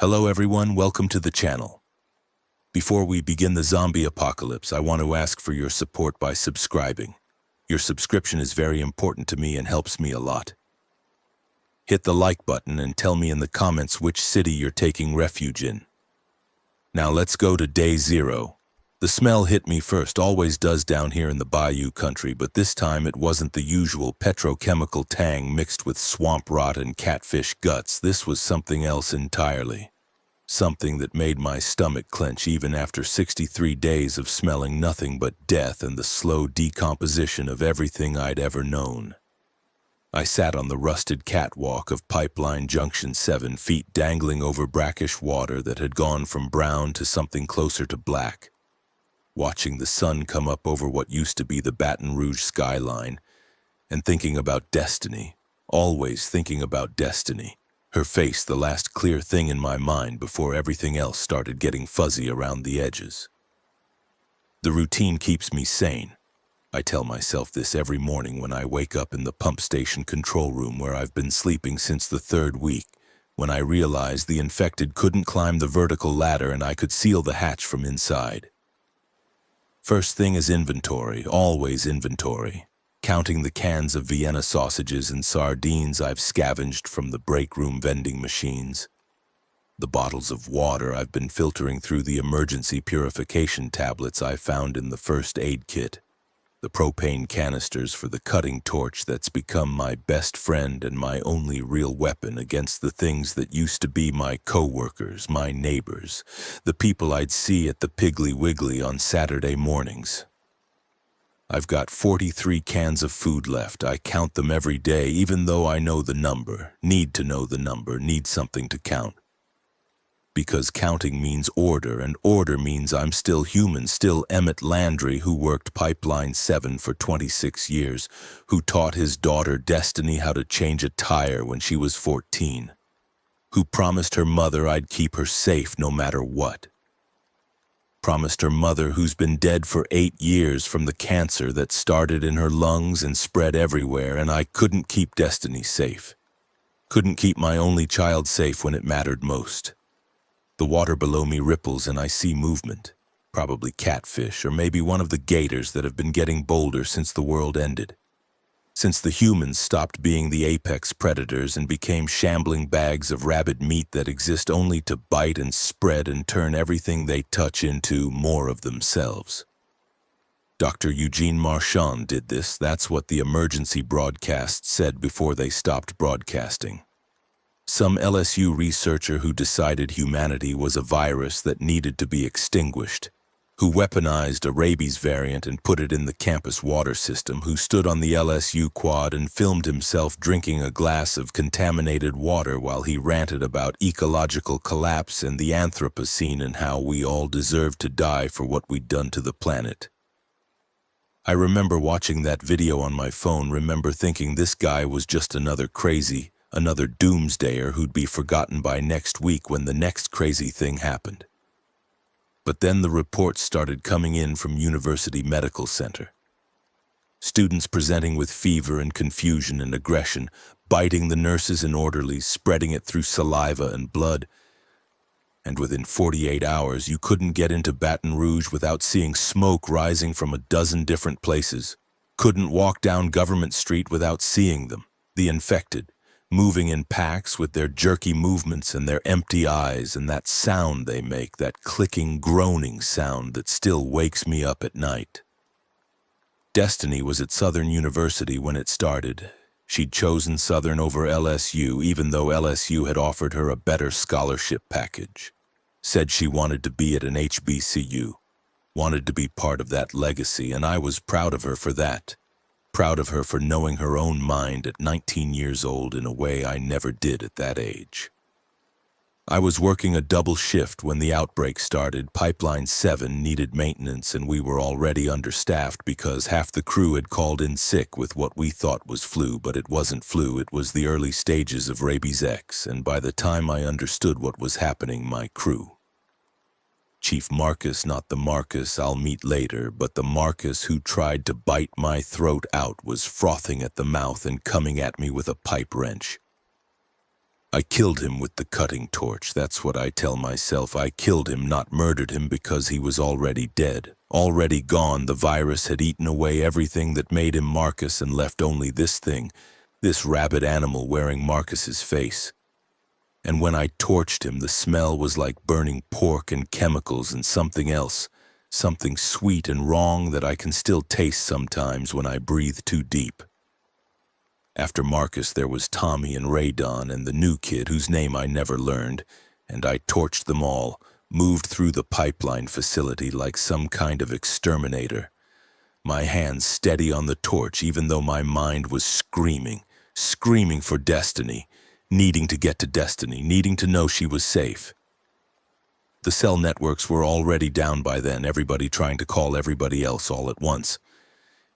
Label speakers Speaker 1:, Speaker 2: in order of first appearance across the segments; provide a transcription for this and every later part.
Speaker 1: Hello everyone, welcome to the channel. Before we begin the zombie apocalypse, I want to ask for your support by subscribing. Your subscription is very important to me and helps me a lot. Hit the like button and tell me in the comments which city you're taking refuge in. Now let's go to day 0. The smell hit me first, always does down here in the bayou country, but this time it wasn't the usual petrochemical tang mixed with swamp rot and catfish guts. This was something else entirely. Something that made my stomach clench even after 63 days of smelling nothing but death and the slow decomposition of everything I'd ever known. I sat on the rusted catwalk of Pipeline Junction 7 feet dangling over brackish water that had gone from brown to something closer to black, watching the sun come up over what used to be the Baton Rouge skyline, and thinking about destiny, always thinking about destiny. Her face the last clear thing in my mind before everything else started getting fuzzy around the edges. The routine keeps me sane. I tell myself this every morning when I wake up in the pump station control room where I've been sleeping since the 3rd week, when I realized the infected couldn't climb the vertical ladder and I could seal the hatch from inside. First thing is inventory, always inventory. Counting the cans of Vienna sausages and sardines I've scavenged from the break room vending machines. The bottles of water I've been filtering through the emergency purification tablets I found in the first aid kit. The propane canisters for the cutting torch that's become my best friend and my only real weapon against the things that used to be my co-workers, my neighbors, the people I'd see at the Piggly Wiggly on Saturday mornings. I've got 43 cans of food left. I count them every day, even though I know the number, need to know the number, need something to count. Because counting means order, and order means I'm still human, still Emmett Landry, who worked Pipeline 7 for 26 years, who taught his daughter Destiny how to change a tire when she was 14, who promised her mother I'd keep her safe no matter what. Promised her mother, who's been dead for 8 years from the cancer that started in her lungs and spread everywhere, and I couldn't keep Destiny safe. Couldn't keep my only child safe when it mattered most. The water below me ripples and I see movement. Probably catfish, or maybe one of the gators that have been getting bolder since the world ended. Since the humans stopped being the apex predators and became shambling bags of rabid meat that exist only to bite and spread and turn everything they touch into more of themselves. Dr. Eugene Marchand did this. That's what the emergency broadcast said before they stopped broadcasting. Some LSU researcher who decided humanity was a virus that needed to be extinguished, who weaponized a rabies variant and put it in the campus water system, who stood on the LSU quad and filmed himself drinking a glass of contaminated water while he ranted about ecological collapse and the Anthropocene and how we all deserve to die for what we'd done to the planet. I remember watching that video on my phone, remember thinking this guy was just another doomsdayer who'd be forgotten by next week when the next crazy thing happened. But then the reports started coming in from University Medical Center. Students presenting with fever and confusion and aggression, biting the nurses and orderlies, spreading it through saliva and blood. And within 48 hours, you couldn't get into Baton Rouge without seeing smoke rising from a dozen different places. Couldn't walk down Government Street without seeing them, the infected, moving in packs with their jerky movements and their empty eyes and that sound they make, that clicking, groaning sound that still wakes me up at night. Destiny was at Southern University when it started. She'd chosen Southern over LSU, even though LSU had offered her a better scholarship package. Said she wanted to be at an HBCU, wanted to be part of that legacy, and I was proud of her for that. Proud of her for knowing her own mind at 19 years old in a way I never did at that age. I was working a double shift when the outbreak started. Pipeline 7 needed maintenance and we were already understaffed because half the crew had called in sick with what we thought was flu, but it wasn't flu, it was the early stages of rabies X, and by the time I understood what was happening, my crew. Chief Marcus, not the Marcus I'll meet later, but the Marcus who tried to bite my throat out, was frothing at the mouth and coming at me with a pipe wrench. I killed him with the cutting torch. That's what I tell myself. I killed him, not murdered him, because he was already dead. Already gone. The virus had eaten away everything that made him Marcus and left only this thing, this rabid animal wearing Marcus's face. And when I torched him, the smell was like burning pork and chemicals and something else, something sweet and wrong that I can still taste sometimes when I breathe too deep. After Marcus, there was Tommy and Raydon and the new kid whose name I never learned, and I torched them all, moved through the pipeline facility like some kind of exterminator. My hands steady on the torch even though my mind was screaming for Destiny, needing to get to Destiny, needing to know she was safe. The cell networks were already down by then, everybody trying to call everybody else all at once.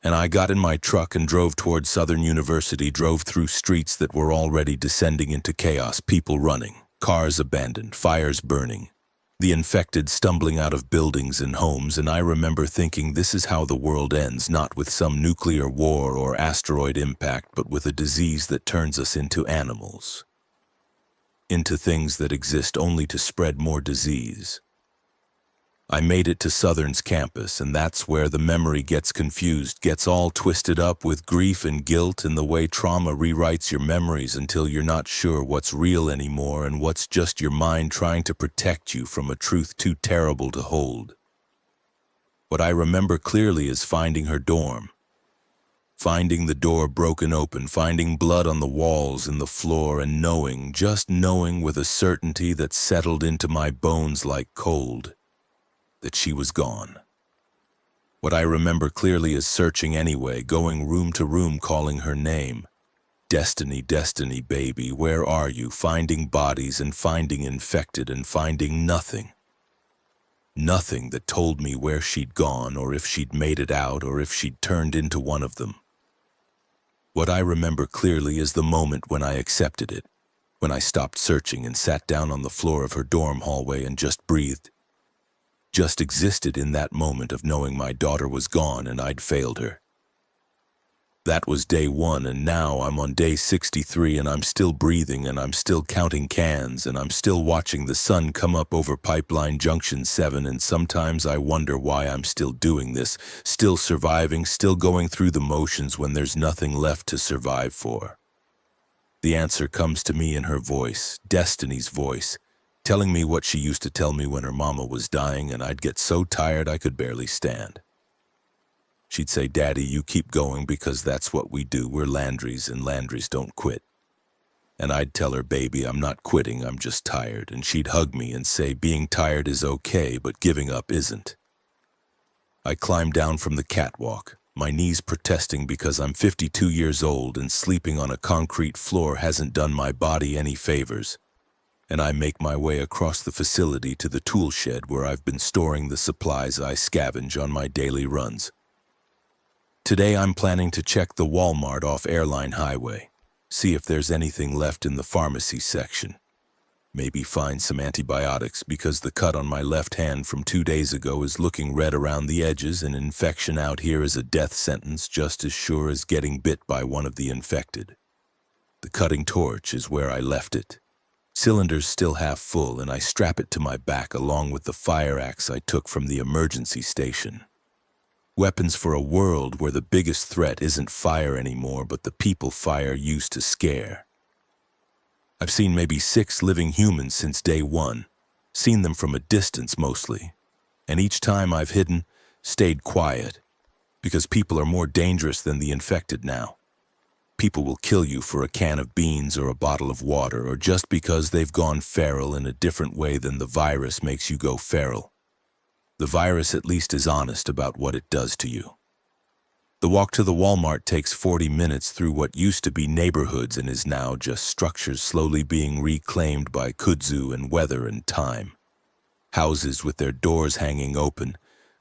Speaker 1: And I got in my truck and drove towards Southern University, drove through streets that were already descending into chaos, people running, cars abandoned, fires burning, the infected stumbling out of buildings and homes, and I remember thinking this is how the world ends, not with some nuclear war or asteroid impact, but with a disease that turns us into animals, into things that exist only to spread more disease. I made it to Southern's campus, and that's where the memory gets confused, gets all twisted up with grief and guilt and the way trauma rewrites your memories until you're not sure what's real anymore and what's just your mind trying to protect you from a truth too terrible to hold. What I remember clearly is finding her dorm, finding the door broken open, finding blood on the walls and the floor, and knowing, just knowing with a certainty that settled into my bones like cold, that she was gone. What I remember clearly is searching anyway, going room to room calling her name. Destiny, Destiny, baby, where are you? Finding bodies and finding infected and finding nothing. Nothing that told me where she'd gone or if she'd made it out or if she'd turned into one of them. What I remember clearly is the moment when I accepted it, when I stopped searching and sat down on the floor of her dorm hallway and just breathed. Just existed in that moment of knowing my daughter was gone and I'd failed her. That was day 1, and now I'm on day 63 and I'm still breathing and I'm still counting cans and I'm still watching the sun come up over Pipeline Junction 7, and sometimes I wonder why I'm still doing this, still surviving, still going through the motions when there's nothing left to survive for. The answer comes to me in her voice, Destiny's voice, telling me what she used to tell me when her mama was dying and I'd get so tired I could barely stand. She'd say, "Daddy, you keep going because that's what we do. We're Landrys and Landrys don't quit." And I'd tell her, "Baby, I'm not quitting, I'm just tired." And she'd hug me and say, "Being tired is okay, but giving up isn't." I climbed down from the catwalk, my knees protesting because I'm 52 years old and sleeping on a concrete floor hasn't done my body any favors. And I make my way across the facility to the tool shed where I've been storing the supplies I scavenge on my daily runs. Today I'm planning to check the Walmart off Airline Highway, see if there's anything left in the pharmacy section. Maybe find some antibiotics because the cut on my left hand from 2 days ago is looking red around the edges, and infection out here is a death sentence just as sure as getting bit by one of the infected. The cutting torch is where I left it. Cylinders still half full, and I strap it to my back along with the fire axe I took from the emergency station. Weapons for a world where the biggest threat isn't fire anymore, but the people fire used to scare. I've seen maybe 6 living humans since day 1, seen them from a distance mostly, and each time I've hidden, stayed quiet, because people are more dangerous than the infected now. People will kill you for a can of beans or a bottle of water, or just because they've gone feral in a different way than the virus makes you go feral. The virus at least is honest about what it does to you. The walk to the Walmart takes 40 minutes through what used to be neighborhoods and is now just structures slowly being reclaimed by kudzu and weather and time. Houses with their doors hanging open,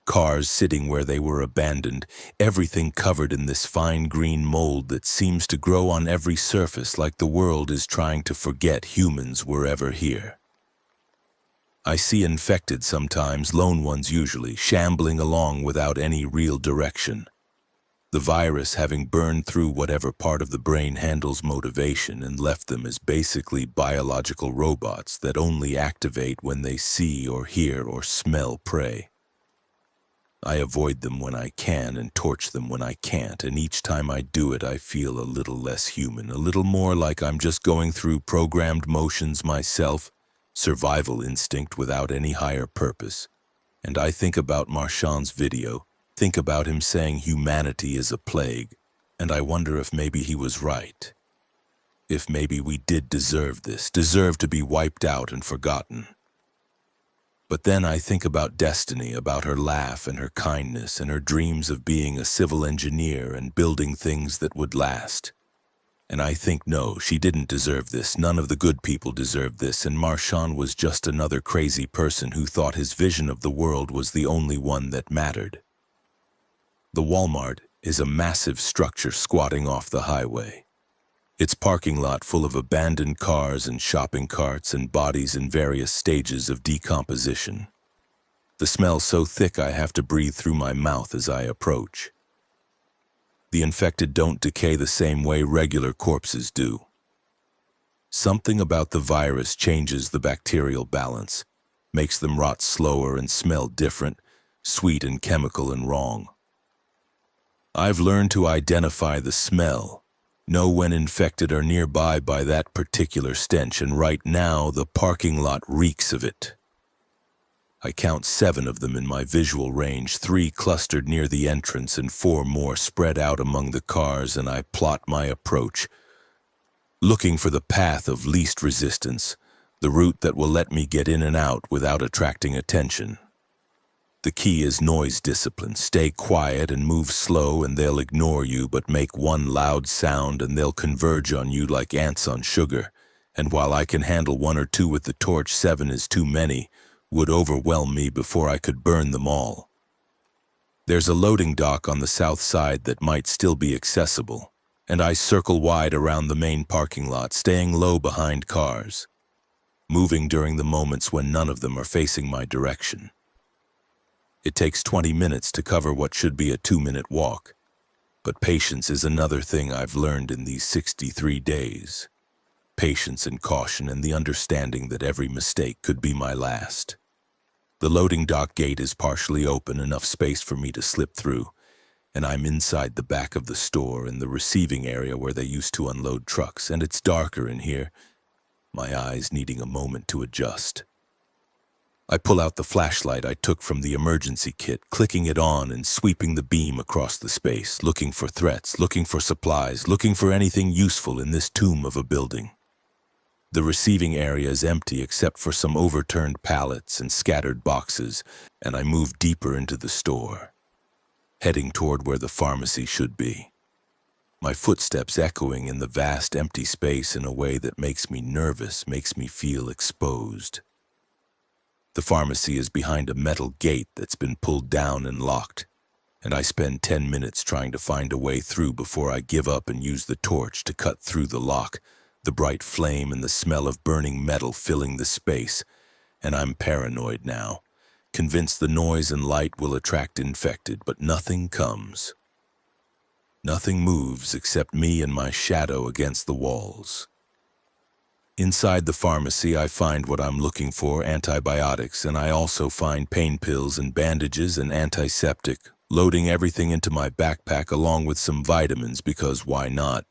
Speaker 1: cars sitting where they were abandoned, everything covered in this fine green mold that seems to grow on every surface like the world is trying to forget humans were ever here. I see infected sometimes, lone ones usually, shambling along without any real direction. The virus having burned through whatever part of the brain handles motivation and left them as basically biological robots that only activate when they see or hear or smell prey. I avoid them when I can and torch them when I can't, and each time I do it I feel a little less human, a little more like I'm just going through programmed motions myself, survival instinct without any higher purpose. And I think about Marchand's video, think about him saying humanity is a plague, and I wonder if maybe he was right. If maybe we did deserve this, deserve to be wiped out and forgotten. But then I think about Destiny, about her laugh and her kindness and her dreams of being a civil engineer and building things that would last. And I think, no, she didn't deserve this. None of the good people deserved this, and Marchand was just another crazy person who thought his vision of the world was the only one that mattered. The Walmart is a massive structure squatting off the highway. Its parking lot full of abandoned cars and shopping carts and bodies in various stages of decomposition. The smell so thick I have to breathe through my mouth as I approach. The infected don't decay the same way regular corpses do. Something about the virus changes the bacterial balance, makes them rot slower and smell different, sweet and chemical and wrong. I've learned to identify the smell, know when infected are nearby by that particular stench, and right now the parking lot reeks of it. I count 7 of them in my visual range, 3 clustered near the entrance and 4 more spread out among the cars, and I plot my approach, looking for the path of least resistance, the route that will let me get in and out without attracting attention. The key is noise discipline. Stay quiet and move slow and they'll ignore you, but make one loud sound and they'll converge on you like ants on sugar. And while I can handle 1 or 2 with the torch, 7 is too many, would overwhelm me before I could burn them all. There's a loading dock on the south side that might still be accessible, and I circle wide around the main parking lot, staying low behind cars, moving during the moments when none of them are facing my direction. It takes 20 minutes to cover what should be a 2-minute walk, but patience is another thing I've learned in these 63 days. Patience and caution and the understanding that every mistake could be my last. The loading dock gate is partially open, enough space for me to slip through, and I'm inside the back of the store in the receiving area where they used to unload trucks, and it's darker in here, my eyes needing a moment to adjust. I pull out the flashlight I took from the emergency kit, clicking it on and sweeping the beam across the space, looking for threats, looking for supplies, looking for anything useful in this tomb of a building. The receiving area is empty except for some overturned pallets and scattered boxes, and I move deeper into the store, heading toward where the pharmacy should be. My footsteps echoing in the vast empty space in a way that makes me nervous, makes me feel exposed. The pharmacy is behind a metal gate that's been pulled down and locked, and I spend 10 minutes trying to find a way through before I give up and use the torch to cut through the lock, the bright flame and the smell of burning metal filling the space, and I'm paranoid now, convinced the noise and light will attract infected, but nothing comes. Nothing moves except me and my shadow against the walls. Inside the pharmacy, I find what I'm looking for, antibiotics, and I also find pain pills and bandages and antiseptic, loading everything into my backpack along with some vitamins because why not?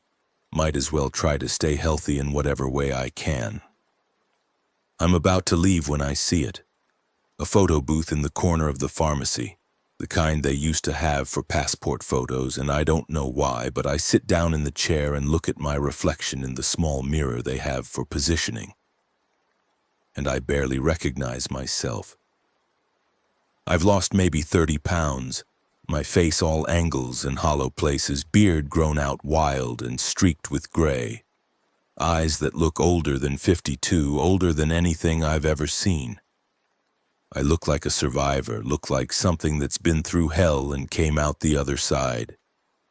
Speaker 1: Might as well try to stay healthy in whatever way I can. I'm about to leave when I see it. A photo booth in the corner of the pharmacy, the kind they used to have for passport photos, and I don't know why, but I sit down in the chair and look at my reflection in the small mirror they have for positioning. And I barely recognize myself. I've lost maybe 30 pounds, my face all angles and hollow places, beard grown out wild and streaked with gray, eyes that look older than 52, older than anything I've ever seen. I look like a survivor, look like something that's been through hell and came out the other side.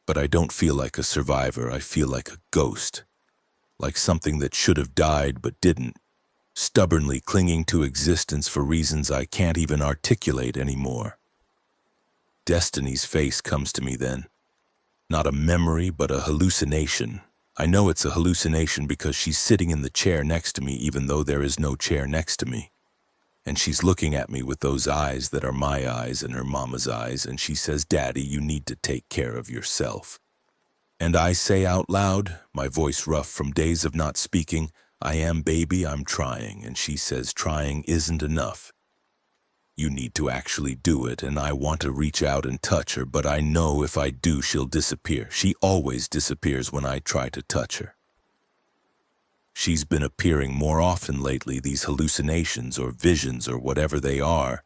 Speaker 1: But I don't feel like a survivor, I feel like a ghost. Like something that should have died but didn't, stubbornly clinging to existence for reasons I can't even articulate anymore. Destiny's face comes to me then. Not a memory, but a hallucination. I know it's a hallucination because she's sitting in the chair next to me even though there is no chair next to me. And she's looking at me with those eyes that are my eyes and her mama's eyes, and she says, "Daddy, you need to take care of yourself." And I say out loud, my voice rough from days of not speaking, "I am, baby, I'm trying." And she says, "Trying isn't enough. You need to actually do it." And I want to reach out and touch her, but I know if I do, she'll disappear. She always disappears when I try to touch her. She's been appearing more often lately, these hallucinations or visions or whatever they are.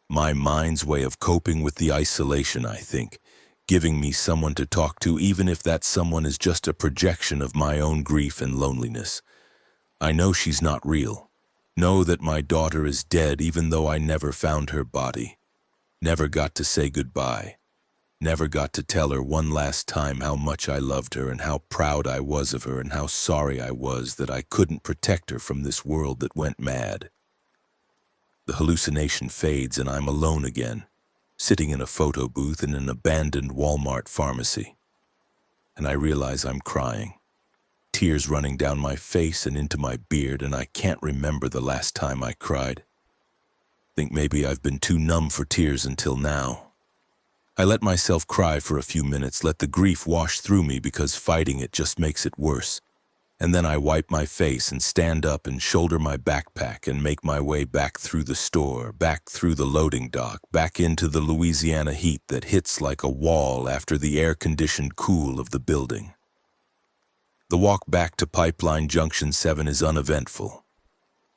Speaker 1: My mind's way of coping with the isolation, I think, giving me someone to talk to, even if that someone is just a projection of my own grief and loneliness. I know she's not real. Know that my daughter is dead even though I never found her body. Never got to say goodbye. Never got to tell her one last time how much I loved her and how proud I was of her and how sorry I was that I couldn't protect her from this world that went mad. The hallucination fades and I'm alone again, sitting in a photo booth in an abandoned Walmart pharmacy. And I realize I'm crying, tears running down my face and into my beard, and I can't remember the last time I cried. Think maybe I've been too numb for tears until now. I let myself cry for a few minutes, let the grief wash through me because fighting it just makes it worse. And then I wipe my face and stand up and shoulder my backpack and make my way back through the store, back through the loading dock, back into the Louisiana heat that hits like a wall after the air-conditioned cool of the building. The walk back to Pipeline Junction 7 is uneventful.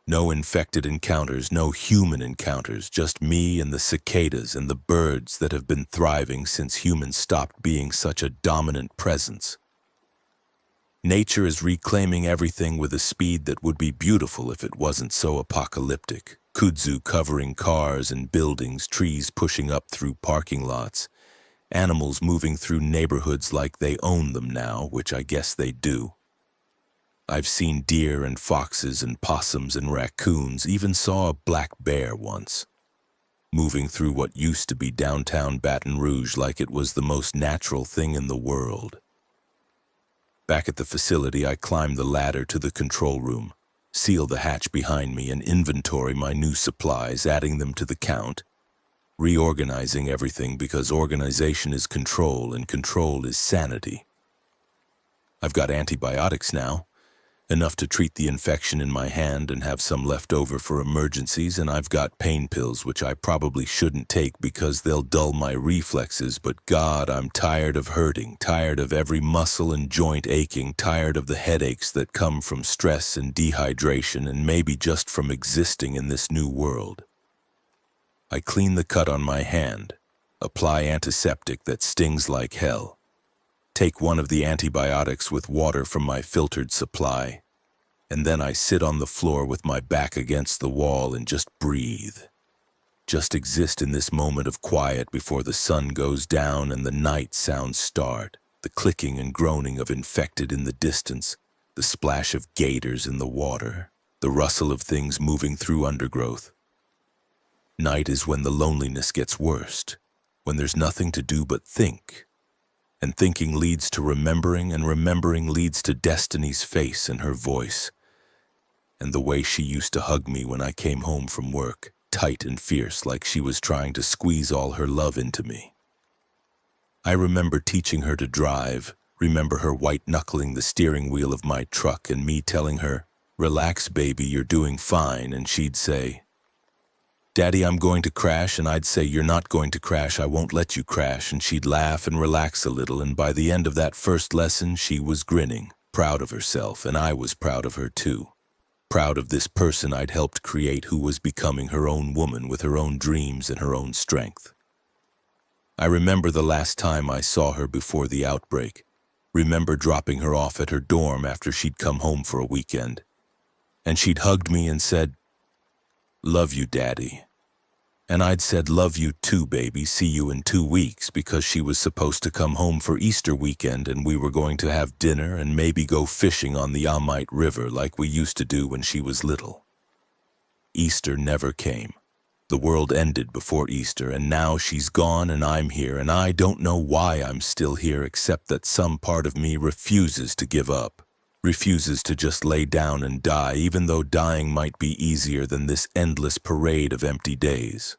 Speaker 1: No infected encounters, no human encounters, just me and the cicadas and the birds that have been thriving since humans stopped being such a dominant presence. Nature is reclaiming everything with a speed that would be beautiful if it wasn't so apocalyptic. Kudzu covering cars and buildings, trees pushing up through parking lots, animals moving through neighborhoods like they own them now, which I guess they do. I've seen deer and foxes and possums and raccoons, even saw a black bear once, moving through what used to be downtown Baton Rouge like it was the most natural thing in the world. Back at the facility, I climb the ladder to the control room, seal the hatch behind me, and inventory my new supplies, adding them to the count, reorganizing everything because organization is control and control is sanity. I've got antibiotics now, enough to treat the infection in my hand and have some left over for emergencies, and I've got pain pills which I probably shouldn't take because they'll dull my reflexes, but God, I'm tired of hurting, tired of every muscle and joint aching, tired of the headaches that come from stress and dehydration and maybe just from existing in this new world. I clean the cut on my hand, apply antiseptic that stings like hell, take one of the antibiotics with water from my filtered supply, and then I sit on the floor with my back against the wall and just breathe. Just exist in this moment of quiet before the sun goes down and the night sounds start, the clicking and groaning of infected in the distance, the splash of gators in the water, the rustle of things moving through undergrowth. Night is when the loneliness gets worst, when there's nothing to do but think. And thinking leads to remembering, and remembering leads to Destiny's face and her voice, and the way she used to hug me when I came home from work, tight and fierce like she was trying to squeeze all her love into me. I remember teaching her to drive, remember her white-knuckling the steering wheel of my truck and me telling her, "Relax, baby, you're doing fine," and she'd say, "Daddy, I'm going to crash," and I'd say, "You're not going to crash, I won't let you crash," and she'd laugh and relax a little, and by the end of that first lesson, she was grinning, proud of herself, and I was proud of her too. Proud of this person I'd helped create who was becoming her own woman with her own dreams and her own strength. I remember the last time I saw her before the outbreak, remember dropping her off at her dorm after she'd come home for a weekend, and she'd hugged me and said, "Love you, Daddy." And I'd said, "Love you too, baby, see you in 2 weeks," because she was supposed to come home for Easter weekend and we were going to have dinner and maybe go fishing on the Amite River like we used to do when she was little. Easter never came. The world ended before Easter, and now she's gone and I'm here, and I don't know why I'm still here except that some part of me refuses to give up, refuses to just lay down and die, even though dying might be easier than this endless parade of empty days.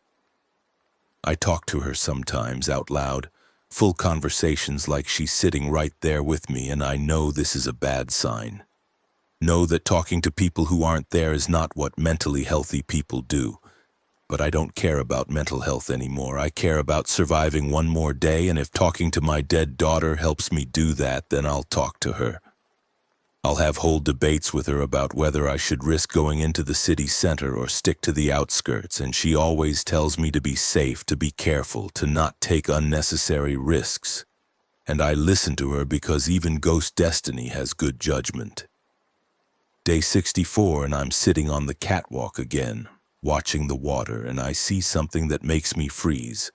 Speaker 1: I talk to her sometimes out loud, full conversations like she's sitting right there with me, and I know this is a bad sign. Know that talking to people who aren't there is not what mentally healthy people do. But I don't care about mental health anymore. I care about surviving one more day, and if talking to my dead daughter helps me do that, then I'll talk to her. I'll have whole debates with her about whether I should risk going into the city center or stick to the outskirts, and she always tells me to be safe, to be careful, to not take unnecessary risks. And I listen to her because even Ghost Destiny has good judgment. Day 64, and I'm sitting on the catwalk again, watching the water, and I see something that makes me freeze,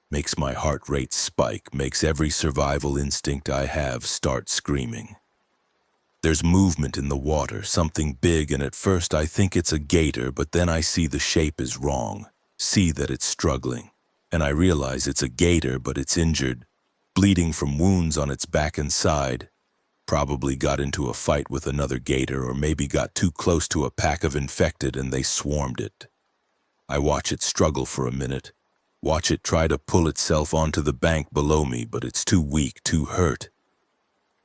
Speaker 1: makes my heart rate spike, makes every survival instinct I have start screaming. There's movement in the water, something big, and at first I think it's a gator, but then I see the shape is wrong, see that it's struggling, and I realize it's a gator, but it's injured, bleeding from wounds on its back and side. Probably got into a fight with another gator, or maybe got too close to a pack of infected and they swarmed it. I watch it struggle for a minute, watch it try to pull itself onto the bank below me, but it's too weak, too hurt.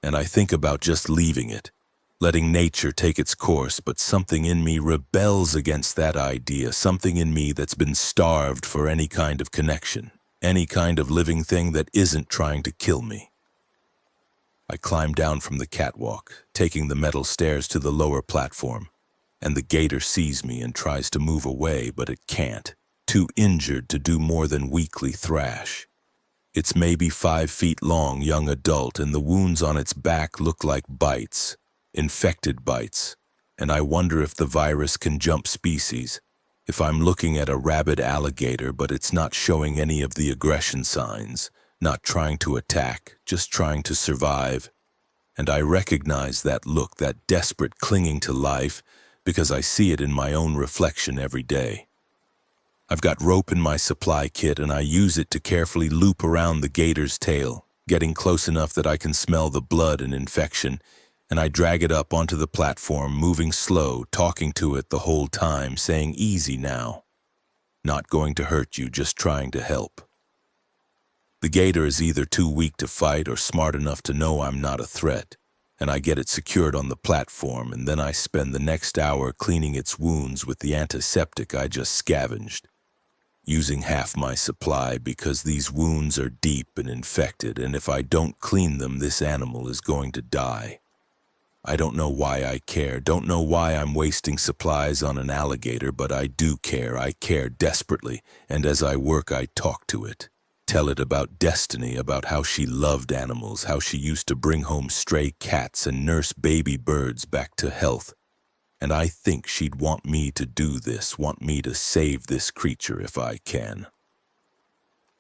Speaker 1: And I think about just leaving it, letting nature take its course, but something in me rebels against that idea, something in me that's been starved for any kind of connection, any kind of living thing that isn't trying to kill me. I climb down from the catwalk, taking the metal stairs to the lower platform, and the gator sees me and tries to move away, but it can't, too injured to do more than weakly thrash. It's maybe 5 feet long, young adult, and the wounds on its back look like bites, infected bites, and I wonder if the virus can jump species, if I'm looking at a rabid alligator but it's not showing any of the aggression signs, not trying to attack, just trying to survive. And I recognize that look, that desperate clinging to life, because I see it in my own reflection every day. I've got rope in my supply kit, and I use it to carefully loop around the gator's tail, getting close enough that I can smell the blood and infection, and I drag it up onto the platform, moving slow, talking to it the whole time, saying, "Easy now. Not going to hurt you, just trying to help." The gator is either too weak to fight or smart enough to know I'm not a threat, and I get it secured on the platform, and then I spend the next hour cleaning its wounds with the antiseptic I just scavenged, using half my supply because these wounds are deep and infected, and if I don't clean them, this animal is going to die. I don't know why I care, don't know why I'm wasting supplies on an alligator, but I do care. I care desperately, and as I work, I talk to it. Tell it about Destiny, about how she loved animals, how she used to bring home stray cats and nurse baby birds back to health. And I think she'd want me to do this, want me to save this creature if I can.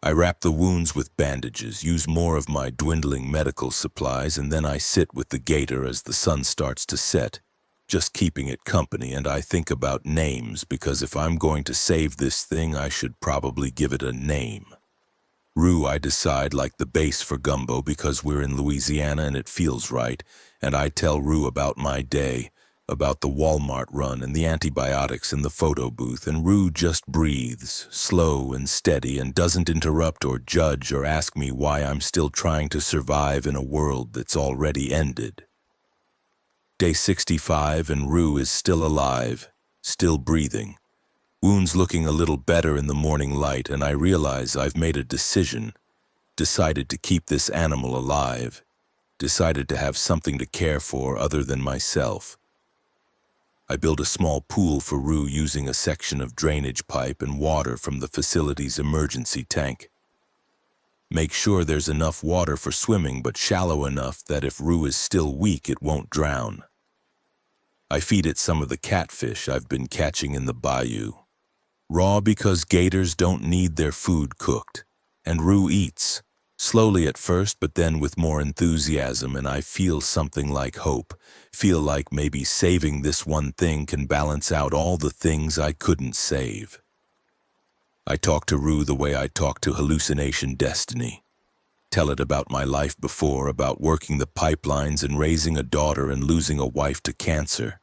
Speaker 1: I wrap the wounds with bandages, use more of my dwindling medical supplies, and then I sit with the gator as the sun starts to set, just keeping it company, and I think about names, because if I'm going to save this thing, I should probably give it a name. Rue, I decide, like the base for gumbo, because we're in Louisiana and it feels right, and I tell Rue about my day, about the Walmart run and the antibiotics in the photo booth, and Rue just breathes, slow and steady, and doesn't interrupt or judge or ask me why I'm still trying to survive in a world that's already ended. Day 65, and Rue is still alive, still breathing. Wounds looking a little better in the morning light, and I realize I've made a decision, decided to keep this animal alive, decided to have something to care for other than myself. I build a small pool for Rue using a section of drainage pipe and water from the facility's emergency tank. Make sure there's enough water for swimming, but shallow enough that if Rue is still weak, it won't drown. I feed it some of the catfish I've been catching in the bayou. Raw because gators don't need their food cooked, and Rue eats, slowly at first but then with more enthusiasm, and I feel something like hope, feel like maybe saving this one thing can balance out all the things I couldn't save. I talk to Rue the way I talk to hallucination destiny. Tell it about my life before, about working the pipelines and raising a daughter and losing a wife to cancer.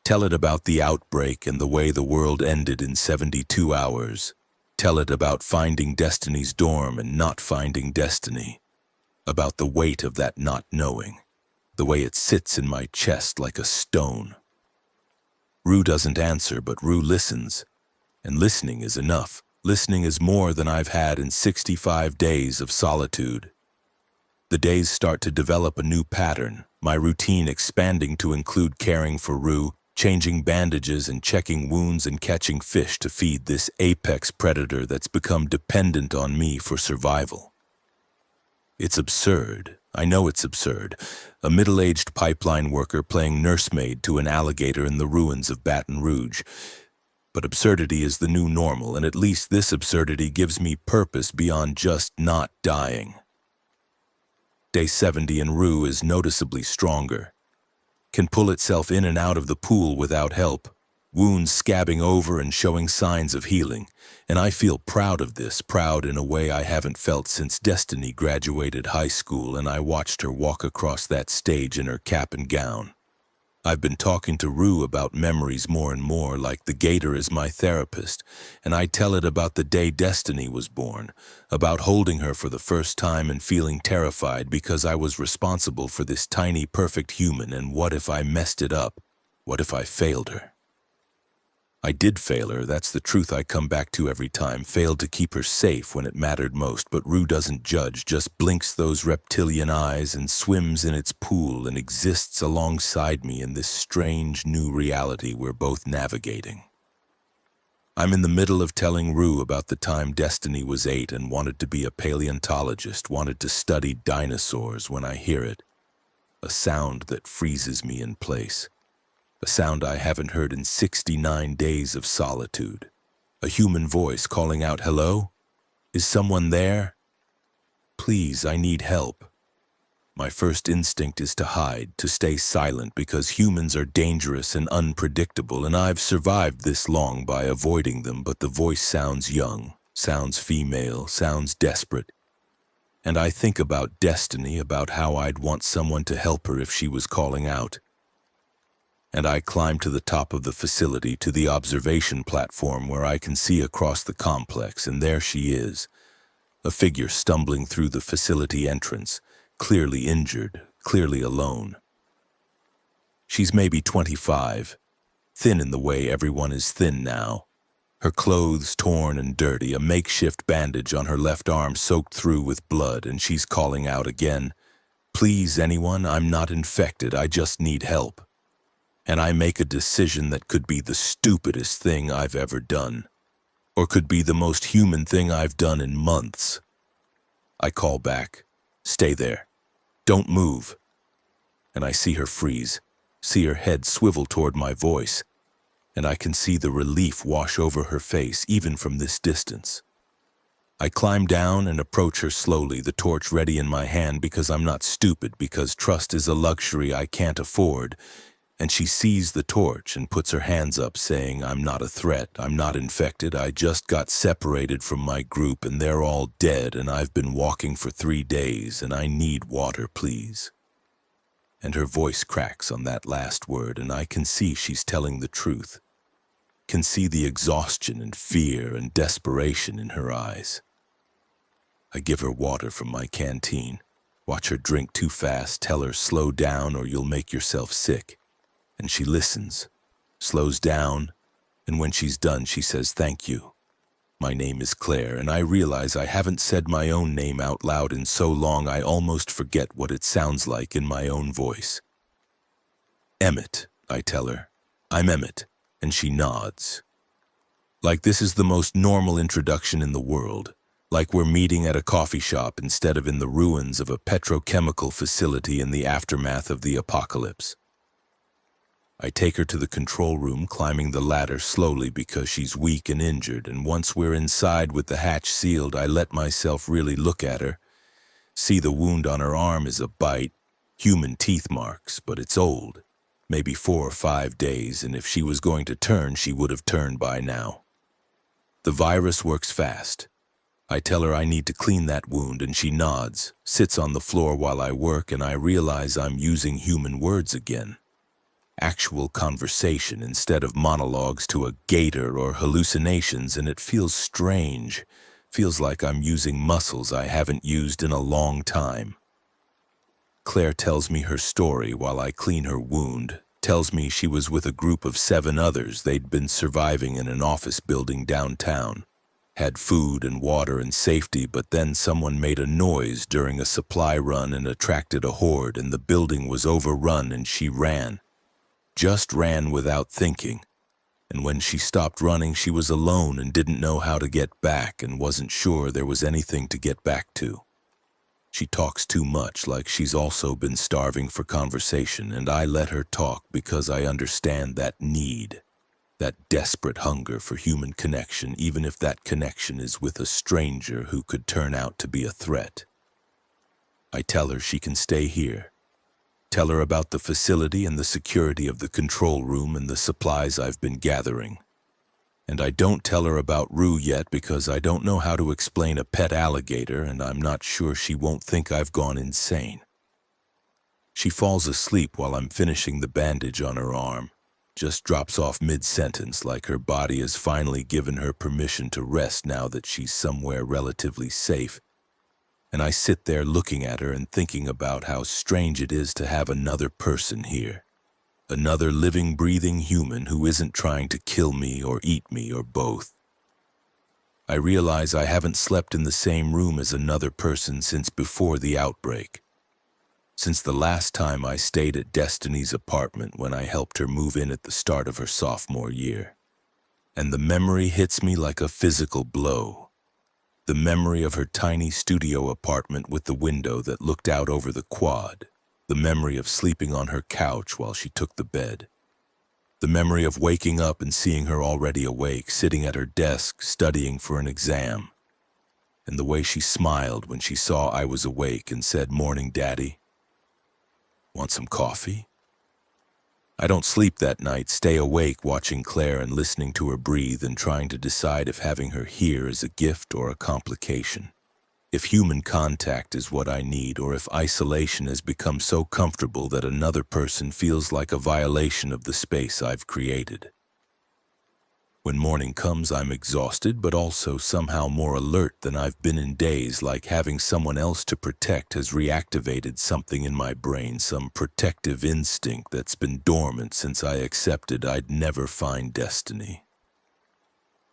Speaker 1: Tell it about the outbreak and the way the world ended in 72 hours. Tell it about finding Destiny's dorm and not finding Destiny. About the weight of that not knowing. The way it sits in my chest like a stone. Rue doesn't answer, but Rue listens. And listening is enough. Listening is more than I've had in 65 days of solitude. The days start to develop a new pattern, my routine expanding to include caring for Rue, changing bandages and checking wounds and catching fish to feed this apex predator that's become dependent on me for survival. It's absurd. I know it's absurd. A middle-aged pipeline worker playing nursemaid to an alligator in the ruins of Baton Rouge. But absurdity is the new normal, and at least this absurdity gives me purpose beyond just not dying. Day 70 and Rue is noticeably stronger. Can pull itself in and out of the pool without help, wounds scabbing over and showing signs of healing, and I feel proud of this, proud in a way I haven't felt since Destiny graduated high school and I watched her walk across that stage in her cap and gown. I've been talking to Rue about memories more and more, like the gator is my therapist, and I tell it about the day Destiny was born, about holding her for the first time and feeling terrified because I was responsible for this tiny, perfect human, and what if I messed it up? What if I failed her? I did fail her, that's the truth I come back to every time, failed to keep her safe when it mattered most, but Rue doesn't judge, just blinks those reptilian eyes and swims in its pool and exists alongside me in this strange new reality we're both navigating. I'm in the middle of telling Rue about the time Destiny was 8 and wanted to be a paleontologist, wanted to study dinosaurs when I hear it. A sound that freezes me in place. A sound I haven't heard in 69 days of solitude. A human voice calling out, "Hello? Is someone there? Please, I need help." My first instinct is to hide, to stay silent, because humans are dangerous and unpredictable, and I've survived this long by avoiding them, but the voice sounds young, sounds female, sounds desperate. And I think about Destiny, about how I'd want someone to help her if she was calling out. And I climb to the top of the facility, to the observation platform where I can see across the complex, and there she is, a figure stumbling through the facility entrance, clearly injured, clearly alone. She's maybe 25, thin in the way everyone is thin now. Her clothes torn and dirty, a makeshift bandage on her left arm soaked through with blood, and she's calling out again, "Please, anyone, I'm not infected, I just need help." And I make a decision that could be the stupidest thing I've ever done, or could be the most human thing I've done in months. I call back, "Stay there. Don't move." And I see her freeze, see her head swivel toward my voice, and I can see the relief wash over her face even from this distance. I climb down and approach her slowly, the torch ready in my hand because I'm not stupid, because trust is a luxury I can't afford. And she sees the torch and puts her hands up saying, "I'm not a threat, I'm not infected, I just got separated from my group and they're all dead and I've been walking for 3 days and I need water, please." And her voice cracks on that last word and I can see she's telling the truth. Can see the exhaustion and fear and desperation in her eyes. I give her water from my canteen, watch her drink too fast, tell her slow down or you'll make yourself sick. And she listens, slows down, and when she's done, she says, "Thank you. My name is Claire," and I realize I haven't said my own name out loud in so long I almost forget what it sounds like in my own voice. "Emmett," I tell her. "I'm Emmett," and she nods. Like this is the most normal introduction in the world, like we're meeting at a coffee shop instead of in the ruins of a petrochemical facility in the aftermath of the apocalypse. I take her to the control room, climbing the ladder slowly because she's weak and injured, and once we're inside with the hatch sealed, I let myself really look at her. See, the wound on her arm is a bite, human teeth marks, but it's old, maybe 4 or 5 days, and if she was going to turn, she would have turned by now. The virus works fast. I tell her I need to clean that wound and she nods, sits on the floor while I work, and I realize I'm using human words again. Actual conversation instead of monologues to a gator or hallucinations, and it feels strange. Feels like I'm using muscles I haven't used in a long time. Claire tells me her story while I clean her wound, tells me she was with a group of 7 others. They'd been surviving in an office building downtown. Had food and water and safety, but then someone made a noise during a supply run and attracted a horde, and the building was overrun and she ran. Just ran without thinking. And when she stopped running, she was alone and didn't know how to get back and wasn't sure there was anything to get back to. She talks too much, like she's also been starving for conversation, and I let her talk because I understand that need. That desperate hunger for human connection, even if that connection is with a stranger who could turn out to be a threat. I tell her she can stay here. Tell her about the facility and the security of the control room and the supplies I've been gathering. And I don't tell her about Rue yet because I don't know how to explain a pet alligator, and I'm not sure she won't think I've gone insane. She falls asleep while I'm finishing the bandage on her arm. Just drops off mid-sentence, like her body has finally given her permission to rest now that she's somewhere relatively safe. And I sit there looking at her and thinking about how strange it is to have another person here. Another living, breathing human who isn't trying to kill me or eat me or both. I realize I haven't slept in the same room as another person since before the outbreak. Since the last time I stayed at Destiny's apartment when I helped her move in at the start of her sophomore year. And the memory hits me like a physical blow. The memory of her tiny studio apartment with the window that looked out over the quad. The memory of sleeping on her couch while she took the bed. The memory of waking up and seeing her already awake, sitting at her desk, studying for an exam. And the way she smiled when she saw I was awake and said, "Morning, Daddy. Want some coffee?" I don't sleep that night, stay awake watching Claire and listening to her breathe and trying to decide if having her here is a gift or a complication. If human contact is what I need, or if isolation has become so comfortable that another person feels like a violation of the space I've created. When morning comes, I'm exhausted, but also somehow more alert than I've been in days, like having someone else to protect has reactivated something in my brain, some protective instinct that's been dormant since I accepted I'd never find Destiny.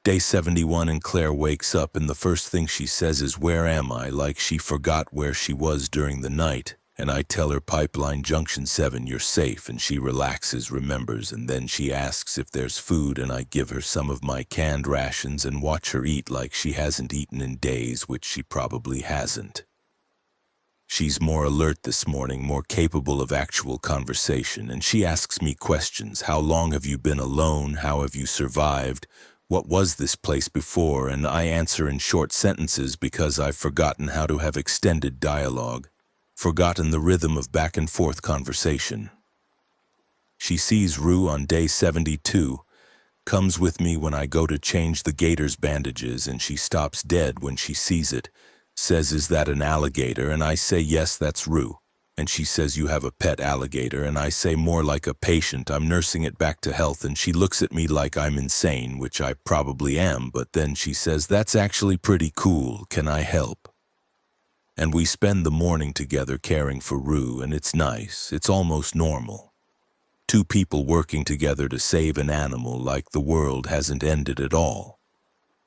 Speaker 1: Day 71 and Claire wakes up and the first thing she says is, "Where am I?" like she forgot where she was during the night. And I tell her, "Pipeline Junction 7, you're safe," and she relaxes, remembers, and then she asks if there's food, and I give her some of my canned rations and watch her eat like she hasn't eaten in days, which she probably hasn't. She's more alert this morning, more capable of actual conversation, and she asks me questions. How long have you been alone? How have you survived? What was this place before? And I answer in short sentences because I've forgotten how to have extended dialogue. Forgotten the rhythm of back and forth conversation. She sees Rue on day 72, comes with me when I go to change the gator's bandages, and she stops dead when she sees it, says, "Is that an alligator?" And I say, "Yes, that's Rue." And she says, "You have a pet alligator?" And I say, "More like a patient. I'm nursing it back to health." And she looks at me like I'm insane, which I probably am, but then she says, "That's actually pretty cool. Can I help?" And we spend the morning together caring for Rue, and it's nice. It's almost normal. 2 people working together to save an animal, like the world hasn't ended at all.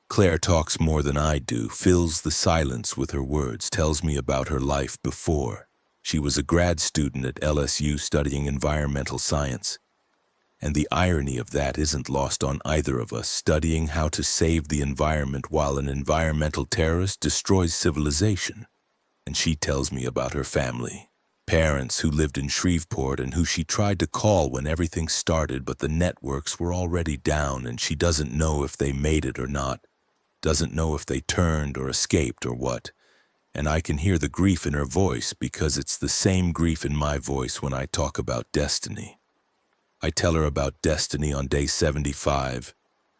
Speaker 1: Claire talks more than I do, fills the silence with her words, tells me about her life before. She was a grad student at LSU studying environmental science. And the irony of that isn't lost on either of us, studying how to save the environment while an environmental terrorist destroys civilization. And she tells me about her family, parents who lived in Shreveport and who she tried to call when everything started, but the networks were already down and she doesn't know if they made it or not, doesn't know if they turned or escaped or what. And I can hear the grief in her voice because it's the same grief in my voice when I talk about Destiny. I tell her about Destiny on day 75,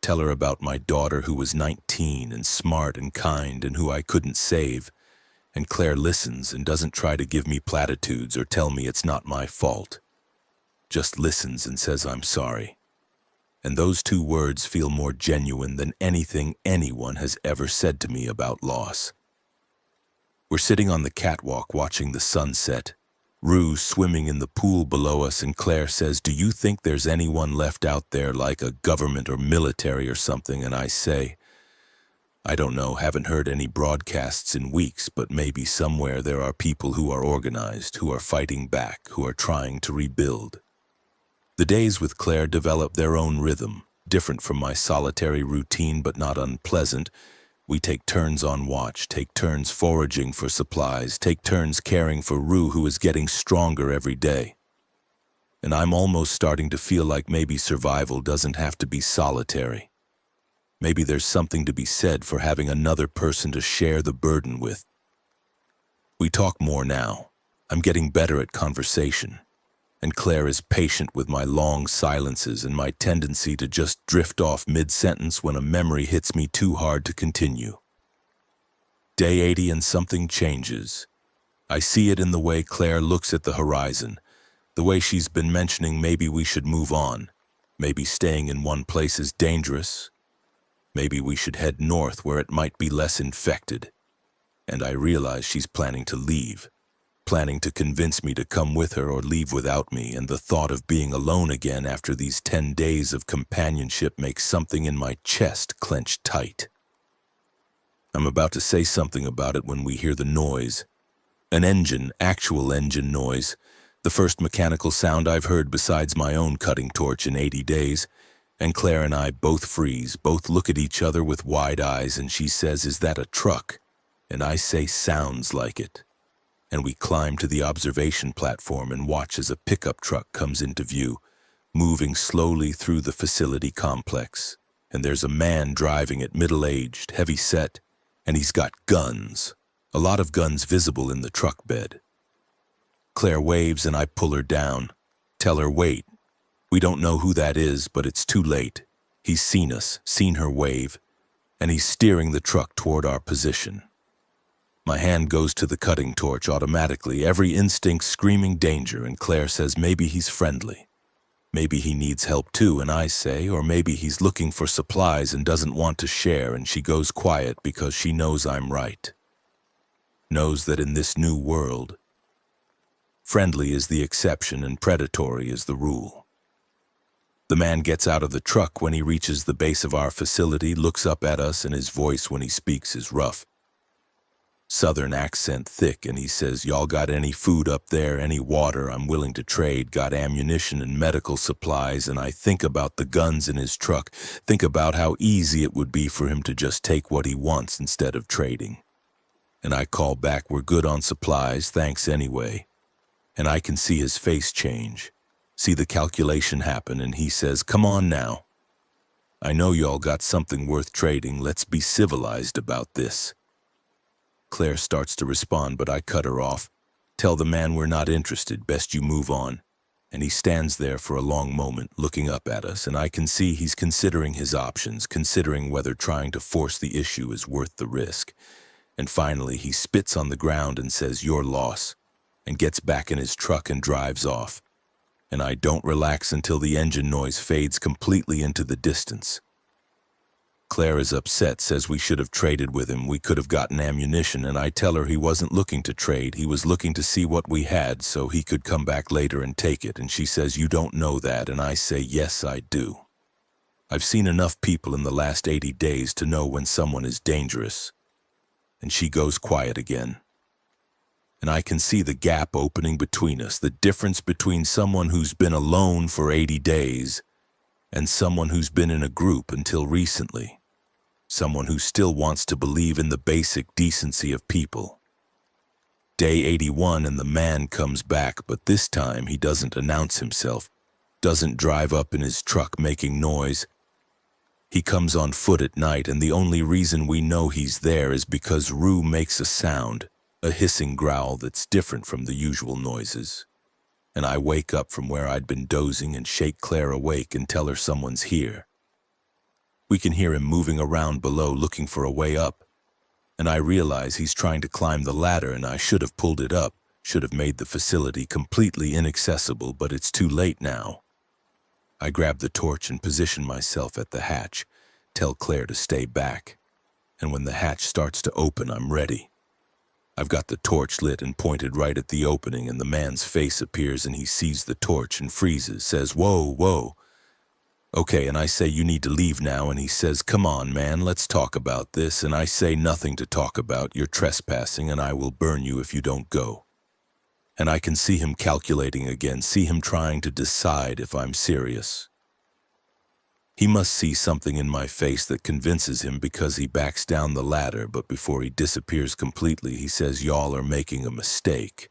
Speaker 1: Tell her about my daughter who was 19 and smart and kind and who I couldn't save. And Claire listens and doesn't try to give me platitudes or tell me it's not my fault. Just listens and says I'm sorry. And those two words feel more genuine than anything anyone has ever said to me about loss. We're sitting on the catwalk watching the sunset. Rue swimming in the pool below us, and Claire says, "Do you think there's anyone left out there like a government or military or something?" And I say, "I don't know, haven't heard any broadcasts in weeks, but maybe somewhere there are people who are organized, who are fighting back, who are trying to rebuild." The days with Claire develop their own rhythm, different from my solitary routine but not unpleasant. We take turns on watch, take turns foraging for supplies, take turns caring for Rue, who is getting stronger every day. And I'm almost starting to feel like maybe survival doesn't have to be solitary. Maybe there's something to be said for having another person to share the burden with. We talk more now. I'm getting better at conversation. And Claire is patient with my long silences and my tendency to just drift off mid-sentence when a memory hits me too hard to continue. Day 80 and something changes. I see it in the way Claire looks at the horizon, the way she's been mentioning maybe we should move on, maybe staying in one place is dangerous, maybe we should head north where it might be less infected. And I realize she's planning to leave. Planning to convince me to come with her or leave without me, and the thought of being alone again after these 10 days of companionship makes something in my chest clench tight. I'm about to say something about it when we hear the noise. An engine, actual engine noise, the first mechanical sound I've heard besides my own cutting torch in 80 days, and Claire and I both freeze, both look at each other with wide eyes, and she says, "Is that a truck?" And I say, "Sounds like it." And we climb to the observation platform and watch as a pickup truck comes into view, moving slowly through the facility complex. And there's a man driving it, middle-aged, heavy-set, and he's got guns. A lot of guns visible in the truck bed. Claire waves and I pull her down. Tell her, "Wait. We don't know who that is, but it's too late. He's seen us, seen her wave, and he's steering the truck toward our position." My hand goes to the cutting torch automatically, every instinct screaming danger, and Claire says maybe he's friendly. Maybe he needs help too, and I say, or maybe he's looking for supplies and doesn't want to share, and she goes quiet because she knows I'm right. Knows that in this new world, friendly is the exception and predatory is the rule. The man gets out of the truck when he reaches the base of our facility, looks up at us, and his voice when he speaks is rough. Southern accent thick, and he says, "Y'all got any food up there, any water? I'm willing to trade, got ammunition and medical supplies." And I think about the guns in his truck, think about how easy it would be for him to just take what he wants instead of trading. And I call back, "We're good on supplies, thanks anyway." And I can see his face change, see the calculation happen, and he says, "Come on now. I know y'all got something worth trading, let's be civilized about this." Claire starts to respond, but I cut her off. "Tell the man we're not interested, best you move on." And he stands there for a long moment, looking up at us, and I can see he's considering his options, considering whether trying to force the issue is worth the risk. And finally, he spits on the ground and says, "Your loss," and gets back in his truck and drives off. And I don't relax until the engine noise fades completely into the distance. Claire is upset, says we should have traded with him, we could have gotten ammunition, and I tell her he wasn't looking to trade, he was looking to see what we had so he could come back later and take it, and she says, "You don't know that," and I say, "Yes, I do. I've seen enough people in the last 80 days to know when someone is dangerous." And she goes quiet again. And I can see the gap opening between us, the difference between someone who's been alone for 80 days and someone who's been in a group until recently. Someone who still wants to believe in the basic decency of people. Day 81 and the man comes back, but this time he doesn't announce himself, doesn't drive up in his truck making noise. He comes on foot at night, and the only reason we know he's there is because Rue makes a sound, a hissing growl that's different from the usual noises. And I wake up from where I'd been dozing and shake Claire awake and tell her someone's here. We can hear him moving around below looking for a way up, and I realize he's trying to climb the ladder and I should have pulled it up, should have made the facility completely inaccessible, but it's too late now. I grab the torch and position myself at the hatch, tell Claire to stay back, and when the hatch starts to open, I'm ready. I've got the torch lit and pointed right at the opening, and the man's face appears and he sees the torch and freezes, says, "Whoa, whoa." Okay, and I say, "You need to leave now," and he says, "Come on, man, let's talk about this," and I say, "Nothing to talk about, you're trespassing and I will burn you if you don't go." And I can see him calculating again, see him trying to decide if I'm serious. He must see something in my face that convinces him, because he backs down the ladder, but before he disappears completely, he says, "Y'all are making a mistake,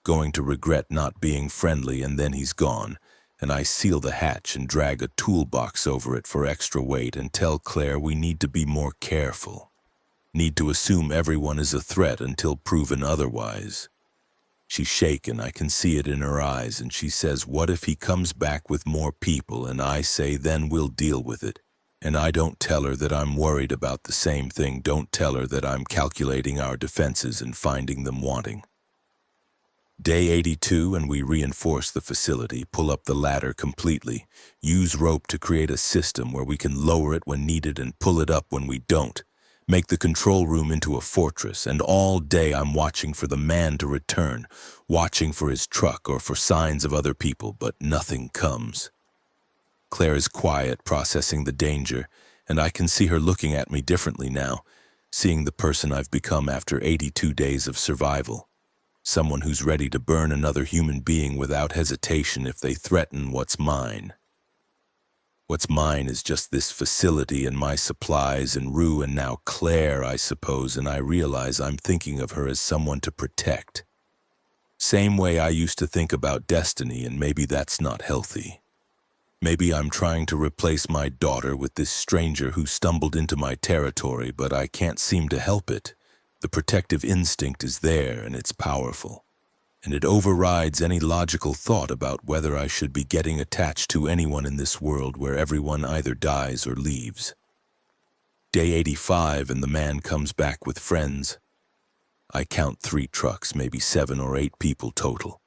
Speaker 1: going to regret not being friendly," and then he's gone, and I seal the hatch and drag a toolbox over it for extra weight and tell Claire we need to be more careful, need to assume everyone is a threat until proven otherwise. She's shaken, I can see it in her eyes, and she says, "What if he comes back with more people?" And I say, "Then we'll deal with it." And I don't tell her that I'm worried about the same thing, don't tell her that I'm calculating our defenses and finding them wanting. Day 82, and we reinforce the facility, pull up the ladder completely, use rope to create a system where we can lower it when needed and pull it up when we don't. Make the control room into a fortress, and all day I'm watching for the man to return, watching for his truck or for signs of other people, but nothing comes. Claire is quiet, processing the danger, and I can see her looking at me differently now, seeing the person I've become after 82 days of survival. Someone who's ready to burn another human being without hesitation if they threaten what's mine. What's mine is just this facility and my supplies and Rue and now Claire, I suppose, and I realize I'm thinking of her as someone to protect. Same way I used to think about Destiny, and maybe that's not healthy. Maybe I'm trying to replace my daughter with this stranger who stumbled into my territory, but I can't seem to help it. The protective instinct is there, and it's powerful. And it overrides any logical thought about whether I should be getting attached to anyone in this world where everyone either dies or leaves. Day 85, and the man comes back with friends. I count 3 trucks, maybe 7 or 8 people total,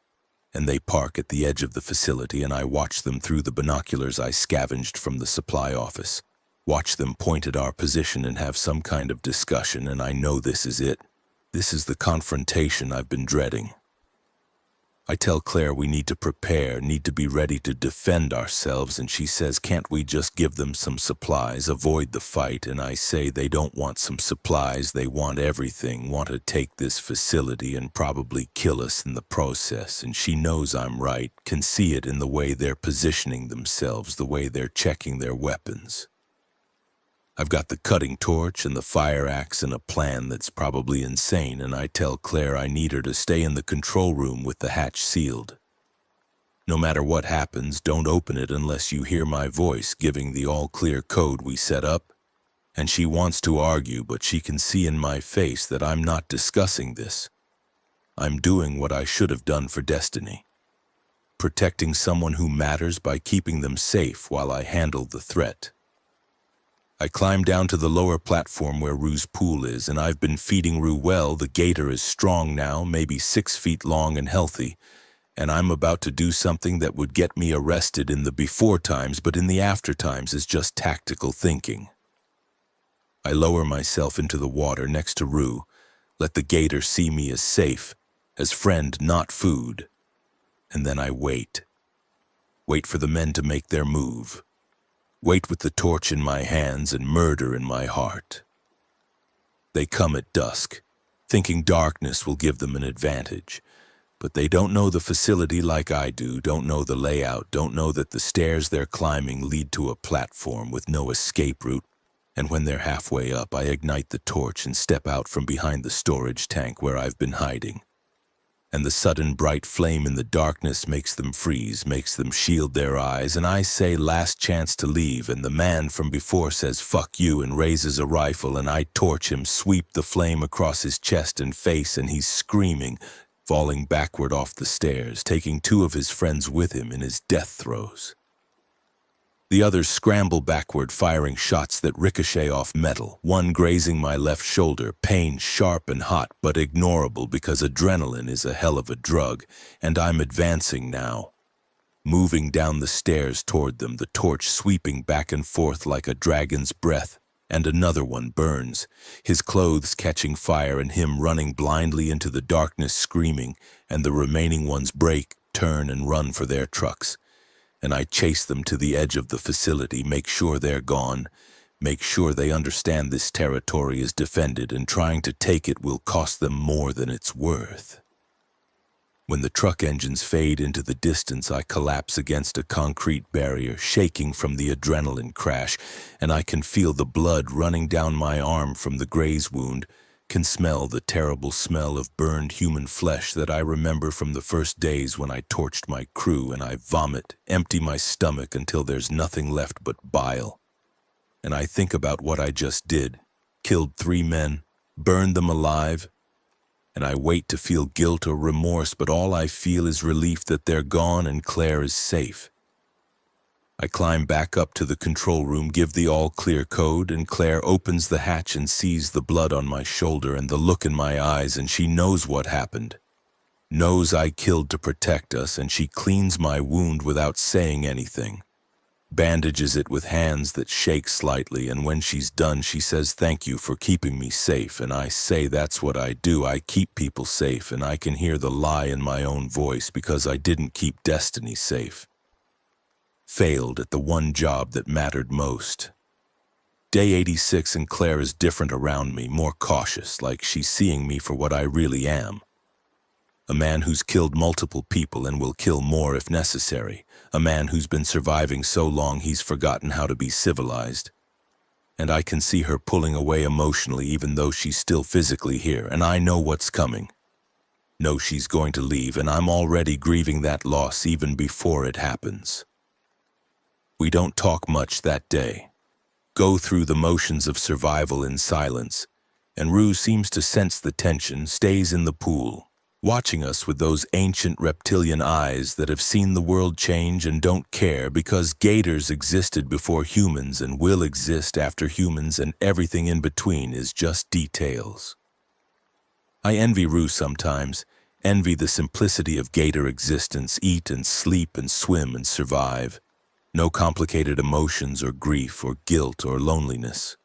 Speaker 1: and they park at the edge of the facility, and I watch them through the binoculars I scavenged from the supply office. Watch them point at our position and have some kind of discussion, and I know this is it. This is the confrontation I've been dreading. I tell Claire we need to prepare, need to be ready to defend ourselves, and she says, "Can't we just give them some supplies, avoid the fight?" And I say they don't want some supplies, they want everything, want to take this facility and probably kill us in the process. And she knows I'm right, can see it in the way they're positioning themselves, the way they're checking their weapons. I've got the cutting torch and the fire axe and a plan that's probably insane, and I tell Claire I need her to stay in the control room with the hatch sealed. No matter what happens, don't open it unless you hear my voice giving the all-clear code we set up. And she wants to argue, but she can see in my face that I'm not discussing this. I'm doing what I should have done for Destiny. Protecting someone who matters by keeping them safe while I handle the threat. I climb down to the lower platform where Rue's pool is, and I've been feeding Rue well. The gator is strong now, maybe 6 feet long and healthy, and I'm about to do something that would get me arrested in the before times, but in the after times is just tactical thinking. I lower myself into the water next to Rue, let the gator see me as safe, as friend, not food, and then I wait. Wait for the men to make their move. Wait with the torch in my hands and murder in my heart. They come at dusk, thinking darkness will give them an advantage. But they don't know the facility like I do, don't know the layout, don't know that the stairs they're climbing lead to a platform with no escape route. And when they're halfway up, I ignite the torch and step out from behind the storage tank where I've been hiding. And the sudden bright flame in the darkness makes them freeze, makes them shield their eyes, and I say, "Last chance to leave," and the man from before says, "Fuck you," and raises a rifle, and I torch him, sweep the flame across his chest and face, and he's screaming, falling backward off the stairs, taking 2 of his friends with him in his death throes. The others scramble backward, firing shots that ricochet off metal, one grazing my left shoulder, pain sharp and hot but ignorable because adrenaline is a hell of a drug, and I'm advancing now. Moving down the stairs toward them, the torch sweeping back and forth like a dragon's breath, and another one burns, his clothes catching fire and him running blindly into the darkness screaming, and the remaining ones break, turn, and run for their trucks. And I chase them to the edge of the facility, make sure they're gone, make sure they understand this territory is defended and trying to take it will cost them more than it's worth. When the truck engines fade into the distance, I collapse against a concrete barrier, shaking from the adrenaline crash, and I can feel the blood running down my arm from the graze wound, can smell the terrible smell of burned human flesh that I remember from the first days when I torched my crew, and I vomit, empty my stomach until there's nothing left but bile. And I think about what I just did, killed 3 men, burned them alive, and I wait to feel guilt or remorse, but all I feel is relief that they're gone and Claire is safe. I climb back up to the control room, give the all-clear code, and Claire opens the hatch and sees the blood on my shoulder and the look in my eyes, and she knows what happened. Knows I killed to protect us, and she cleans my wound without saying anything. Bandages it with hands that shake slightly, and when she's done, she says, "Thank you for keeping me safe," and I say that's what I do. I keep people safe, and I can hear the lie in my own voice because I didn't keep Destiny safe. Failed at the one job that mattered most. Day 86 and Claire is different around me, more cautious, like she's seeing me for what I really am. A man who's killed multiple people and will kill more if necessary. A man who's been surviving so long he's forgotten how to be civilized. And I can see her pulling away emotionally even though she's still physically here, and I know what's coming. Know she's going to leave, and I'm already grieving that loss even before it happens. We don't talk much that day. Go through the motions of survival in silence, and Rue seems to sense the tension, stays in the pool, watching us with those ancient reptilian eyes that have seen the world change and don't care because gators existed before humans and will exist after humans, and everything in between is just details. I envy Rue sometimes, envy the simplicity of gator existence, eat and sleep and swim and survive. No complicated emotions or grief or guilt or loneliness.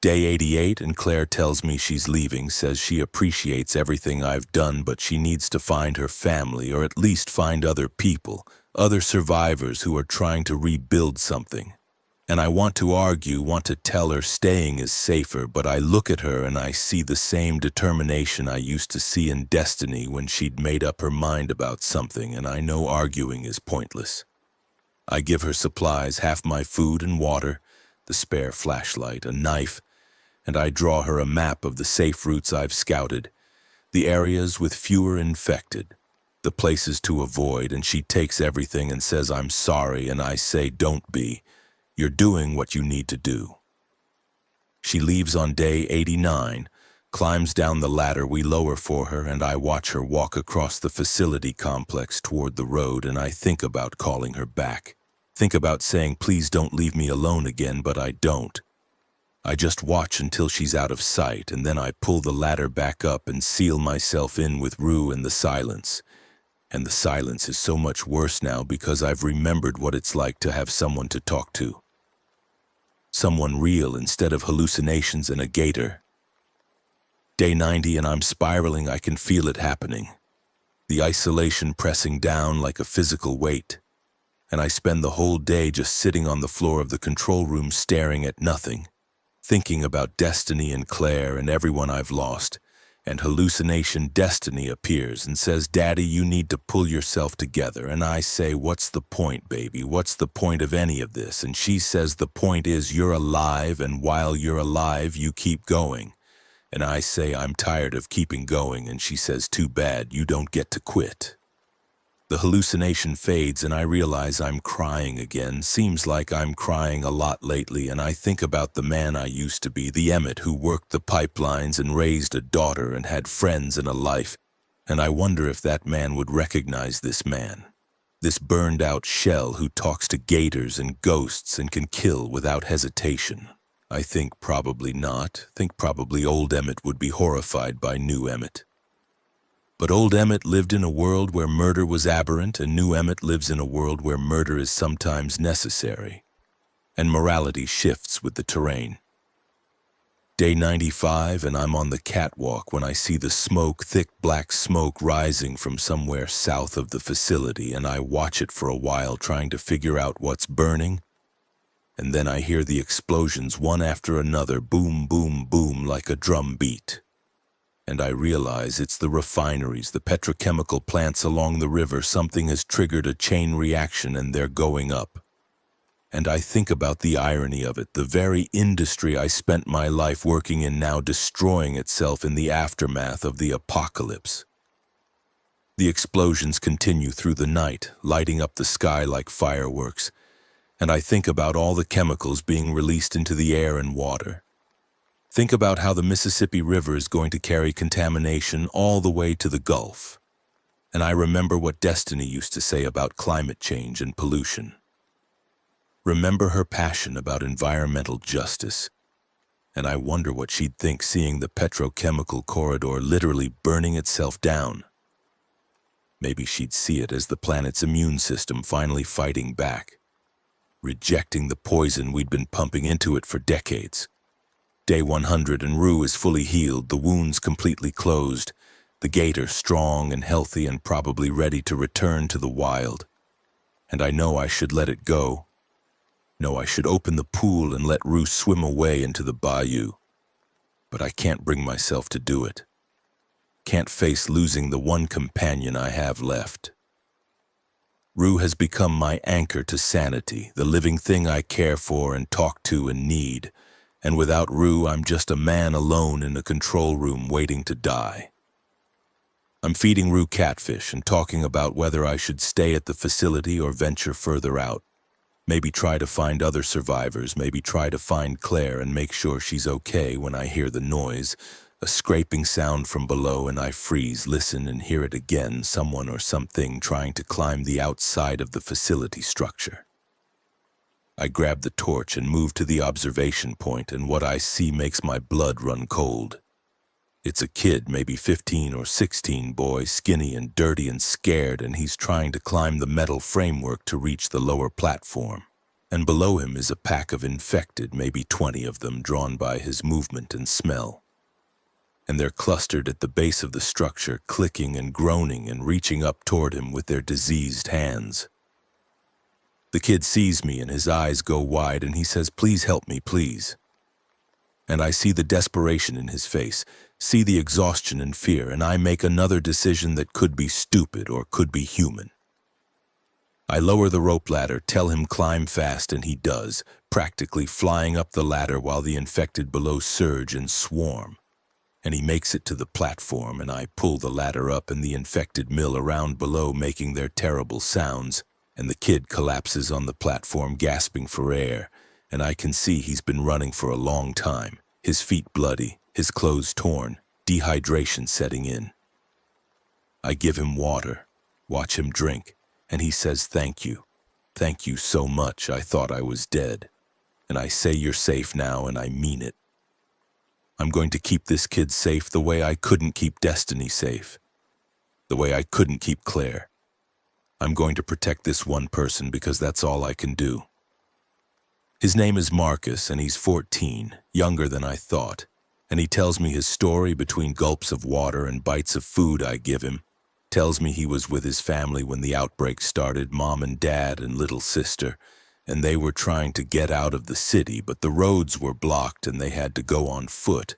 Speaker 1: Day 88 and Claire tells me she's leaving, says she appreciates everything I've done, but she needs to find her family, or at least find other people, other survivors who are trying to rebuild something. And I want to argue, want to tell her staying is safer, but I look at her and I see the same determination I used to see in Destiny when she'd made up her mind about something, and I know arguing is pointless. I give her supplies, half my food and water, the spare flashlight, a knife, and I draw her a map of the safe routes I've scouted, the areas with fewer infected, the places to avoid, and she takes everything and says, "I'm sorry," and I say, "Don't be. You're doing what you need to do." She leaves on day 89, climbs down the ladder we lower for her, and I watch her walk across the facility complex toward the road, and I think about calling her back. Think about saying, "Please don't leave me alone again," but I don't. I just watch until she's out of sight, and then I pull the ladder back up and seal myself in with Rue and the silence. And the silence is so much worse now because I've remembered what it's like to have someone to talk to. Someone real instead of hallucinations and a gator. Day 90 and I'm spiraling, I can feel it happening. The isolation pressing down like a physical weight. And I spend the whole day just sitting on the floor of the control room staring at nothing, thinking about Destiny and Claire and everyone I've lost, and hallucination Destiny appears and says, "Daddy, you need to pull yourself together," and I say, "What's the point, baby? What's the point of any of this?" And she says, "The point is you're alive, and while you're alive, you keep going." And I say, "I'm tired of keeping going," and she says, "Too bad, you don't get to quit." The hallucination fades and I realize I'm crying again. Seems like I'm crying a lot lately, and I think about the man I used to be, the Emmett who worked the pipelines and raised a daughter and had friends and a life, and I wonder if that man would recognize this man. This burned-out shell who talks to gators and ghosts and can kill without hesitation. I think probably not. Think probably old Emmett would be horrified by new Emmett. But old Emmett lived in a world where murder was aberrant, and new Emmett lives in a world where murder is sometimes necessary, and morality shifts with the terrain. Day 95, and I'm on the catwalk when I see the smoke, thick black smoke rising from somewhere south of the facility, and I watch it for a while trying to figure out what's burning, and then I hear the explosions one after another, boom, boom, boom, like a drum beat. And I realize it's the refineries, the petrochemical plants along the river. Something has triggered a chain reaction and they're going up. And I think about the irony of it, the very industry I spent my life working in now destroying itself in the aftermath of the apocalypse. The explosions continue through the night, lighting up the sky like fireworks, and I think about all the chemicals being released into the air and water. Think about how the Mississippi River is going to carry contamination all the way to the Gulf. And I remember what Destiny used to say about climate change and pollution. Remember her passion about environmental justice, and I wonder what she'd think seeing the petrochemical corridor literally burning itself down. Maybe she'd see it as the planet's immune system finally fighting back, rejecting the poison we'd been pumping into it for decades. Day 100 and Rue is fully healed, the wounds completely closed, the gator strong and healthy and probably ready to return to the wild. And I know I should let it go. No, I should open the pool and let Rue swim away into the bayou. But I can't bring myself to do it. Can't face losing the one companion I have left. Rue has become my anchor to sanity, the living thing I care for and talk to and need. And without Rue, I'm just a man alone in a control room waiting to die. I'm feeding Rue catfish and talking about whether I should stay at the facility or venture further out. Maybe try to find other survivors, maybe try to find Claire and make sure she's okay when I hear the noise, a scraping sound from below, and I freeze, listen, and hear it again, someone or something trying to climb the outside of the facility structure. I grab the torch and move to the observation point, and what I see makes my blood run cold. It's a kid, maybe 15 or 16 boy, skinny and dirty and scared, and he's trying to climb the metal framework to reach the lower platform. And below him is a pack of infected, maybe 20 of them, drawn by his movement and smell. And they're clustered at the base of the structure, clicking and groaning and reaching up toward him with their diseased hands. The kid sees me and his eyes go wide and he says, "Please help me, please." And I see the desperation in his face, see the exhaustion and fear, and I make another decision that could be stupid or could be human. I lower the rope ladder, tell him climb fast, and he does, practically flying up the ladder while the infected below surge and swarm. And he makes it to the platform, and I pull the ladder up and the infected mill around below making their terrible sounds, and the kid collapses on the platform gasping for air, and I can see he's been running for a long time, his feet bloody, his clothes torn, dehydration setting in. I give him water, watch him drink, and he says, "Thank you. Thank you so much. I thought I was dead." And I say, "You're safe now," and I mean it. I'm going to keep this kid safe the way I couldn't keep Destiny safe, the way I couldn't keep Claire. I'm going to protect this one person because that's all I can do. His name is Marcus, and he's 14, younger than I thought, and he tells me his story between gulps of water and bites of food I give him, tells me he was with his family when the outbreak started, mom and dad and little sister, and they were trying to get out of the city, but the roads were blocked and they had to go on foot.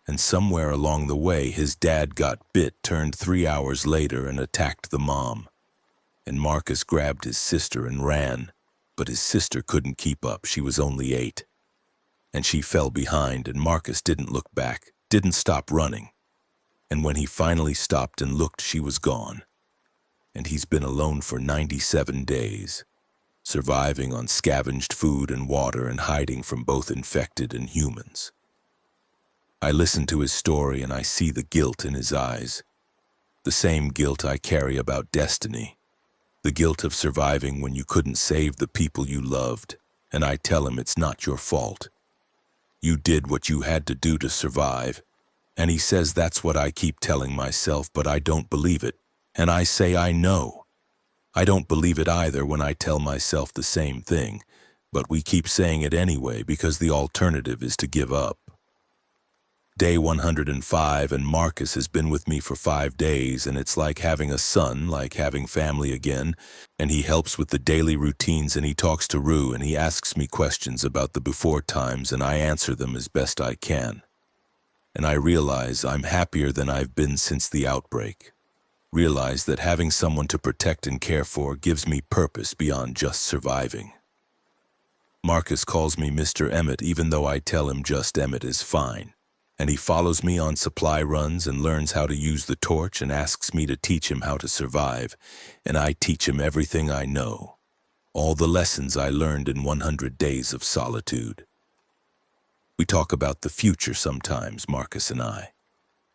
Speaker 1: And somewhere along the way, his dad got bit, turned 3 hours later, and attacked the mom. And Marcus grabbed his sister and ran, but his sister couldn't keep up. She was only 8. And she fell behind, and Marcus didn't look back, didn't stop running. And when he finally stopped and looked, she was gone. And he's been alone for 97 days, surviving on scavenged food and water and hiding from both infected and humans. I listen to his story and I see the guilt in his eyes, the same guilt I carry about Destiny. The guilt of surviving when you couldn't save the people you loved, and I tell him it's not your fault. You did what you had to do to survive, and he says that's what I keep telling myself, but I don't believe it, and I say I know. I don't believe it either when I tell myself the same thing, but we keep saying it anyway because the alternative is to give up. Day 105, and Marcus has been with me for 5 days, and it's like having a son, like having family again, and he helps with the daily routines, and he talks to Rue, and he asks me questions about the before times, and I answer them as best I can. And I realize I'm happier than I've been since the outbreak. Realize that having someone to protect and care for gives me purpose beyond just surviving. Marcus calls me Mr. Emmett, even though I tell him just Emmett is fine. And he follows me on supply runs and learns how to use the torch and asks me to teach him how to survive. And I teach him everything I know. All the lessons I learned in 100 days of solitude. We talk about the future sometimes, Marcus and I.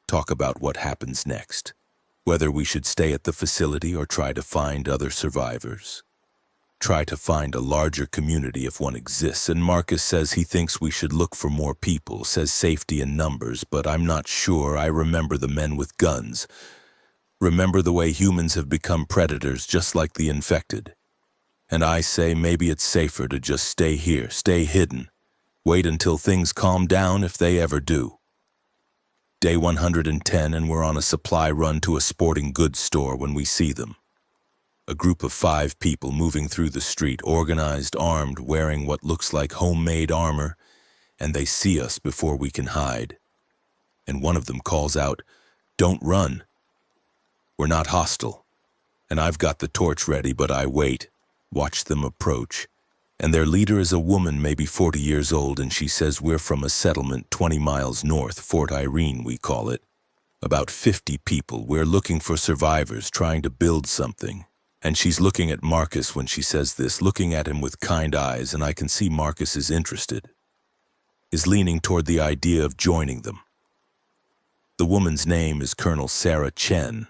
Speaker 1: Talk about what happens next. Whether we should stay at the facility or try to find other survivors. Try to find a larger community if one exists, and Marcus says he thinks we should look for more people, says safety in numbers, but I'm not sure. I remember the men with guns. Remember the way humans have become predators just like the infected. And I say maybe it's safer to just stay here, stay hidden. Wait until things calm down if they ever do. Day 110, and we're on a supply run to a sporting goods store when we see them. A group of 5 people moving through the street, organized, armed, wearing what looks like homemade armor, and they see us before we can hide. And one of them calls out, "Don't run." We're not hostile, and I've got the torch ready, but I wait, watch them approach. And their leader is a woman, maybe 40 years old, and she says we're from a settlement 20 miles north, Fort Irene we call it. About 50 people, we're looking for survivors, trying to build something. And she's looking at Marcus when she says this, looking at him with kind eyes, and I can see Marcus is interested, is leaning toward the idea of joining them. The woman's name is Colonel Sarah Chen.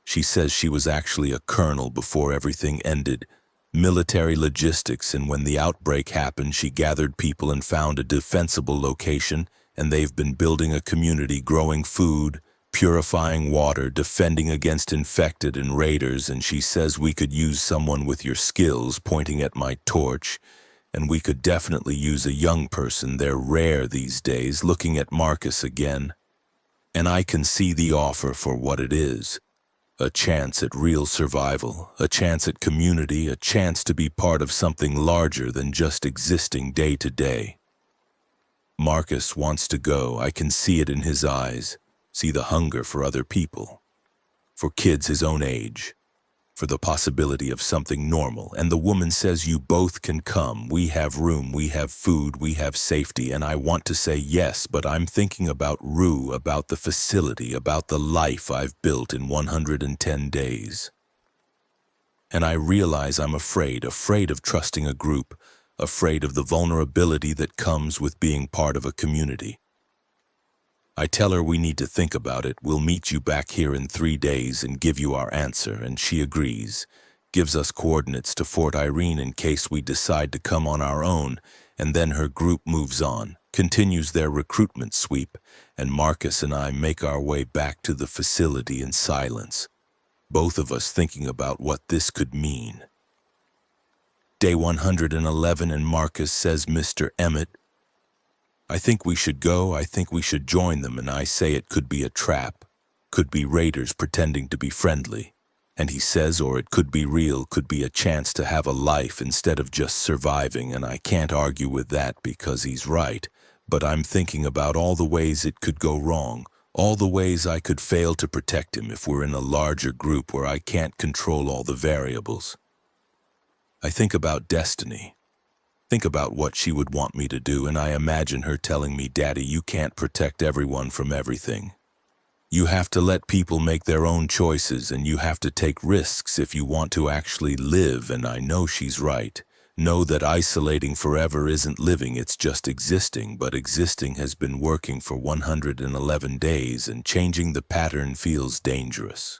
Speaker 1: She says she was actually a colonel before everything ended, military logistics, and when the outbreak happened, she gathered people and found a defensible location, and they've been building a community, growing food, purifying water, defending against infected and raiders, and she says we could use someone with your skills, pointing at my torch, and we could definitely use a young person. They're rare these days, looking at Marcus again. And I can see the offer for what it is. A chance at real survival, a chance at community, a chance to be part of something larger than just existing day to day. Marcus wants to go. I can see it in his eyes. See the hunger for other people, for kids his own age, for the possibility of something normal. And the woman says you both can come. We have room, we have food, we have safety. And I want to say yes, but I'm thinking about Rue, about the facility, about the life I've built in 110 days. And I realize I'm afraid of trusting a group, afraid of the vulnerability that comes with being part of a community. I tell her we need to think about it. We'll meet you back here in 3 days and give you our answer, and she agrees, gives us coordinates to Fort Irene in case we decide to come on our own, and then her group moves on, continues their recruitment sweep, and Marcus and I make our way back to the facility in silence, both of us thinking about what this could mean. Day 111, and Marcus says, "Mr. Emmett, I think we should go, I think we should join them," and I say it could be a trap, could be raiders pretending to be friendly. And he says, or it could be real, could be a chance to have a life instead of just surviving, and I can't argue with that because he's right. But I'm thinking about all the ways it could go wrong, all the ways I could fail to protect him if we're in a larger group where I can't control all the variables. I think about destiny. Think about what she would want me to do, and I imagine her telling me, "Daddy, you can't protect everyone from everything. You have to let people make their own choices, and you have to take risks if you want to actually live," and I know she's right. Know that isolating forever isn't living, it's just existing, but existing has been working for 111 days, and changing the pattern feels dangerous.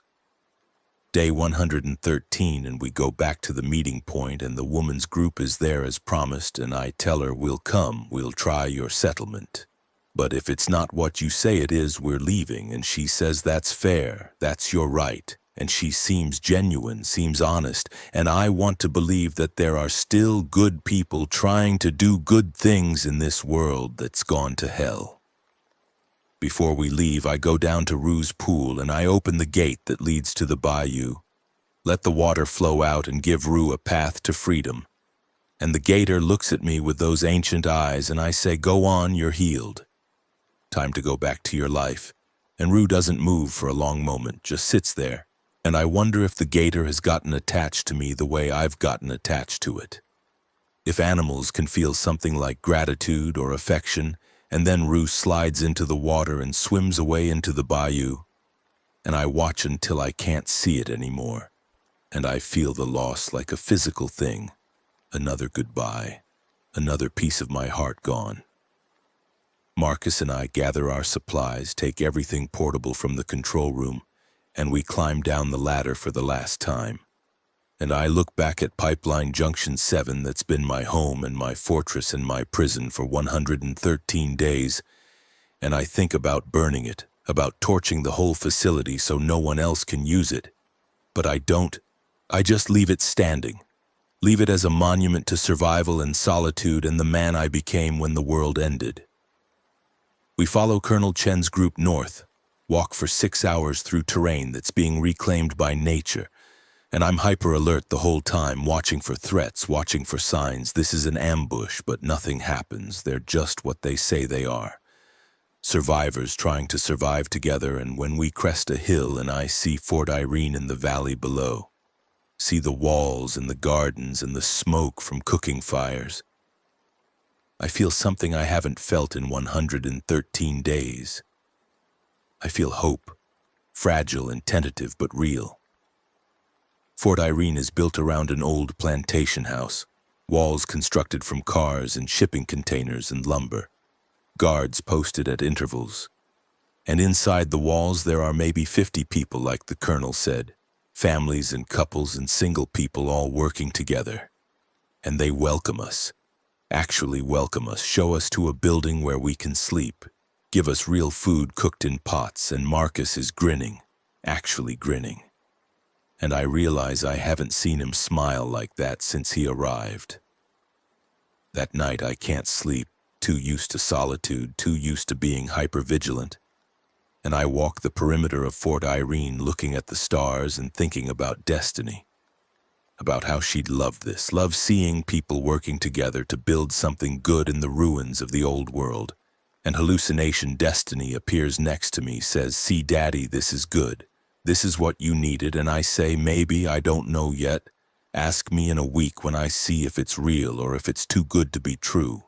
Speaker 1: Day 113, and we go back to the meeting point, and the woman's group is there as promised, and I tell her, we'll come, we'll try your settlement. But if it's not what you say it is, we're leaving. And she says, that's fair, that's your right. And she seems genuine, seems honest, and I want to believe that there are still good people trying to do good things in this world that's gone to hell. Before we leave, I go down to Rue's pool and I open the gate that leads to the bayou. Let the water flow out and give Rue a path to freedom. And the gator looks at me with those ancient eyes, and I say, go on, you're healed. Time to go back to your life. And Rue doesn't move for a long moment, just sits there. And I wonder if the gator has gotten attached to me the way I've gotten attached to it. If animals can feel something like gratitude or affection, and then Rue slides into the water and swims away into the bayou, and I watch until I can't see it anymore, and I feel the loss like a physical thing. Another goodbye, another piece of my heart gone. Marcus and I gather our supplies, take everything portable from the control room, and we climb down the ladder for the last time. And I look back at Pipeline Junction 7 that's been my home and my fortress and my prison for 113 days, and I think about burning it, about torching the whole facility so no one else can use it. But I don't. I just leave it standing. Leave it as a monument to survival and solitude and the man I became when the world ended. We follow Colonel Chen's group north, walk for 6 hours through terrain that's being reclaimed by nature, and I'm hyper-alert the whole time, watching for threats, watching for signs. This is an ambush, but nothing happens. They're just what they say they are. Survivors trying to survive together, and when we crest a hill and I see Fort Irene in the valley below, see the walls and the gardens and the smoke from cooking fires, I feel something I haven't felt in 113 days. I feel hope, fragile and tentative but real. Fort Irene is built around an old plantation house, walls constructed from cars and shipping containers and lumber, guards posted at intervals. And inside the walls there are maybe 50 people, like the colonel said, families and couples and single people all working together. And they welcome us, actually welcome us, show us to a building where we can sleep, give us real food cooked in pots, and Marcus is grinning, actually grinning. And I realize I haven't seen him smile like that since he arrived. That night I can't sleep, too used to solitude, too used to being hypervigilant. And I walk the perimeter of Fort Irene looking at the stars and thinking about Destiny, about how she'd love this, love seeing people working together to build something good in the ruins of the old world. And hallucination Destiny appears next to me, says, see, Daddy, this is good. This is what you needed. And I say, maybe, I don't know yet. Ask me in a week when I see if it's real or if it's too good to be true.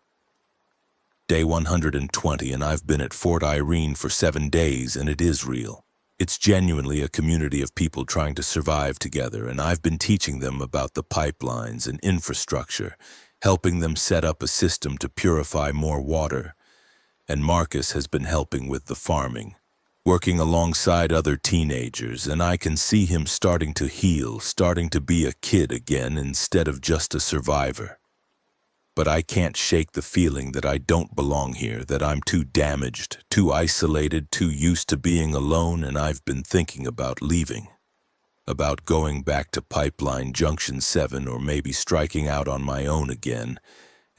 Speaker 1: Day 120, and I've been at Fort Irene for 7 days, and it is real. It's genuinely a community of people trying to survive together, and I've been teaching them about the pipelines and infrastructure, helping them set up a system to purify more water. And Marcus has been helping with the farming, working alongside other teenagers, and I can see him starting to heal, starting to be a kid again instead of just a survivor. But I can't shake the feeling that I don't belong here, that I'm too damaged, too isolated, too used to being alone, and I've been thinking about leaving. About going back to Pipeline Junction 7 or maybe striking out on my own again.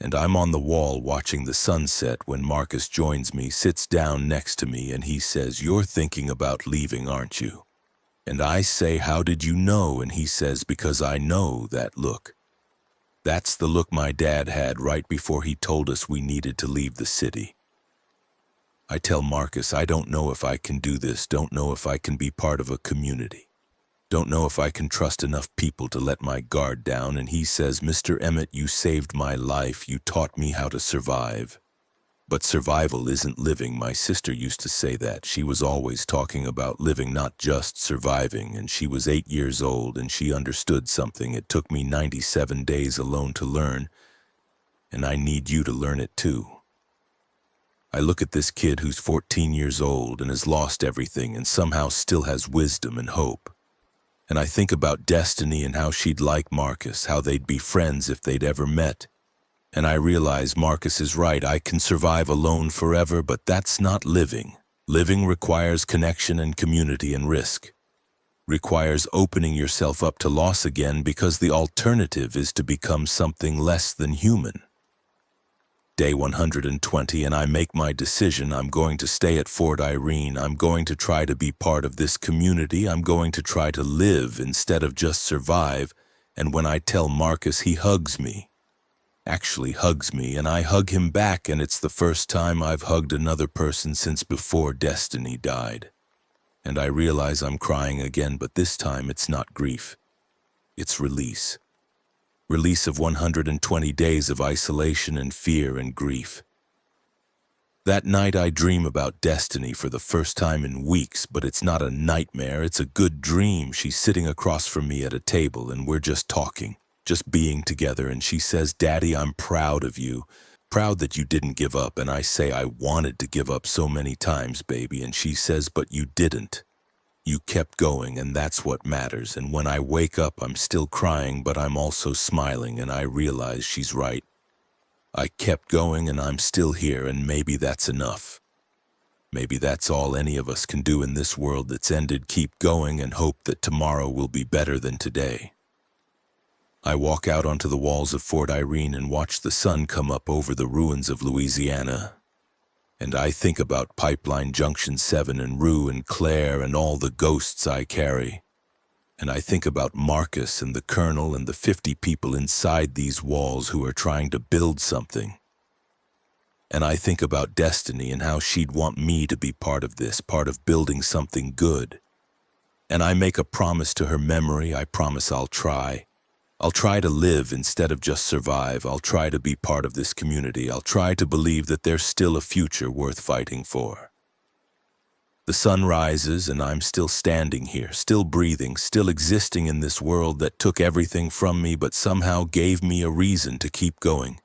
Speaker 1: And I'm on the wall watching the sunset when Marcus joins me, sits down next to me, and he says, you're thinking about leaving, aren't you? And I say, how did you know? And he says, because I know that look. That's the look my dad had right before he told us we needed to leave the city. I tell Marcus, I don't know if I can do this, don't know if I can be part of a community. Don't know if I can trust enough people to let my guard down, and he says, Mr. Emmett, you saved my life, you taught me how to survive. But survival isn't living. My sister used to say that. She was always talking about living, not just surviving, and she was 8 years old, and she understood something. It took me 97 days alone to learn, and I need you to learn it too. I look at this kid who's 14 years old and has lost everything and somehow still has wisdom and hope. And I think about Destiny and how she'd like Marcus, how they'd be friends if they'd ever met. And I realize Marcus is right. I can survive alone forever, but that's not living. Living requires connection and community and risk. Requires opening yourself up to loss again, because the alternative is to become something less than human. Day 120, and I make my decision. I'm going to stay at Fort Irene. I'm going to try to be part of this community. I'm going to try to live instead of just survive. And when I tell Marcus, he hugs me. Actually hugs me, and I hug him back, and it's the first time I've hugged another person since before Destiny died. And I realize I'm crying again, but this time it's not grief. It's release. Release of 120 days of isolation and fear and grief. That night I dream about Destiny for the first time in weeks, but it's not a nightmare, it's a good dream. She's sitting across from me at a table, and we're just talking, just being together, and she says, "Daddy, I'm proud of you. Proud that you didn't give up." And I say, "I wanted to give up so many times, baby." And she says, "But you didn't. You kept going, and that's what matters." And when I wake up, I'm still crying, but I'm also smiling, and I realize she's right. I kept going, and I'm still here, and maybe that's enough. Maybe that's all any of us can do in this world that's ended: keep going and hope that tomorrow will be better than today. I walk out onto the walls of Fort Irene and watch the sun come up over the ruins of Louisiana. And I think about Pipeline Junction 7 and Rue and Claire and all the ghosts I carry. And I think about Marcus and the Colonel and the 50 people inside these walls who are trying to build something. And I think about Destiny and how she'd want me to be part of this, part of building something good. And I make a promise to her memory. I promise I'll try. I'll try to live instead of just survive. I'll try to be part of this community. I'll try to believe that there's still a future worth fighting for. The sun rises, and I'm still standing here, still breathing, still existing in this world that took everything from me but somehow gave me a reason to keep going.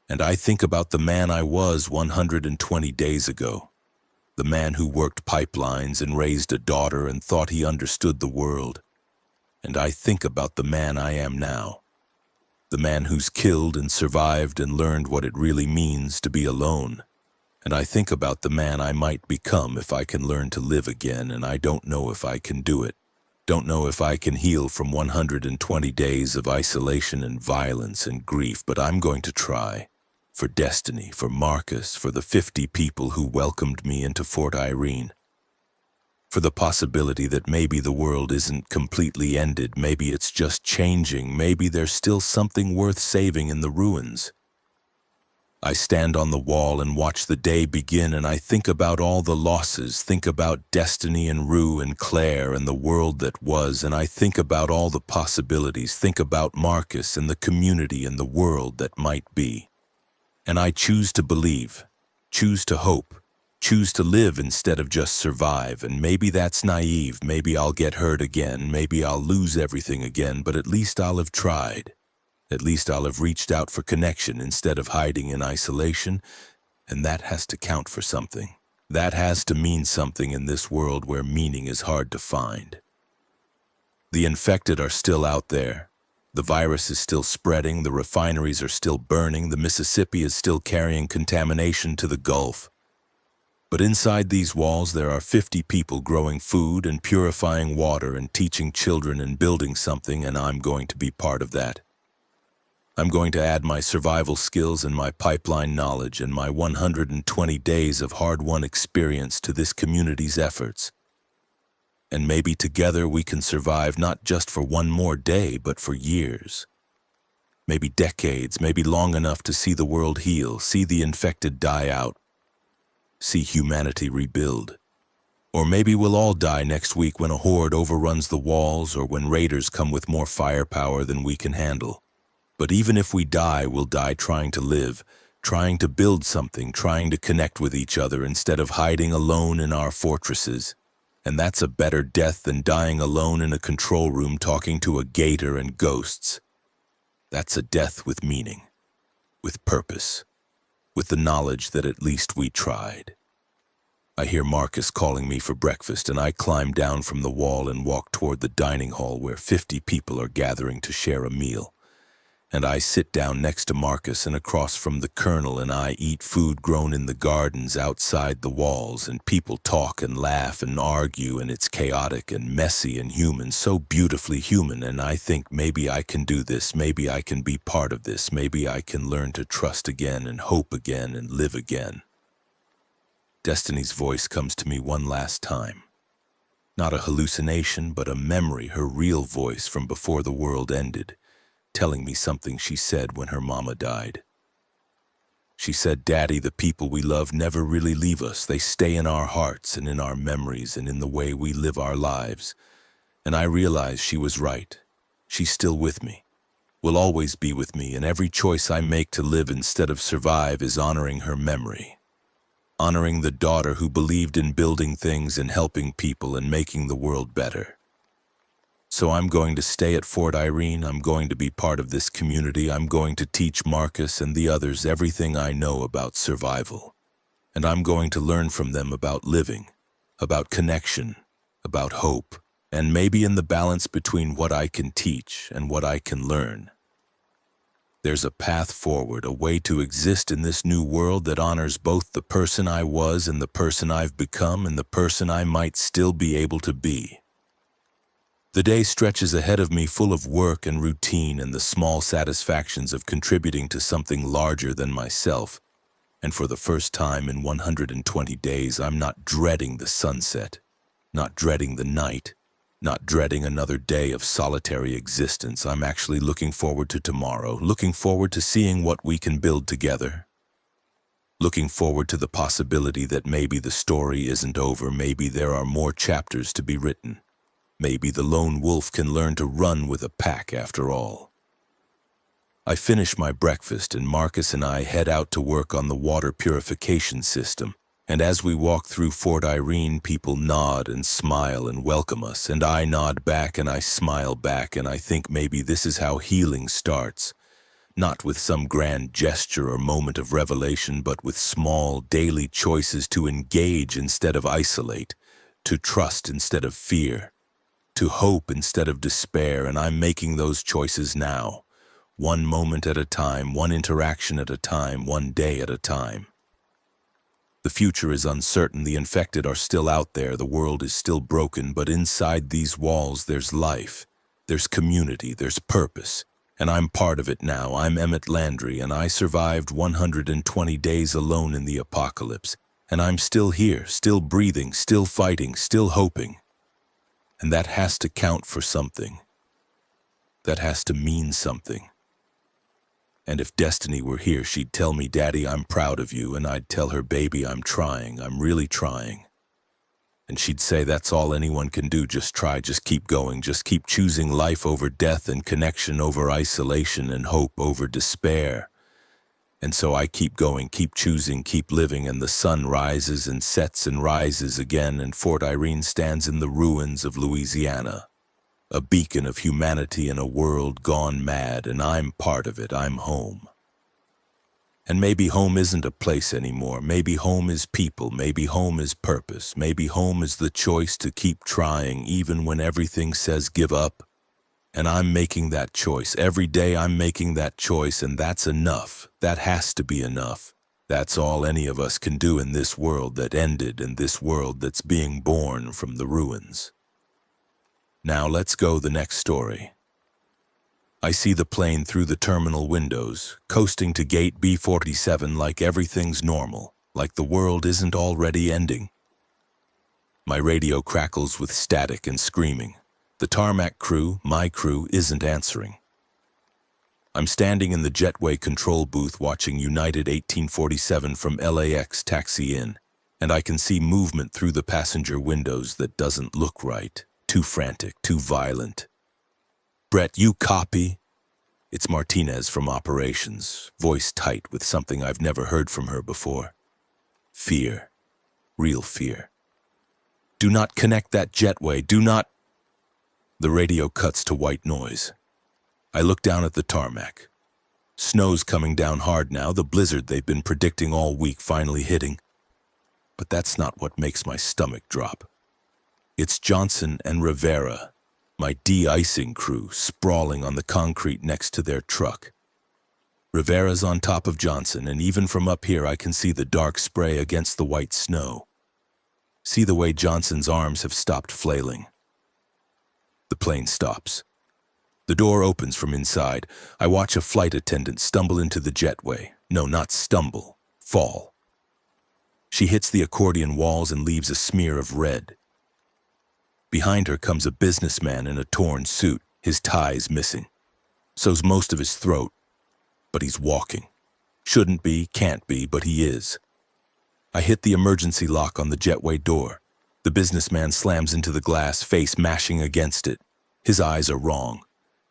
Speaker 1: And I think about the man I was 120 days ago. The man who worked pipelines and raised a daughter and thought he understood the world. And I think about the man I am now. The man who's killed and survived and learned what it really means to be alone. And I think about the man I might become if I can learn to live again, and I don't know if I can do it. Don't know if I can heal from 120 days of isolation and violence and grief, but I'm going to try. For Destiny, for Marcus, for the 50 people who welcomed me into Fort Irene. For the possibility that maybe the world isn't completely ended, maybe it's just changing, maybe there's still something worth saving in the ruins. I stand on the wall and watch the day begin, and I think about all the losses, think about Destiny and Rue and Claire and the world that was, and I think about all the possibilities, think about Marcus and the community and the world that might be. And I choose to believe, choose to hope, choose to live instead of just survive. And maybe that's naive, maybe I'll get hurt again, maybe I'll lose everything again, but at least I'll have tried. At least I'll have reached out for connection instead of hiding in isolation, and that has to count for something. That has to mean something in this world where meaning is hard to find. The infected are still out there. The virus is still spreading, the refineries are still burning, the Mississippi is still carrying contamination to the Gulf. But inside these walls there are 50 people growing food and purifying water and teaching children and building something, and I'm going to be part of that. I'm going to add my survival skills and my pipeline knowledge and my 120 days of hard-won experience to this community's efforts. And maybe together we can survive not just for one more day, but for years. Maybe decades, maybe long enough to see the world heal, see the infected die out, see humanity rebuild. Or maybe we'll all die next week when a horde overruns the walls or when raiders come with more firepower than we can handle. But even if we die, we'll die trying to live, trying to build something, trying to connect with each other instead of hiding alone in our fortresses. And that's a better death than dying alone in a control room talking to a gator and ghosts. That's a death with meaning, with purpose, with the knowledge that at least we tried. I hear Marcus calling me for breakfast, and I climb down from the wall and walk toward the dining hall where 50 people are gathering to share a meal. And I sit down next to Marcus and across from the Colonel, and I eat food grown in the gardens outside the walls, and people talk and laugh and argue, and it's chaotic and messy and human, so beautifully human, and I think maybe I can do this, maybe I can be part of this, maybe I can learn to trust again and hope again and live again. Destiny's voice comes to me one last time. Not a hallucination, but a memory, her real voice from before the world ended, telling me something she said when her mama died. She said, "Daddy, the people we love never really leave us. They stay in our hearts and in our memories and in the way we live our lives." And I realized she was right. She's still with me, will always be with me, and every choice I make to live instead of survive is honoring her memory. Honoring the daughter who believed in building things and helping people and making the world better. So I'm going to stay at Fort Irene. I'm going to be part of this community. I'm going to teach Marcus and the others everything I know about survival. And I'm going to learn from them about living, about connection, about hope, and maybe in the balance between what I can teach and what I can learn. There's a path forward, a way to exist in this new world that honors both the person I was and the person I've become and the person I might still be able to be. The day stretches ahead of me, full of work and routine and the small satisfactions of contributing to something larger than myself. And for the first time in 120 days, I'm not dreading the sunset, not dreading the night, not dreading another day of solitary existence. I'm actually looking forward to tomorrow, looking forward to seeing what we can build together. Looking forward to the possibility that maybe the story isn't over, maybe there are more chapters to be written. Maybe the lone wolf can learn to run with a pack after all. I finish my breakfast and Marcus and I head out to work on the water purification system. And as we walk through Fort Irene, people nod and smile and welcome us. And I nod back and I smile back, and I think maybe this is how healing starts. Not with some grand gesture or moment of revelation, but with small daily choices to engage instead of isolate, to trust instead of fear, to hope instead of despair, and I'm making those choices now. One moment at a time, one interaction at a time, one day at a time. The future is uncertain, the infected are still out there, the world is still broken, but inside these walls there's life, there's community, there's purpose, and I'm part of it now. I'm Emmett Landry, and I survived 120 days alone in the apocalypse, and I'm still here, still breathing, still fighting, still hoping. And that has to count for something. That has to mean something. And if Destiny were here, she'd tell me, "Daddy, I'm proud of you," and I'd tell her, "Baby, I'm trying, I'm really trying." And she'd say, "That's all anyone can do, just try, just keep going, just keep choosing life over death and connection over isolation and hope over despair." And so I keep going, keep choosing, keep living, and the sun rises and sets and rises again, and Fort Irene stands in the ruins of Louisiana, a beacon of humanity in a world gone mad, and I'm part of it. I'm home. And maybe home isn't a place anymore. Maybe home is people. Maybe home is purpose. Maybe home is the choice to keep trying even when everything says give up. And I'm making that choice. Every day I'm making that choice, and that's enough. That has to be enough. That's all any of us can do in this world that ended and this world that's being born from the ruins. Now let's go the next story. I see the plane through the terminal windows, coasting to gate B47 like everything's normal, like the world isn't already ending. My radio crackles with static and screaming. The tarmac crew, my crew, isn't answering. I'm standing in the jetway control booth watching United 1847 from LAX taxi in, and I can see movement through the passenger windows that doesn't look right. Too frantic, too violent. "Brett, you copy?" It's Martinez from operations, voice tight with something I've never heard from her before. Fear. Real fear. "Do not connect that jetway, do not..." The radio cuts to white noise. I look down at the tarmac. Snow's coming down hard now, the blizzard they've been predicting all week finally hitting. But that's not what makes my stomach drop. It's Johnson and Rivera, my de-icing crew, sprawling on the concrete next to their truck. Rivera's on top of Johnson, and even from up here I can see the dark spray against the white snow. See the way Johnson's arms have stopped flailing. The plane stops. The door opens from inside. I watch a flight attendant stumble into the jetway. No, not stumble, fall. She hits the accordion walls and leaves a smear of red. Behind her comes a businessman in a torn suit. His tie's missing. So's most of his throat. But he's walking. Shouldn't be, can't be, but he is. I hit the emergency lock on the jetway door. The businessman slams into the glass, face mashing against it. His eyes are wrong.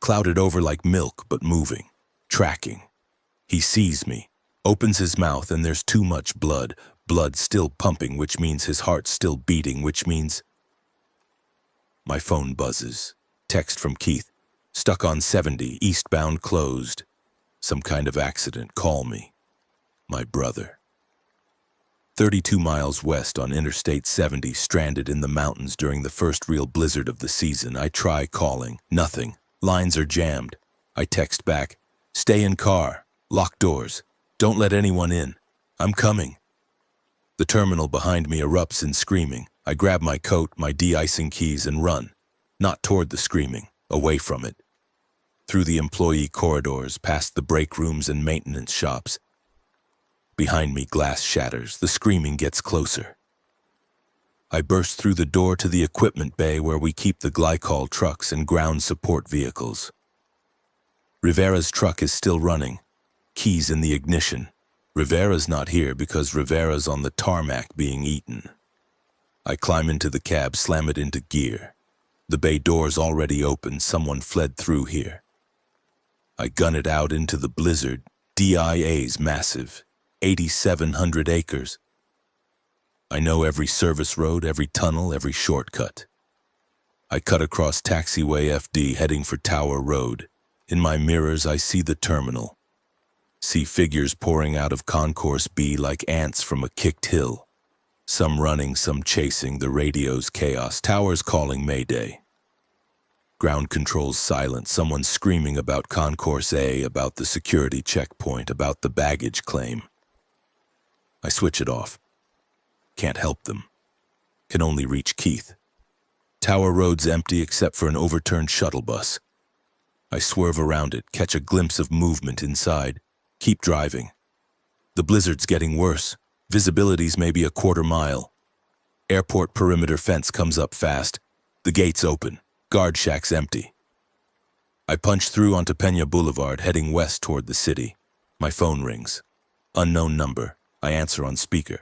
Speaker 1: Clouded over like milk, but moving. Tracking. He sees me. Opens his mouth and there's too much blood. Blood still pumping, which means his heart's still beating, which means... My phone buzzes. Text from Keith. Stuck on 70, eastbound closed. Some kind of accident, call me. My brother. 32 miles west on Interstate 70, stranded in the mountains during the first real blizzard of the season. I try calling. Nothing. Lines are jammed. I text back. Stay in car. Lock doors. Don't let anyone in. I'm coming. The terminal behind me erupts in screaming. I grab my coat, my de-icing keys, and run. Not toward the screaming, away from it. Through the employee corridors, past the break rooms and maintenance shops. Behind me, glass shatters. The screaming gets closer. I burst through the door to the equipment bay where we keep the glycol trucks and ground support vehicles. Rivera's truck is still running. Keys in the ignition. Rivera's not here because Rivera's on the tarmac being eaten. I climb into the cab, slam it into gear. The bay door's already open. Someone fled through here. I gun it out into the blizzard. DIA's massive. 8,700 acres. I know every service road, every tunnel, every shortcut. I cut across taxiway FD heading for Tower Road. In my mirrors I see the terminal. See figures pouring out of Concourse B like ants from a kicked hill. Some running, some chasing, the radio's chaos. Towers calling Mayday. Ground control's silent. Someone screaming about Concourse A, about the security checkpoint, about the baggage claim. I switch it off. Can't help them. Can only reach Keith. Tower Road's empty except for an overturned shuttle bus. I swerve around it, catch a glimpse of movement inside. Keep driving. The blizzard's getting worse. Visibility's maybe a quarter mile. Airport perimeter fence comes up fast. The gates open. Guard shack's empty. I punch through onto Peña Boulevard, heading west toward the city. My phone rings. Unknown number. I answer on speaker.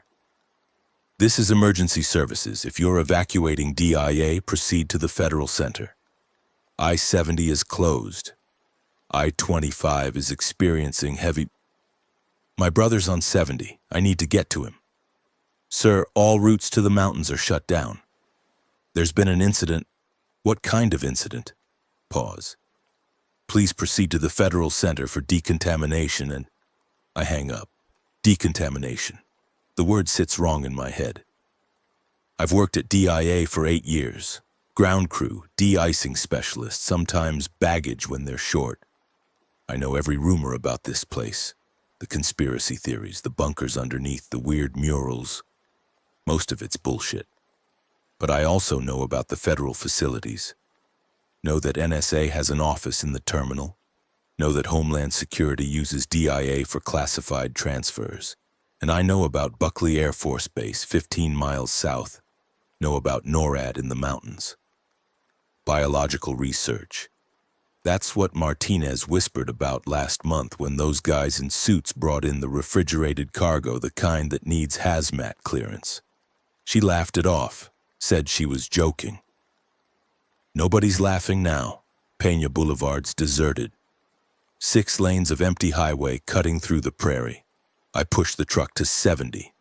Speaker 1: This is emergency services. If you're evacuating DIA, proceed to the Federal Center. I-70 is closed. I-25 is experiencing heavy... My brother's on 70. I need to get to him. Sir, all routes to the mountains are shut down. There's been an incident. What kind of incident? Pause. Please proceed to the Federal Center for decontamination and... I hang up. Decontamination. The word sits wrong in my head. I've worked at DIA for 8 years. Ground crew, de-icing specialist, sometimes baggage when they're short. I know every rumor about this place. The conspiracy theories, the bunkers underneath, the weird murals. Most of it's bullshit. But I also know about the federal facilities. Know that NSA has an office in the terminal. Know that Homeland Security uses DIA for classified transfers. And I know about Buckley Air Force Base, 15 miles south. Know about NORAD in the mountains. Biological research. That's what Martinez whispered about last month when those guys in suits brought in the refrigerated cargo, the kind that needs hazmat clearance. She laughed it off, said she was joking. Nobody's laughing now. Peña Boulevard's deserted. 6 lanes of empty highway cutting through the prairie. I push the truck to 70.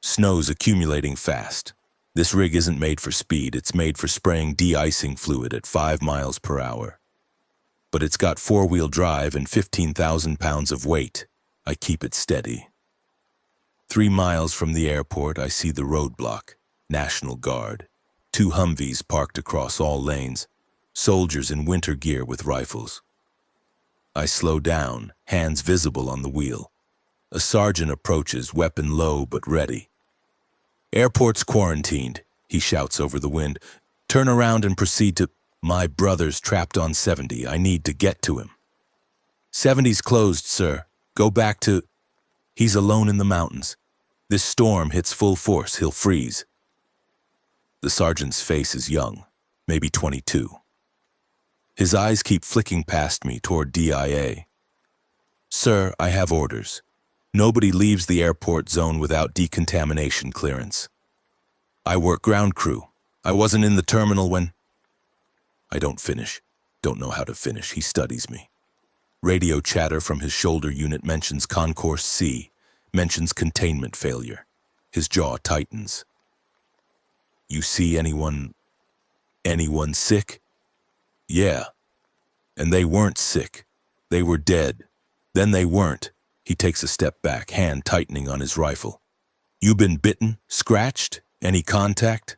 Speaker 1: Snow's accumulating fast. This rig isn't made for speed, it's made for spraying de-icing fluid at 5 miles per hour. But it's got 4-wheel drive and 15,000 pounds of weight. I keep it steady. 3 miles from the airport, I see the roadblock, National Guard. 2 Humvees parked across all lanes, soldiers in winter gear with rifles. I slow down, hands visible on the wheel. A sergeant approaches, weapon low but ready. "Airport's quarantined," he shouts over the wind. "Turn around and proceed to—" "My brother's trapped on 70. I need to get to him." "70's closed, sir. Go back to—" "He's alone in the mountains. This storm hits full force. He'll freeze." The sergeant's face is young, maybe 22. His eyes keep flicking past me toward DIA. "Sir, I have orders. Nobody leaves the airport zone without decontamination clearance. I work ground crew. I wasn't in the terminal when—" I don't finish. Don't know how to finish. He studies me. Radio chatter from his shoulder unit mentions Concourse C, mentions containment failure. His jaw tightens. "You see anyone sick?" "Yeah. And they weren't sick. They were dead. Then they weren't." He takes a step back, hand tightening on his rifle. "You been bitten? Scratched? Any contact?"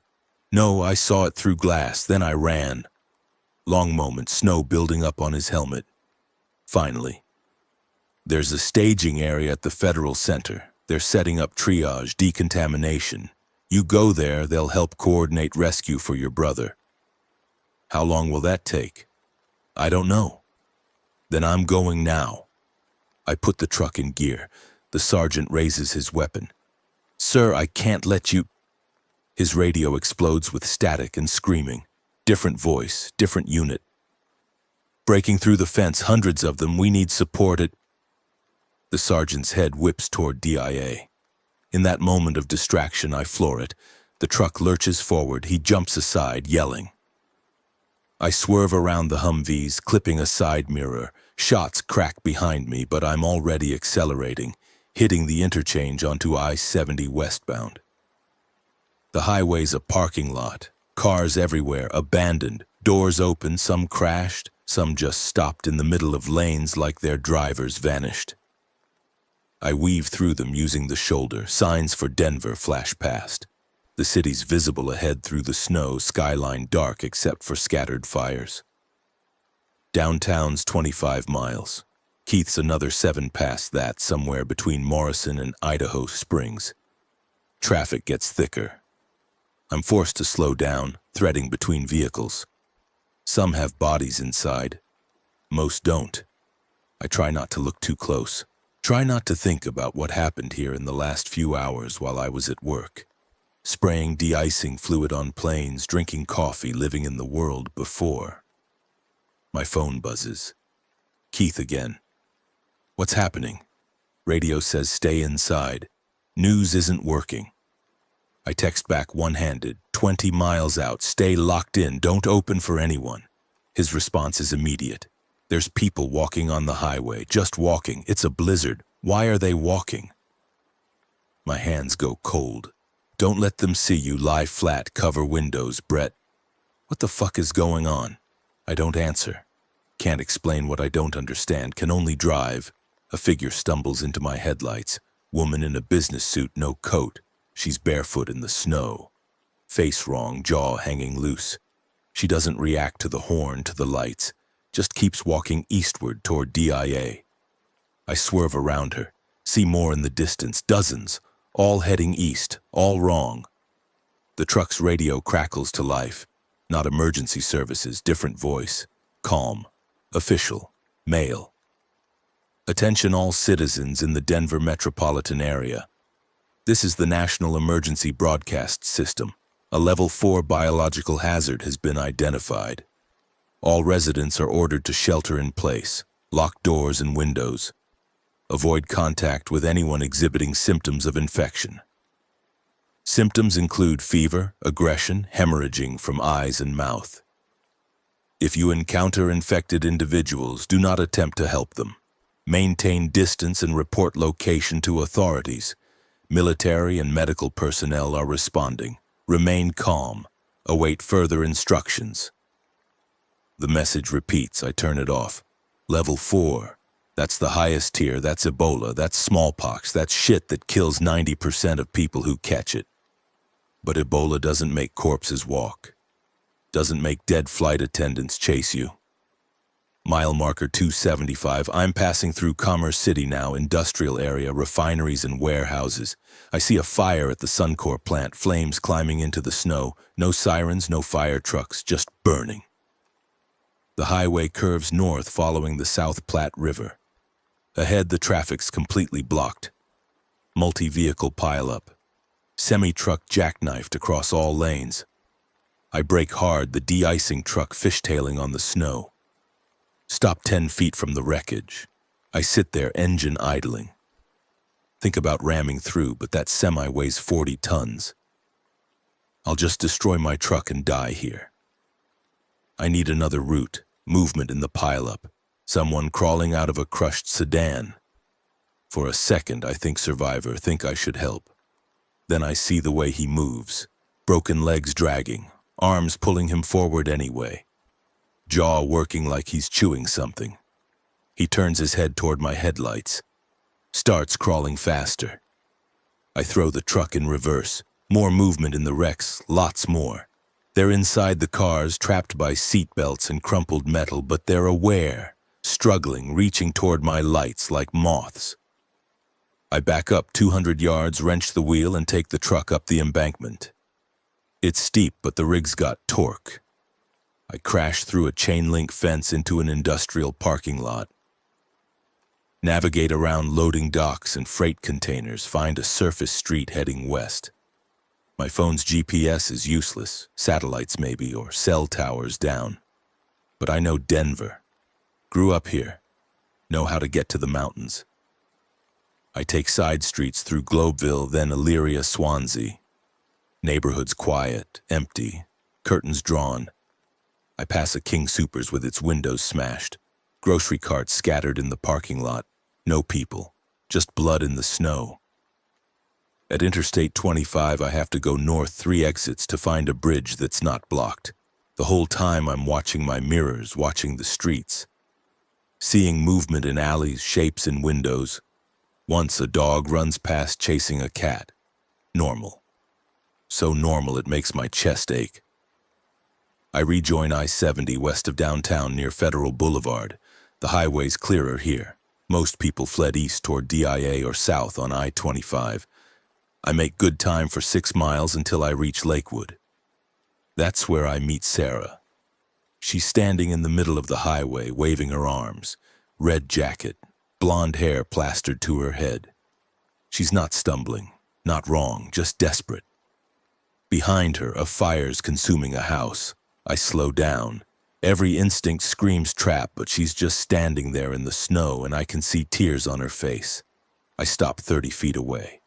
Speaker 1: "No, I saw it through glass, then I ran." Long moment, snow building up on his helmet. Finally, "There's a staging area at the Federal Center. They're setting up triage, decontamination. You go there, they'll help coordinate rescue for your brother." "How long will that take?" "I don't know." "Then I'm going now." I put the truck in gear. The sergeant raises his weapon. "Sir, I can't let you—" His radio explodes with static and screaming. Different voice, different unit. "Breaking through the fence, hundreds of them. We need support at—" The sergeant's head whips toward DIA. In that moment of distraction, I floor it. The truck lurches forward. He jumps aside, yelling. I swerve around the Humvees, clipping a side mirror. Shots crack behind me, but I'm already accelerating, hitting the interchange onto I-70 westbound. The highway's a parking lot. Cars everywhere, abandoned. Doors open, some crashed, some just stopped in the middle of lanes like their drivers vanished. I weave through them using the shoulder. Signs for Denver flash past. The city's visible ahead through the snow, skyline dark except for scattered fires. Downtown's 25 miles. Keith's another 7 past that, somewhere between Morrison and Idaho Springs. Traffic gets thicker. I'm forced to slow down, threading between vehicles. Some have bodies inside. Most don't. I try not to look too close. Try not to think about what happened here in the last few hours while I was at work. Spraying de-icing fluid on planes, drinking coffee, living in the world before. My phone buzzes. Keith again. "What's happening?" Radio says stay inside. News isn't working. I text back one-handed, 20 miles out, stay locked in, don't open for anyone. His response is immediate. "There's people walking on the highway, just walking. It's a blizzard. Why are they walking?" My hands go cold. "Don't let them see you. Lie flat, cover windows, Brett." What the fuck is going on? I don't answer. Can't explain what I don't understand, can only drive. A figure stumbles into my headlights. Woman in a business suit, no coat. She's barefoot in the snow. Face wrong, jaw hanging loose. She doesn't react to the horn, to the lights. Just keeps walking eastward toward DIA. I swerve around her. See more in the distance, dozens. All heading east, all wrong. The truck's radio crackles to life. Not emergency services, different voice. Calm. Official. Male. "Attention all citizens in the Denver metropolitan area. This is the National Emergency Broadcast System. A Level 4 biological hazard has been identified. All residents are ordered to shelter in place. Lock doors and windows. Avoid contact with anyone exhibiting symptoms of infection. Symptoms include fever, aggression, hemorrhaging from eyes and mouth. If you encounter infected individuals, do not attempt to help them. Maintain distance and report location to authorities. Military and medical personnel are responding. Remain calm. Await further instructions." The message repeats. I turn it off. Level 4. That's the highest tier, that's Ebola, that's smallpox, that's shit that kills 90% of people who catch it. But Ebola doesn't make corpses walk. Doesn't make dead flight attendants chase you. Mile marker 275, I'm passing through Commerce City now, industrial area, refineries and warehouses. I see a fire at the Suncor plant, flames climbing into the snow. No sirens, no fire trucks, just burning. The highway curves north following the South Platte River. Ahead, the traffic's completely blocked. Multi-vehicle pileup. Semi-truck jackknifed across all lanes. I brake hard, the de-icing truck fishtailing on the snow. Stop 10 feet from the wreckage. I sit there, engine idling. Think about ramming through, but that semi weighs 40 tons. I'll just destroy my truck and die here. I need another route, movement in the pileup, someone crawling out of a crushed sedan. For a second, I think survivor, think I should help. Then I see the way he moves, broken legs dragging, arms pulling him forward anyway. Jaw working like he's chewing something. He turns his head toward my headlights, starts crawling faster. I throw the truck in reverse. More movement in the wrecks, lots more. They're inside the cars, trapped by seat belts and crumpled metal, but they're aware, struggling, reaching toward my lights like moths. I back up 200 yards, wrench the wheel, and take the truck up the embankment. It's steep, but the rig's got torque. I crash through a chain-link fence into an industrial parking lot. Navigate around loading docks and freight containers, find a surface street heading west. My phone's GPS is useless, satellites maybe, or cell towers down. But I know Denver. Grew up here. Know how to get to the mountains. I take side streets through Globeville, then Elyria, Swansea. Neighborhood's quiet, empty, curtains drawn. I pass a King Soopers with its windows smashed, grocery carts scattered in the parking lot, no people, just blood in the snow. At Interstate 25, I have to go north 3 exits to find a bridge that's not blocked. The whole time I'm watching my mirrors, watching the streets. Seeing movement in alleys, shapes in windows. Once a dog runs past chasing a cat. Normal. So normal it makes my chest ache. I rejoin I-70 west of downtown near Federal Boulevard. The highway's clearer here. Most people fled east toward DIA or south on I-25. I make good time for 6 miles until I reach Lakewood. That's where I meet Sarah. She's standing in the middle of the highway, waving her arms. Red jacket, blonde hair plastered to her head. She's not stumbling, not wrong, just desperate. Behind her, a fire's consuming a house. I slow down. Every instinct screams trap, but she's just standing there in the snow and I can see tears on her face. I stop 30 feet away.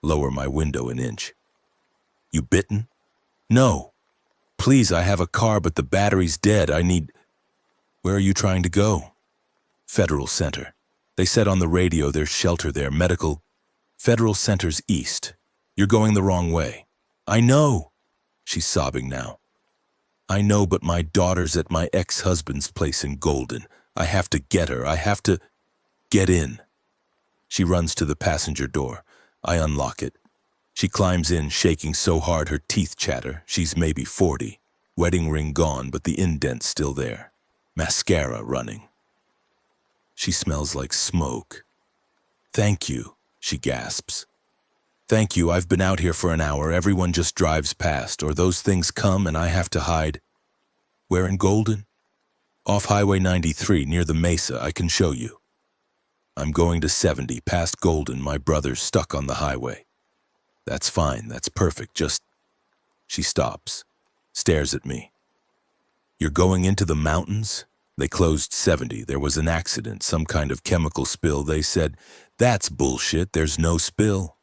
Speaker 1: Lower my window an inch. You bitten? No. Please, I have a car, but the battery's dead. I need... Where are you trying to go? Federal Center. They said on the radio there's shelter there, medical... Federal Center's east. You're going the wrong way. I know. She's sobbing now. I know, but my daughter's at my ex-husband's place in Golden. I have to get her. I have to... Get in. She runs to the passenger door. I unlock it. She climbs in, shaking so hard her teeth chatter. She's maybe 40. Wedding ring gone, but the indent's still there. Mascara running. She smells like smoke. Thank you, she gasps. Thank you, I've been out here for an hour. Everyone just drives past, or those things come and I have to hide. Where in Golden? Off Highway 93, near the Mesa, I can show you. I'm going to 70, past Golden. My brother's stuck on the highway. That's fine, that's perfect, just... She stops, stares at me. You're going into the mountains? They closed 70. There was an accident, some kind of chemical spill. They said, that's bullshit, there's no spill.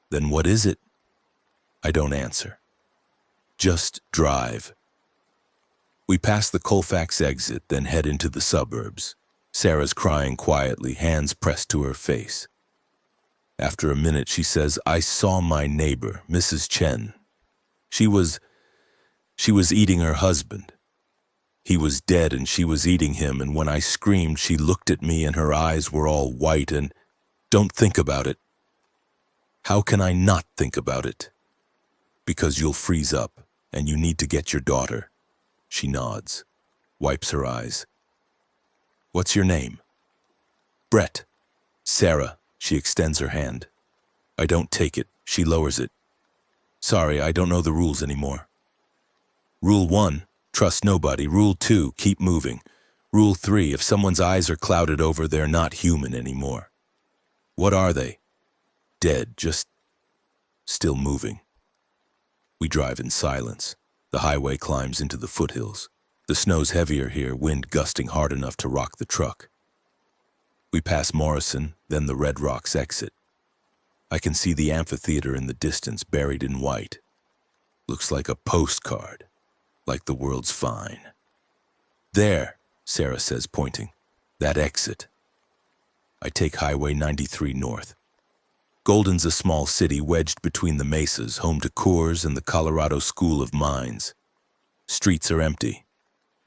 Speaker 1: Then what is it? I don't answer. Just drive. We pass the Colfax exit, then head into the suburbs. Sarah's crying quietly, hands pressed to her face. After a minute, she says, I saw my neighbor, Mrs. Chen. She was eating her husband. He was dead and she was eating him, and when I screamed, she looked at me and her eyes were all white and, "Don't think about it." How can I not think about it? Because you'll freeze up, and you need to get your daughter. She nods, wipes her eyes. What's your name? Brett. Sarah. She extends her hand. I don't take it. She lowers it. Sorry, I don't know the rules anymore. Rule 1, trust nobody. Rule 2, keep moving. Rule 3, if someone's eyes are clouded over, they're not human anymore. What are they? Dead, just still moving. We drive in silence. The highway climbs into the foothills. The snow's heavier here, wind gusting hard enough to rock the truck. We pass Morrison, then the Red Rocks exit. I can see the amphitheater in the distance, buried in white. Looks like a postcard, like the world's fine. There, Sarah says, pointing. That exit. I take Highway 93 north. Golden's a small city wedged between the mesas, home to Coors and the Colorado School of Mines. Streets are empty.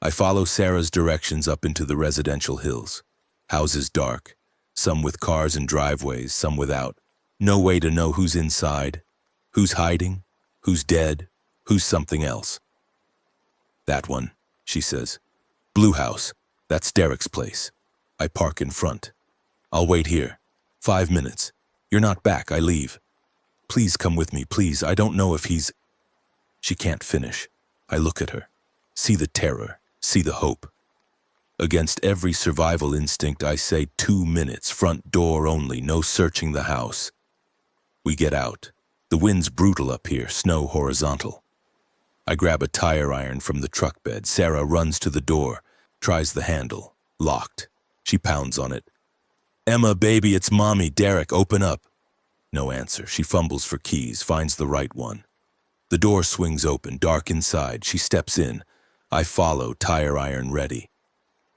Speaker 1: I follow Sarah's directions up into the residential hills. Houses dark, some with cars and driveways, some without. No way to know who's inside, who's hiding, who's dead, who's something else. That one, she says. Blue house, that's Derek's place. I park in front. I'll wait here. 5 minutes. You're not back, I leave. Please come with me, please. I don't know if he's... She can't finish. I look at her. See the terror. See the hope. Against every survival instinct, I say 2 minutes, front door only, no searching the house. We get out. The wind's brutal up here, snow horizontal. I grab a tire iron from the truck bed. Sarah runs to the door, tries the handle. Locked. She pounds on it. Emma, baby, it's Mommy. Derek, open up. No answer. She fumbles for keys, finds the right one. The door swings open, dark inside. She steps in. I follow, tire iron ready.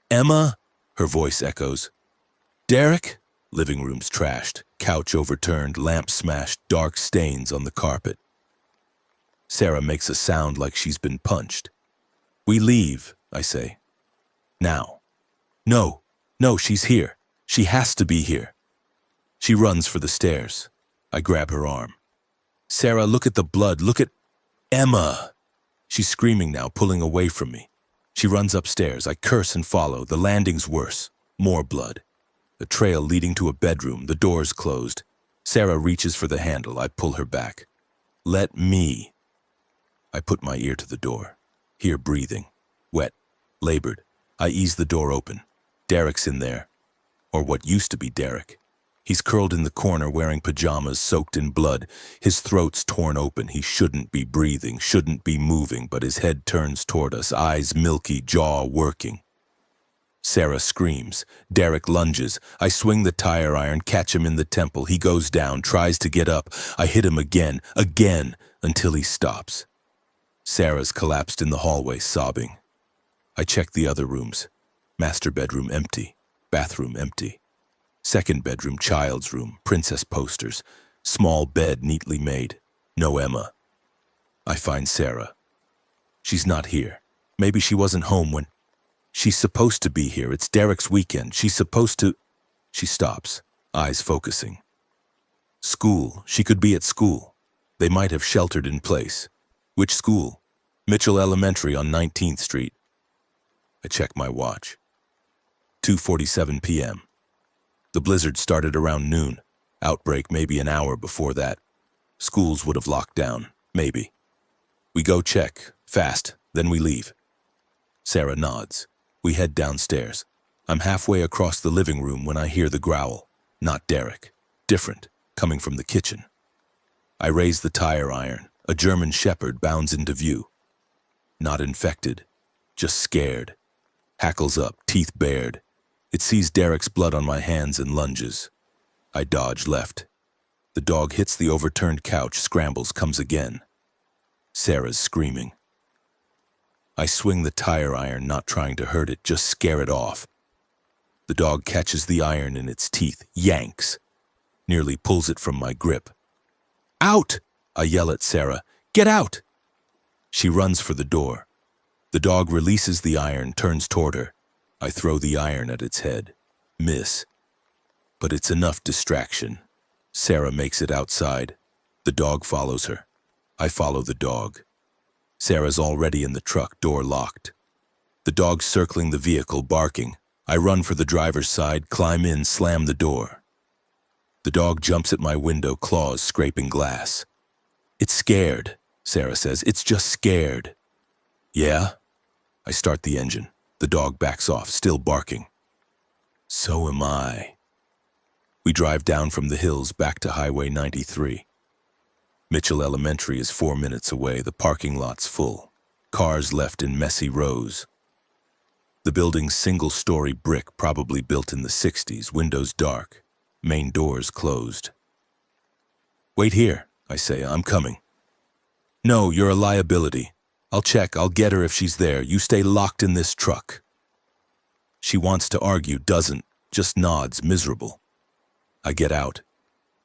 Speaker 1: Emma? Her voice echoes. Derek? Living room's trashed, couch overturned, lamp smashed, dark stains on the carpet. Sarah makes a sound like she's been punched. We leave, I say. Now. No, she's here. She has to be here. She runs for the stairs. I grab her arm. Sarah, look at the blood. Look at... Emma! She's screaming now, pulling away from me. She runs upstairs. I curse and follow. The landing's worse. More blood. A trail leading to a bedroom. The door's closed. Sarah reaches for the handle. I pull her back. Let me. I put my ear to the door. Hear breathing. Wet. Labored. I ease the door open. Derek's in there. Or what used to be Derek. He's curled in the corner wearing pajamas soaked in blood. His throat's torn open. He shouldn't be breathing, shouldn't be moving, but his head turns toward us, eyes milky, jaw working. Sarah screams. Derek lunges. I swing the tire iron, catch him in the temple. He goes down, tries to get up. I hit him again, until he stops. Sarah's collapsed in the hallway, sobbing. I check the other rooms. Master bedroom empty. Bathroom empty. Second bedroom, child's room, princess posters. Small bed neatly made. No Emma. I find Sarah. She's not here. Maybe she wasn't home when... She's supposed to be here. It's Derek's weekend. She's supposed to... She stops, eyes focusing. School. She could be at school. They might have sheltered in place. Which school? Mitchell Elementary on 19th Street. I check my watch. 2:47 p.m. The blizzard started around noon. Outbreak maybe an hour before that. Schools would have locked down, maybe. We go check, fast, then we leave. Sarah nods. We head downstairs. I'm halfway across the living room when I hear the growl. Not Derek. Different, coming from the kitchen. I raise the tire iron. A German shepherd bounds into view. Not infected, just scared. Hackles up, teeth bared. It sees Derek's blood on my hands and lunges. I dodge left. The dog hits the overturned couch, scrambles, comes again. Sarah's screaming. I swing the tire iron, not trying to hurt it, just scare it off. The dog catches the iron in its teeth, yanks. Nearly pulls it from my grip. Out! I yell at Sarah. Get out! She runs for the door. The dog releases the iron, turns toward her. I throw the iron at its head. Miss. But it's enough distraction. Sarah makes it outside. The dog follows her. I follow the dog. Sarah's already in the truck, door locked. The dog's circling the vehicle, barking. I run for the driver's side, climb in, slam the door. The dog jumps at my window, claws scraping glass. It's scared, Sarah says. It's just scared. Yeah? I start the engine. The dog backs off, still barking. So am I. We drive down from the hills back to Highway 93. Mitchell Elementary is 4 minutes away. The parking lot's full. Cars left in messy rows. The building's single-story brick, probably built in the 60s, windows dark, main doors closed. Wait here, I say, I'm coming. No, you're a liability. I'll check, I'll get her if she's there. You stay locked in this truck. She wants to argue, doesn't, just nods, miserable. I get out.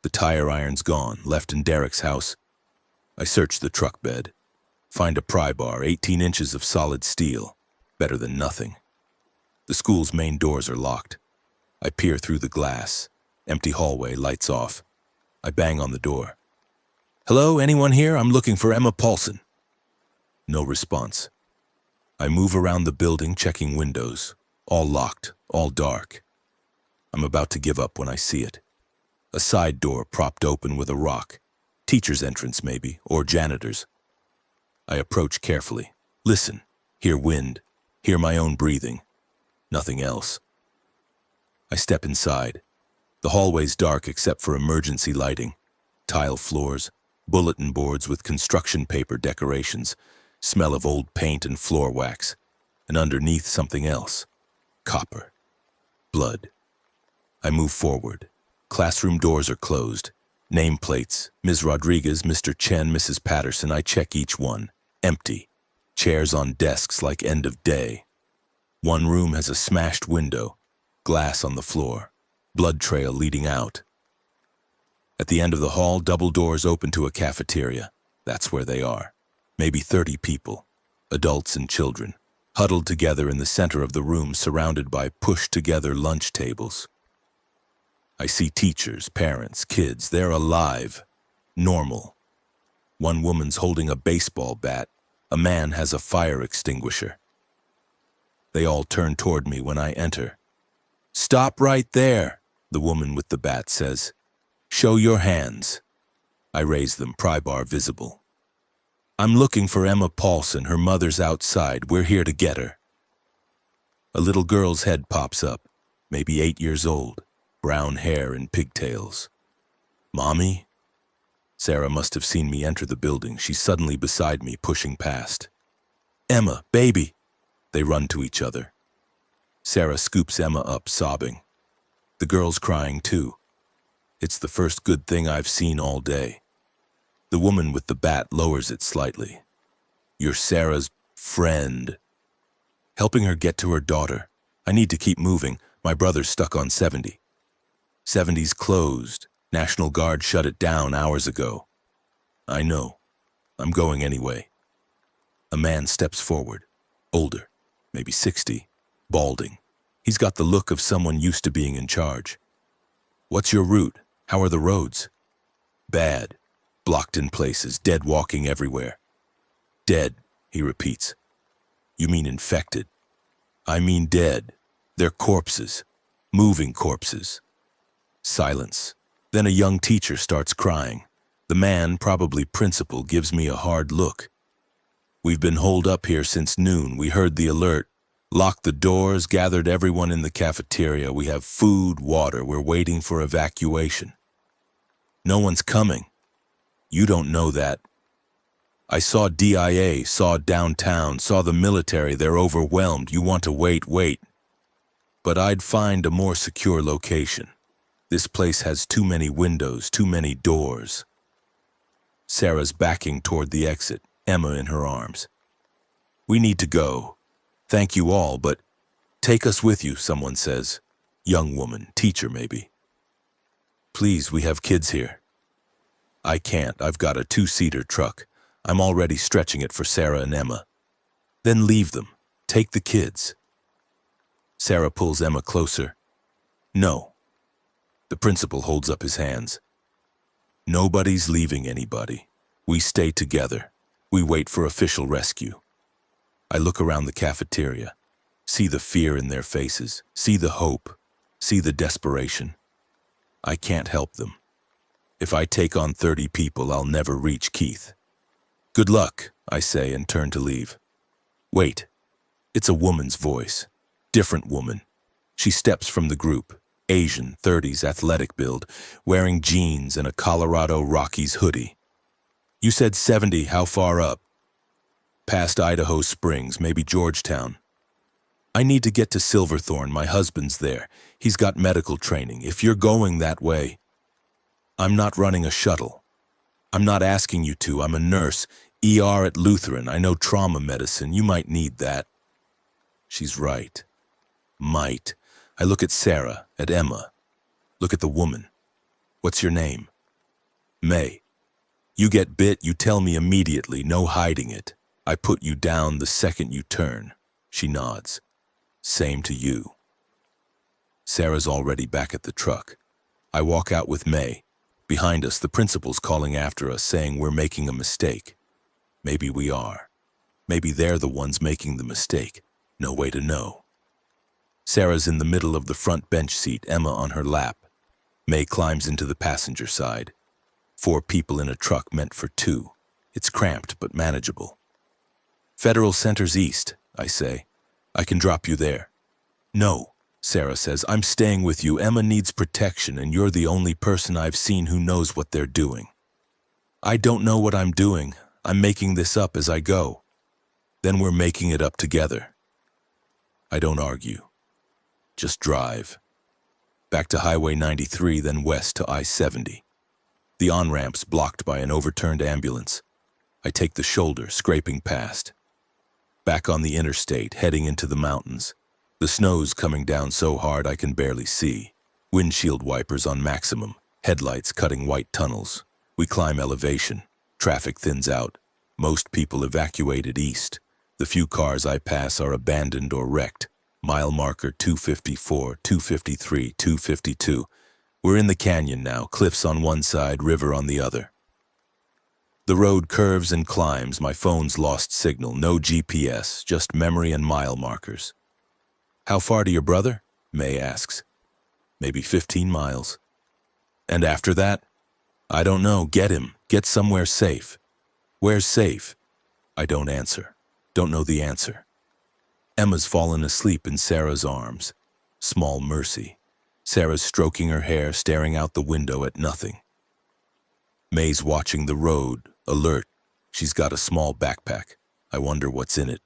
Speaker 1: The tire iron's gone, left in Derek's house. I search the truck bed. Find a pry bar, 18 inches of solid steel. Better than nothing. The school's main doors are locked. I peer through the glass. Empty hallway, lights off. I bang on the door. Hello, anyone here? I'm looking for Emma Paulson. No response. I move around the building, checking windows. All locked, all dark. I'm about to give up when I see it. A side door propped open with a rock. Teacher's entrance, maybe, or janitor's. I approach carefully. Listen, hear wind, hear my own breathing. Nothing else. I step inside. The hallway's dark except for emergency lighting. Tile floors, bulletin boards with construction paper decorations, smell of old paint and floor wax, and underneath something else. Copper. Blood. I move forward. Classroom doors are closed. Nameplates, Ms. Rodriguez, Mr. Chen, Mrs. Patterson. I check each one. Empty. Chairs on desks like end of day. One room has a smashed window. Glass on the floor. Blood trail leading out. At the end of the hall, double doors open to a cafeteria. That's where they are. Maybe 30 people, adults and children, huddled together in the center of the room, surrounded by pushed-together lunch tables. I see teachers, parents, kids. They're alive, normal. One woman's holding a baseball bat. A man has a fire extinguisher. They all turn toward me when I enter. Stop right there, the woman with the bat says. Show your hands. I raise them, pry bar visible. I'm looking for Emma Paulson. Her mother's outside. We're here to get her. A little girl's head pops up, maybe 8 years old, brown hair and pigtails. Mommy? Sarah must have seen me enter the building. She's suddenly beside me, pushing past. Emma, baby! They run to each other. Sarah scoops Emma up, sobbing. The girl's crying too. It's the first good thing I've seen all day. The woman with the bat lowers it slightly. You're Sarah's friend. Helping her get to her daughter. I need to keep moving. My brother's stuck on 70. 70's closed. National Guard shut it down hours ago. I know. I'm going anyway. A man steps forward. Older, maybe 60, balding. He's got the look of someone used to being in charge. What's your route? How are the roads? Bad. Blocked in places, dead walking everywhere. Dead, he repeats. You mean infected? I mean dead. They're corpses. Moving corpses. Silence. Then a young teacher starts crying. The man, probably principal, gives me a hard look. We've been holed up here since noon. We heard the alert. Locked the doors, gathered everyone in the cafeteria. We have food, water. We're waiting for evacuation. No one's coming. You don't know that. I saw DIA, saw downtown, saw the military. They're overwhelmed. You want to wait. But I'd find a more secure location. This place has too many windows, too many doors. Sarah's backing toward the exit, Emma in her arms. We need to go. Thank you all, but take us with you, someone says. Young woman, teacher maybe. Please, we have kids here. I can't. I've got a 2-seater truck. I'm already stretching it for Sarah and Emma. Then leave them. Take the kids. Sarah pulls Emma closer. No. The principal holds up his hands. Nobody's leaving anybody. We stay together. We wait for official rescue. I look around the cafeteria, see the fear in their faces, see the hope, see the desperation. I can't help them. If I take on 30 people, I'll never reach Keith. Good luck, I say and turn to leave. Wait. It's a woman's voice. Different woman. She steps from the group. Asian, 30s, athletic build, wearing jeans and a Colorado Rockies hoodie. You said 70, how far up? Past Idaho Springs, maybe Georgetown. I need to get to Silverthorne, my husband's there. He's got medical training. If you're going that way, I'm not running a shuttle. I'm not asking you to. I'm a nurse. ER at Lutheran. I know trauma medicine. You might need that. She's right. Might. I look at Sarah, at Emma. Look at the woman. What's your name? May. You get bit, you tell me immediately, no hiding it. I put you down the second you turn. She nods. Same to you. Sarah's already back at the truck. I walk out with May. Behind us, the principal's calling after us, saying we're making a mistake. Maybe we are. Maybe they're the ones making the mistake. No way to know. Sarah's in the middle of the front bench seat, Emma on her lap. May climbs into the passenger side. 4 people in a truck meant for 2. It's cramped but manageable. Federal Center's east, I say. I can drop you there. No, Sarah says. I'm staying with you. Emma needs protection, and you're the only person I've seen who knows what they're doing. I don't know what I'm doing. I'm making this up as I go. Then we're making it up together. I don't argue. Just drive. Back to Highway 93, then west to I-70. The on-ramp's blocked by an overturned ambulance. I take the shoulder, scraping past. Back on the interstate, heading into the mountains. The snow's coming down so hard I can barely see. Windshield wipers on maximum, headlights cutting white tunnels. We climb elevation. Traffic thins out. Most people evacuated east. The few cars I pass are abandoned or wrecked. Mile marker 254, 253, 252. We're in the canyon now, cliffs on one side, river on the other. The road curves and climbs, my phone's lost signal, no GPS, just memory and mile markers. How far to your brother? May asks. Maybe 15 miles. And after that? I don't know, get him, get somewhere safe. Where's safe? I don't answer, don't know the answer. Emma's fallen asleep in Sarah's arms. Small mercy. Sarah's stroking her hair, staring out the window at nothing. May's watching the road, alert. She's got a small backpack. I wonder what's in it.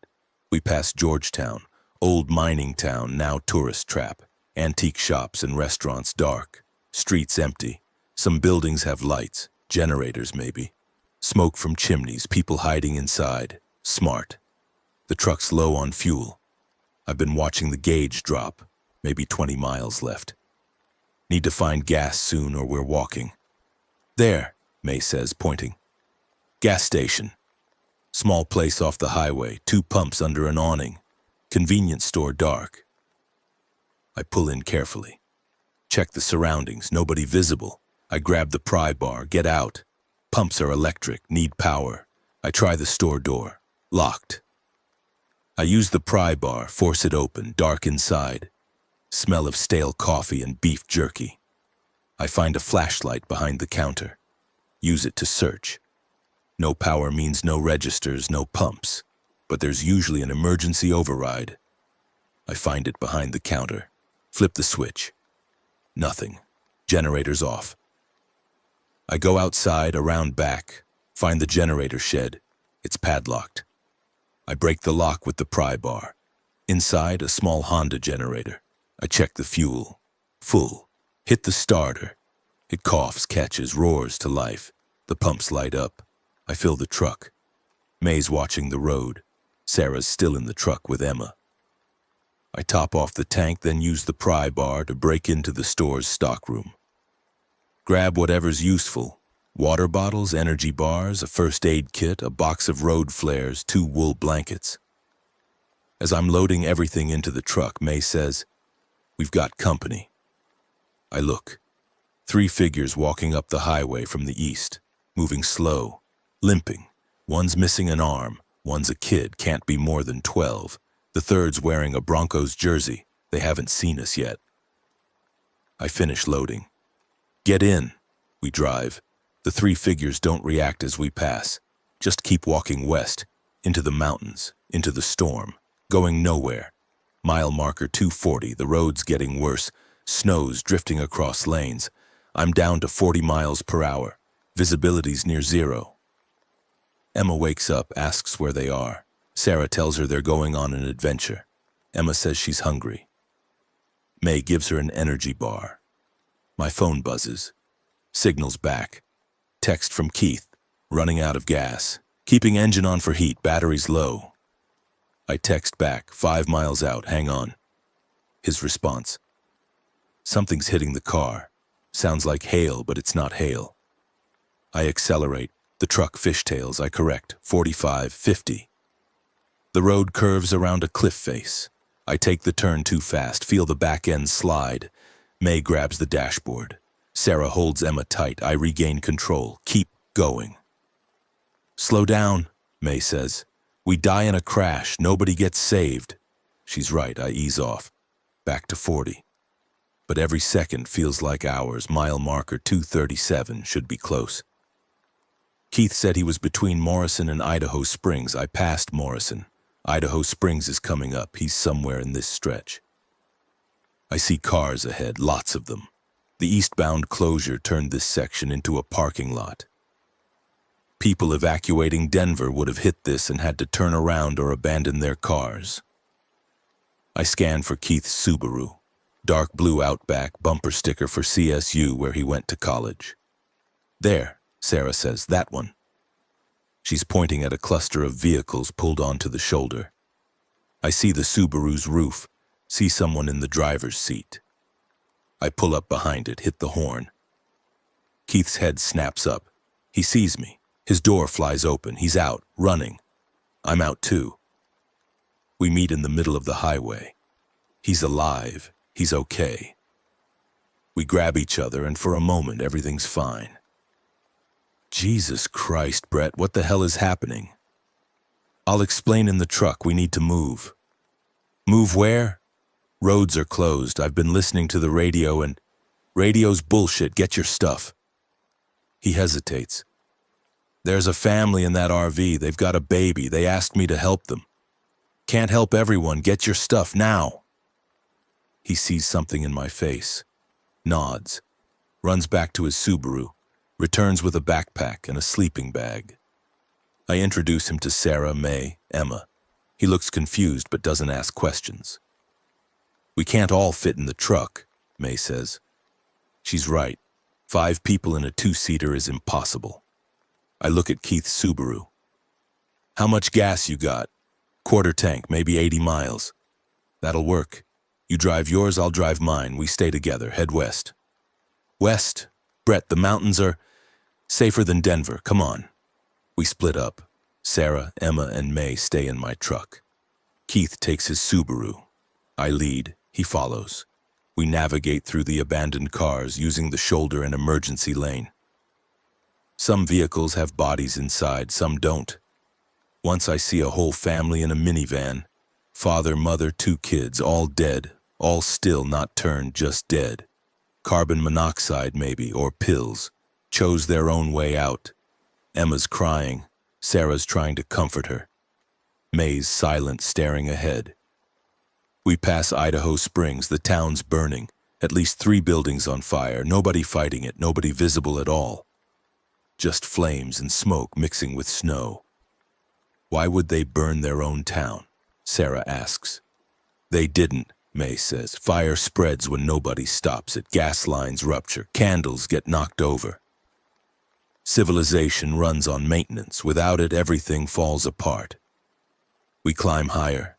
Speaker 1: We pass Georgetown, old mining town, now tourist trap. Antique shops and restaurants dark. Streets empty. Some buildings have lights, generators maybe. Smoke from chimneys, people hiding inside. Smart. The truck's low on fuel. I've been watching the gauge drop. Maybe 20 miles left. Need to find gas soon or we're walking. There, May says, pointing. Gas station. Small place off the highway, 2 pumps under an awning. Convenience store dark. I pull in carefully. Check the surroundings, nobody visible. I grab the pry bar, get out. Pumps are electric, need power. I try the store door. Locked. I use the pry bar, force it open, dark inside. Smell of stale coffee and beef jerky. I find a flashlight behind the counter. Use it to search. No power means no registers, no pumps. But there's usually an emergency override. I find it behind the counter. Flip the switch. Nothing. Generator's off. I go outside, around back, find the generator shed. It's padlocked. I break the lock with the pry bar. Inside, a small Honda generator. I check the fuel. Full. Hit the starter. It coughs, catches, roars to life. The pumps light up. I fill the truck. May's watching the road. Sarah's still in the truck with Emma. I top off the tank, then use the pry bar to break into the store's stockroom. Grab whatever's useful. Water bottles, energy bars, a first aid kit, a box of road flares, 2 wool blankets. As I'm loading everything into the truck, May says, "We've got company." I look. 3 figures walking up the highway from the east, moving slow, limping. One's missing an arm, one's a kid, can't be more than 12. The third's wearing a Broncos jersey. They haven't seen us yet. I finish loading. "Get in." We drive. The 3 figures don't react as we pass. Just keep walking west, into the mountains, into the storm, going nowhere. Mile marker 240, the road's getting worse. Snow's drifting across lanes. I'm down to 40 miles per hour. Visibility's near 0. Emma wakes up, asks where they are. Sarah tells her they're going on an adventure. Emma says she's hungry. May gives her an energy bar. My phone buzzes. Signals back. Text from Keith. Running out of gas. Keeping engine on for heat, battery's low. I text back, 5 miles out, hang on. His response. Something's hitting the car. Sounds like hail, but it's not hail. I accelerate. The truck fishtails, I correct, 45, 50. The road curves around a cliff face. I take the turn too fast, feel the back end slide. May grabs the dashboard. Sarah holds Emma tight. I regain control. Keep going. "Slow down," May says. "We die in a crash. Nobody gets saved." She's right. I ease off. Back to 40. But every second feels like hours. Mile marker 237 should be close. Keith said he was between Morrison and Idaho Springs. I passed Morrison. Idaho Springs is coming up. He's somewhere in this stretch. I see cars ahead, lots of them. The eastbound closure turned this section into a parking lot. People evacuating Denver would have hit this and had to turn around or abandon their cars. I scan for Keith's Subaru. Dark blue Outback, bumper sticker for CSU where he went to college. "There," Sarah says, "that one." She's pointing at a cluster of vehicles pulled onto the shoulder. I see the Subaru's roof, see someone in the driver's seat. I pull up behind it, hit the horn. Keith's head snaps up. He sees me. His door flies open. He's out, running. I'm out too. We meet in the middle of the highway. He's alive. He's okay. We grab each other, and for a moment, everything's fine. Jesus Christ, Brett, what the hell is happening? I'll explain in the truck. We need to move. Move where? Roads are closed. I've been listening to the radio and... Radio's bullshit. Get your stuff. He hesitates. There's a family in that RV. They've got a baby. They asked me to help them. Can't help everyone. Get your stuff now. He sees something in my face. Nods. Runs back to his Subaru. Returns with a backpack and a sleeping bag. I introduce him to Sarah, May, Emma. He looks confused but doesn't ask questions. We can't all fit in the truck, May says. She's right. 5 people in a 2-seater is impossible. I look at Keith's Subaru. How much gas you got? Quarter tank, maybe 80 miles. That'll work. You drive yours, I'll drive mine. We stay together. Head west. West? Brett, the mountains are safer than Denver. Come on. We split up. Sarah, Emma, and May stay in my truck. Keith takes his Subaru. I lead. He follows. We navigate through the abandoned cars using the shoulder and emergency lane. Some vehicles have bodies inside, some don't. Once I see a whole family in a minivan. Father, mother, 2 kids, all dead, all still, not turned, just dead. Carbon monoxide maybe, or pills. Chose their own way out. Emma's crying. Sarah's trying to comfort her. May's silent, staring ahead. We pass Idaho Springs, the town's burning. At least 3 buildings on fire, nobody fighting it, nobody visible at all. Just flames and smoke mixing with snow. Why would they burn their own town? Sarah asks. They didn't, May says. Fire spreads when nobody stops it. Gas lines rupture. Candles get knocked over. Civilization runs on maintenance. Without it, everything falls apart. We climb higher.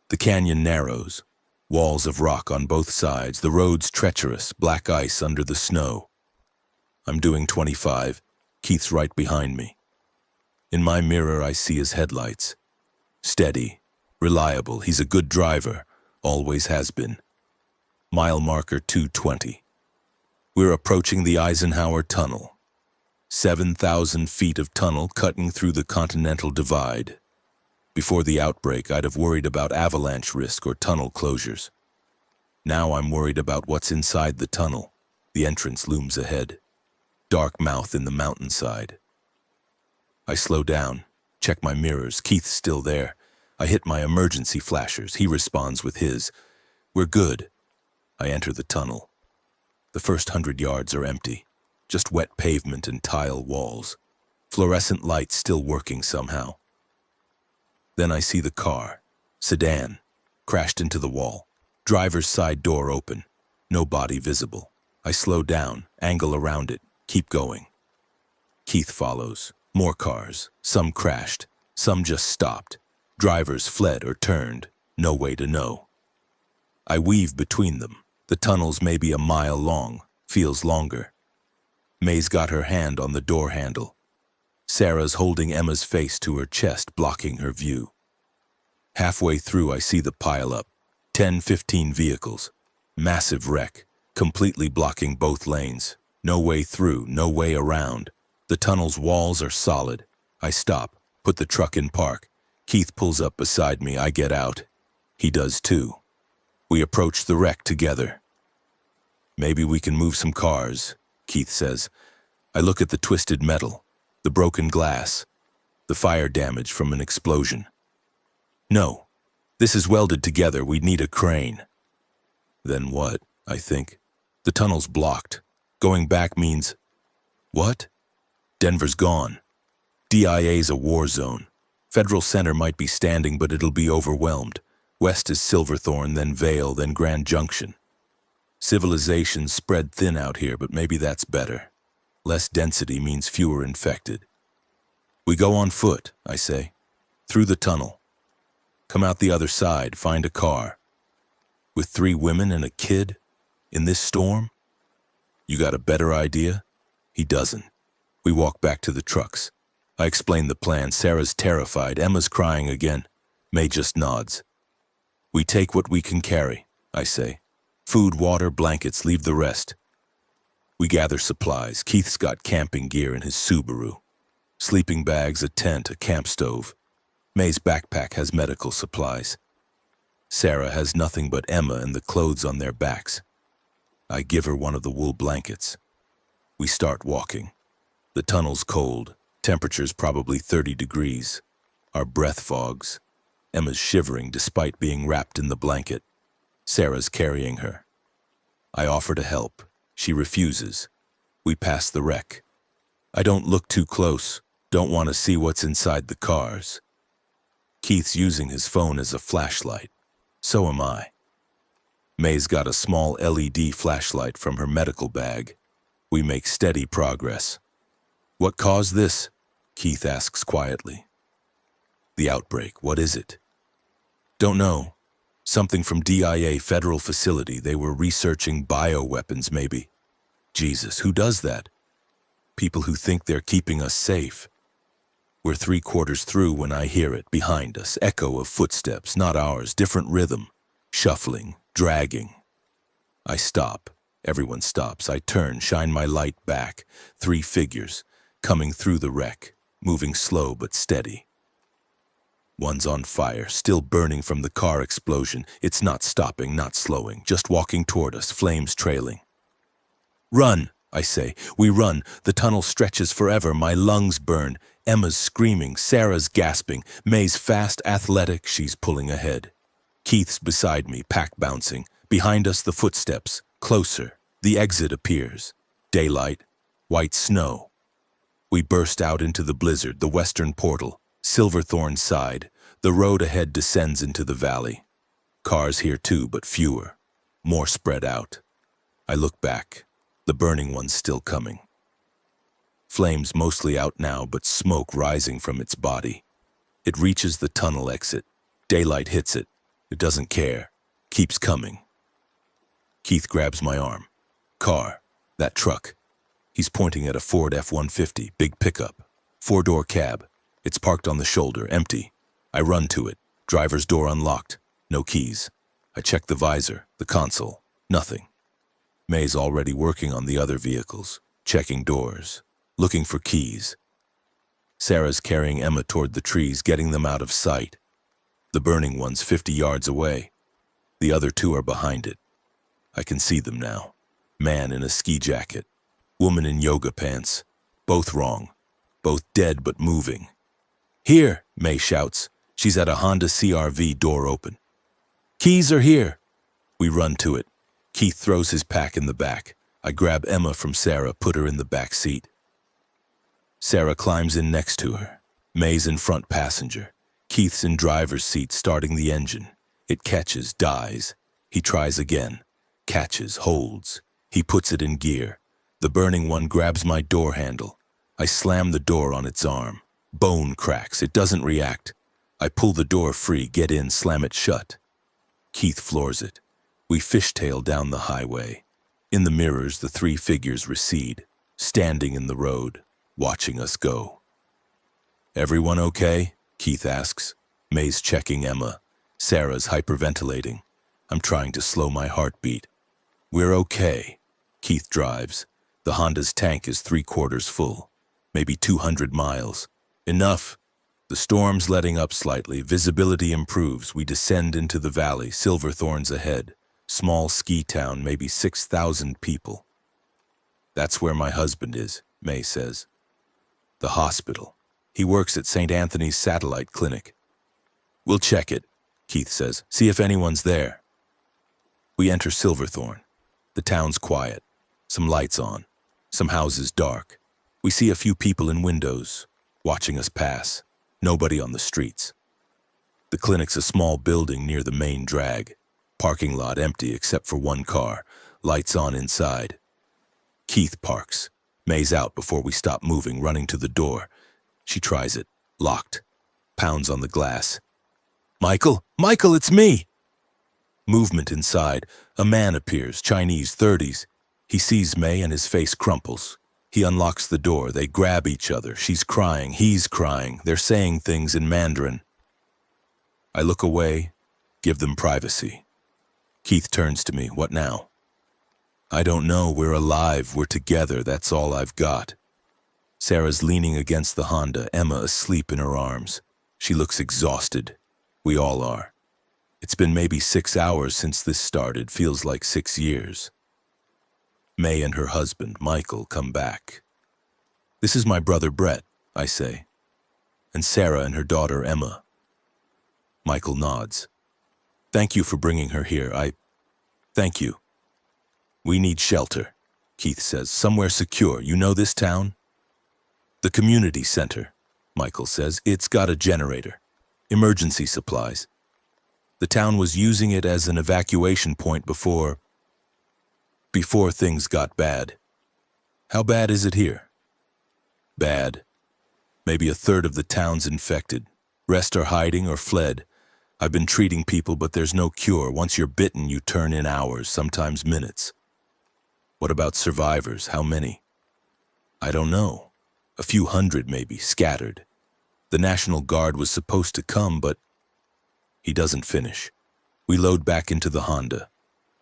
Speaker 1: The canyon narrows. Walls of rock on both sides. The road's treacherous. Black ice under the snow. I'm doing 25. Keith's right behind me. In my mirror, I see his headlights. Steady. Reliable, he's a good driver, always has been. Mile marker 220. We're approaching the Eisenhower Tunnel. 7,000 feet of tunnel cutting through the Continental Divide. Before the outbreak, I'd have worried about avalanche risk or tunnel closures. Now I'm worried about what's inside the tunnel. The entrance looms ahead. Dark mouth in the mountainside. I slow down, check my mirrors. Keith's still there. I hit my emergency flashers. He responds with his. We're good. I enter the tunnel. The first 100 yards are empty. Just wet pavement and tile walls. Fluorescent lights still working somehow. Then I see the car. Sedan. Crashed into the wall. Driver's side door open. No body visible. I slow down, angle around it, keep going. Keith follows. More cars. Some crashed. Some just stopped. Drivers fled or turned. No way to know. I weave between them. The tunnel's maybe a mile long. Feels longer. May's got her hand on the door handle. Sarah's holding Emma's face to her chest, blocking her view. Halfway through, I see the pile-up. 10-15 vehicles. Massive wreck, completely blocking both lanes. No way through, no way around. The tunnel's walls are solid. I stop, put the truck in park. Keith pulls up beside me. I get out. He does too. We approach the wreck together. Maybe we can move some cars, Keith says. I look at the twisted metal, the broken glass, the fire damage from an explosion. No, this is welded together. We'd need a crane. Then what, I think? The tunnel's blocked. Going back means... What? Denver's gone. DIA's a war zone. Federal Center might be standing, but it'll be overwhelmed. West is Silverthorne, then Vale, then Grand Junction. Civilization's spread thin out here, but maybe that's better. Less density means fewer infected. We go on foot, I say. Through the tunnel. Come out the other side, find a car. With 3 women and a kid? In this storm? You got a better idea? He doesn't. We walk back to the trucks. I explain the plan. Sarah's terrified. Emma's crying again. May just nods. We take what we can carry, I say. Food, water, blankets, leave the rest. We gather supplies. Keith's got camping gear in his Subaru. Sleeping bags, a tent, a camp stove. May's backpack has medical supplies. Sarah has nothing but Emma and the clothes on their backs. I give her one of the wool blankets. We start walking. The tunnel's cold. Temperature's probably 30 degrees. Our breath fogs. Emma's shivering despite being wrapped in the blanket. Sarah's carrying her. I offer to help. She refuses. We pass the wreck. I don't look too close. Don't want to see what's inside the cars. Keith's using his phone as a flashlight. So am I. May's got a small LED flashlight from her medical bag. We make steady progress. What caused this? Keith asks quietly. The outbreak, what is it? Don't know. Something from DIA federal facility. They were researching bioweapons, maybe. Jesus, who does that? People who think they're keeping us safe. We're 3/4 through when I hear it behind us. Echo of footsteps, not ours, different rhythm. Shuffling, dragging. I stop. Everyone stops. I turn, shine my light back. 3 figures, coming through the wreck, moving slow but steady. One's on fire, still burning from the car explosion. It's not stopping, not slowing, just walking toward us, flames trailing. Run, I say. We run. The tunnel stretches forever. My lungs burn. Emma's screaming. Sarah's gasping. May's fast, athletic. She's pulling ahead. Keith's beside me, pack bouncing. Behind us, the footsteps. Closer. The exit appears. Daylight. White snow. We burst out into the blizzard, the western portal. Silverthorne side. The road ahead descends into the valley. Cars here too, but fewer. More spread out. I look back. The burning one's still coming. Flames mostly out now, but smoke rising from its body. It reaches the tunnel exit. Daylight hits it. It doesn't care. Keeps coming. Keith grabs my arm. Car. That truck. He's pointing at a Ford F-150, big pickup. 4-door cab. It's parked on the shoulder, empty. I run to it. Driver's door unlocked. No keys. I check the visor, the console. Nothing. May's already working on the other vehicles, checking doors, looking for keys. Sarah's carrying Emma toward the trees, getting them out of sight. The burning one's 50 yards away. The other two are behind it. I can see them now. Man in a ski jacket. Woman in yoga pants. Both wrong. Both dead but moving. Here, May shouts. She's at a Honda CR-V, door open. Keys are here. We run to it. Keith throws his pack in the back. I grab Emma from Sarah, put her in the back seat. Sarah climbs in next to her. May's in front passenger. Keith's in driver's seat, starting the engine. It catches, dies. He tries again. Catches, holds. He puts it in gear. The burning one grabs my door handle. I slam the door on its arm. Bone cracks. It doesn't react. I pull the door free, get in, slam it shut. Keith floors it. We fishtail down the highway. In the mirrors, the three figures recede, standing in the road, watching us go. Everyone okay? Keith asks. May's checking Emma. Sarah's hyperventilating. I'm trying to slow my heartbeat. We're okay. Keith drives. The Honda's tank is 3/4 full. Maybe 200 miles. Enough. The storm's letting up slightly. Visibility improves. We descend into the valley. Silverthorne's ahead. Small ski town, maybe 6,000 people. That's where my husband is, May says. The hospital. He works at St. Anthony's Satellite Clinic. We'll check it, Keith says. See if anyone's there. We enter Silverthorne. The town's quiet. Some lights on. Some houses dark. We see a few people in windows, watching us pass. Nobody on the streets. The clinic's a small building near the main drag. Parking lot empty except for one car. Lights on inside. Keith parks. May's out before we stop moving, running to the door. She tries it. Locked. Pounds on the glass. Michael! Michael, it's me! Movement inside. A man appears, Chinese, 30s. He sees May and his face crumples. He unlocks the door. They grab each other. She's crying. He's crying. They're saying things in Mandarin. I look away, give them privacy. Keith turns to me. What now? I don't know. We're alive. We're together. That's all I've got. Sarah's leaning against the Honda, Emma asleep in her arms. She looks exhausted. We all are. It's been maybe 6 hours since this started. Feels like 6 years. May and her husband, Michael, come back. This is my brother Brett, I say. And Sarah and her daughter Emma. Michael nods. Thank you for bringing her here. Thank you. We need shelter, Keith says. Somewhere secure. You know this town? The community center, Michael says. It's got a generator. Emergency supplies. The town was using it as an evacuation point before things got bad. How bad is it here? Bad. Maybe 1/3 of the town's infected. Rest are hiding or fled. I've been treating people, but there's no cure. Once you're bitten, you turn in hours, sometimes minutes. What about survivors? How many? I don't know. A few hundred maybe, scattered. The National Guard was supposed to come, but he doesn't finish. We load back into the Honda.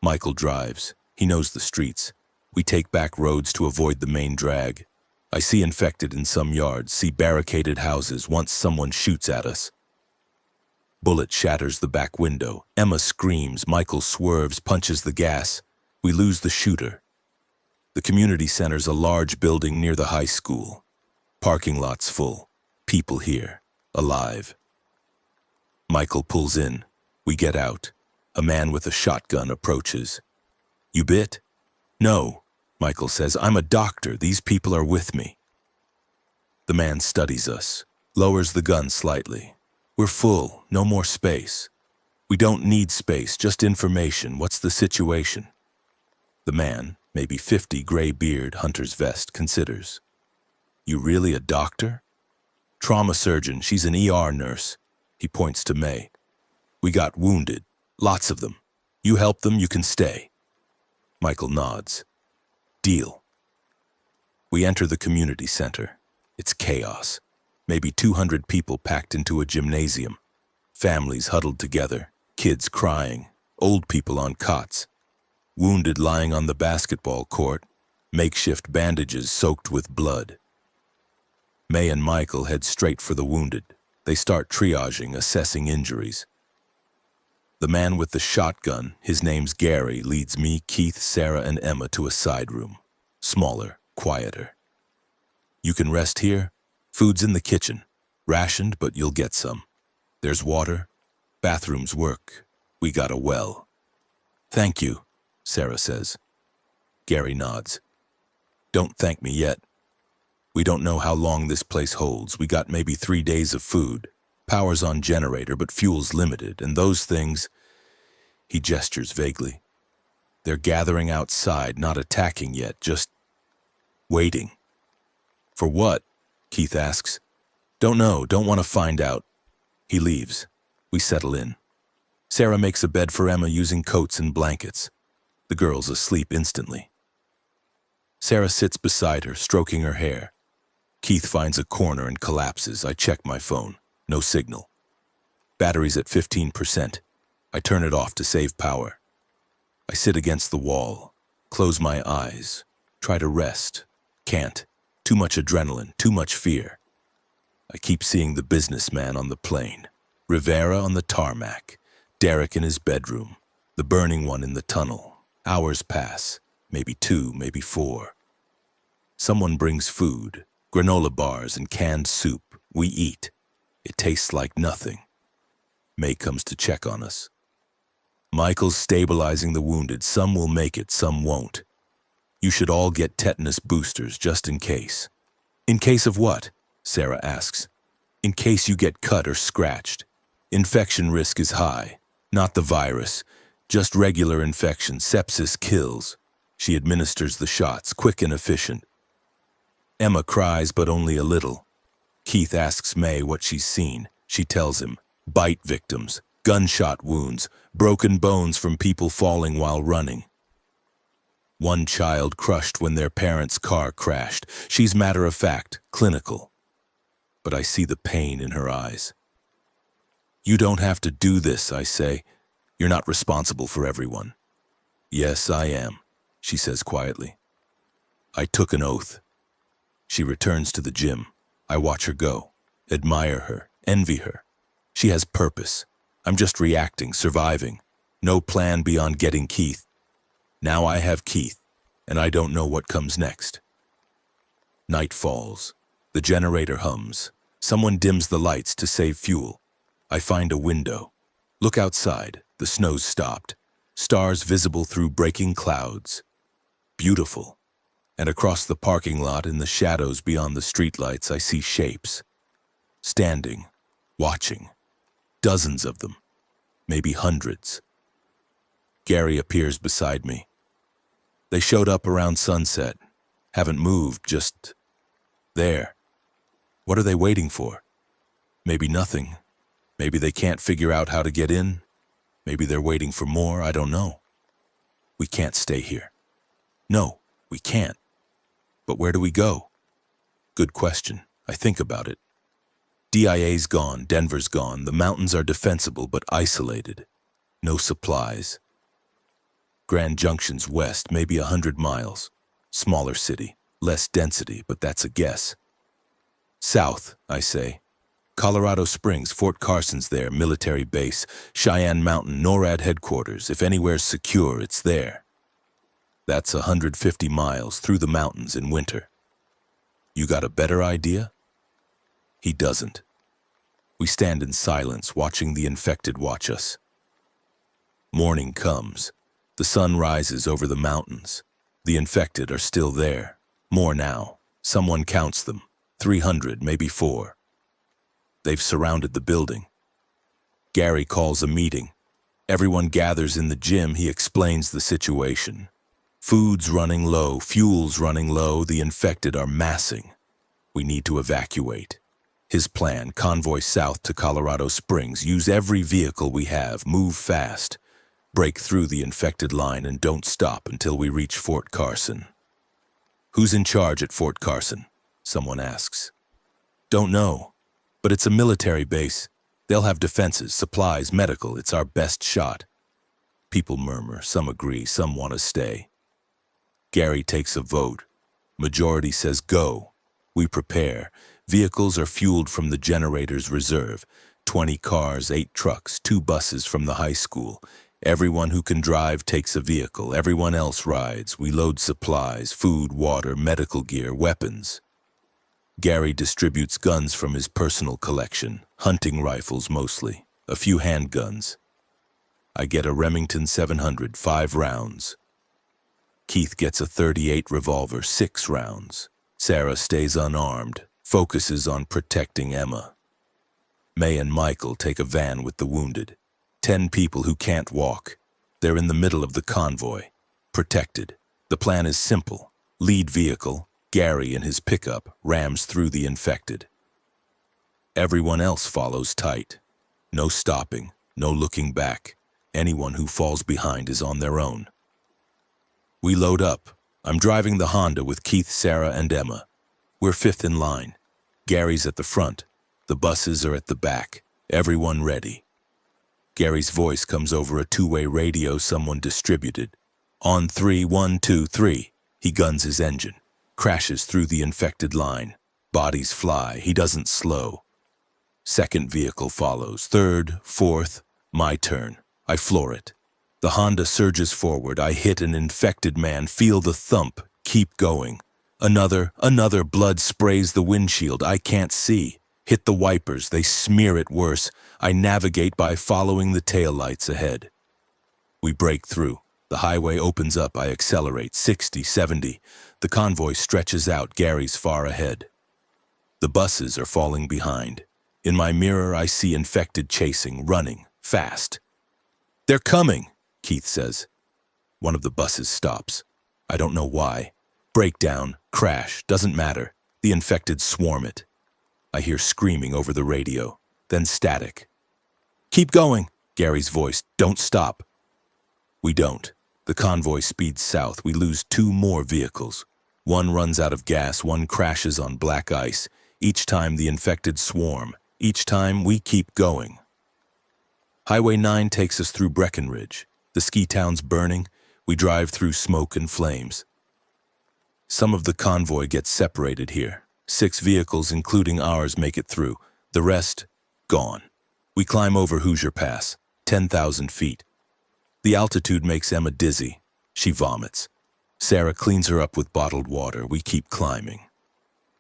Speaker 1: Michael drives. He knows the streets. We take back roads to avoid the main drag. I see infected in some yards, see barricaded houses once someone shoots at us. Bullet shatters the back window. Emma screams. Michael swerves, punches the gas. We lose the shooter. The community center's a large building near the high school. Parking lot's full. People here. Alive. Michael pulls in. We get out. A man with a shotgun approaches. You bit? No, Michael says. I'm a doctor. These people are with me. The man studies us. Lowers the gun slightly. We're full. No more space. We don't need space, just information. What's the situation? The man, maybe 50, gray beard, hunter's vest, considers. You really a doctor? Trauma surgeon. She's an ER nurse. He points to May. We got wounded. Lots of them. You help them, you can stay. Michael nods. Deal. We enter the community center. It's chaos. Maybe 200 people packed into a gymnasium. Families huddled together, kids crying, old people on cots, wounded lying on the basketball court, makeshift bandages soaked with blood. May and Michael head straight for the wounded. They start triaging, assessing injuries. The man with the shotgun, his name's Gary, leads me, Keith, Sarah, and Emma to a side room. Smaller, quieter. You can rest here. Food's in the kitchen. Rationed, but you'll get some. There's water. Bathrooms work. We got a well. Thank you, Sarah says. Gary nods. Don't thank me yet. We don't know how long this place holds. We got maybe 3 days of food. Power's on generator, but fuel's limited, and those things... He gestures vaguely. They're gathering outside, not attacking yet, just waiting. For what? Keith asks. Don't know, don't want to find out. He leaves. We settle in. Sarah makes a bed for Emma using coats and blankets. The girl's asleep instantly. Sarah sits beside her, stroking her hair. Keith finds a corner and collapses. I check my phone. No signal. Battery's at 15%. I turn it off to save power. I sit against the wall, close my eyes, try to rest. Can't. Too much adrenaline, too much fear. I keep seeing the businessman on the plane, Rivera on the tarmac, Derek in his bedroom, the burning one in the tunnel. Hours pass, maybe 2, maybe 4. Someone brings food, granola bars and canned soup. We eat. It tastes like nothing. May comes to check on us. Michael's stabilizing the wounded. Some will make it, some won't. You should all get tetanus boosters just in case. In case of what? Sarah asks. In case you get cut or scratched. Infection risk is high. Not the virus, just regular infection. Sepsis kills. She administers the shots, quick and efficient. Emma cries, but only a little. Keith asks May what she's seen. She tells him. Bite victims, gunshot wounds, broken bones from people falling while running. One child crushed when their parents' car crashed. She's matter-of-fact, clinical. But I see the pain in her eyes. You don't have to do this, I say. You're not responsible for everyone. Yes, I am, she says quietly. I took an oath. She returns to the gym. I watch her go, admire her, envy her. She has purpose. I'm just reacting, surviving. No plan beyond getting Keith. Now I have Keith, and I don't know what comes next. Night falls. The generator hums. Someone dims the lights to save fuel. I find a window. Look outside. The snow's stopped. Stars visible through breaking clouds. Beautiful. And across the parking lot, in the shadows beyond the streetlights, I see shapes. Standing, watching. Dozens of them. Maybe hundreds. Gary appears beside me. They showed up around sunset. Haven't moved, just there. What are they waiting for? Maybe nothing. Maybe they can't figure out how to get in. Maybe they're waiting for more, I don't know. We can't stay here. No, we can't. But where do we go? Good question. I think about it. DIA's gone, Denver's gone. The mountains are defensible but isolated. No supplies. Grand Junction's west, maybe 100 miles. Smaller city, less density, but that's a guess. South, I say. Colorado Springs, Fort Carson's there, military base. Cheyenne Mountain, NORAD headquarters. If anywhere's secure, it's there. That's 150 miles through the mountains in winter. You got a better idea? He doesn't. We stand in silence, watching the infected watch us. Morning comes. The sun rises over the mountains. The infected are still there. More now. Someone counts them. 300, maybe 4. They've surrounded the building. Gary calls a meeting. Everyone gathers in the gym. He explains the situation. Food's running low, fuel's running low, the infected are massing. We need to evacuate. His plan, convoy south to Colorado Springs, use every vehicle we have, move fast. Break through the infected line and don't stop until we reach Fort Carson. Who's in charge at Fort Carson? Someone asks. Don't know, but it's a military base. They'll have defenses, supplies, medical. It's our best shot. People murmur, some agree, some want to stay. Gary takes a vote. Majority says go. We prepare. Vehicles are fueled from the generator's reserve. 20 cars, 8 trucks, 2 buses from the high school. Everyone who can drive takes a vehicle. Everyone else rides. We load supplies, food, water, medical gear, weapons. Gary distributes guns from his personal collection, hunting rifles mostly, a few handguns. I get a Remington 700, 5 rounds. Keith gets a .38 revolver, 6 rounds. Sarah stays unarmed, focuses on protecting Emma. May and Michael take a van with the wounded. 10 people who can't walk. They're in the middle of the convoy, protected. The plan is simple. Lead vehicle, Gary in his pickup, rams through the infected. Everyone else follows tight. No stopping, no looking back. Anyone who falls behind is on their own. We load up. I'm driving the Honda with Keith, Sarah, and Emma. We're 5th in line. Gary's at the front. The buses are at the back. Everyone ready. Gary's voice comes over a 2-way radio someone distributed. On 3, 1, 2, 3. He guns his engine. Crashes through the infected line. Bodies fly. He doesn't slow. Second vehicle follows. Third, fourth. My turn. I floor it. The Honda surges forward. I hit an infected man. Feel the thump. Keep going. Another. Blood sprays the windshield. I can't see. Hit the wipers. They smear it worse. I navigate by following the taillights ahead. We break through. The highway opens up. I accelerate. 60, 70. The convoy stretches out. Gary's far ahead. The buses are falling behind. In my mirror, I see infected chasing, running, fast. They're coming, Keith says. One of the buses stops. I don't know why. Breakdown, crash, doesn't matter. The infected swarm it. I hear screaming over the radio, then static. Keep going, Gary's voice. Don't stop. We don't. The convoy speeds south. We lose 2 more vehicles. One runs out of gas, one crashes on black ice. Each time the infected swarm. Each time we keep going. Highway 9 takes us through Breckenridge. The ski town's burning. We drive through smoke and flames. Some of the convoy gets separated here. 6 vehicles, including ours, make it through. The rest, gone. We climb over Hoosier Pass, 10,000 feet. The altitude makes Emma dizzy. She vomits. Sarah cleans her up with bottled water. We keep climbing.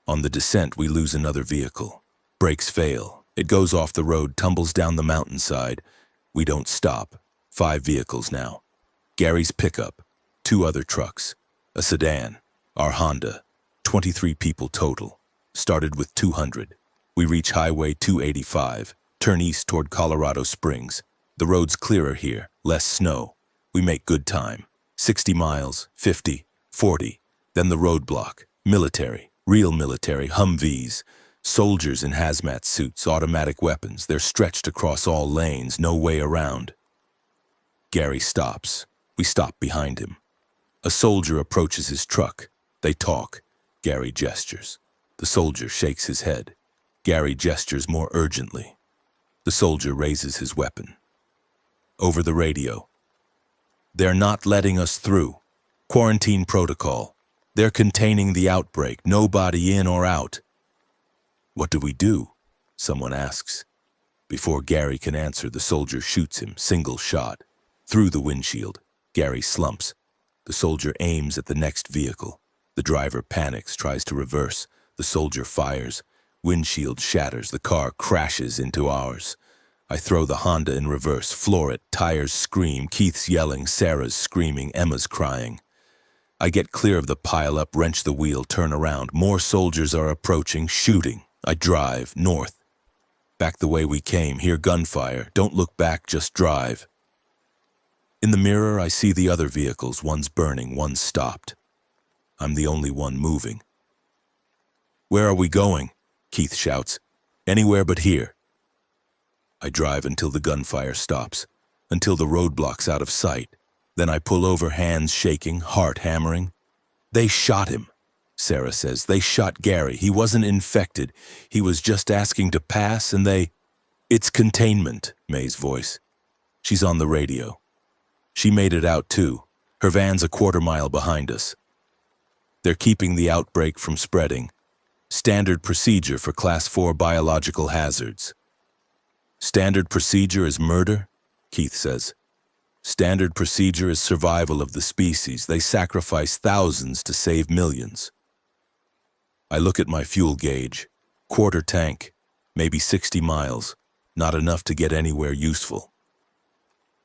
Speaker 1: On the descent, we lose another vehicle. Brakes fail. It goes off the road, tumbles down the mountainside. We don't stop. 5 vehicles now. Gary's pickup, 2 other trucks, a sedan, our Honda, 23 people total. Started with 200. We reach Highway 285, turn east toward Colorado Springs. The road's clearer here, less snow. We make good time. 60 miles, 50, 40. Then the roadblock. Military, real military, Humvees. Soldiers in hazmat suits, automatic weapons. They're stretched across all lanes, no way around. Gary stops. We stop behind him. A soldier approaches his truck. They talk. Gary gestures. The soldier shakes his head. Gary gestures more urgently. The soldier raises his weapon. Over the radio. They're not letting us through. Quarantine protocol. They're containing the outbreak. Nobody in or out. What do we do? Someone asks. Before Gary can answer, the soldier shoots him, single shot. Through the windshield. Gary slumps. The soldier aims at the next vehicle. The driver panics, tries to reverse. The soldier fires. Windshield shatters. The car crashes into ours. I throw the Honda in reverse, floor it, tires scream. Keith's yelling, Sarah's screaming, Emma's crying. I get clear of the pile-up, wrench the wheel, turn around. More soldiers are approaching, shooting. I drive, north. Back the way we came, hear gunfire. Don't look back, just drive. In the mirror, I see the other vehicles. One's burning, one's stopped. I'm the only one moving. Where are we going? Keith shouts. Anywhere but here. I drive until the gunfire stops, until the roadblock's out of sight. Then I pull over, hands shaking, heart hammering. They shot him, Sarah says. They shot Gary. He wasn't infected. He was just asking to pass, and they... It's containment, May's voice. She's on the radio. She made it out too. Her van's a quarter-mile behind us. They're keeping the outbreak from spreading. Standard procedure for Class 4 biological hazards. Standard procedure is murder? Keith says. Standard procedure is survival of the species. They sacrifice thousands to save millions. I look at my fuel gauge. Quarter tank, maybe 60 miles. Not enough to get anywhere useful.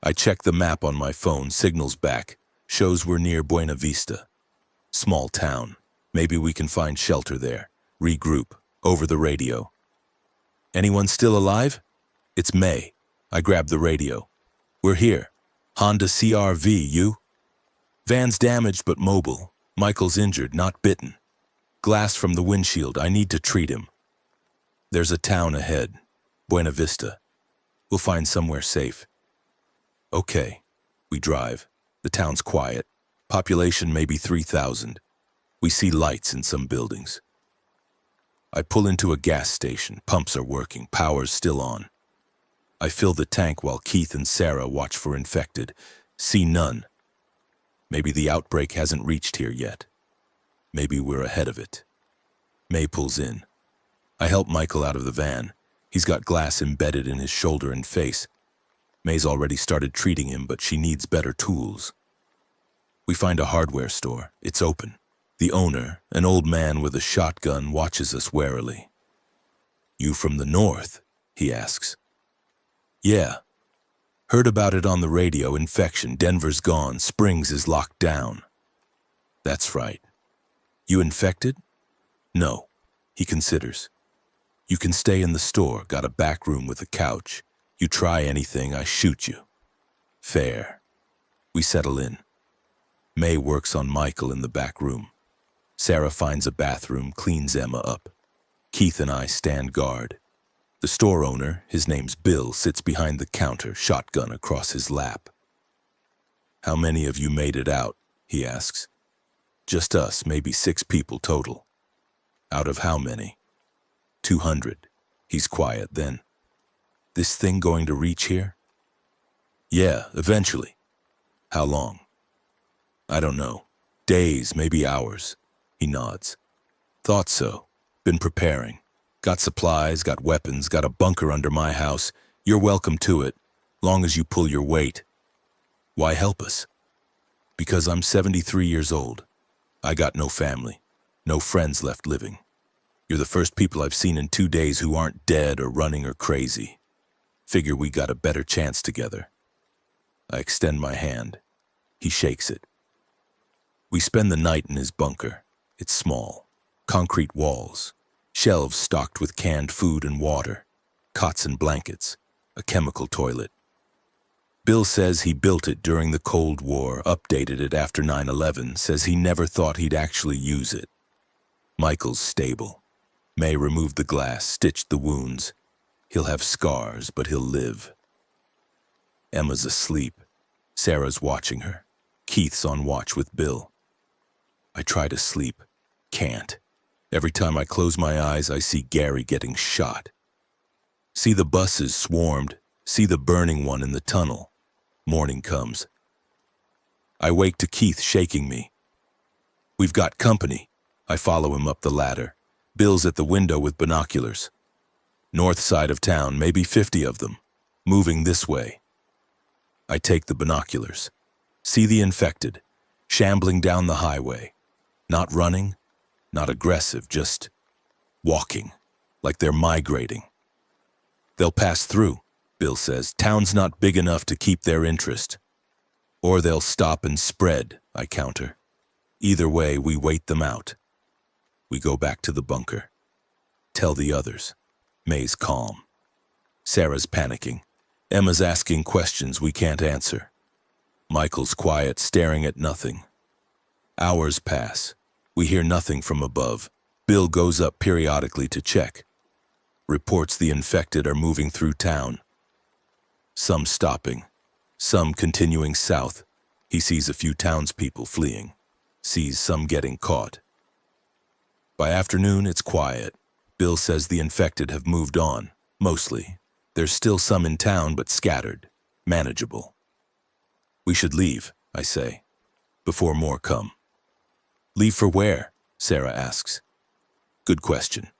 Speaker 1: I check the map on my phone, signals back. Shows we're near Buena Vista. Small town. Maybe we can find shelter there. Regroup. Over the radio. Anyone still alive? It's May. I grab the radio. We're here. Honda CR-V, you? Van's damaged but mobile. Michael's injured, not bitten. Glass from the windshield. I need to treat him. There's a town ahead. Buena Vista. We'll find somewhere safe. Okay. We drive. The town's quiet. Population maybe 3,000. We see lights in some buildings. I pull into a gas station. Pumps are working. Power's still on. I fill the tank while Keith and Sarah watch for infected. See none. Maybe the outbreak hasn't reached here yet. Maybe we're ahead of it. May pulls in. I help Michael out of the van. He's got glass embedded in his shoulder and face. May's already started treating him, but she needs better tools. We find a hardware store. It's open. The owner, an old man with a shotgun, watches us warily. You from the north? He asks. Yeah. Heard about it on the radio. Infection. Denver's gone. Springs is locked down. That's right. You infected? No. He considers. You can stay in the store. Got a back room with a couch. You try anything, I shoot you. Fair. We settle in. May works on Michael in the back room. Sarah finds a bathroom, cleans Emma up. Keith and I stand guard. The store owner, his name's Bill, sits behind the counter, shotgun across his lap. How many of you made it out? He asks. Just us, maybe 6 people total. Out of how many? 200. He's quiet then. This thing going to reach here? Yeah, eventually. How long? I don't know. Days, maybe hours. He nods. Thought so. Been preparing. Got supplies, got weapons, got a bunker under my house. You're welcome to it, long as you pull your weight. Why help us? Because I'm 73 years old. I got no family, no friends left living. You're the first people I've seen in 2 days who aren't dead or running or crazy. Figure we got a better chance together. I extend my hand. He shakes it. We spend the night in his bunker. It's small. Concrete walls. Shelves stocked with canned food and water. Cots and blankets. A chemical toilet. Bill says he built it during the Cold War, updated it after 9/11, says he never thought he'd actually use it. Michael's stable. May removed the glass, stitched the wounds. He'll have scars, but he'll live. Emma's asleep. Sarah's watching her. Keith's on watch with Bill. I try to sleep. Can't. Every time I close my eyes, I see Gary getting shot. See the buses swarmed. See the burning one in the tunnel. Morning comes. I wake to Keith shaking me. We've got company. I follow him up the ladder. Bill's at the window with binoculars. North side of town, maybe 50 of them. Moving this way. I take the binoculars. See the infected. Shambling down the highway. Not running, not aggressive, just walking. Like they're migrating. They'll pass through, Bill says. Town's not big enough to keep their interest. Or they'll stop and spread, I counter. Either way, we wait them out. We go back to the bunker. Tell the others. May's calm. Sarah's panicking. Emma's asking questions we can't answer. Michael's quiet, staring at nothing. Hours pass. We hear nothing from above. Bill goes up periodically to check. Reports the infected are moving through town. Some stopping. Some continuing south. He sees a few townspeople fleeing. Sees some getting caught. By afternoon, it's quiet. Bill says the infected have moved on. Mostly. There's still some in town, but scattered, manageable. We should leave, I say, before more come. Leave for where? Sarah asks. Good question.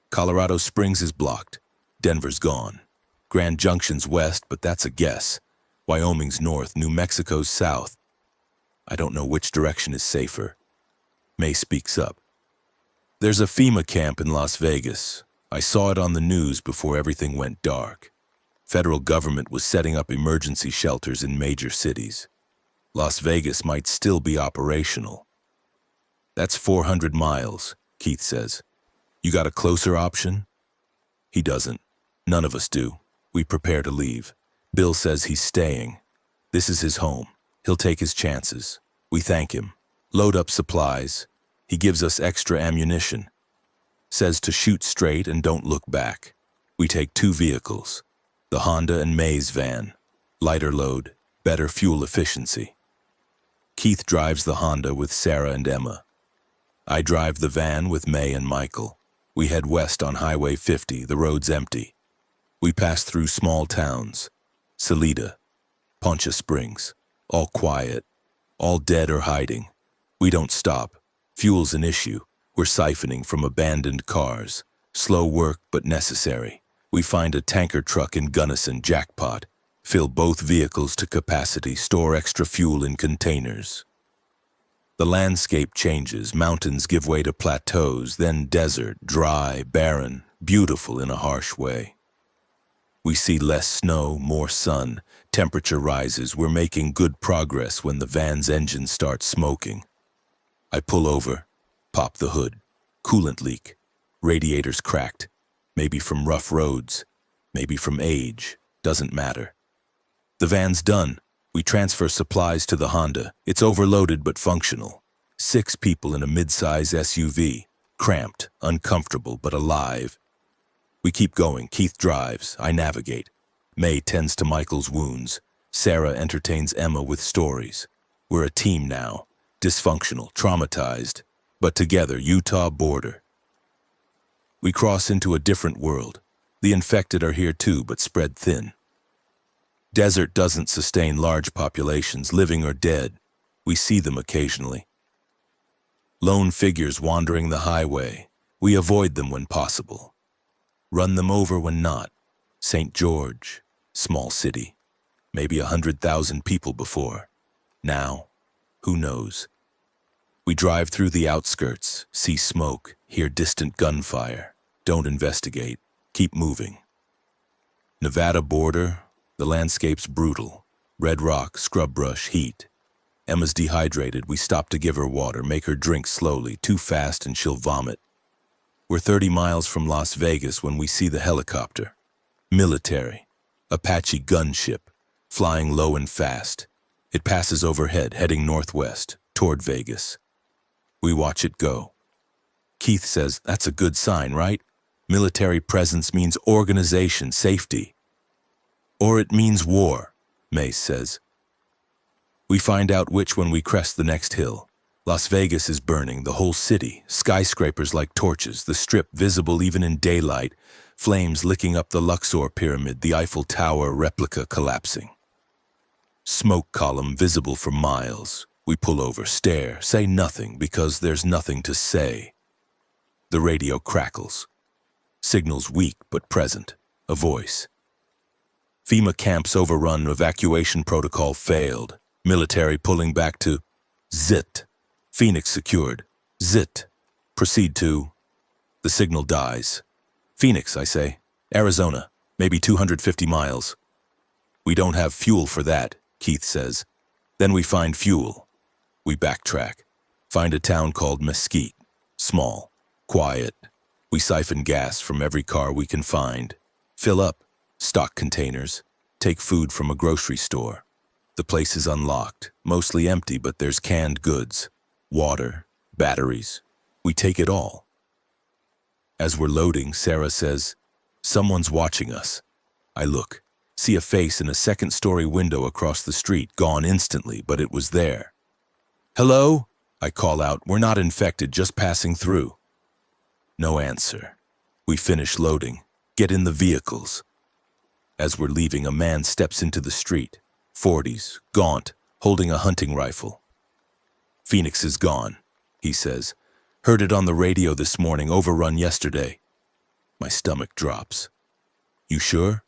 Speaker 1: Colorado Springs is blocked. Denver's gone. Grand Junction's west, but that's a guess. Wyoming's north, New Mexico's south. I don't know which direction is safer. May speaks up. There's a FEMA camp in Las Vegas. I saw it on the news before everything went dark. Federal government was setting up emergency shelters in major cities. Las Vegas might still be operational. That's 400 miles, Keith says. You got a closer option? He doesn't. None of us do. We prepare to leave. Bill says he's staying. This is his home. He'll take his chances. We thank him. Load up supplies. He gives us extra ammunition. Says to shoot straight and don't look back. We take 2 vehicles. The Honda and May's van. Lighter load, better fuel efficiency. Keith drives the Honda with Sarah and Emma. I drive the van with May and Michael. We head west on Highway 50, the road's empty. We pass through small towns. Salida, Poncha Springs, all quiet, all dead or hiding. We don't stop. Fuel's an issue. We're siphoning from abandoned cars. Slow work, but necessary. We find a tanker truck in Gunnison, jackpot. Fill both vehicles to capacity, store extra fuel in containers. The landscape changes, mountains give way to plateaus, then desert, dry, barren, beautiful in a harsh way. We see less snow, more sun, temperature rises, we're making good progress when the van's engine starts smoking. I pull over, pop the hood, coolant leak, radiators cracked, maybe from rough roads, maybe from age, doesn't matter. The van's done. We transfer supplies to the Honda. It's overloaded but functional. 6 people in a mid-size SUV, cramped, uncomfortable but alive. We keep going. Keith drives. I navigate. May tends to Michael's wounds. Sarah entertains Emma with stories. We're a team now. Dysfunctional, traumatized, but together, Utah border. We cross into a different world. The infected are here too, but spread thin. Desert doesn't sustain large populations, living or dead. We see them occasionally. Lone figures wandering the highway. We avoid them when possible. Run them over when not. St. George, small city. Maybe 100,000 people before. Now, who knows? We drive through the outskirts, see smoke, hear distant gunfire. Don't investigate. Keep moving. Nevada border. The landscape's brutal. Red rock, scrub brush, heat. Emma's dehydrated. We stop to give her water, make her drink slowly, too fast and she'll vomit. We're 30 miles from Las Vegas when we see the helicopter. Military. Apache gunship. Flying low and fast. It passes overhead, heading northwest, toward Vegas. We watch it go. Keith says, that's a good sign, right? Military presence means organization, safety. Or it means war, May says. We find out which when we crest the next hill. Las Vegas is burning, the whole city, skyscrapers like torches, the strip visible even in daylight, flames licking up the Luxor Pyramid, the Eiffel Tower replica collapsing. Smoke column visible for miles. We pull over, stare, say nothing because there's nothing to say. The radio crackles. Signals weak but present. A voice. FEMA camps overrun, evacuation protocol failed. Military pulling back to Zit. Phoenix secured. Zit. Proceed to. The signal dies. Phoenix, I say. Arizona. Maybe 250 miles. We don't have fuel for that, Keith says. Then we find fuel. We backtrack. Find a town called Mesquite. Small. Quiet. We siphon gas from every car we can find. Fill up. Stock containers. Take food from a grocery store. The place is unlocked, mostly empty, but there's canned goods. Water, batteries. We take it all. As we're loading, Sarah says, someone's watching us. I look, see a face in a second-story window across the street, gone instantly, but it was there. Hello? I call out, we're not infected, just passing through. No answer. We finish loading. Get in the vehicles. As we're leaving, a man steps into the street, 40s, gaunt, holding a hunting rifle. "Phoenix is gone," he says. "Heard it on the radio this morning, overrun yesterday." My stomach drops. "You sure?"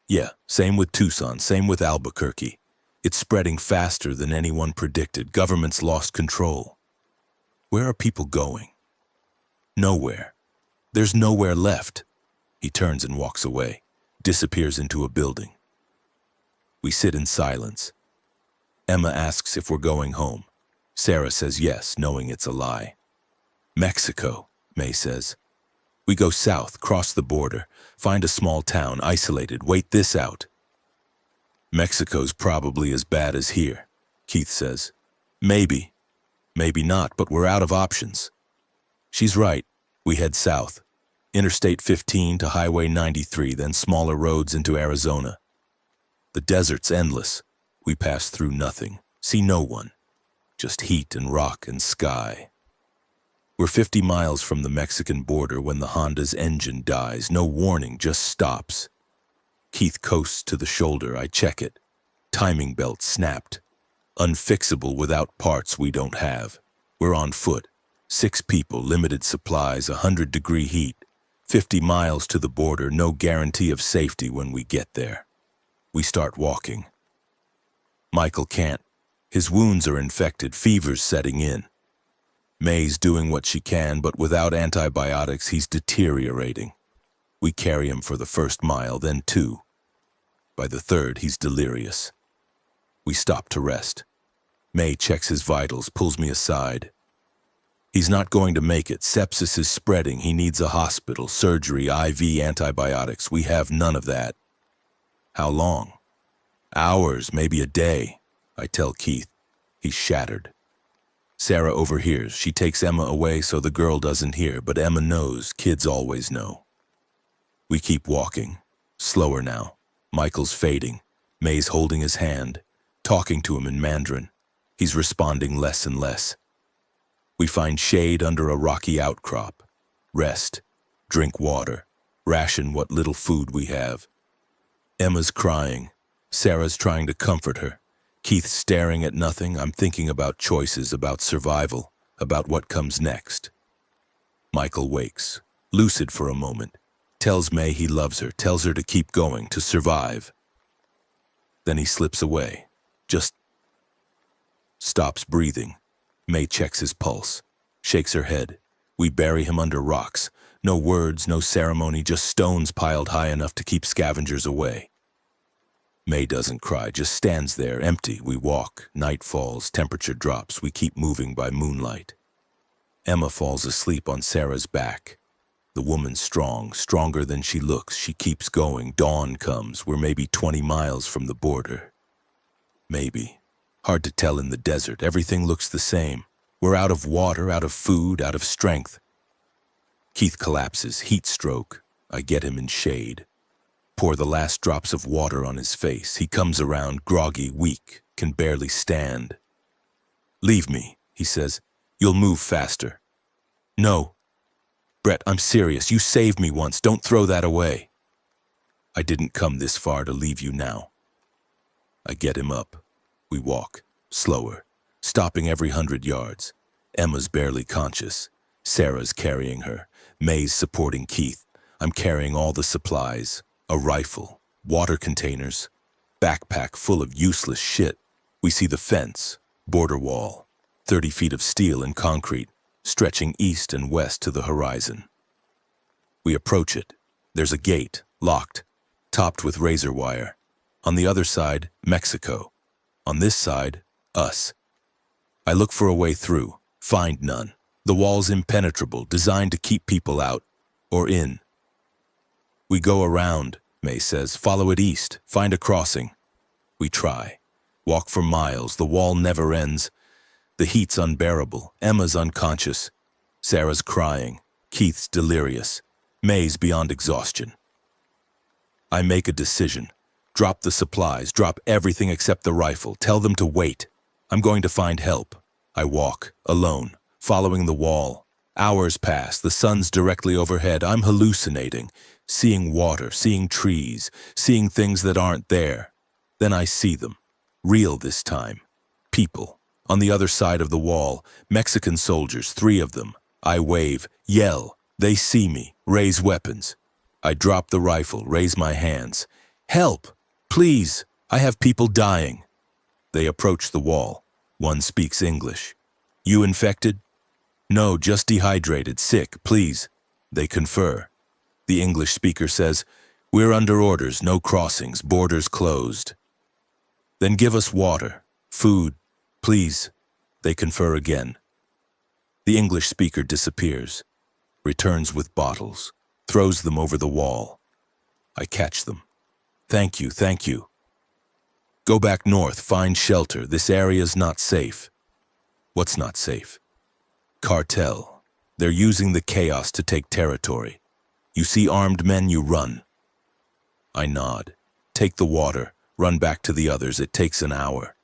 Speaker 1: "Yeah, same with Tucson, same with Albuquerque. It's spreading faster than anyone predicted. Government's lost control." "Where are people going?" "Nowhere. There's nowhere left." He turns and walks away, disappears into a building. We sit in silence. Emma asks if we're going home. Sarah says yes, knowing it's a lie. "Mexico," May says. "We go south, cross the border, find a small town, isolated, wait this out." "Mexico's probably as bad as here," Keith says. "Maybe. Maybe not, but we're out of options." She's right. We head south. Interstate 15 to Highway 93, then smaller roads into Arizona. The desert's endless. We pass through nothing, see no one. Just heat and rock and sky. We're 50 miles from the Mexican border when the Honda's engine dies. No warning, just stops. Keith coasts to the shoulder. I check it. Timing belt snapped. Unfixable without parts we don't have. We're on foot. 6 people, limited supplies, 100-degree heat. 50 miles to the border, no guarantee of safety when we get there. We start walking. Michael can't. His wounds are infected, fever's setting in. May's doing what she can, but without antibiotics, he's deteriorating. We carry him for the first mile, then 2. By the 3rd, he's delirious. We stop to rest. May checks his vitals, pulls me aside. "He's not going to make it. Sepsis is spreading. He needs a hospital, surgery, IV antibiotics. We have none of that." "How long?" "Hours, maybe a day," I tell Keith. He's shattered. Sarah overhears. She takes Emma away so the girl doesn't hear, but Emma knows. Kids always know. We keep walking. Slower now. Michael's fading. May's holding his hand, talking to him in Mandarin. He's responding less and less. We find shade under a rocky outcrop. Rest. Drink water. Ration what little food we have. Emma's crying. Sarah's trying to comfort her. Keith's staring at nothing. I'm thinking about choices, about survival, about what comes next. Michael wakes, lucid for a moment, tells May he loves her, tells her to keep going, to survive. Then he slips away, just stops breathing. May checks his pulse, shakes her head. We bury him under rocks. No words, no ceremony, just stones piled high enough to keep scavengers away. May doesn't cry, just stands there, empty. We walk. Night falls, temperature drops. We keep moving by moonlight. Emma falls asleep on Sarah's back. The woman's strong, stronger than she looks. She keeps going. Dawn comes. We're maybe 20 miles from the border. Maybe. Hard to tell in the desert. Everything looks the same. We're out of water, out of food, out of strength. Keith collapses, heat stroke. I get him in shade. Pour the last drops of water on his face. He comes around, groggy, weak, can barely stand. "Leave me," he says. "You'll move faster." "No. Brett, I'm serious. You saved me once. Don't throw that away." "I didn't come this far to leave you now." I get him up. We walk, slower, stopping every 100 yards. Emma's barely conscious. Sarah's carrying her. May's supporting Keith. I'm carrying all the supplies. A rifle, water containers, backpack full of useless shit. We see the fence, border wall, 30 feet of steel and concrete, stretching east and west to the horizon. We approach it. There's a gate, locked, topped with razor wire. On the other side, Mexico. On this side, us. I look for a way through, find none. The wall's impenetrable, designed to keep people out, or in. "We go around," May says. "Follow it east. Find a crossing." We try. Walk for miles. The wall never ends. The heat's unbearable. Emma's unconscious. Sarah's crying. Keith's delirious. May's beyond exhaustion. I make a decision. Drop the supplies. Drop everything except the rifle. Tell them to wait. I'm going to find help. I walk, alone, following the wall. Hours pass, the sun's directly overhead. I'm hallucinating, seeing water, seeing trees, seeing things that aren't there. Then I see them, real this time. People. On the other side of the wall, Mexican soldiers, 3 of them. I wave, yell. They see me, raise weapons. I drop the rifle, raise my hands. Help! Please! I have people dying. They approach the wall. One speaks English. You infected? No, just dehydrated, sick, please. They confer. The English speaker says, we're under orders, no crossings, borders closed. Then give us water, food, please. They confer again. The English speaker disappears, returns with bottles, throws them over the wall. I catch them. Thank you, thank you. Go back north, find shelter. This area's not safe. What's not safe? Cartel. They're using the chaos to take territory. You see armed men, you run. I nod. Take the water, run back to the others. It takes an hour.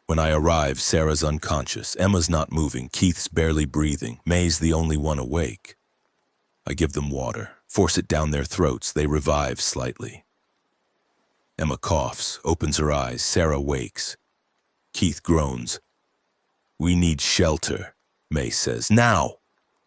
Speaker 1: When I arrive, Sarah's unconscious. Emma's not moving. Keith's barely breathing. May's the only one awake. I give them water, force it down their throats. They revive slightly. Emma coughs, opens her eyes. Sarah wakes. Keith groans. We need shelter, May says. Now!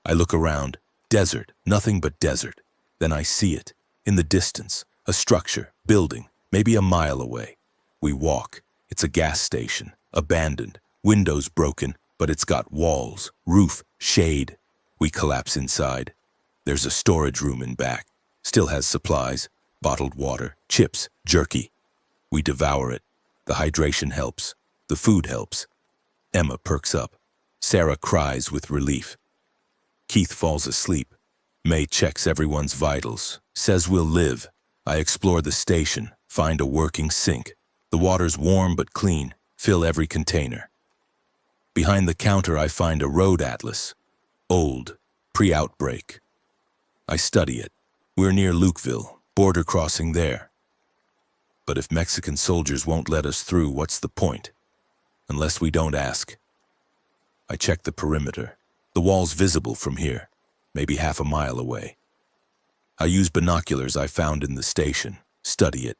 Speaker 1: I look around. Desert, nothing but desert. Then I see it. In the distance, a structure, building, maybe a mile away. We walk. It's a gas station, abandoned, windows broken, but it's got walls, roof, shade. We collapse inside. There's a storage room in back. Still has supplies, bottled water, chips, jerky. We devour it. The hydration helps. The food helps. Emma perks up. Sarah cries with relief. Keith falls asleep. May checks everyone's vitals, says we'll live. I explore the station, find a working sink. The water's warm but clean, fill every container. Behind the counter I find a road atlas. Old, pre-outbreak. I study it. We're near Lukeville, border crossing there. But if Mexican soldiers won't let us through, what's the point? Unless we don't ask. I check the perimeter. The wall's visible from here, maybe half a mile away. I use binoculars I found in the station, study it.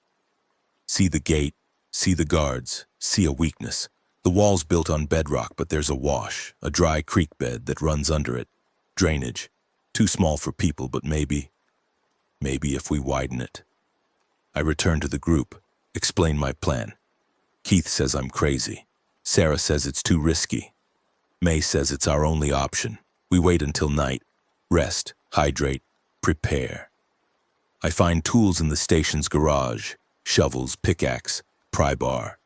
Speaker 1: See the gate, see the guards, see a weakness. The wall's built on bedrock, but there's a wash, a dry creek bed that runs under it. Drainage, too small for people, but maybe if we widen it. I return to the group, explain my plan. Keith says I'm crazy. Sarah says it's too risky. May says it's our only option. We wait until night. Rest, hydrate, prepare. I find tools in the station's garage. Shovels, pickaxe, pry bar.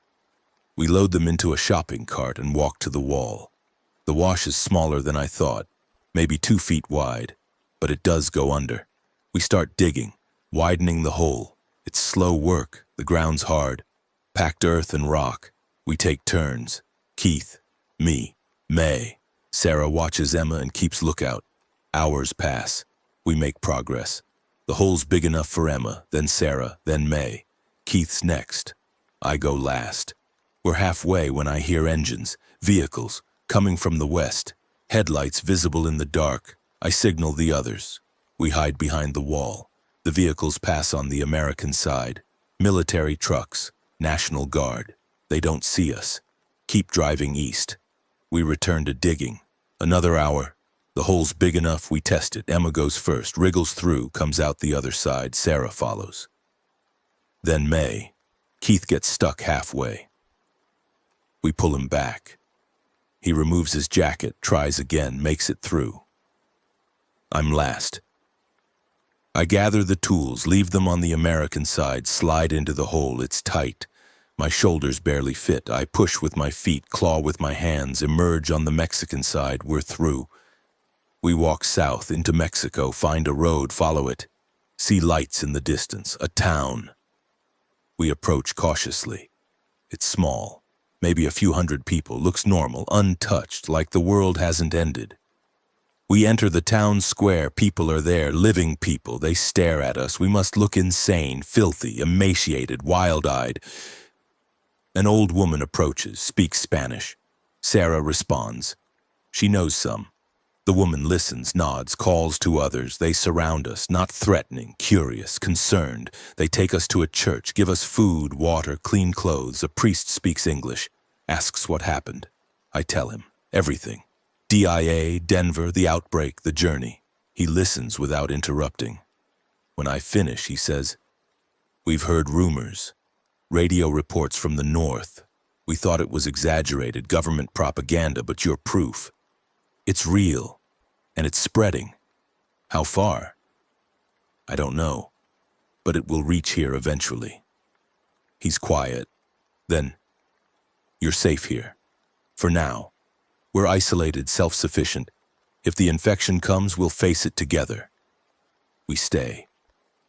Speaker 1: We load them into a shopping cart and walk to the wall. The wash is smaller than I thought, maybe 2 feet wide, but it does go under. We start digging, widening the hole. It's slow work, the ground's hard. Packed earth and rock. We take turns. Keith, me, May. Sarah watches Emma and keeps lookout. Hours pass. We make progress. The hole's big enough for Emma, then Sarah, then May. Keith's next. I go last. We're halfway when I hear engines, vehicles, coming from the west. Headlights visible in the dark. I signal the others. We hide behind the wall. The vehicles pass on the American side. Military trucks, National Guard. They don't see us. Keep driving east. We return to digging. Another hour. The hole's big enough, we test it. Emma goes first, wriggles through, comes out the other side. Sarah follows. Then May. Keith gets stuck halfway. We pull him back. He removes his jacket, tries again, makes it through. I'm last. I gather the tools, leave them on the American side, slide into the hole. It's tight. My shoulders barely fit. I push with my feet, claw with my hands, emerge on the Mexican side. We're through. We walk south into Mexico, find a road, follow it. See lights in the distance, a town. We approach cautiously. It's small, maybe a few hundred people, looks normal, untouched, like the world hasn't ended. We enter the town square. People are there, living people. They stare at us. We must look insane, filthy, emaciated, wild-eyed. An old woman approaches, speaks Spanish. Sarah responds. She knows some. The woman listens, nods, calls to others. They surround us, not threatening, curious, concerned. They take us to a church, give us food, water, clean clothes. A priest speaks English, asks what happened. I tell him everything. DIA, Denver, the outbreak, the journey. He listens without interrupting. When I finish, he says, "We've heard rumors, radio reports from the north. We thought it was exaggerated government propaganda, but you're proof. It's real, and it's spreading. How far? I don't know, but it will reach here eventually." He's quiet. Then, "You're safe here. For now. We're isolated, self-sufficient. If the infection comes, we'll face it together." We stay.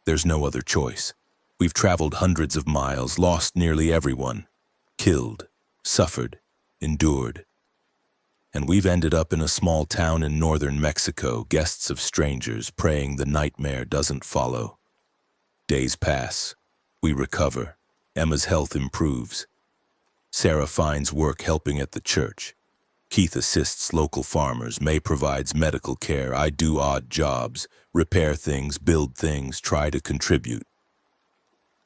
Speaker 1: There's no other choice. We've traveled hundreds of miles, lost nearly everyone, killed, suffered, endured. And we've ended up in a small town in northern Mexico, guests of strangers, praying the nightmare doesn't follow. Days pass. We recover. Emma's health improves. Sarah finds work helping at the church. Keith assists local farmers. May provides medical care. I do odd jobs, repair things, build things, try to contribute.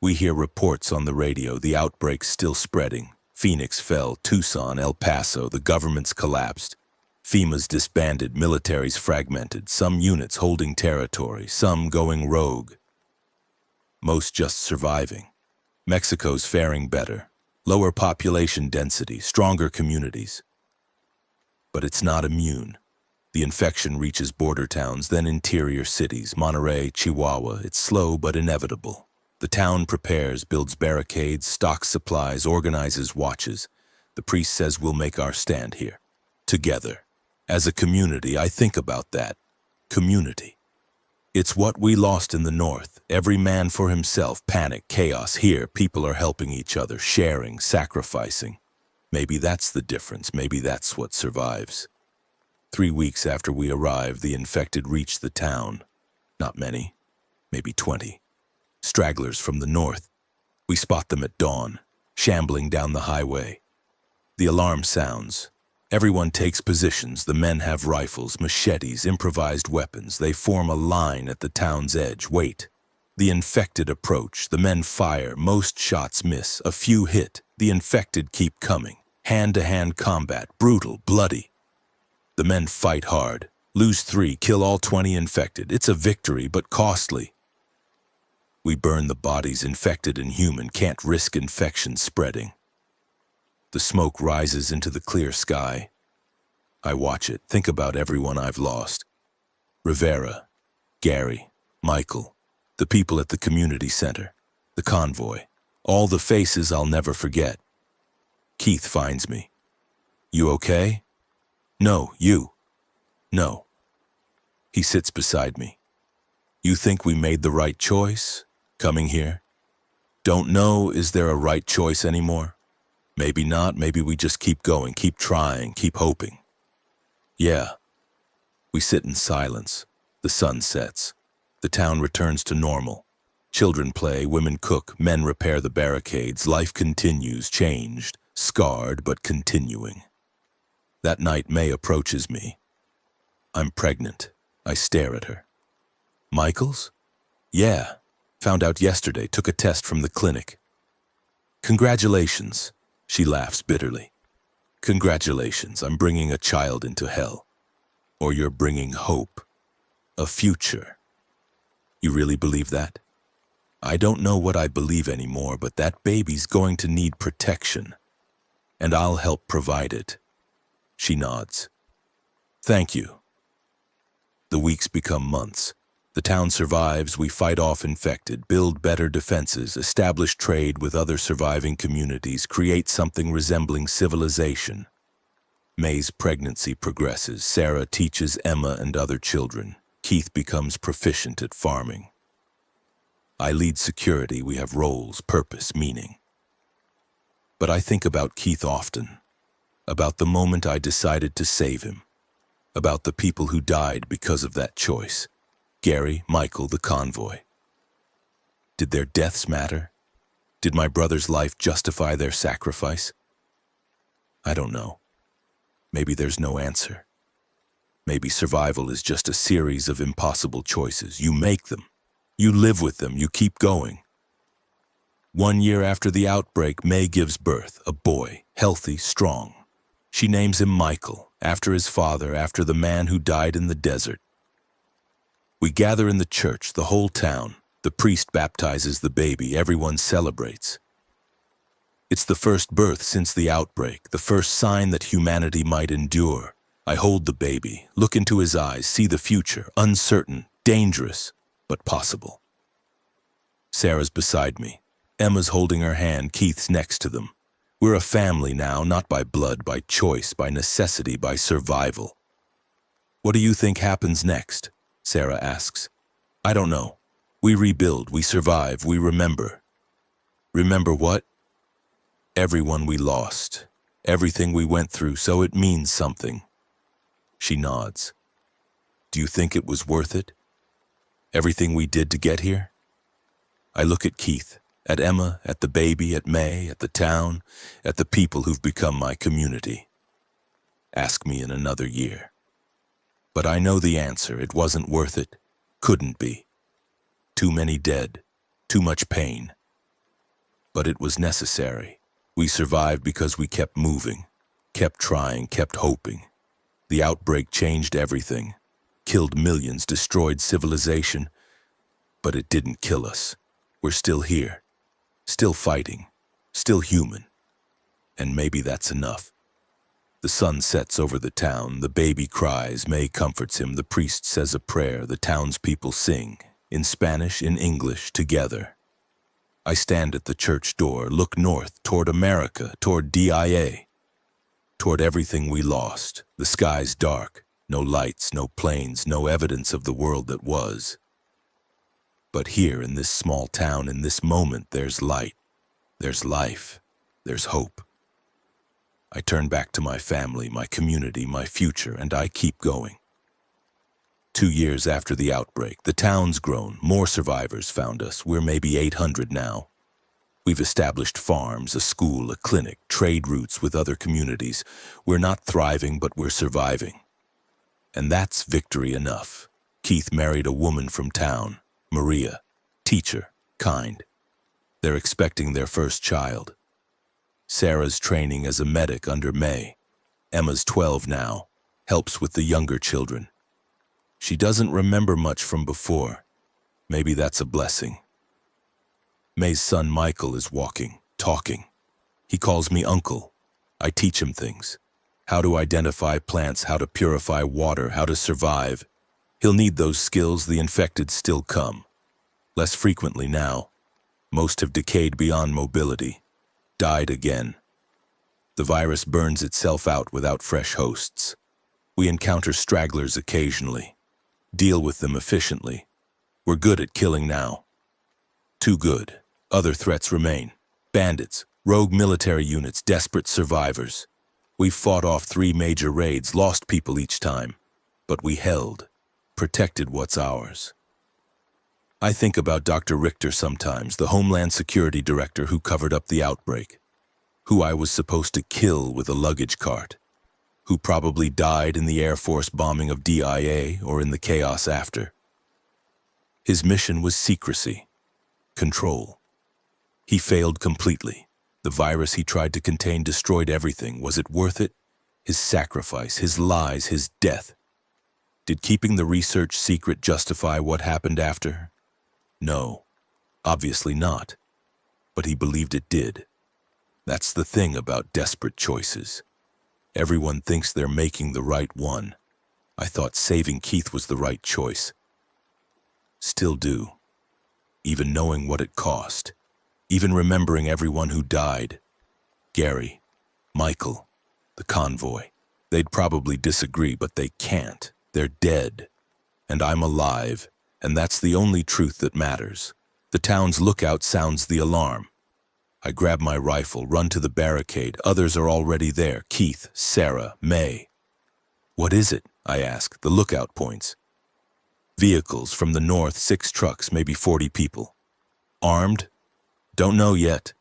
Speaker 1: We hear reports on the radio. The outbreak's still spreading. Phoenix fell, Tucson, El Paso, the government's collapsed. FEMA's disbanded, military's fragmented, some units holding territory, some going rogue. Most just surviving. Mexico's faring better. Lower population density, stronger communities. But it's not immune. The infection reaches border towns, then interior cities, Monterey, Chihuahua. It's slow but inevitable. The town prepares, builds barricades, stocks supplies, organizes watches. The priest says we'll make our stand here. Together. As a community, I think about that. Community. It's what we lost in the north. Every man for himself, panic, chaos. Here, people are helping each other, sharing, sacrificing. Maybe that's the difference. Maybe that's what survives. 3 weeks after we arrived, the infected reached the town. Not many. Maybe 20. Stragglers from the north. We spot them at dawn, shambling down the highway. The alarm sounds. Everyone takes positions. The men have rifles, machetes, improvised weapons. They form a line at the town's edge. Wait. The infected approach. The men fire. Most shots miss. A few hit. The infected keep coming. Hand-to-hand combat. Brutal, bloody. The men fight hard. Lose 3, kill all 20 infected. It's a victory, but costly. We burn the bodies, infected and human, can't risk infection spreading. The smoke rises into the clear sky. I watch it, think about everyone I've lost. Rivera, Gary, Michael, the people at the community center, the convoy, all the faces I'll never forget. Keith finds me. "You okay?" "No, you." "No." He sits beside me. "You think we made the right choice? Coming here? Don't know, is there a right choice anymore? Maybe not, maybe we just keep going, keep trying, keep hoping." "Yeah." We sit in silence. The sun sets. The town returns to normal. Children play, women cook, men repair the barricades. Life continues, changed, scarred, but continuing. That night, May approaches me. I'm pregnant. I stare at her. "Michael's?" "Yeah. Found out yesterday, took a test from the clinic." "Congratulations." She laughs bitterly. "Congratulations, I'm bringing a child into hell. Or you're bringing hope. A future." "You really believe that?" "I don't know what I believe anymore, but that baby's going to need protection. And I'll help provide it." She nods. "Thank you." The weeks become months. The town survives, we fight off infected, build better defenses, establish trade with other surviving communities, create something resembling civilization. May's pregnancy progresses. Sarah teaches Emma and other children. Keith becomes proficient at farming. I lead security. We have roles, purpose, meaning. But I think about Keith often, about the moment I decided to save him, about the people who died because of that choice. Gary, Michael, the convoy. Did their deaths matter? Did my brother's life justify their sacrifice? I don't know. Maybe there's no answer. Maybe survival is just a series of impossible choices. You make them. You live with them. You keep going. 1 year after the outbreak, May gives birth, a boy, healthy, strong. She names him Michael, after his father, after the man who died in the desert. We gather in the church, the whole town. The priest baptizes the baby. Everyone celebrates. It's the first birth since the outbreak, the first sign that humanity might endure. I hold the baby, look into his eyes, see the future, uncertain, dangerous, but possible. Sarah's beside me. Emma's holding her hand, Keith's next to them. We're a family now, not by blood, by choice, by necessity, by survival. What do you think happens next? Sarah asks. I don't know. We rebuild, we survive, we remember. Remember what? Everyone we lost, everything we went through, so it means something. She nods. Do you think it was worth it? Everything we did to get here? I look at Keith, at Emma, at the baby, at May, at the town, at the people who've become my community. Ask me in another year. But I know the answer. It wasn't worth it. Couldn't be. Too many dead. Too much pain. But it was necessary. We survived because we kept moving, kept trying, kept hoping. The outbreak changed everything. Killed millions, destroyed civilization. But it didn't kill us. We're still here. Still fighting. Still human. And maybe that's enough. The sun sets over the town, the baby cries, May comforts him, the priest says a prayer, the townspeople sing, in Spanish, in English, together. I stand at the church door, look north, toward America, toward DIA, toward everything we lost. The sky's dark, no lights, no planes, no evidence of the world that was. But here in this small town, in this moment, there's light, there's life, there's hope. I turn back to my family, my community, my future, and I keep going. 2 years after the outbreak, the town's grown, more survivors found us. We're maybe 800 now. We've established farms, a school, a clinic, trade routes with other communities. We're not thriving, but we're surviving. And that's victory enough. Keith married a woman from town, Maria, teacher, kind. They're expecting their first child. Sarah's training as a medic under May. Emma's 12 now, helps with the younger children. She doesn't remember much from before. Maybe that's a blessing. May's son Michael is walking, talking. He calls me uncle. I teach him things. How to identify plants, how to purify water, how to survive. He'll need those skills. The infected still come. Less frequently now. Most have decayed beyond mobility. Died again. The virus burns itself out without fresh hosts. We encounter stragglers occasionally. Deal with them efficiently. We're good at killing now. Too good. Other threats remain. Bandits, rogue military units, desperate survivors. We've fought off 3 major raids, lost people each time. But we held, protected what's ours. I think about Dr. Richter sometimes, the Homeland Security Director who covered up the outbreak, who I was supposed to kill with a luggage cart, who probably died in the Air Force bombing of DIA or in the chaos after. His mission was secrecy, control. He failed completely. The virus he tried to contain destroyed everything. Was it worth it? His sacrifice, his lies, his death. Did keeping the research secret justify what happened after? No, obviously not. But he believed it did. That's the thing about desperate choices. Everyone thinks they're making the right one. I thought saving Keith was the right choice. Still do. Even knowing what it cost. Even remembering everyone who died. Gary, Michael, the convoy. They'd probably disagree, but they can't. They're dead. And I'm alive. And that's the only truth that matters. The town's lookout sounds the alarm. I grab my rifle, run to the barricade. Others are already there. Keith, Sarah, May. What is it? I ask. The lookout points. Vehicles from the north, 6 trucks, maybe 40 people. Armed? Don't know yet.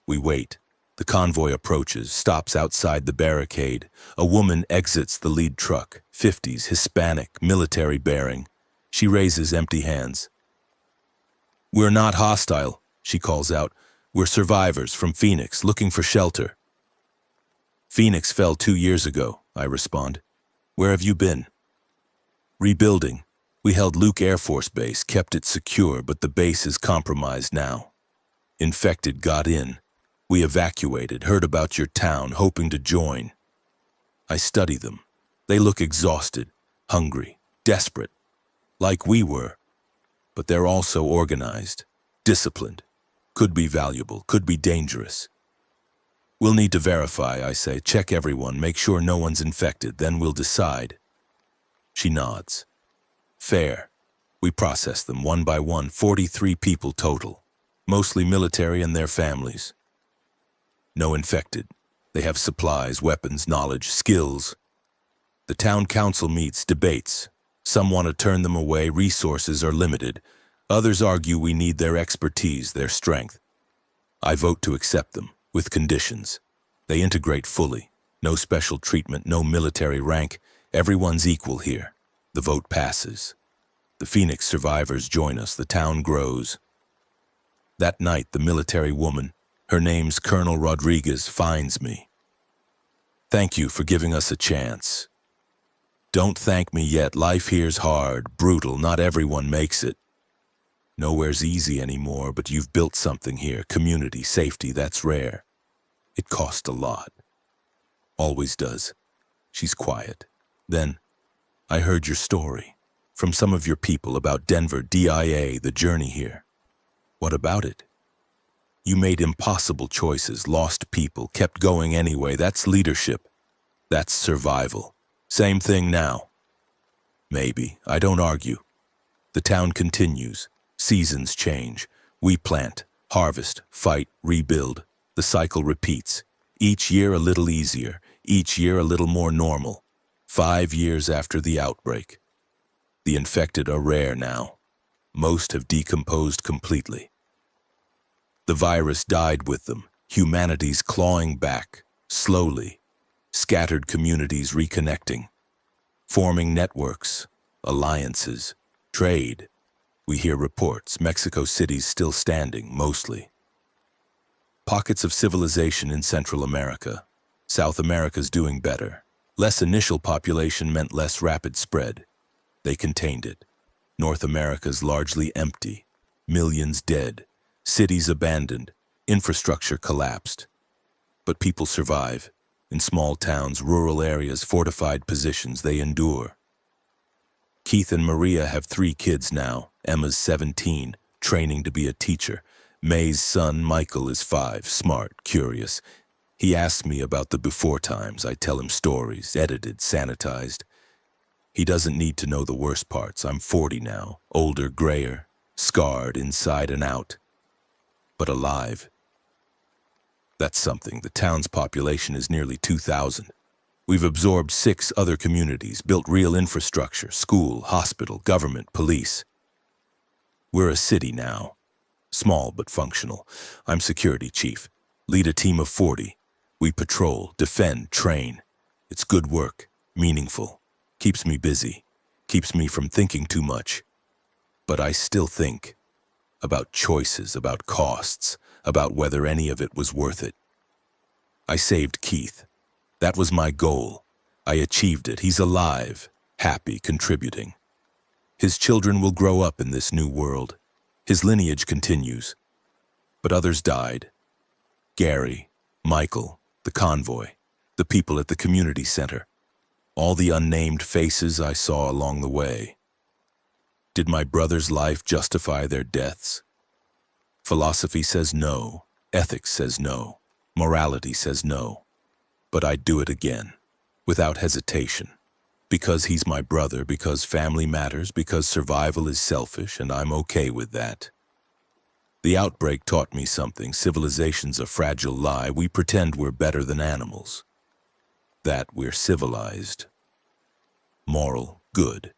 Speaker 1: We wait. The convoy approaches, stops outside the barricade. A woman exits the lead truck, 50s, Hispanic, military bearing. She raises empty hands. "We're not hostile," she calls out. "We're survivors from Phoenix, looking for shelter." "Phoenix fell 2 years ago," I respond. "Where have you been?" "Rebuilding. We held Luke Air Force Base, kept it secure, but the base is compromised now. Infected got in. We evacuated, heard about your town, hoping to join." I study them. They look exhausted, hungry, desperate, like we were. But they're also organized, disciplined. Could be valuable, could be dangerous. "We'll need to verify," I say. "Check everyone, make sure no one's infected, then we'll decide." She nods. "Fair." We process them one by one, 43 people total, mostly military and their families. No infected. They have supplies, weapons, knowledge, skills. The town council meets, debates. Some want to turn them away, resources are limited. Others argue we need their expertise, their strength. I vote to accept them, with conditions. They integrate fully. No special treatment, no military rank. Everyone's equal here. The vote passes. The Phoenix survivors join us. The town grows. That night, the military woman, her name's Colonel Rodriguez, finds me. "Thank you for giving us a chance." "Don't thank me yet. Life here's hard, brutal. Not everyone makes it. Nowhere's easy anymore, but you've built something here. Community, safety, that's rare. It cost a lot. Always does." She's quiet. Then, "I heard your story. From some of your people about Denver, DIA, the journey here. What about it? You made impossible choices, lost people, kept going anyway. That's leadership. That's survival. Same thing now." "Maybe. I don't argue." The town continues. Seasons change. We plant, harvest, fight, rebuild. The cycle repeats. Each year a little easier. Each year a little more normal. 5 years after the outbreak. The infected are rare now. Most have decomposed completely. The virus died with them. Humanity's clawing back, slowly. Scattered communities reconnecting. Forming networks, alliances, trade. We hear reports. Mexico City's still standing, mostly. Pockets of civilization in Central America. South America's doing better. Less initial population meant less rapid spread. They contained it. North America's largely empty. Millions dead. Cities abandoned. Infrastructure collapsed. But people survive. In small towns, rural areas, fortified positions, they endure. Keith and Maria have 3 kids now. Emma's 17, training to be a teacher. May's son, Michael, is 5, smart, curious. He asks me about the before times. I tell him stories, edited, sanitized. He doesn't need to know the worst parts. I'm 40 now, older, grayer, scarred inside and out, but alive. That's something. The town's population is nearly 2,000. We've absorbed 6 other communities, built real infrastructure, school, hospital, government, police. We're a city now, small but functional. I'm security chief, lead a team of 40. We patrol, defend, train. It's good work, meaningful, keeps me busy, keeps me from thinking too much. But I still think about choices, about costs, about whether any of it was worth it. I saved Keith. That was my goal. I achieved it. He's alive, happy, contributing. His children will grow up in this new world. His lineage continues. But others died. Gary, Michael, the convoy, the people at the community center, all the unnamed faces I saw along the way. Did my brother's life justify their deaths? Philosophy says no. Ethics says no. Morality says no. But I'd do it again, without hesitation. Because he's my brother, because family matters, because survival is selfish, and I'm okay with that. The outbreak taught me something. Civilization's a fragile lie. We pretend we're better than animals. That we're civilized. Moral, good.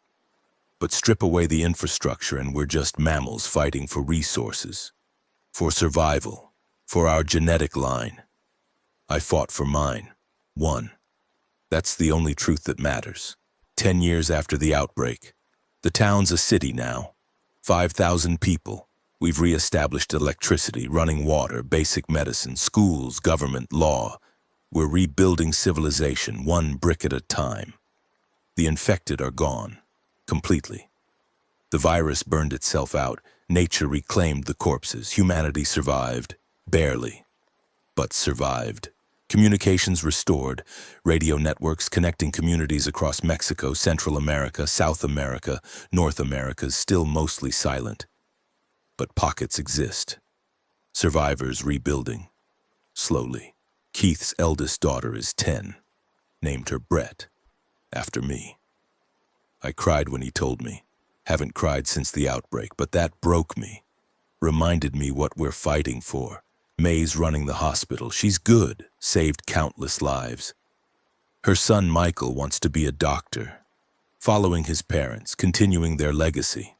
Speaker 1: But strip away the infrastructure and we're just mammals fighting for resources. For survival. For our genetic line. I fought for mine. Won. That's the only truth that matters. 10 years after the outbreak. The town's a city now. 5,000 people. We've re-established electricity, running water, basic medicine, schools, government, law. We're rebuilding civilization, one brick at a time. The infected are gone. Completely. The virus burned itself out. Nature reclaimed the corpses. Humanity survived. Barely. But survived. Communications restored. Radio networks connecting communities across Mexico, Central America, South America, North America is still mostly silent. But pockets exist. Survivors rebuilding. Slowly. Keith's eldest daughter is 10. Named her Brett. After me. I cried when he told me. Haven't cried since the outbreak, but that broke me. Reminded me what we're fighting for. May's running the hospital. She's good. Saved countless lives. Her son Michael wants to be a doctor. Following his parents, continuing their legacy.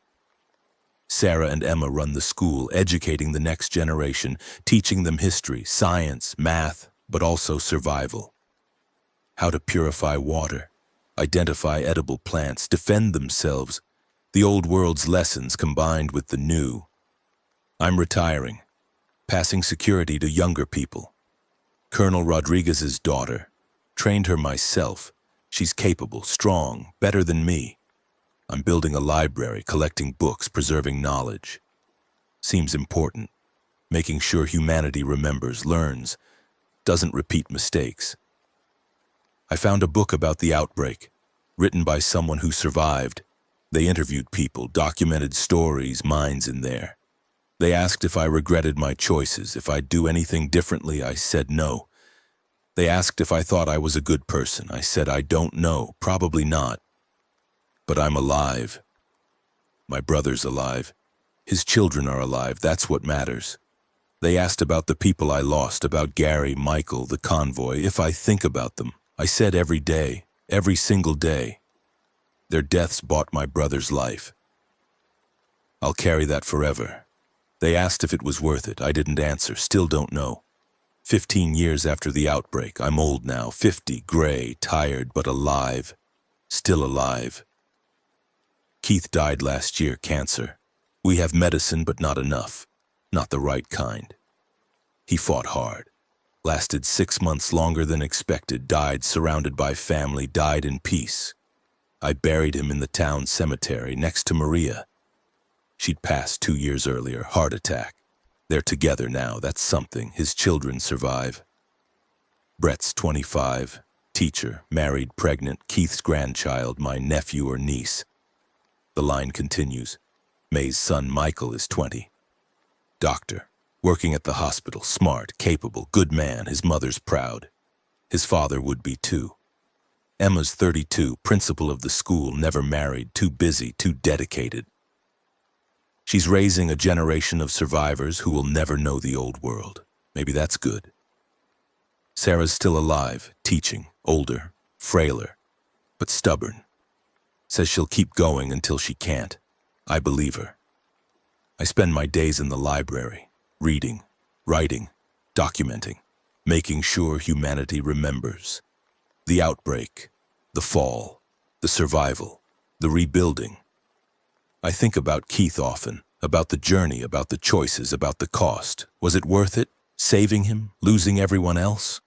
Speaker 1: Sarah and Emma run the school, educating the next generation, teaching them history, science, math, but also survival. How to purify water, identify edible plants, defend themselves. The old world's lessons combined with the new. I'm retiring, passing security to younger people. Colonel Rodriguez's daughter. Trained her myself. She's capable, strong, better than me. I'm building a library, collecting books, preserving knowledge. Seems important. Making sure humanity remembers, learns, doesn't repeat mistakes. I found a book about the outbreak, written by someone who survived. They interviewed people, documented stories, minds in there. They asked if I regretted my choices, if I'd do anything differently. I said no. They asked if I thought I was a good person. I said I don't know, probably not. But I'm alive. My brother's alive. His children are alive, that's what matters. They asked about the people I lost, about Gary, Michael, the convoy, if I think about them. I said every day, every single day. Their deaths bought my brother's life. I'll carry that forever. They asked if it was worth it. I didn't answer, still don't know. 15 years after the outbreak, I'm old now, 50, gray, tired, but alive. Still alive. Keith died last year, cancer. We have medicine, but not enough. Not the right kind. He fought hard. Lasted 6 months longer than expected, died surrounded by family, died in peace. I buried him in the town cemetery next to Maria. She'd passed 2 years earlier, heart attack. They're together now, that's something. His children survive. Brett's 25, teacher, married, pregnant, Keith's grandchild, my nephew or niece. The line continues. May's son Michael is 20. Doctor, working at the hospital, smart, capable, good man, his mother's proud. His father would be too. Emma's 32, principal of the school, never married, too busy, too dedicated. She's raising a generation of survivors who will never know the old world. Maybe that's good. Sarah's still alive, teaching, older, frailer, but stubborn. Says she'll keep going until she can't. I believe her. I spend my days in the library, reading, writing, documenting, making sure humanity remembers. The outbreak, the fall, the survival, the rebuilding. I think about Keith often, about the journey, about the choices, about the cost. Was it worth it? Saving him? Losing everyone else?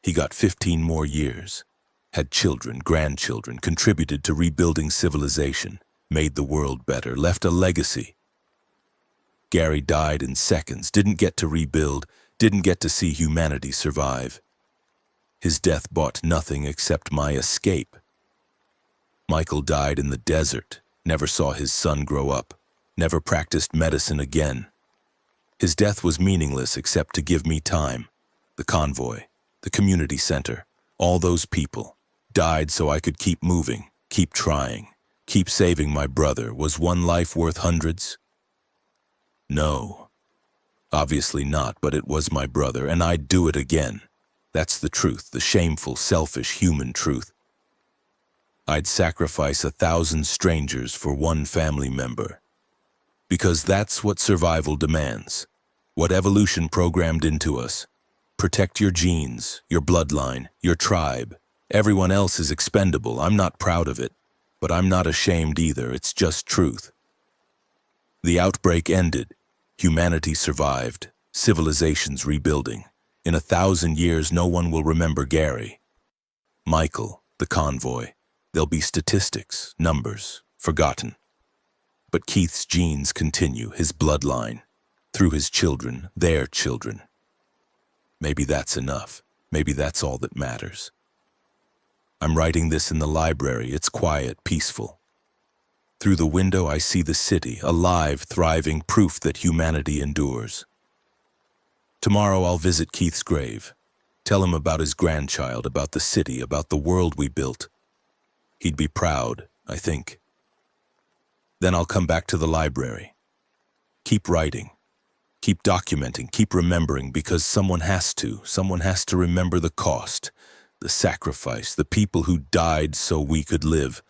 Speaker 1: He got 15 more years. Had children, grandchildren, contributed to rebuilding civilization, made the world better, left a legacy. Gary died in seconds, didn't get to rebuild, didn't get to see humanity survive. His death bought nothing except my escape. Michael died in the desert, never saw his son grow up, never practiced medicine again. His death was meaningless except to give me time. The convoy, the community center, all those people died so I could keep moving, keep trying, keep saving my brother. Was one life worth hundreds? No. Obviously not, but it was my brother, and I'd do it again. That's the truth, the shameful, selfish, human truth. I'd sacrifice 1,000 strangers for one family member. Because that's what survival demands, what evolution programmed into us. protect your genes, your bloodline, your tribe. Everyone else is expendable. I'm not proud of it, but I'm not ashamed either. It's just truth. The outbreak ended. Humanity survived. Civilization's rebuilding. In 1,000 years, no one will remember Gary. Michael, the convoy. There'll be statistics, numbers, forgotten. But Keith's genes continue, his bloodline, through his children, their children. Maybe that's enough. Maybe that's all that matters. I'm writing this in the library. It's quiet, peaceful. Through the window, I see the city, alive, thriving, proof that humanity endures. Tomorrow, I'll visit Keith's grave. Tell him about his grandchild, about the city, about the world we built. He'd be proud, I think. Then I'll come back to the library. Keep writing. Keep documenting, keep remembering, because someone has to. Someone has to remember the cost, the sacrifice, the people who died so we could live.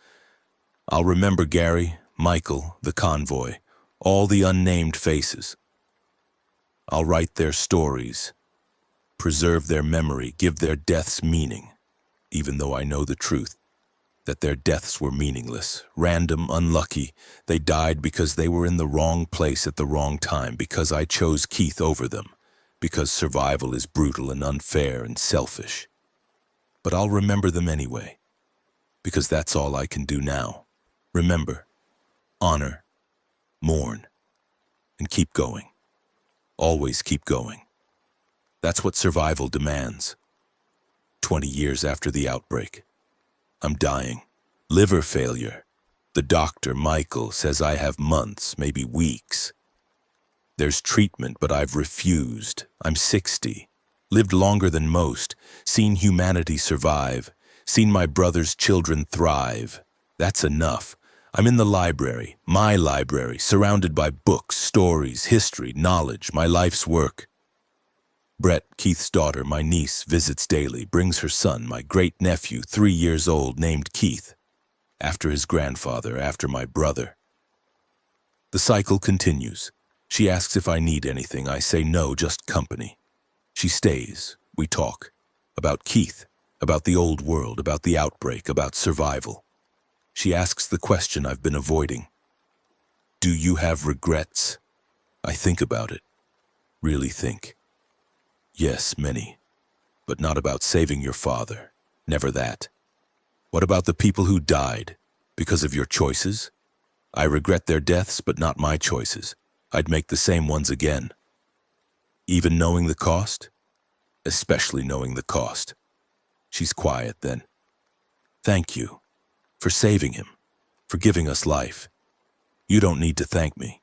Speaker 1: I'll remember Gary, Michael, the convoy, all the unnamed faces. I'll write their stories, preserve their memory, give their deaths meaning, even though I know the truth, that their deaths were meaningless, random, unlucky. They died because they were in the wrong place at the wrong time, because I chose Keith over them, because survival is brutal and unfair and selfish. But I'll remember them anyway, because that's all I can do now. Remember, honor, mourn, and keep going. Always keep going. That's what survival demands. 20 years after the outbreak. I'm dying. Liver failure. The doctor, Michael, says I have months, maybe weeks. There's treatment, but I've refused. I'm 60. Lived longer than most. Seen humanity survive. Seen my brother's children thrive. That's enough. I'm in the library, my library, surrounded by books, stories, history, knowledge, my life's work. Brett, Keith's daughter, my niece, visits daily, brings her son, my great-nephew, 3 years old, named Keith, after his grandfather, after my brother. The cycle continues. She asks if I need anything. I say no, just company. She stays. We talk. About Keith, about the old world, about the outbreak, about survival. She asks the question I've been avoiding. Do you have regrets? I think about it. Really think. Yes, many. But not about saving your father. Never that. What about the people who died? Because of your choices? I regret their deaths, but not my choices. I'd make the same ones again. Even knowing the cost? Especially knowing the cost. She's quiet then. Thank you. For saving him. For giving us life. You don't need to thank me.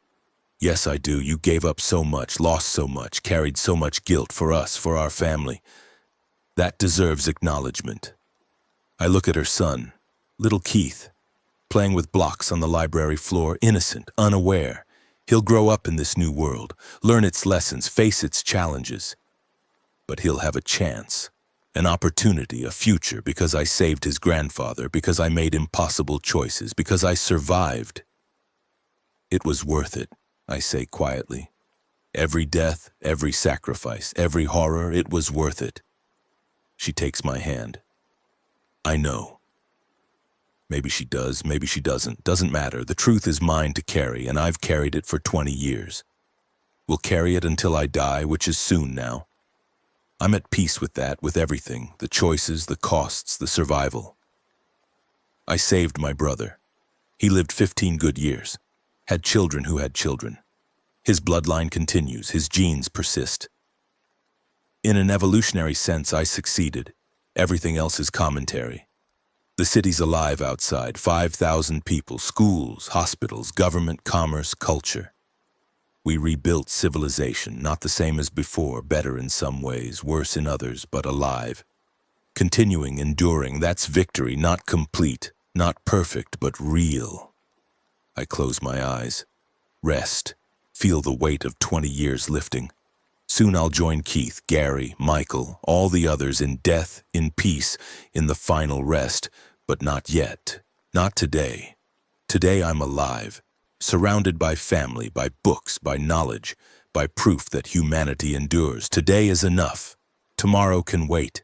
Speaker 1: Yes, I do. You gave up so much, lost so much, carried so much guilt for us, for our family. That deserves acknowledgement. I look at her son, little Keith, playing with blocks on the library floor, innocent, unaware. He'll grow up in this new world, learn its lessons, face its challenges. But he'll have a chance, an opportunity, a future, because I saved his grandfather, because I made impossible choices, because I survived. It was worth it. I say quietly. Every death, every sacrifice, every horror, it was worth it. She takes my hand. I know. Maybe she does, maybe she doesn't. Doesn't matter. The truth is mine to carry, and I've carried it for 20 years. Will carry it until I die, which is soon now. I'm at peace with that, with everything, the choices, the costs, the survival. I saved my brother. He lived 15 good years. Had children who had children. His bloodline continues, his genes persist. In an evolutionary sense, I succeeded. Everything else is commentary. The city's alive outside, 5,000 people, schools, hospitals, government, commerce, culture. We rebuilt civilization, not the same as before, better in some ways, worse in others, but alive. Continuing, enduring, that's victory, not complete, not perfect, but real. I close my eyes. Rest. Feel the weight of 20 years lifting. Soon I'll join Keith, Gary, Michael, all the others in death, in peace, in the final rest. But not yet. Not today. Today I'm alive, surrounded by family, by books, by knowledge, by proof that humanity endures. Today is enough. Tomorrow can wait.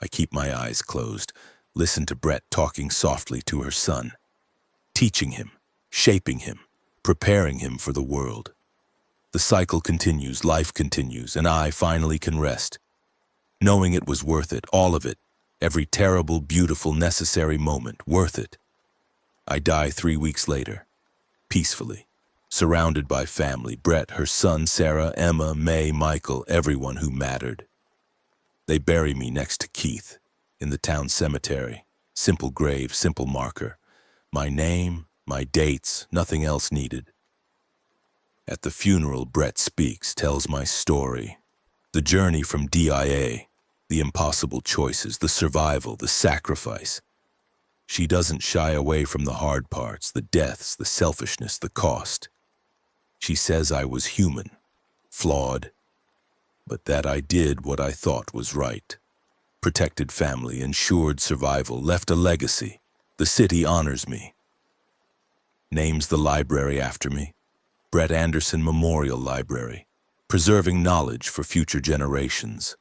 Speaker 1: I keep my eyes closed, listen to Brett talking softly to her son, teaching him, shaping him, preparing him for the world. The cycle continues, life continues, and I finally can rest, knowing it was worth it, all of it, every terrible, beautiful, necessary moment, worth it. I die 3 weeks later, peacefully, surrounded by family, Brett, her son, Sarah, Emma, May, Michael, everyone who mattered. They bury me next to Keith, in the town cemetery. Simple grave, simple marker. My name, my dates, nothing else needed. At the funeral, Brett speaks, tells my story. The journey from DIA, the impossible choices, the survival, the sacrifice. She doesn't shy away from the hard parts, the deaths, the selfishness, the cost. She says I was human, flawed, but that I did what I thought was right. Protected family, ensured survival, left a legacy. The city honors me. Names the library after me. Brett Anderson Memorial Library, preserving knowledge for future generations.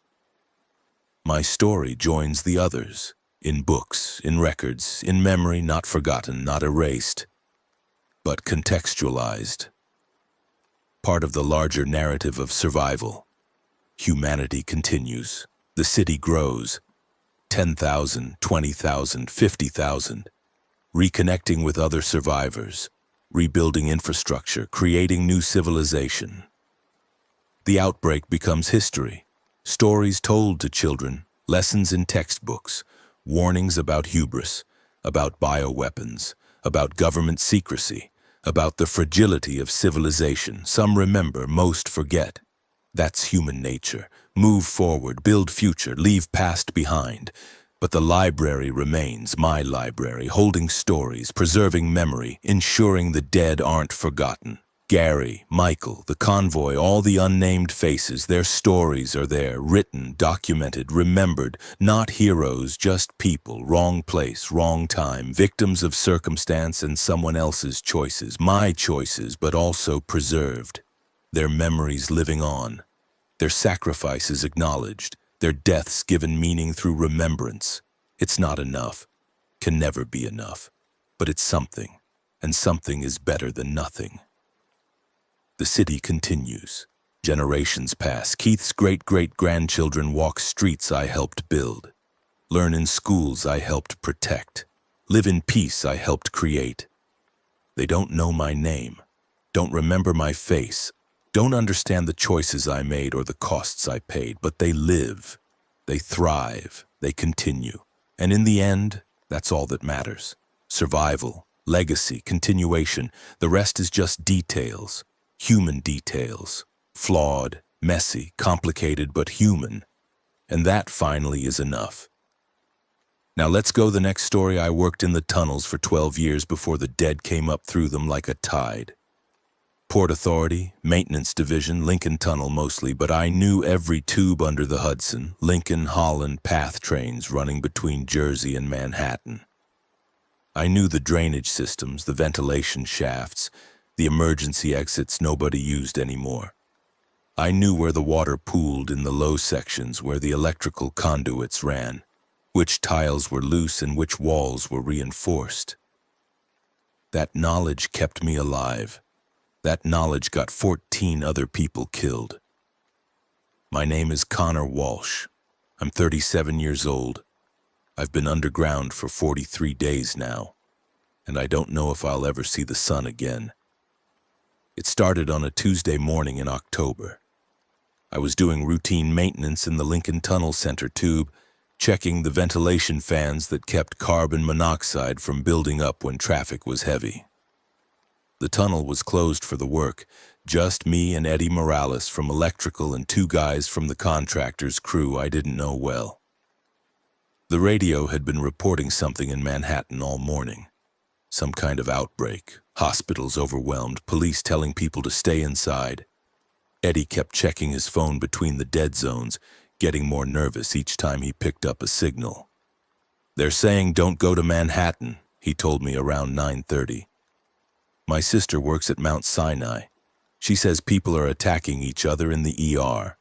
Speaker 1: My story joins the others, in books, in records, in memory, not forgotten, not erased, but contextualized. Part of the larger narrative of survival. Humanity continues. The city grows. 10,000, 20,000, 50,000. Reconnecting with other survivors. Rebuilding infrastructure, creating new civilization. The outbreak becomes history. Stories told to children, lessons in textbooks, warnings about hubris, about bioweapons, about government secrecy, about the fragility of civilization. Some remember, most forget. That's human nature. Move forward, build future, leave past behind. But the library remains, my library, holding stories, preserving memory, ensuring the dead aren't forgotten. Gary, Michael, the convoy, all the unnamed faces, their stories are there, written, documented, remembered. Not heroes, just people, wrong place, wrong time, victims of circumstance and someone else's choices, my choices, but also preserved. Their memories living on, their sacrifices acknowledged, their deaths given meaning through remembrance. It's not enough, can never be enough, but it's something, and something is better than nothing. The city continues. Generations pass. Keith's great-great-grandchildren walk streets I helped build, learn in schools I helped protect, live in peace I helped create. They don't know my name, don't remember my face, don't understand the choices I made or the costs I paid, but they live, they thrive, they continue. And in the end, that's all that matters. Survival, legacy, continuation, the rest is just details, human details, flawed, messy, complicated, but human. And that finally is enough. Now let's go the next story. I worked in the tunnels for 12 years before the dead came up through them like a tide. Port Authority, Maintenance Division, Lincoln Tunnel mostly, but I knew every tube under the Hudson, Lincoln, Holland, path trains running between Jersey and Manhattan. I knew the drainage systems, the ventilation shafts, the emergency exits nobody used anymore. I knew where the water pooled in the low sections, where the electrical conduits ran, which tiles were loose and which walls were reinforced. That knowledge kept me alive. That knowledge got 14 other people killed. My name is Connor Walsh. I'm 37 years old. I've been underground for 43 days now, and I don't know if I'll ever see the sun again. It started on a Tuesday morning in October. I was doing routine maintenance in the Lincoln Tunnel Center tube, checking the ventilation fans that kept carbon monoxide from building up when traffic was heavy. The tunnel was closed for the work, just me and Eddie Morales from electrical and 2 guys from the contractor's crew I didn't know well. The radio had been reporting something in Manhattan all morning. Some kind of outbreak, hospitals overwhelmed, police telling people to stay inside. Eddie kept checking his phone between the dead zones, getting more nervous each time he picked up a signal. "They're saying don't go to Manhattan," he told me around 9:30. My sister works at Mount Sinai. She says people are attacking each other in the ER.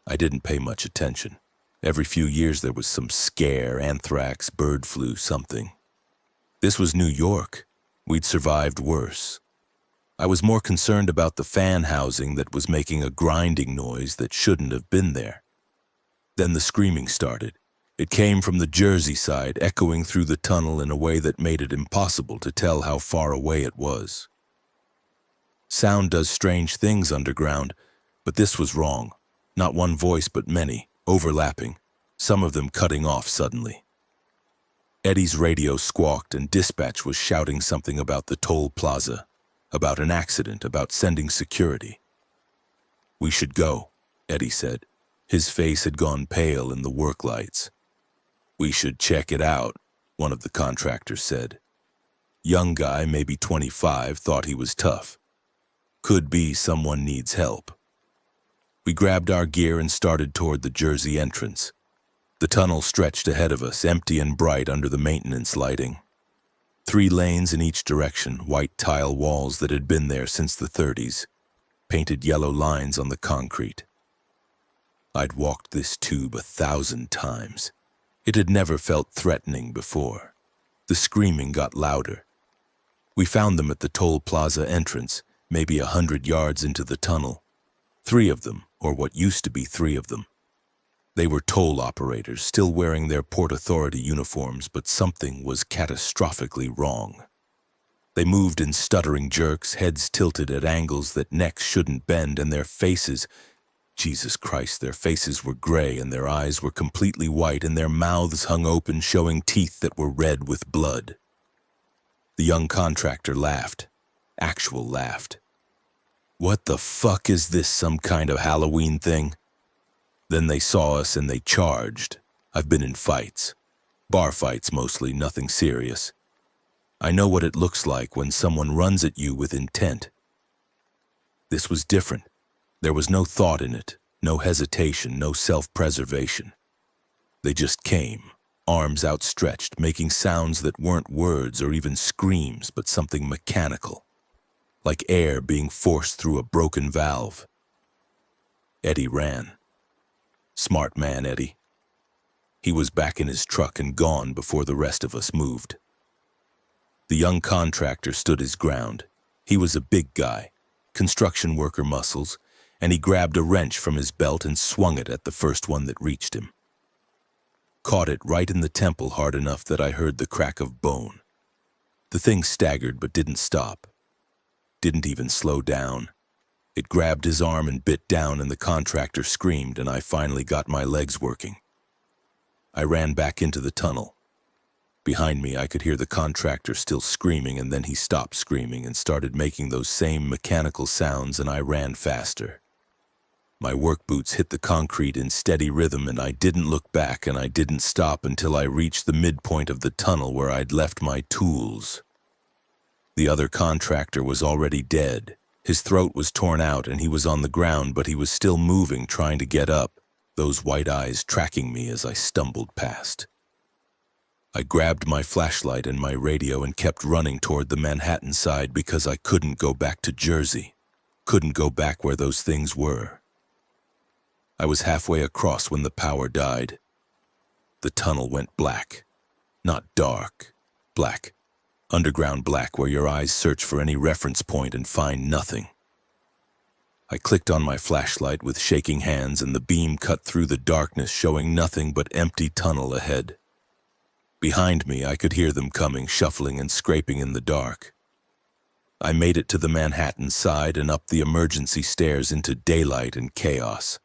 Speaker 1: I didn't pay much attention. Every few years there was some scare, anthrax, bird flu, something. This was New York. We'd survived worse. I was more concerned about the fan housing that was making a grinding noise that shouldn't have been there. Then the screaming started. It came from the Jersey side, echoing through the tunnel in a way that made it impossible to tell how far away it was. Sound does strange things underground, but this was wrong. Not one voice, but many, overlapping, some of them cutting off suddenly. Eddie's radio squawked and dispatch was shouting something about the toll plaza, about an accident, about sending security. "We should go," Eddie said. His face had gone pale in the work lights. "We should check it out," one of the contractors said. Young guy, maybe 25, thought he was tough. Could be someone needs help. We grabbed our gear and started toward the Jersey entrance. The tunnel stretched ahead of us, empty and bright under the maintenance lighting. 3 lanes in each direction, white tile walls that had been there since the 30s, painted yellow lines on the concrete. I'd walked this tube 1,000 times. It had never felt threatening before. The screaming got louder. We found them at the toll plaza entrance, maybe 100 yards into the tunnel. 3 of them, or what used to be 3 of them. They were toll operators, still wearing their Port Authority uniforms, but something was catastrophically wrong. They moved in stuttering jerks, heads tilted at angles that necks shouldn't bend, and their faces, Jesus Christ, their faces were gray and their eyes were completely white and their mouths hung open, showing teeth that were red with blood. The young contractor laughed. Actual laughed. "What the fuck is this, some kind of Halloween thing?" Then they saw us and they charged. I've been in fights. Bar fights mostly, nothing serious. I know what it looks like when someone runs at you with intent. This was different. There was no thought in it, no hesitation, no self-preservation. They just came, arms outstretched, making sounds that weren't words or even screams, but something mechanical, like air being forced through a broken valve. Eddie ran. Smart man, Eddie. He was back in his truck and gone before the rest of us moved. The young contractor stood his ground. He was a big guy, construction worker muscles, and he grabbed a wrench from his belt and swung it at the first one that reached him. Caught it right in the temple hard enough that I heard the crack of bone. The thing staggered but didn't stop. Didn't even slow down. It grabbed his arm and bit down, and the contractor screamed, and I finally got my legs working. I ran back into the tunnel. Behind me, I could hear the contractor still screaming, and then he stopped screaming and started making those same mechanical sounds, and I ran faster. My work boots hit the concrete in steady rhythm, and I didn't look back, and I didn't stop until I reached the midpoint of the tunnel where I'd left my tools. The other contractor was already dead. His throat was torn out and he was on the ground, but he was still moving, trying to get up, those white eyes tracking me as I stumbled past. I grabbed my flashlight and my radio and kept running toward the Manhattan side because I couldn't go back to Jersey, couldn't go back where those things were. I was halfway across when the power died. The tunnel went black. Not dark, black. Underground black, where your eyes search for any reference point and find nothing. I clicked on my flashlight with shaking hands, and the beam cut through the darkness, showing nothing but empty tunnel ahead. Behind me, I could hear them coming, shuffling and scraping in the dark. I made it to the Manhattan side and up the emergency stairs into daylight and chaos.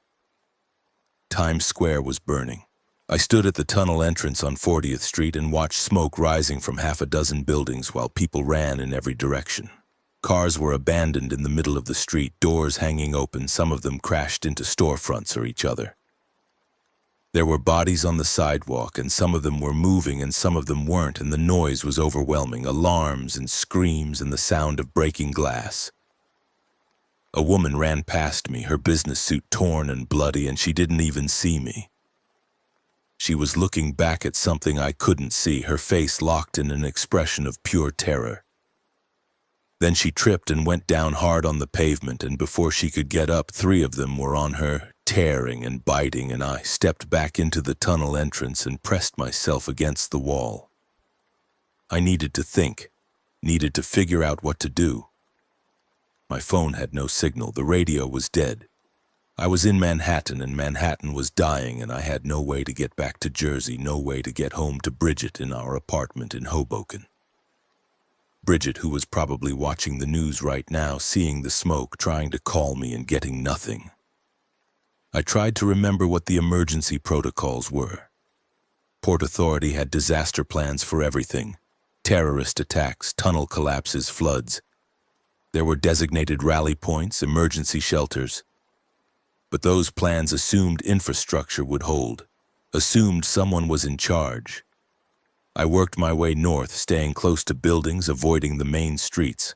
Speaker 1: Times Square was burning. I stood at the tunnel entrance on 40th Street and watched smoke rising from 6 buildings while people ran in every direction. Cars were abandoned in the middle of the street, doors hanging open, some of them crashed into storefronts or each other. There were bodies on the sidewalk, and some of them were moving and some of them weren't, and the noise was overwhelming, alarms and screams and the sound of breaking glass. A woman ran past me, her business suit torn and bloody, and she didn't even see me. She was looking back at something I couldn't see, her face locked in an expression of pure terror. Then she tripped and went down hard on the pavement, and before she could get up, 3 of them were on her, tearing and biting, and I stepped back into the tunnel entrance and pressed myself against the wall. I needed to think, needed to figure out what to do. My phone had no signal, the radio was dead. I was in Manhattan, and Manhattan was dying, and I had no way to get back to Jersey, no way to get home to Bridget in our apartment in Hoboken. Bridget, who was probably watching the news right now, seeing the smoke, trying to call me and getting nothing. I tried to remember what the emergency protocols were. Port Authority had disaster plans for everything: terrorist attacks, tunnel collapses, floods. There were designated rally points, emergency shelters. But those plans assumed infrastructure would hold, assumed someone was in charge. I worked my way north, staying close to buildings, avoiding the main streets.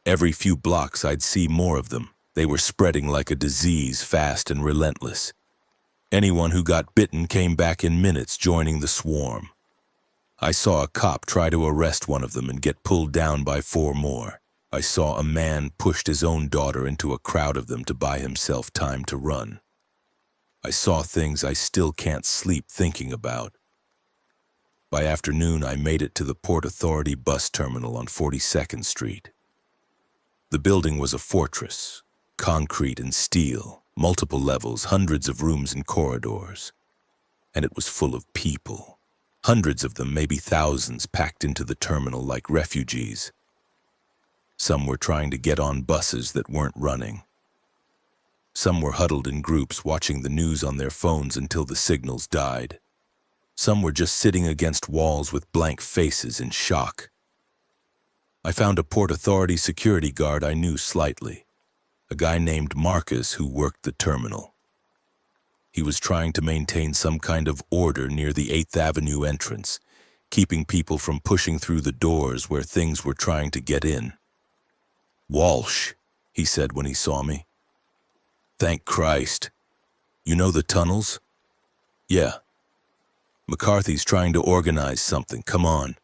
Speaker 1: Every few blocks I'd see more of them. They were spreading like a disease, fast and relentless. Anyone who got bitten came back in minutes, joining the swarm. I saw a cop try to arrest one of them and get pulled down by 4 more. I saw a man pushed his own daughter into a crowd of them to buy himself time to run. I saw things I still can't sleep thinking about. By afternoon, I made it to the Port Authority bus terminal on 42nd Street. The building was a fortress, concrete and steel, multiple levels, hundreds of rooms and corridors. And it was full of people. Hundreds of them, maybe thousands, packed into the terminal like refugees. Some were trying to get on buses that weren't running. Some were huddled in groups, watching the news on their phones until the signals died. Some were just sitting against walls with blank faces in shock. I found a Port Authority security guard I knew slightly, a guy named Marcus who worked the terminal. He was trying to maintain some kind of order near the 8th Avenue entrance, keeping people from pushing through the doors where things were trying to get in. "Walsh," he said when he saw me. "Thank Christ. You know the tunnels?" "Yeah. McCarthy's trying to organize something. Come on."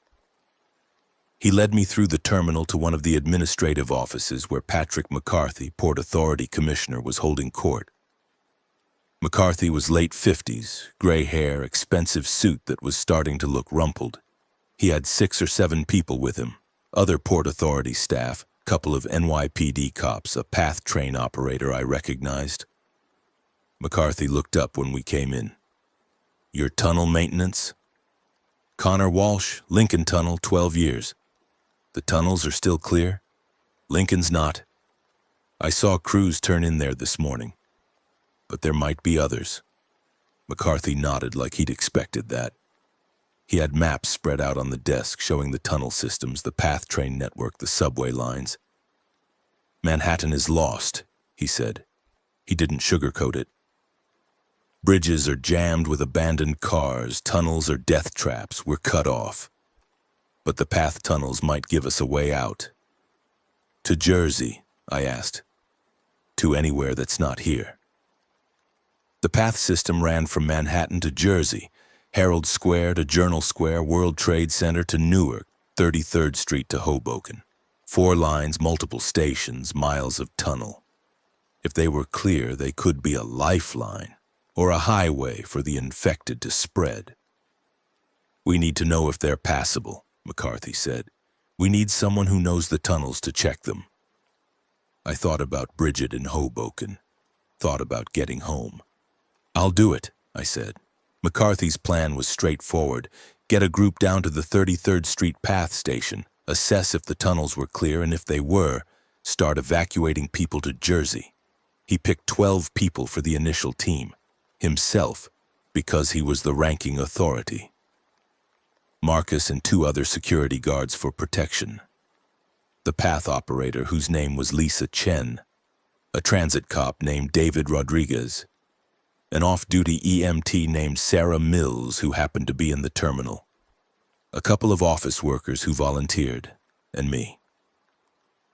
Speaker 1: He led me through the terminal to one of the administrative offices where Patrick McCarthy, Port Authority Commissioner, was holding court. McCarthy was late 50s, gray hair, expensive suit that was starting to look rumpled. He had 6 or 7 people with him, other Port Authority staff, couple of NYPD cops, a PATH train operator I recognized. McCarthy looked up when we came in. "Your tunnel maintenance?" "Connor Walsh, Lincoln Tunnel, 12 years. The tunnels are still clear?" "Lincoln's not. I saw crews turn in there this morning. But there might be others." McCarthy nodded like he'd expected that. He had maps spread out on the desk showing the tunnel systems, the PATH train network, the subway lines. "Manhattan is lost," he said. He didn't sugarcoat it. "Bridges are jammed with abandoned cars, tunnels are death traps, we're cut off. But the PATH tunnels might give us a way out." "To Jersey?" I asked. "To anywhere that's not here." The PATH system ran from Manhattan to Jersey, Herald Square to Journal Square, World Trade Center to Newark, 33rd Street to Hoboken. 4 lines, multiple stations, miles of tunnel. If they were clear, they could be a lifeline or a highway for the infected to spread. "We need to know if they're passable," McCarthy said. "We need someone who knows the tunnels to check them." I thought about Bridget in Hoboken, thought about getting home. "I'll do it," I said. McCarthy's plan was straightforward. Get a group down to the 33rd Street PATH station, assess if the tunnels were clear, and if they were, start evacuating people to Jersey. He picked 12 people for the initial team, himself, because he was the ranking authority. Marcus and 2 other security guards for protection. The PATH operator, whose name was Lisa Chen, a transit cop named David Rodriguez, an off-duty EMT named Sarah Mills who happened to be in the terminal, a couple of office workers who volunteered, and me.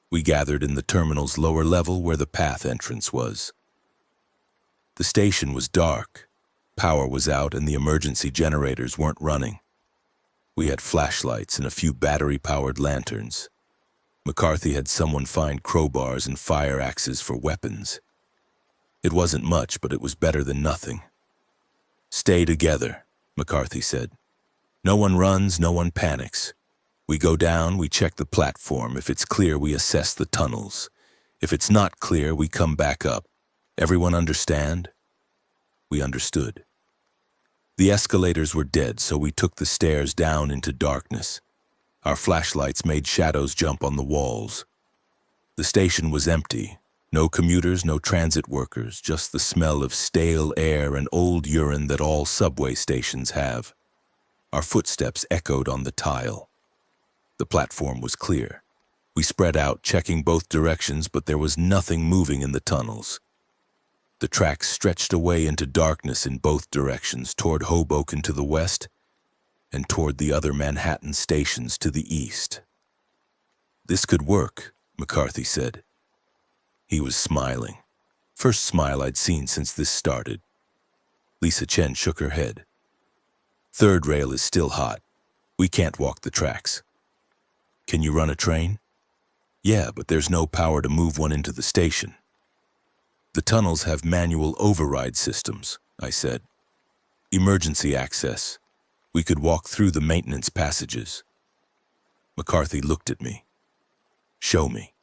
Speaker 1: We gathered in the terminal's lower level where the PATH entrance was. The station was dark, power was out, and the emergency generators weren't running. We had flashlights and a few battery-powered lanterns. McCarthy had someone find crowbars and fire axes for weapons. It wasn't much, but it was better than nothing. "Stay together," McCarthy said. "No one runs, no one panics. We go down, we check the platform. If it's clear, we assess the tunnels. If it's not clear, we come back up. Everyone understand?" We understood. The escalators were dead, so we took the stairs down into darkness. Our flashlights made shadows jump on the walls. The station was empty. No commuters, no transit workers, just the smell of stale air and old urine that all subway stations have. Our footsteps echoed on the tile. The platform was clear. We spread out, checking both directions, but there was nothing moving in the tunnels. The tracks stretched away into darkness in both directions, toward Hoboken to the west and toward the other Manhattan stations to the east. "This could work," McCarthy said. He was smiling. First smile I'd seen since this started. Lisa Chen shook her head. "Third rail is still hot. We can't walk the tracks." "Can you run a train?" "Yeah, but there's no power to move one into the station." "The tunnels have manual override systems," I said. "Emergency access. We could walk through the maintenance passages." McCarthy looked at me. "Show me."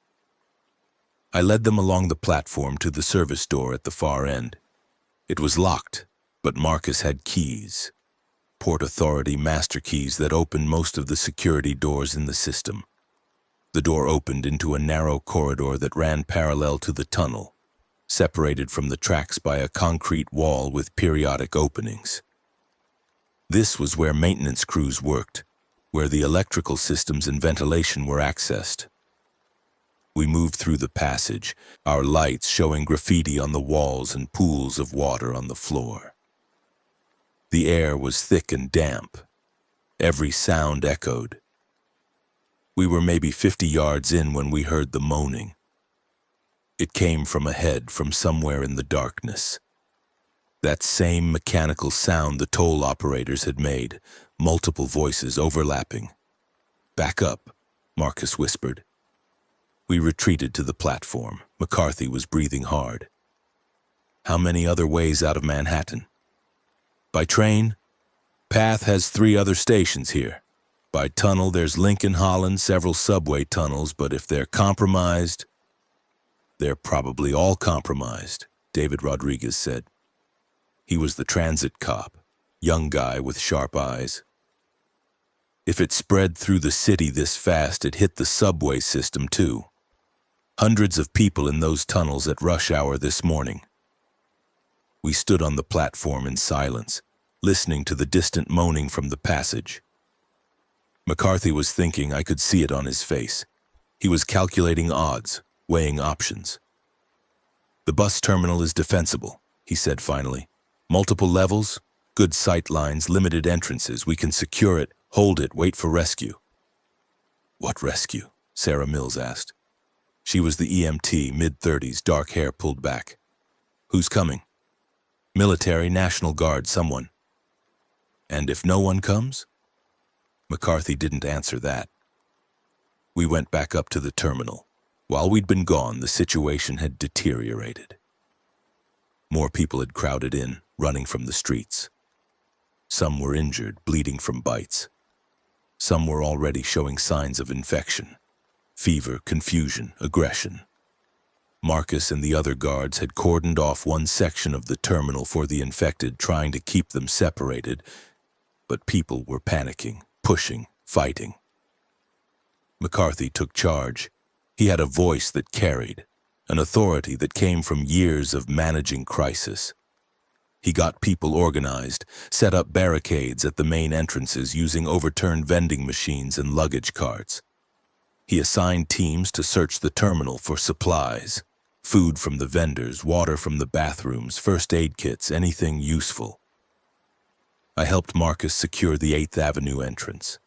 Speaker 1: I led them along the platform to the service door at the far end. It was locked, but Marcus had keys. Port Authority master keys that opened most of the security doors in the system. The door opened into a narrow corridor that ran parallel to the tunnel, separated from the tracks by a concrete wall with periodic openings. This was where maintenance crews worked, where the electrical systems and ventilation were accessed. We moved through the passage, our lights showing graffiti on the walls and pools of water on the floor. The air was thick and damp. Every sound echoed. We were maybe 50 yards in when we heard the moaning. It came from ahead, from somewhere in the darkness. That same mechanical sound the toll operators had made, multiple voices overlapping. "Back up," Marcus whispered. We retreated to the platform. McCarthy was breathing hard. "How many other ways out of Manhattan?" "By train? Path has 3 other stations here. By tunnel, there's Lincoln Holland, several subway tunnels, but if they're compromised..." "They're probably all compromised," David Rodriguez said. He was the transit cop, young guy with sharp eyes. "If it spread through the city this fast, it hit the subway system too. Hundreds of people in those tunnels at rush hour this morning." We stood on the platform in silence, listening to the distant moaning from the passage. McCarthy was thinking. I could see it on his face. He was calculating odds, weighing options. "The bus terminal is defensible," he said finally. "Multiple levels, good sight lines, limited entrances. We can secure it, hold it, wait for rescue." "What rescue?" Sarah Mills asked. She was the EMT, mid-30s, dark hair pulled back. "Who's coming?" "Military, National Guard, someone." "And if no one comes?" McCarthy didn't answer that. We went back up to the terminal. While we'd been gone, the situation had deteriorated. More people had crowded in, running from the streets. Some were injured, bleeding from bites. Some were already showing signs of infection. Fever, confusion, aggression. Marcus and the other guards had cordoned off one section of the terminal for the infected, trying to keep them separated, but people were panicking, pushing, fighting. McCarthy took charge. He had a voice that carried, an authority that came from years of managing crisis. He got people organized, set up barricades at the main entrances using overturned vending machines and luggage carts. He assigned teams to search the terminal for supplies, food from the vendors, water from the bathrooms, first aid kits, anything useful. I helped Marcus secure the 8th Avenue entrance.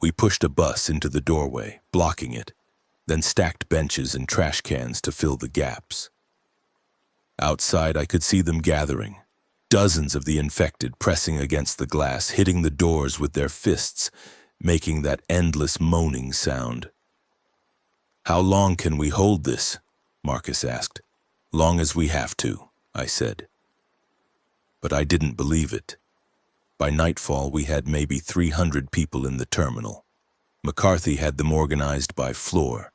Speaker 1: We pushed a bus into the doorway, blocking it, then stacked benches and trash cans to fill the gaps. Outside, I could see them gathering, dozens of the infected pressing against the glass, hitting the doors with their fists, making that endless moaning sound. "How long can we hold this?" Marcus asked. Long as we have to, I said. But I didn't believe it. By nightfall, we had maybe 300 people in the terminal. McCarthy had them organized by floor.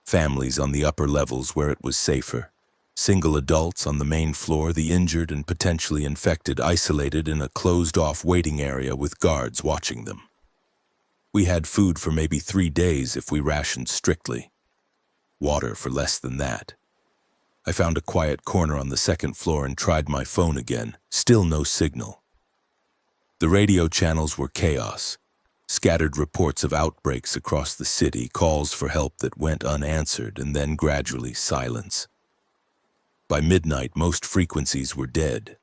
Speaker 1: Families on the upper levels where it was safer. Single adults on the main floor, the injured and potentially infected isolated in a closed-off waiting area with guards watching them. We had food for maybe 3 days if we rationed strictly. Water for less than that. I found a quiet corner on the second floor and tried my phone again. Still no signal. The radio channels were chaos. Scattered reports of outbreaks across the city, calls for help that went unanswered, and then gradually silence. By midnight, most frequencies were dead.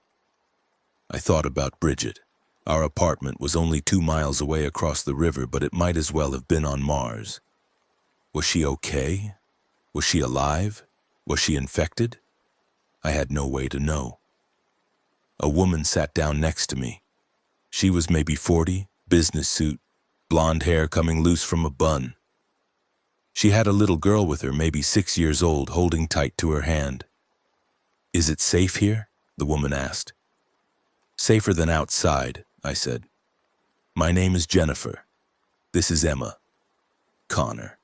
Speaker 1: I thought about Bridget. Our apartment was only 2 miles away across the river, but it might as well have been on Mars. Was she okay? Was she alive? Was she infected? I had no way to know. A woman sat down next to me. She was maybe 40, business suit, blonde hair coming loose from a bun. She had a little girl with her, maybe 6 years old, holding tight to her hand. "Is it safe here?" the woman asked. "Safer than outside," I said. "My name is Jennifer. This is Emma. Connor."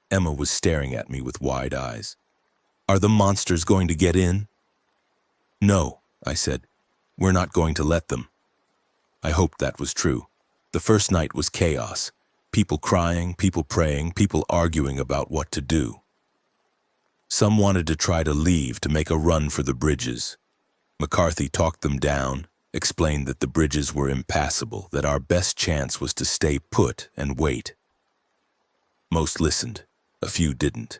Speaker 1: Emma was staring at me with wide eyes. "Are the monsters going to get in?" "No," I said. "We're not going to let them." I hoped that was true. The first night was chaos. People crying, people praying, people arguing about what to do. Some wanted to try to leave, to make a run for the bridges. McCarthy talked them down, explained that the bridges were impassable, that our best chance was to stay put and wait. Most listened. A few didn't.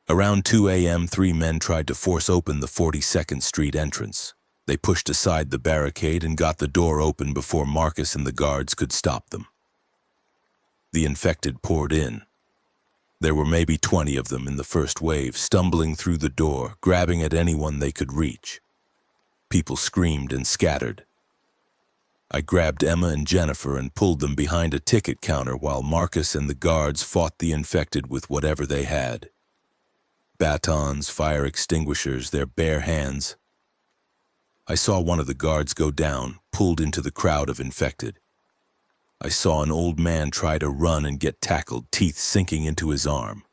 Speaker 1: Around 2 a.m., 3 men tried to force open the 42nd Street entrance. They pushed aside the barricade and got the door open before Marcus and the guards could stop them. The infected poured in. There were maybe 20 of them in the first wave, stumbling through the door, grabbing at anyone they could reach. People screamed and scattered. I grabbed Emma and Jennifer and pulled them behind a ticket counter while Marcus and the guards fought the infected with whatever they had. Batons, fire extinguishers, their bare hands. I saw one of the guards go down, pulled into the crowd of infected. I saw an old man try to run and get tackled, teeth sinking into his arm.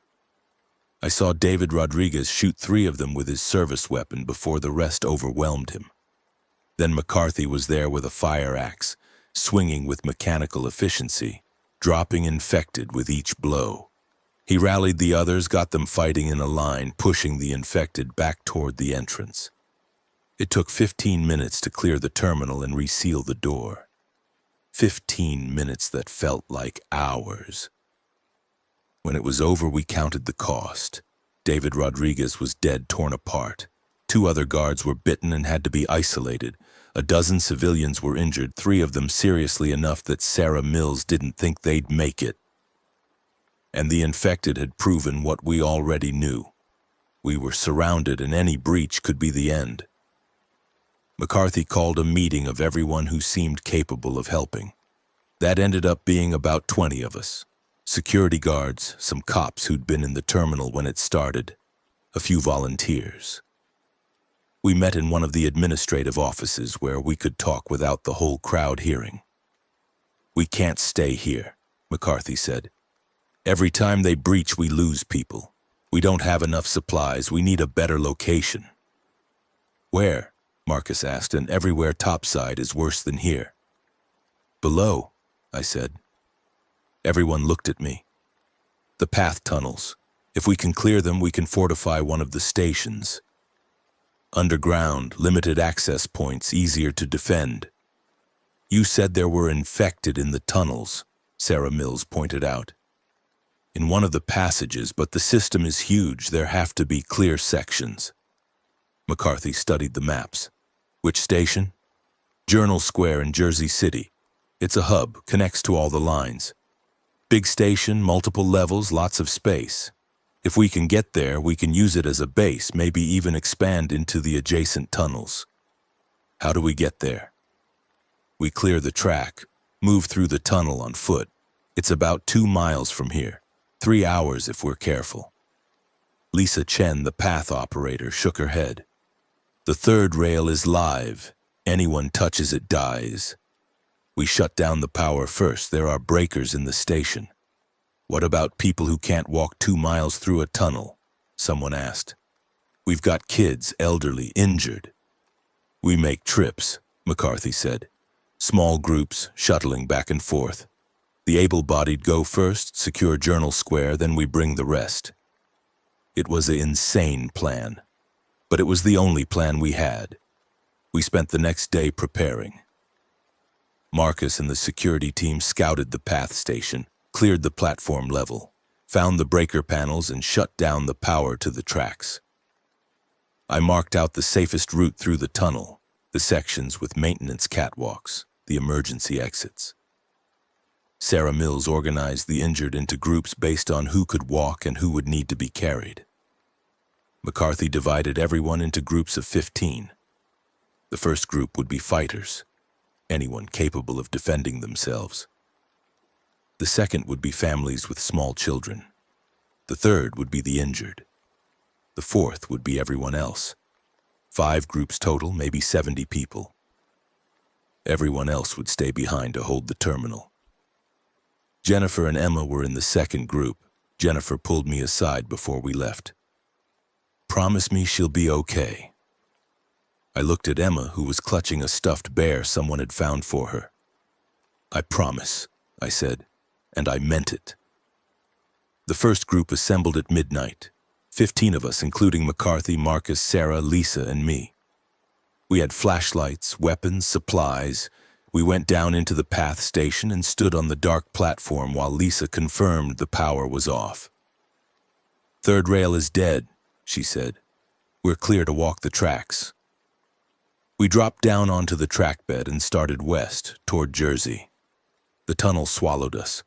Speaker 1: I saw David Rodriguez shoot 3 of them with his service weapon before the rest overwhelmed him. Then McCarthy was there with a fire axe, swinging with mechanical efficiency, dropping infected with each blow. He rallied the others, got them fighting in a line, pushing the infected back toward the entrance. It took 15 minutes to clear the terminal and reseal the door. 15 minutes that felt like hours. When it was over, we counted the cost. David Rodriguez was dead, torn apart. 2 other guards were bitten and had to be isolated. A dozen civilians were injured, 3 of them seriously enough that Sarah Mills didn't think they'd make it. And the infected had proven what we already knew. We were surrounded, and any breach could be the end. McCarthy called a meeting of everyone who seemed capable of helping. That ended up being about 20 of us. Security guards, some cops who'd been in the terminal when it started, a few volunteers. We met in one of the administrative offices where we could talk without the whole crowd hearing. "We can't stay here," McCarthy said. "Every time they breach, we lose people. We don't have enough supplies. We need a better location." "Where?" Marcus asked, and everywhere topside is worse than here. "Below," I said. Everyone looked at me. "The path tunnels. If we can clear them, we can fortify one of the stations. Underground, limited access points, easier to defend." "You said there were infected in the tunnels," Sarah Mills pointed out. "In one of the passages, but the system is huge. There have to be clear sections." McCarthy studied the maps. "Which station?" "Journal Square in Jersey City. It's a hub, connects to all the lines. Big station, multiple levels, lots of space. If we can get there, we can use it as a base, maybe even expand into the adjacent tunnels." "How do we get there?" "We clear the track, move through the tunnel on foot. It's about 2 miles from here. 3 hours if we're careful." Lisa Chen, the path operator, shook her head. The third rail is live. Anyone touches it dies. We shut down the power first. There are breakers in the station. What about people who can't walk 2 miles through a tunnel? Someone asked. We've got kids, elderly, injured. We make trips, McCarthy said. Small groups, shuttling back and forth. The able-bodied go first, secure Journal Square, then we bring the rest. It was an insane plan, but it was the only plan we had. We spent the next day preparing. Marcus and the security team scouted the path station, cleared the platform level, found the breaker panels, and shut down the power to the tracks. I marked out the safest route through the tunnel, the sections with maintenance catwalks, the emergency exits. Sarah Mills organized the injured into groups based on who could walk and who would need to be carried. McCarthy divided everyone into groups of 15. The first group would be fighters, anyone capable of defending themselves. The second would be families with small children. The third would be the injured. The fourth would be everyone else. 5 groups total, maybe 70 people. Everyone else would stay behind to hold the terminal. Jennifer and Emma were in the second group. Jennifer pulled me aside before we left. Promise me she'll be okay. I looked at Emma, who was clutching a stuffed bear someone had found for her. I promise, I said, and I meant it. The first group assembled at midnight. 15 of us, including McCarthy, Marcus, Sarah, Lisa, and me. We had flashlights, weapons, supplies. We went down into the path station and stood on the dark platform while Lisa confirmed the power was off. Third rail is dead, she said. We're clear to walk the tracks. We dropped down onto the track bed and started west, toward Jersey. The tunnel swallowed us.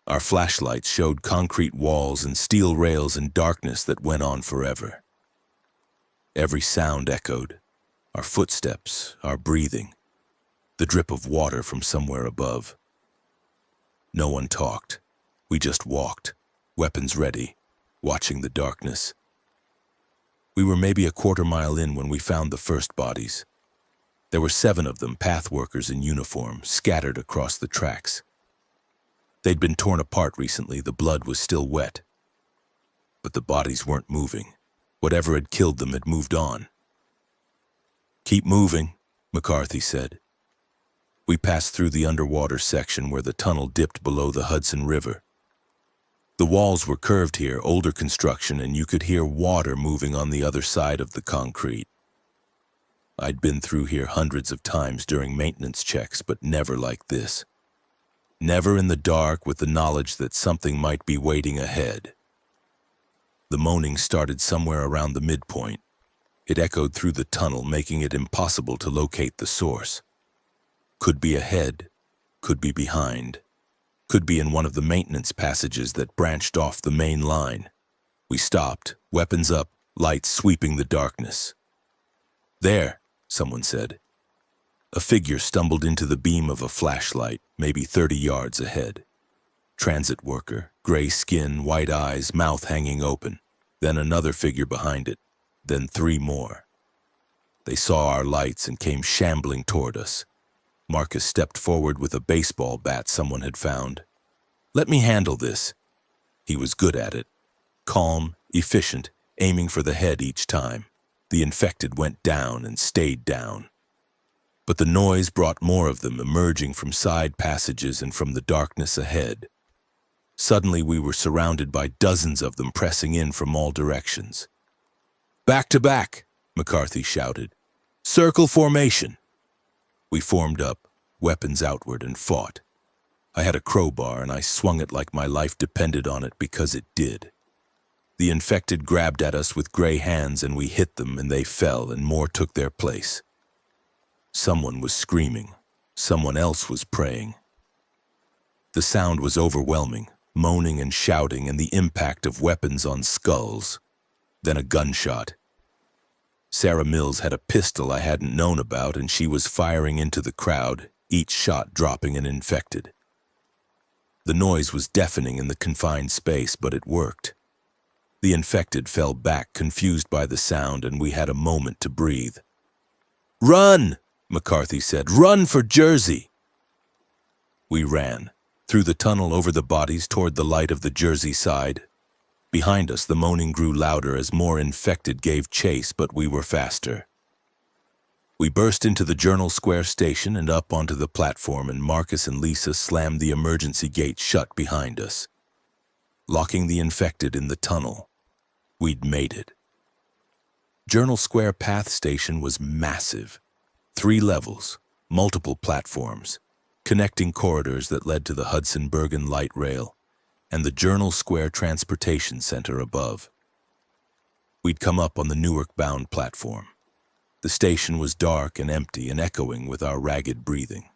Speaker 1: Our flashlights showed concrete walls and steel rails in darkness that went on forever. Every sound echoed. Our footsteps, our breathing, the drip of water from somewhere above. No one talked. We just walked, weapons ready, watching the darkness. We were maybe a quarter mile in when we found the first bodies. There were 7 of them, path workers in uniform, scattered across the tracks. They'd been torn apart recently, the blood was still wet. But the bodies weren't moving. Whatever had killed them had moved on. Keep moving, McCarthy said. We passed through the underwater section where the tunnel dipped below the Hudson River. The walls were curved here, older construction, and you could hear water moving on the other side of the concrete. I'd been through here hundreds of times during maintenance checks, but never like this. Never in the dark with the knowledge that something might be waiting ahead. The moaning started somewhere around the midpoint. It echoed through the tunnel, making it impossible to locate the source. Could be ahead, could be behind, could be in one of the maintenance passages that branched off the main line. We stopped, weapons up, lights sweeping the darkness. There, someone said. A figure stumbled into the beam of a flashlight, maybe 30 yards ahead. Transit worker, gray skin, white eyes, mouth hanging open. Then another figure behind it. Then 3 more. They saw our lights and came shambling toward us. Marcus stepped forward with a baseball bat someone had found. Let me handle this. He was good at it. Calm, efficient, aiming for the head each time. The infected went down and stayed down. But the noise brought more of them emerging from side passages and from the darkness ahead. Suddenly we were surrounded by dozens of them pressing in from all directions. Back to back, McCarthy shouted. Circle formation. We formed up, weapons outward, and fought. I had a crowbar and I swung it like my life depended on it because it did. The infected grabbed at us with gray hands and we hit them and they fell and more took their place. Someone was screaming. Someone else was praying. The sound was overwhelming, moaning and shouting and the impact of weapons on skulls. Then a gunshot. Sarah Mills had a pistol I hadn't known about and she was firing into the crowd, each shot dropping an infected. The noise was deafening in the confined space, but it worked. The infected fell back, confused by the sound, and we had a moment to breathe. "Run!" McCarthy said. "Run for Jersey!" We ran, through the tunnel over the bodies toward the light of the Jersey side. Behind us, the moaning grew louder as more infected gave chase, but we were faster. We burst into the Journal Square station and up onto the platform, and Marcus and Lisa slammed the emergency gate shut behind us, locking the infected in the tunnel. We'd made it. Journal Square Path Station was massive. 3 levels, multiple platforms, connecting corridors that led to the Hudson-Bergen light rail and the Journal Square Transportation Center above. We'd come up on the Newark-bound platform. The station was dark and empty and echoing with our ragged breathing.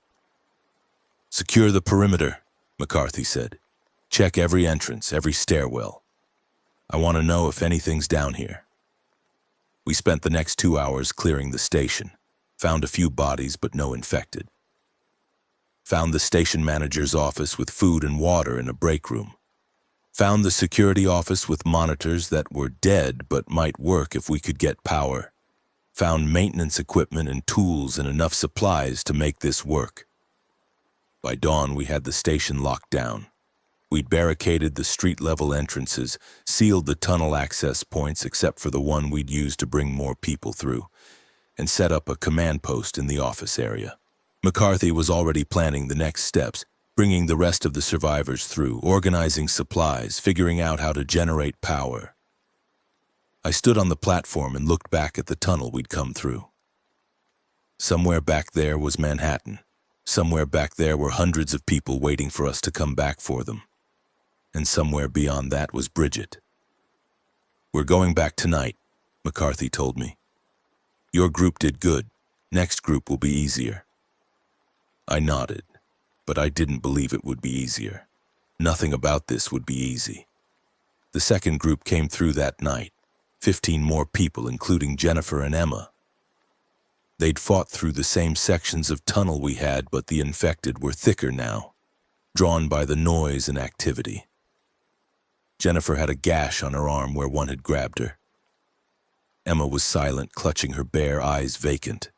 Speaker 1: "Secure the perimeter," McCarthy said. "Check every entrance, every stairwell. I want to know if anything's down here." We spent the next 2 hours clearing the station, found a few bodies but no infected. Found the station manager's office with food and water in a break room. Found the security office with monitors that were dead but might work if we could get power. Found maintenance equipment and tools and enough supplies to make this work. By dawn, we had the station locked down. We'd barricaded the street-level entrances, sealed the tunnel access points except for the one we'd use to bring more people through, and set up a command post in the office area. McCarthy was already planning the next steps, bringing the rest of the survivors through, organizing supplies, figuring out how to generate power. I stood on the platform and looked back at the tunnel we'd come through. Somewhere back there was Manhattan. Somewhere back there were hundreds of people waiting for us to come back for them. And somewhere beyond that was Bridget. "We're going back tonight," McCarthy told me. "Your group did good. Next group will be easier." I nodded, but I didn't believe it would be easier. Nothing about this would be easy. The second group came through that night. 15 more people, including Jennifer and Emma. They'd fought through the same sections of tunnel we had, but the infected were thicker now, drawn by the noise and activity. Jennifer had a gash on her arm where one had grabbed her. Emma was silent, clutching her bare eyes vacant.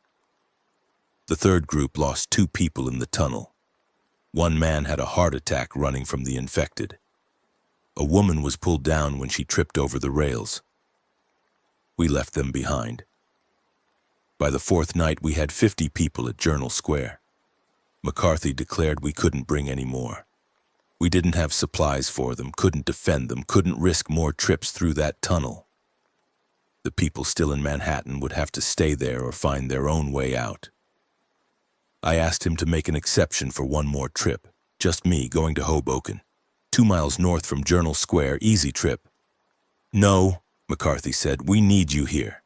Speaker 1: The third group lost 2 people in the tunnel. One man had a heart attack running from the infected. A woman was pulled down when she tripped over the rails. We left them behind. By the 4th night, we had 50 people at Journal Square. McCarthy declared we couldn't bring any more. We didn't have supplies for them, couldn't defend them, couldn't risk more trips through that tunnel. The people still in Manhattan would have to stay there or find their own way out. I asked him to make an exception for one more trip, just me going to Hoboken, 2 miles north from Journal Square, easy trip. "No," McCarthy said, "we need you here."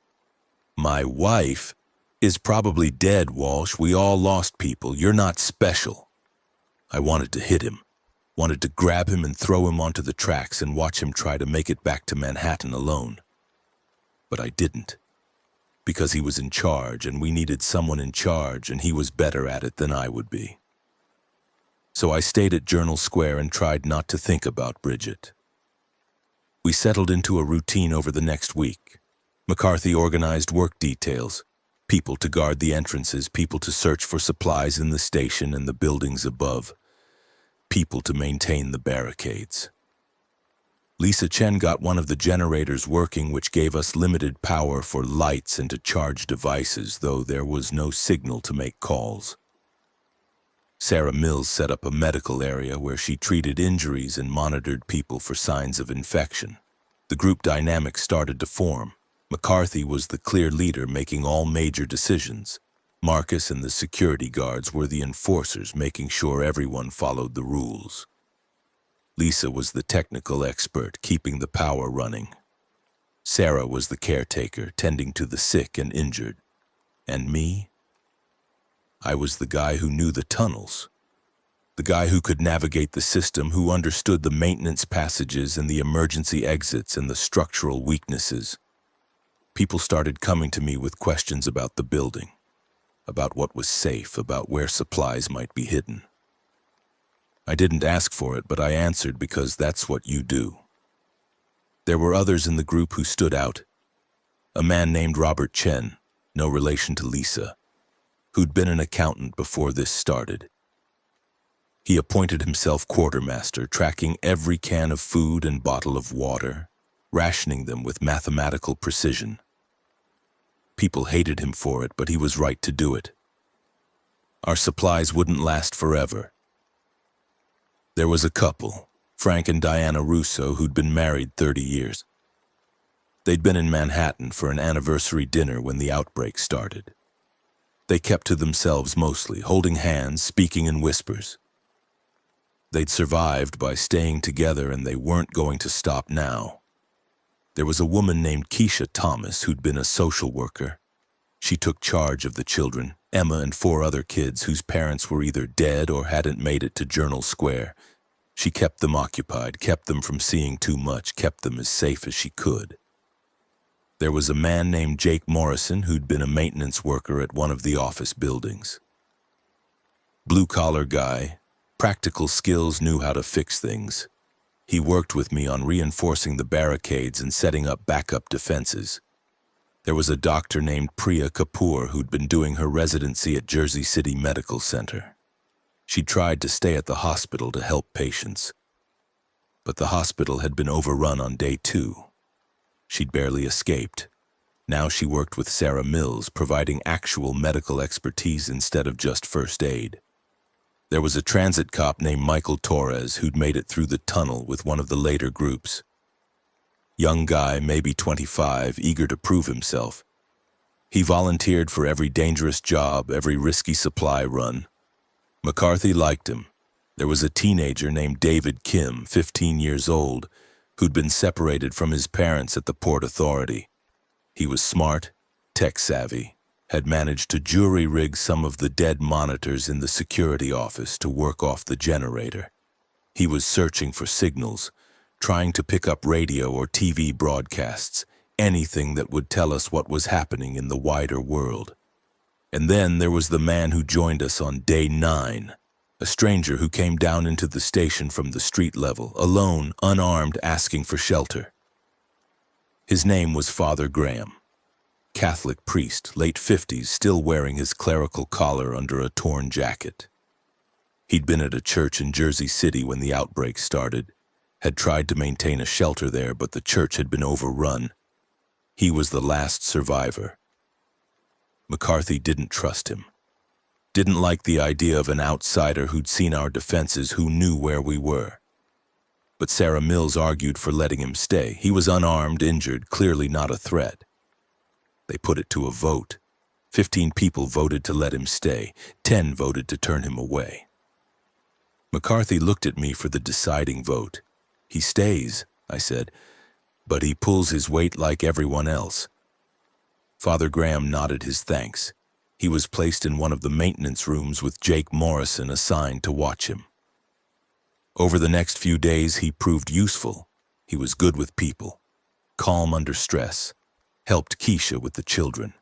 Speaker 1: "My wife is probably dead, Walsh. We all lost people. You're not special." I wanted to hit him, wanted to grab him and throw him onto the tracks and watch him try to make it back to Manhattan alone. But I didn't, because he was in charge and we needed someone in charge, and he was better at it than I would be. So I stayed at Journal Square and tried not to think about Bridget. We settled into a routine over the next week. McCarthy organized work details, people to guard the entrances, people to search for supplies in the station and the buildings above, people to maintain the barricades. Lisa Chen got one of the generators working, which gave us limited power for lights and to charge devices, though there was no signal to make calls. Sarah Mills set up a medical area where she treated injuries and monitored people for signs of infection. The group dynamic started to form. McCarthy was the clear leader, making all major decisions. Marcus and the security guards were the enforcers, making sure everyone followed the rules. Lisa was the technical expert, keeping the power running. Sarah was the caretaker, tending to the sick and injured. And me? I was the guy who knew the tunnels. The guy who could navigate the system, who understood the maintenance passages and the emergency exits and the structural weaknesses. People started coming to me with questions about the building, about what was safe, about where supplies might be hidden. I didn't ask for it, but I answered because that's what you do. There were others in the group who stood out. A man named Robert Chen, no relation to Lisa, who'd been an accountant before this started. He appointed himself quartermaster, tracking every can of food and bottle of water, rationing them with mathematical precision. People hated him for it, but he was right to do it. Our supplies wouldn't last forever. There was a couple, Frank and Diana Russo, who'd been married 30 years. They'd been in Manhattan for an anniversary dinner when the outbreak started. They kept to themselves mostly, holding hands, speaking in whispers. They'd survived by staying together, and they weren't going to stop now. There was a woman named Keisha Thomas who'd been a social worker. She took charge of the children, Emma and 4 other kids whose parents were either dead or hadn't made it to Journal Square. She kept them occupied, kept them from seeing too much, kept them as safe as she could. There was a man named Jake Morrison who'd been a maintenance worker at one of the office buildings. Blue-collar guy, practical skills, knew how to fix things. He worked with me on reinforcing the barricades and setting up backup defenses. There was a doctor named Priya Kapoor who'd been doing her residency at Jersey City Medical Center. She tried to stay at the hospital to help patients, but the hospital had been overrun on day 2. She'd barely escaped. Now she worked with Sarah Mills, providing actual medical expertise instead of just first aid. There was a transit cop named Michael Torres who'd made it through the tunnel with one of the later groups. Young guy, maybe 25, eager to prove himself. He volunteered for every dangerous job, every risky supply run. McCarthy liked him. There was a teenager named David Kim, 15 years old, who'd been separated from his parents at the Port Authority. He was smart, tech-savvy, had managed to jury-rig some of the dead monitors in the security office to work off the generator. He was searching for signals, trying to pick up radio or TV broadcasts, anything that would tell us what was happening in the wider world. And then there was the man who joined us on day 9, a stranger who came down into the station from the street level, alone, unarmed, asking for shelter. His name was Father Graham, Catholic priest, late 50s, still wearing his clerical collar under a torn jacket. He'd been at a church in Jersey City when the outbreak started, had tried to maintain a shelter there, but the church had been overrun. He was the last survivor. McCarthy didn't trust him. Didn't like the idea of an outsider who'd seen our defenses, who knew where we were. But Sarah Mills argued for letting him stay. He was unarmed, injured, clearly not a threat. They put it to a vote. 15 people voted to let him stay. 10 voted to turn him away. McCarthy looked at me for the deciding vote. He stays, I said, but he pulls his weight like everyone else. Father Graham nodded his thanks. He was placed in one of the maintenance rooms with Jake Morrison assigned to watch him. Over the next few days, he proved useful. He was good with people, calm under stress, helped Keisha with the children.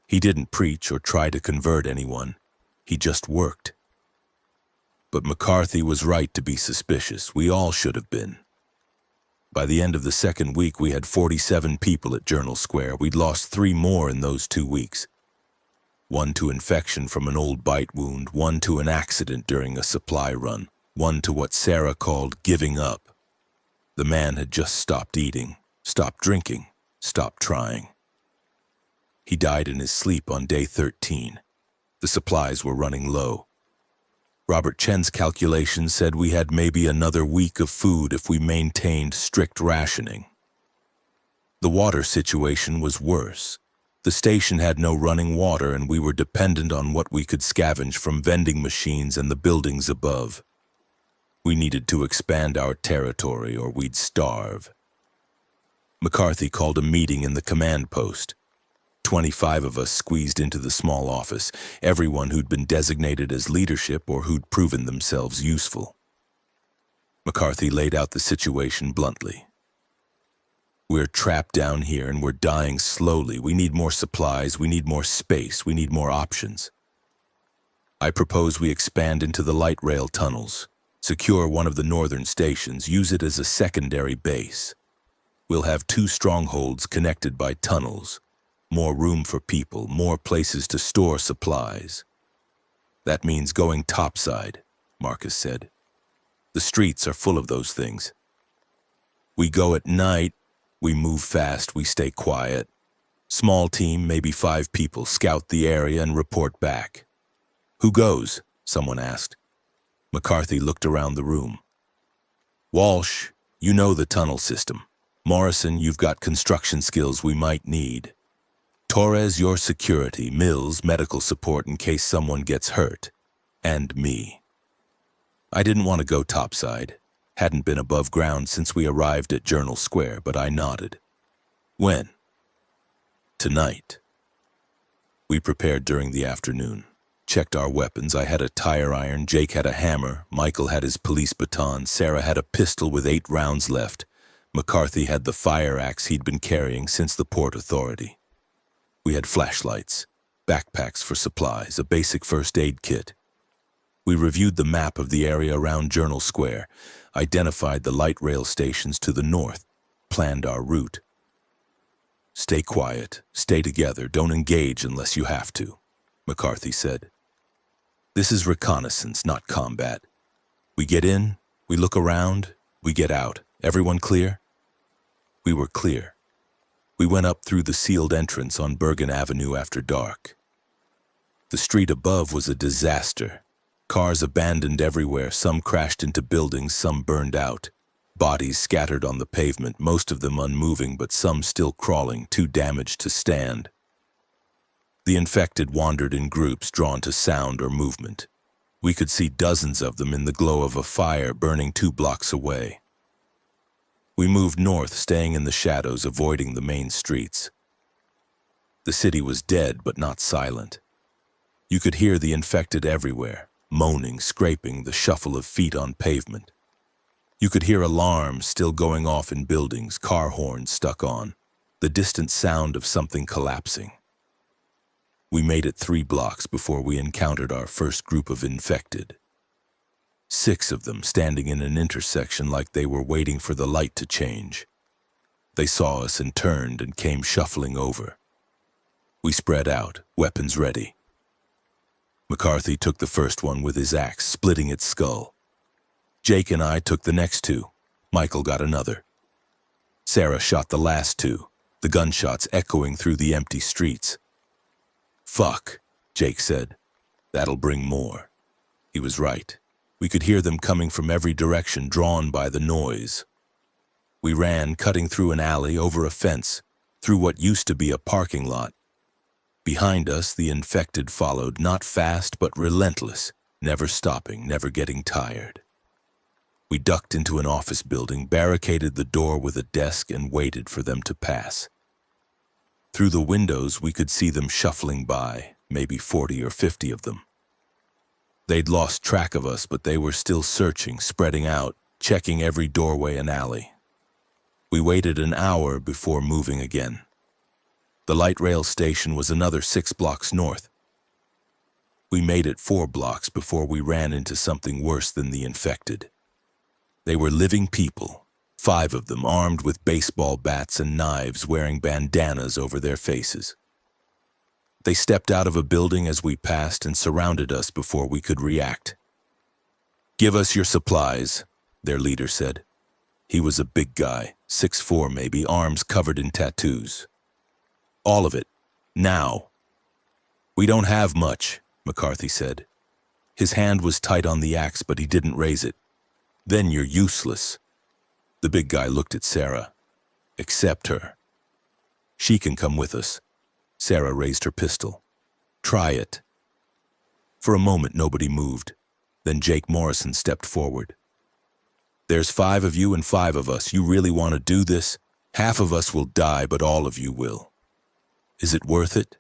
Speaker 1: He didn't preach or try to convert anyone. He just worked. But McCarthy was right to be suspicious. We all should have been. By the end of the second week, we had 47 people at Journal Square. We'd lost 3 more in those 2 weeks. 1 to infection from an old bite wound, 1 to an accident during a supply run, 1 to what Sarah called giving up. The man had just stopped eating, stopped drinking, stopped trying. He died in his sleep on day 13. The supplies were running low. Robert Chen's calculations said we had maybe another week of food if we maintained strict rationing. The water situation was worse. The station had no running water, and we were dependent on what we could scavenge from vending machines and the buildings above. We needed to expand our territory or we'd starve. McCarthy called a meeting in the command post. 25 of us squeezed into the small office, everyone who'd been designated as leadership or who'd proven themselves useful. McCarthy laid out the situation bluntly. We're trapped down here and we're dying slowly. We need more supplies, we need more space, we need more options. I propose we expand into the light rail tunnels, secure one of the northern stations, use it as a secondary base. We'll have 2 strongholds connected by tunnels. More room for people, more places to store supplies. That means going topside, Marcus said. The streets are full of those things. We go at night, we move fast, we stay quiet. Small team, maybe 5 people, scout the area and report back. Who goes? Someone asked. McCarthy looked around the room. Walsh, you know the tunnel system. Morrison, you've got construction skills we might need. Torres, your security. Mills, medical support in case someone gets hurt. And me. I didn't want to go topside. Hadn't been above ground since we arrived at Journal Square, but I nodded. When? Tonight. We prepared during the afternoon. Checked our weapons. I had a tire iron, Jake had a hammer, Michael had his police baton, Sarah had a pistol with 8 rounds left. McCarthy had the fire axe he'd been carrying since the Port Authority. We had flashlights, backpacks for supplies, a basic first aid kit. We reviewed the map of the area around Journal Square, identified the light rail stations to the north, planned our route. Stay quiet, stay together, don't engage unless you have to, McCarthy said. This is reconnaissance, not combat. We get in, we look around, we get out. Everyone clear? We were clear. We went up through the sealed entrance on Bergen Avenue after dark. The street above was a disaster. Cars abandoned everywhere, some crashed into buildings, some burned out. Bodies scattered on the pavement, most of them unmoving, but some still crawling, too damaged to stand. The infected wandered in groups drawn to sound or movement. We could see dozens of them in the glow of a fire burning 2 blocks away. We moved north, staying in the shadows, avoiding the main streets. The city was dead, but not silent. You could hear the infected everywhere, moaning, scraping, the shuffle of feet on pavement. You could hear alarms still going off in buildings, car horns stuck on, the distant sound of something collapsing. We made it 3 blocks before we encountered our first group of infected. 6 of them standing in an intersection like they were waiting for the light to change. They saw us and turned and came shuffling over. We spread out, weapons ready. McCarthy took the first one with his axe, splitting its skull. Jake and I took the next 2. Michael got another. Sarah shot the last 2, the gunshots echoing through the empty streets. Fuck, Jake said. That'll bring more. He was right. We could hear them coming from every direction, drawn by the noise. We ran, cutting through an alley, over a fence, through what used to be a parking lot. Behind us, the infected followed, not fast but relentless, never stopping, never getting tired. We ducked into an office building, barricaded the door with a desk, and waited for them to pass. Through the windows, we could see them shuffling by, maybe 40 or 50 of them. They'd lost track of us, but they were still searching, spreading out, checking every doorway and alley. We waited an hour before moving again. The light rail station was another 6 blocks north. We made it 4 blocks before we ran into something worse than the infected. They were living people, 5 of them armed with baseball bats and knives, wearing bandanas over their faces. They stepped out of a building as we passed and surrounded us before we could react. "Give us your supplies," their leader said. He was a big guy, 6'4" maybe, arms covered in tattoos. "All of it. Now." "We don't have much," McCarthy said. His hand was tight on the axe, but he didn't raise it. "Then you're useless." The big guy looked at Sarah. "Accept her. She can come with us." Sarah raised her pistol. "Try it." For a moment, nobody moved. Then Jake Morrison stepped forward. "There's 5 of you and 5 of us. You really want to do this? Half of us will die, but all of you will. Is it worth it?"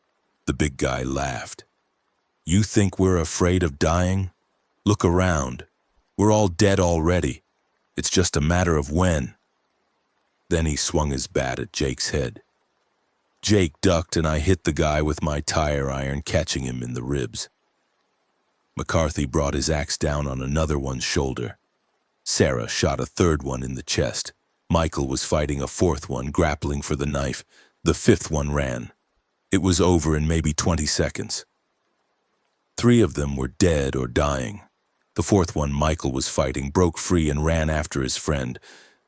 Speaker 1: The big guy laughed. "You think we're afraid of dying? Look around. We're all dead already. It's just a matter of when." Then he swung his bat at Jake's head. Jake ducked and I hit the guy with my tire iron, catching him in the ribs. McCarthy brought his axe down on another one's shoulder. Sarah shot a 3rd one in the chest. Michael was fighting a fourth one, grappling for the knife. The fifth one ran. It was over in maybe 20 seconds. 3 of them were dead or dying. The fourth one Michael was fighting broke free and ran after his friend.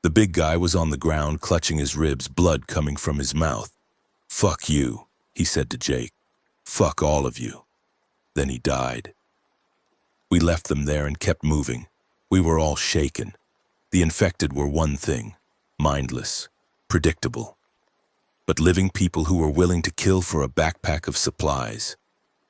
Speaker 1: The big guy was on the ground, clutching his ribs, blood coming from his mouth. "Fuck you," he said to Jake. "Fuck all of you." Then he died. We left them there and kept moving. We were all shaken. The infected were one thing, mindless, predictable. But living people who were willing to kill for a backpack of supplies,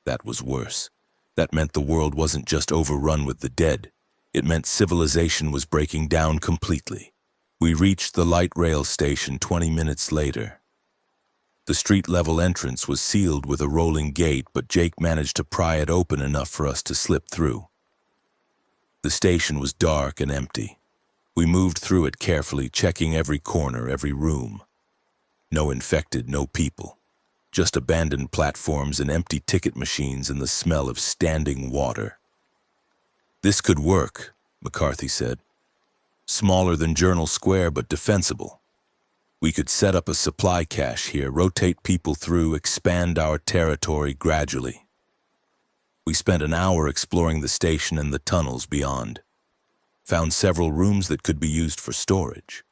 Speaker 1: that was worse. That meant the world wasn't just overrun with the dead. It meant civilization was breaking down completely. We reached the light rail station 20 minutes later. The street-level entrance was sealed with a rolling gate, but Jake managed to pry it open enough for us to slip through. The station was dark and empty. We moved through it carefully, checking every corner, every room. No infected, no people. Just abandoned platforms and empty ticket machines and the smell of standing water. "This could work," McCarthy said. "Smaller than Journal Square, but defensible. We could set up a supply cache here, rotate people through, expand our territory gradually." We spent an hour exploring the station and the tunnels beyond. Found several rooms that could be used for storage.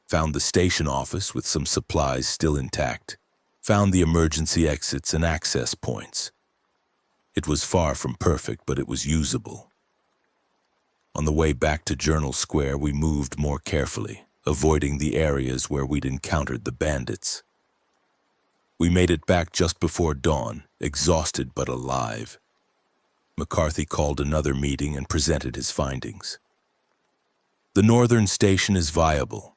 Speaker 1: Found the station office with some supplies still intact. Found the emergency exits and access points. It was far from perfect, but it was usable. On the way back to Journal Square, we moved more carefully, avoiding the areas where we'd encountered the bandits. We made it back just before dawn, exhausted but alive. McCarthy called another meeting and presented his findings. "The northern station is viable.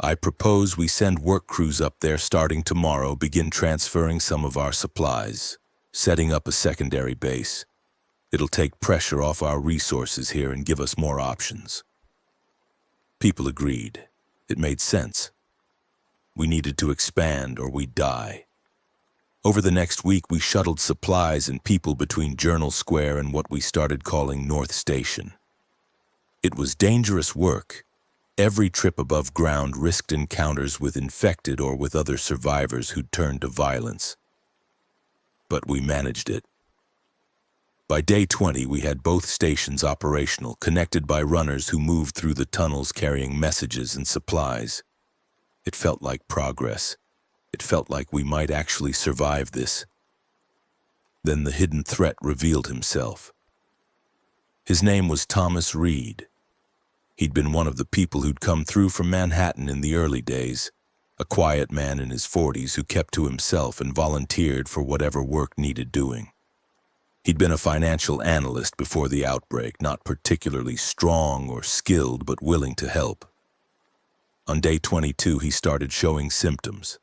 Speaker 1: I propose we send work crews up there starting tomorrow, begin transferring some of our supplies, setting up a secondary base. It'll take pressure off our resources here and give us more options." People agreed. It made sense. We needed to expand or we'd die. Over the next week, we shuttled supplies and people between Journal Square and what we started calling North Station. It was dangerous work. Every trip above ground risked encounters with infected or with other survivors who'd turned to violence. But we managed it. By day 20, we had both stations operational, connected by runners who moved through the tunnels carrying messages and supplies. It felt like progress. It felt like we might actually survive this. Then the hidden threat revealed himself. His name was Thomas Reed. He'd been one of the people who'd come through from Manhattan in the early days, a quiet man in his 40s who kept to himself and volunteered for whatever work needed doing. He'd been a financial analyst before the outbreak, not particularly strong or skilled, but willing to help. On day 22, he started showing symptoms.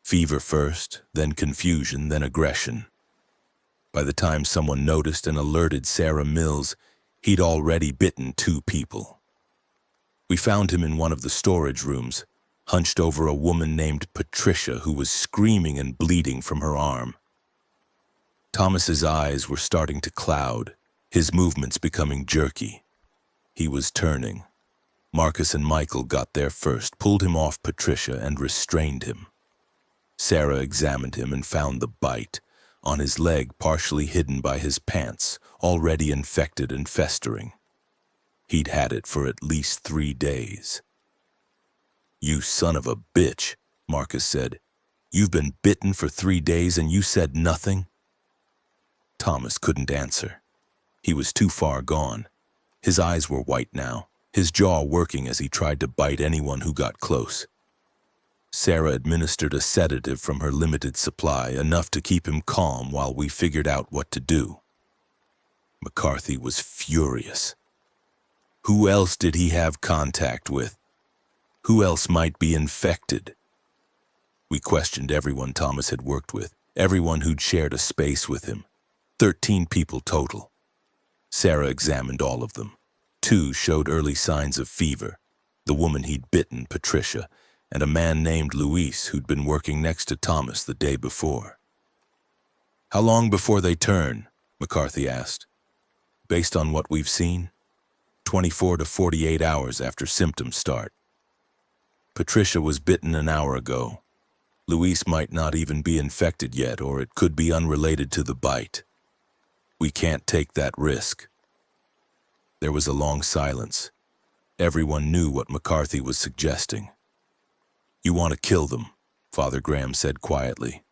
Speaker 1: Fever first, then confusion, then aggression. By the time someone noticed and alerted Sarah Mills, he'd already bitten 2 people. We found him in one of the storage rooms, hunched over a woman named Patricia who was screaming and bleeding from her arm. Thomas's eyes were starting to cloud, his movements becoming jerky. He was turning. Marcus and Michael got there first, pulled him off Patricia, and restrained him. Sarah examined him and found the bite on his leg, partially hidden by his pants, already infected and festering. He'd had it for at least 3 days. "You son of a bitch," Marcus said. "You've been bitten for 3 days and you said nothing?" Thomas couldn't answer. He was too far gone. His eyes were white now, his jaw working as he tried to bite anyone who got close. Sarah administered a sedative from her limited supply, enough to keep him calm while we figured out what to do. McCarthy was furious. Who else did he have contact with? Who else might be infected? We questioned everyone Thomas had worked with, everyone who'd shared a space with him. 13 people total. Sarah examined all of them. 2 showed early signs of fever, the woman he'd bitten, Patricia, and a man named Luis who'd been working next to Thomas the day before. "How long before they turn?" McCarthy asked. "Based on what we've seen, 24 to 48 hours after symptoms start." Patricia was bitten an hour ago. Luis might not even be infected yet, or it could be unrelated to the bite. We can't take that risk. There was a long silence. Everyone knew what McCarthy was suggesting. You want to kill them, Father Graham said quietly.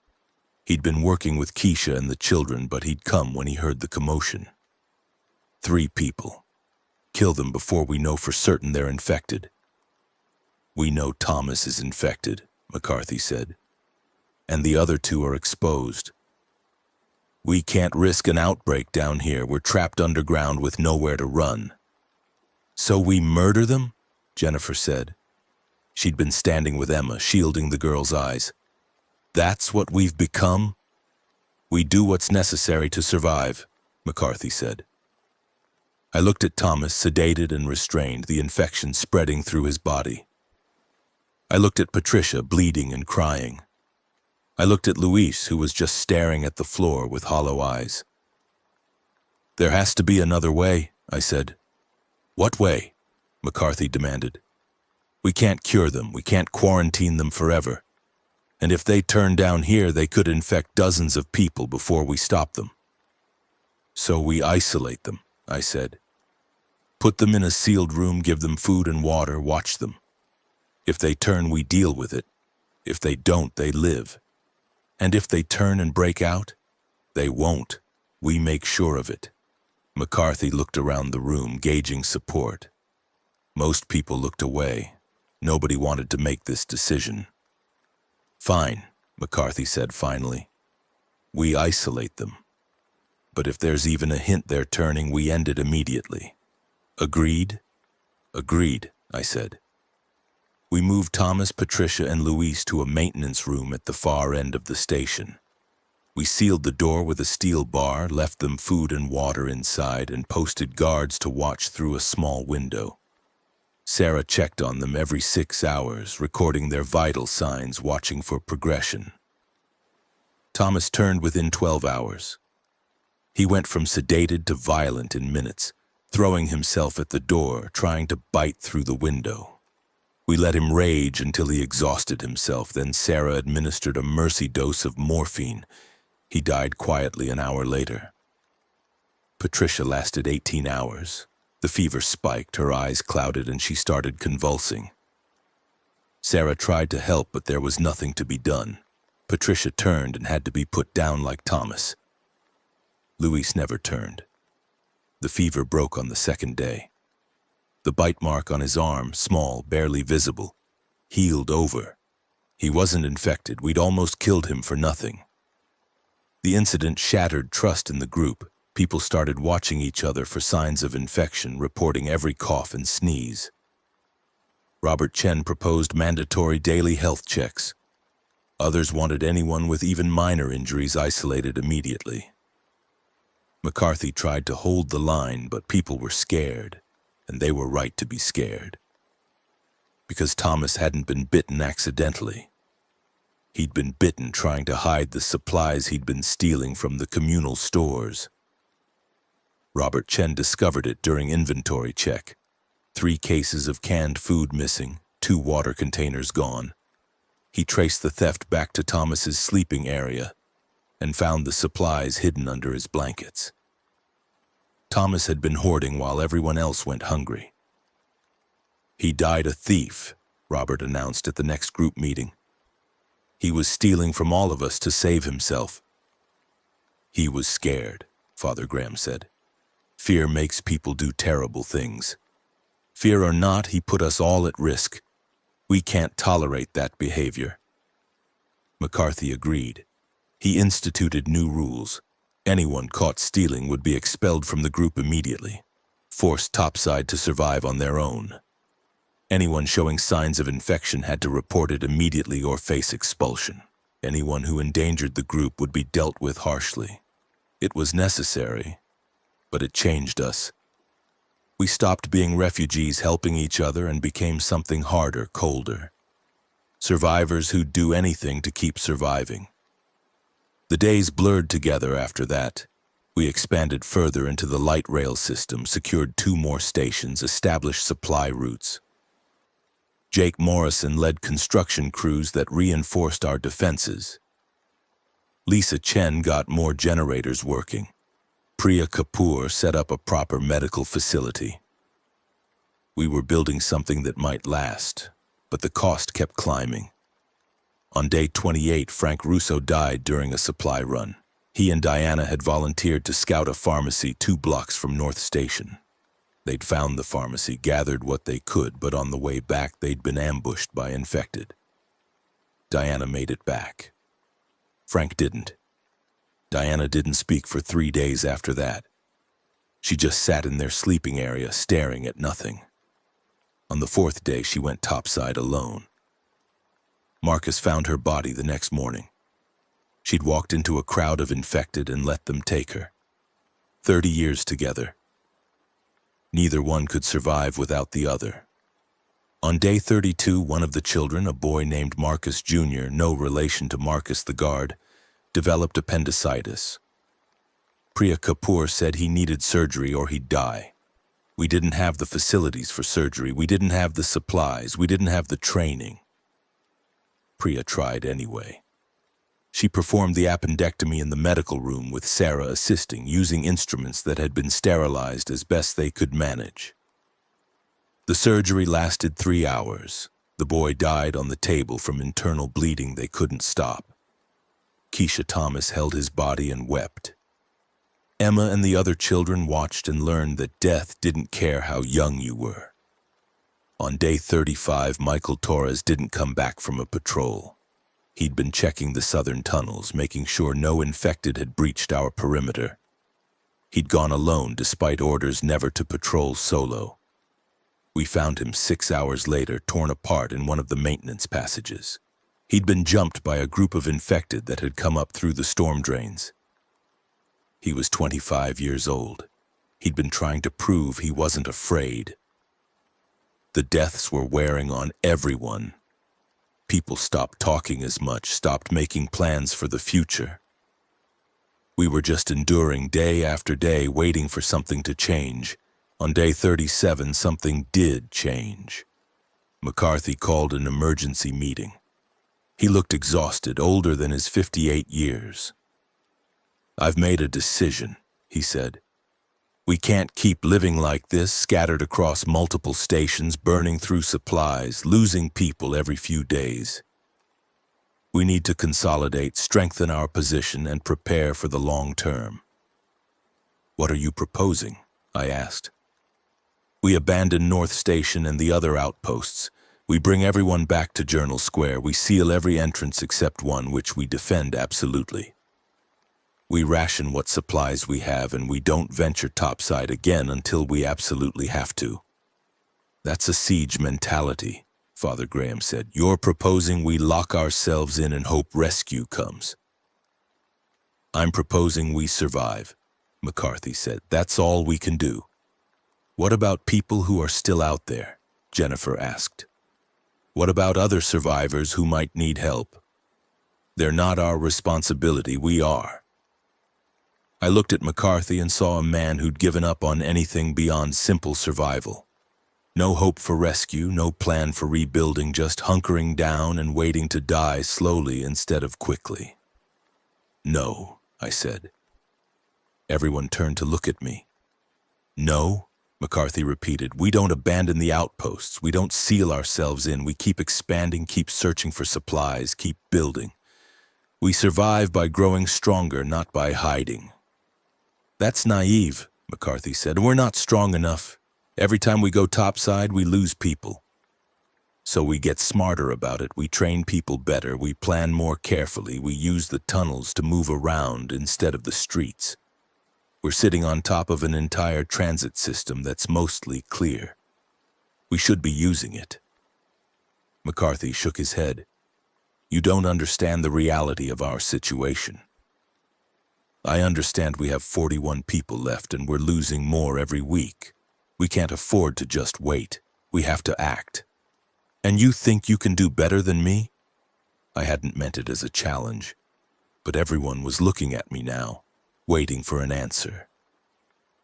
Speaker 1: He'd been working with Keisha and the children, but he'd come when he heard the commotion. 3 people. Kill them before we know for certain they're infected. We know Thomas is infected, McCarthy said, and the other 2 are exposed. We can't risk an outbreak down here. We're trapped underground with nowhere to run. So we murder them? Jennifer said. She'd been standing with Emma, shielding the girl's eyes. That's what we've become? We do what's necessary to survive, McCarthy said. I looked at Thomas, sedated and restrained, the infection spreading through his body. I looked at Patricia, bleeding and crying. I looked at Luis, who was just staring at the floor with hollow eyes. There has to be another way, I said. What way? McCarthy demanded. We can't cure them. We can't quarantine them forever. And if they turn down here, they could infect dozens of people before we stop them. So we isolate them, I said. Put them in a sealed room, give them food and water, watch them. If they turn, we deal with it. If they don't, they live. And if they turn and break out, they won't. We make sure of it. McCarthy looked around the room, gauging support. Most people looked away. Nobody wanted to make this decision. Fine, McCarthy said finally. We isolate them. But if there's even a hint they're turning, we end it immediately. Agreed? Agreed, I said. We moved Thomas, Patricia, and Luis to a maintenance room at the far end of the station. We sealed the door with a steel bar, left them food and water inside, and posted guards to watch through a small window. Sarah checked on them every 6 hours, recording their vital signs, watching for progression. Thomas turned within 12 hours. He went from sedated to violent in minutes, throwing himself at the door, trying to bite through the window. We let him rage until he exhausted himself, then Sarah administered a mercy dose of morphine. He died quietly an hour later. Patricia lasted 18 hours. The fever spiked, her eyes clouded, and she started convulsing. Sarah tried to help, but there was nothing to be done. Patricia turned and had to be put down like Thomas. Luis never turned. The fever broke on the 2nd day. The bite mark on his arm, small, barely visible, healed over. He wasn't infected. We'd almost killed him for nothing. The incident shattered trust in the group. People started watching each other for signs of infection, reporting every cough and sneeze. Robert Chen proposed mandatory daily health checks. Others wanted anyone with even minor injuries isolated immediately. McCarthy tried to hold the line, but people were scared, and they were right to be scared. Because Thomas hadn't been bitten accidentally. He'd been bitten trying to hide the supplies he'd been stealing from the communal stores. Robert Chen discovered it during inventory check. 3 cases of canned food missing, 2 water containers gone. He traced the theft back to Thomas's sleeping area and found the supplies hidden under his blankets. Thomas had been hoarding while everyone else went hungry. He died a thief, Robert announced at the next group meeting. He was stealing from all of us to save himself. He was scared, Father Graham said. Fear makes people do terrible things. Fear or not, he put us all at risk. We can't tolerate that behavior. McCarthy agreed. He instituted new rules. Anyone caught stealing would be expelled from the group immediately, forced topside to survive on their own. Anyone showing signs of infection had to report it immediately or face expulsion. Anyone who endangered the group would be dealt with harshly. It was necessary, but it changed us. We stopped being refugees helping each other and became something harder, colder. Survivors who'd do anything to keep surviving. The days blurred together after that. We expanded further into the light rail system, secured 2 more stations, established supply routes. Jake Morrison led construction crews that reinforced our defenses. Lisa Chen got more generators working. Priya Kapoor set up a proper medical facility. We were building something that might last, but the cost kept climbing. On day 28, Frank Russo died during a supply run. He and Diana had volunteered to scout a pharmacy 2 blocks from North Station. They'd found the pharmacy, gathered what they could, but on the way back they'd been ambushed by infected. Diana made it back. Frank didn't. Diana didn't speak for 3 days after that. She just sat in their sleeping area, staring at nothing. On the 4th day, she went topside alone. Marcus found her body the next morning. She'd walked into a crowd of infected and let them take her. 30 years together. Neither one could survive without the other. On day 32, one of the children, a boy named Marcus Jr., no relation to Marcus the guard, developed appendicitis. Priya Kapoor said he needed surgery or he'd die. We didn't have the facilities for surgery. We didn't have the supplies. We didn't have the training. Priya tried anyway. She performed the appendectomy in the medical room with Sarah assisting, using instruments that had been sterilized as best they could manage. The surgery lasted 3 hours. The boy died on the table from internal bleeding they couldn't stop. Keisha Thomas held his body and wept. Emma and the other children watched and learned that death didn't care how young you were. On day 35, Michael Torres didn't come back from a patrol. He'd been checking the southern tunnels, making sure no infected had breached our perimeter. He'd gone alone despite orders never to patrol solo. We found him 6 hours later, torn apart in one of the maintenance passages. He'd been jumped by a group of infected that had come up through the storm drains. He was 25 years old. He'd been trying to prove he wasn't afraid. The deaths were wearing on everyone. People stopped talking as much, stopped making plans for the future. We were just enduring day after day, waiting for something to change. On day 37, something did change. McCarthy called an emergency meeting. He looked exhausted, older than his 58 years. "I've made a decision," he said. "We can't keep living like this, scattered across multiple stations, burning through supplies, losing people every few days. We need to consolidate, strengthen our position, and prepare for the long term." "What are you proposing?" I asked. "We abandon North Station and the other outposts. We bring everyone back to Journal Square. We seal every entrance except one, which we defend absolutely. We ration what supplies we have, and we don't venture topside again until we absolutely have to." "That's a siege mentality," Father Graham said. "You're proposing we lock ourselves in and hope rescue comes." "I'm proposing we survive," McCarthy said. "That's all we can do." "What about people who are still out there?" Jennifer asked. "What about other survivors who might need help?" "They're not our responsibility, we are." I looked at McCarthy and saw a man who'd given up on anything beyond simple survival. No hope for rescue, no plan for rebuilding, just hunkering down and waiting to die slowly instead of quickly. "No," I said. Everyone turned to look at me. "No," McCarthy repeated. "We don't abandon the outposts. We don't seal ourselves in. We keep expanding, keep searching for supplies, keep building. We survive by growing stronger, not by hiding." "That's naive," McCarthy said. "We're not strong enough. Every time we go topside, we lose people. So we get smarter about it. We train people better. We plan more carefully. We use the tunnels to move around instead of the streets. We're sitting on top of an entire transit system that's mostly clear. We should be using it." McCarthy shook his head. "You don't understand the reality of our situation. I understand we have 41 people left and we're losing more every week. We can't afford to just wait. We have to act. And you think you can do better than me?" I hadn't meant it as a challenge, but everyone was looking at me now, waiting for an answer.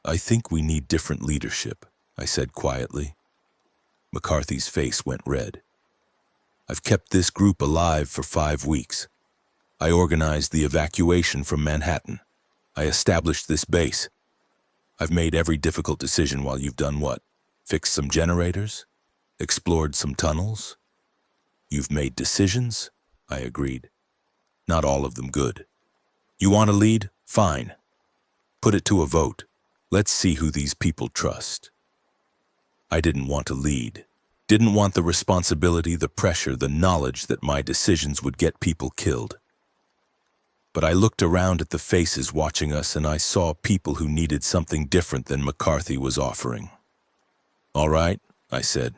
Speaker 1: "I think we need different leadership," I said quietly. McCarthy's face went red. I've kept this group alive for 5 weeks. I organized the evacuation from Manhattan. I established this base. I've made every difficult decision while you've done what? Fixed some generators? Explored some tunnels? You've made decisions? I agreed. Not all of them good. You want to lead? Fine. Put it to a vote. Let's see who these people trust. I didn't want to lead. Didn't want the responsibility, the pressure, the knowledge that my decisions would get people killed. But I looked around at the faces watching us and I saw people who needed something different than McCarthy was offering. All right, I said.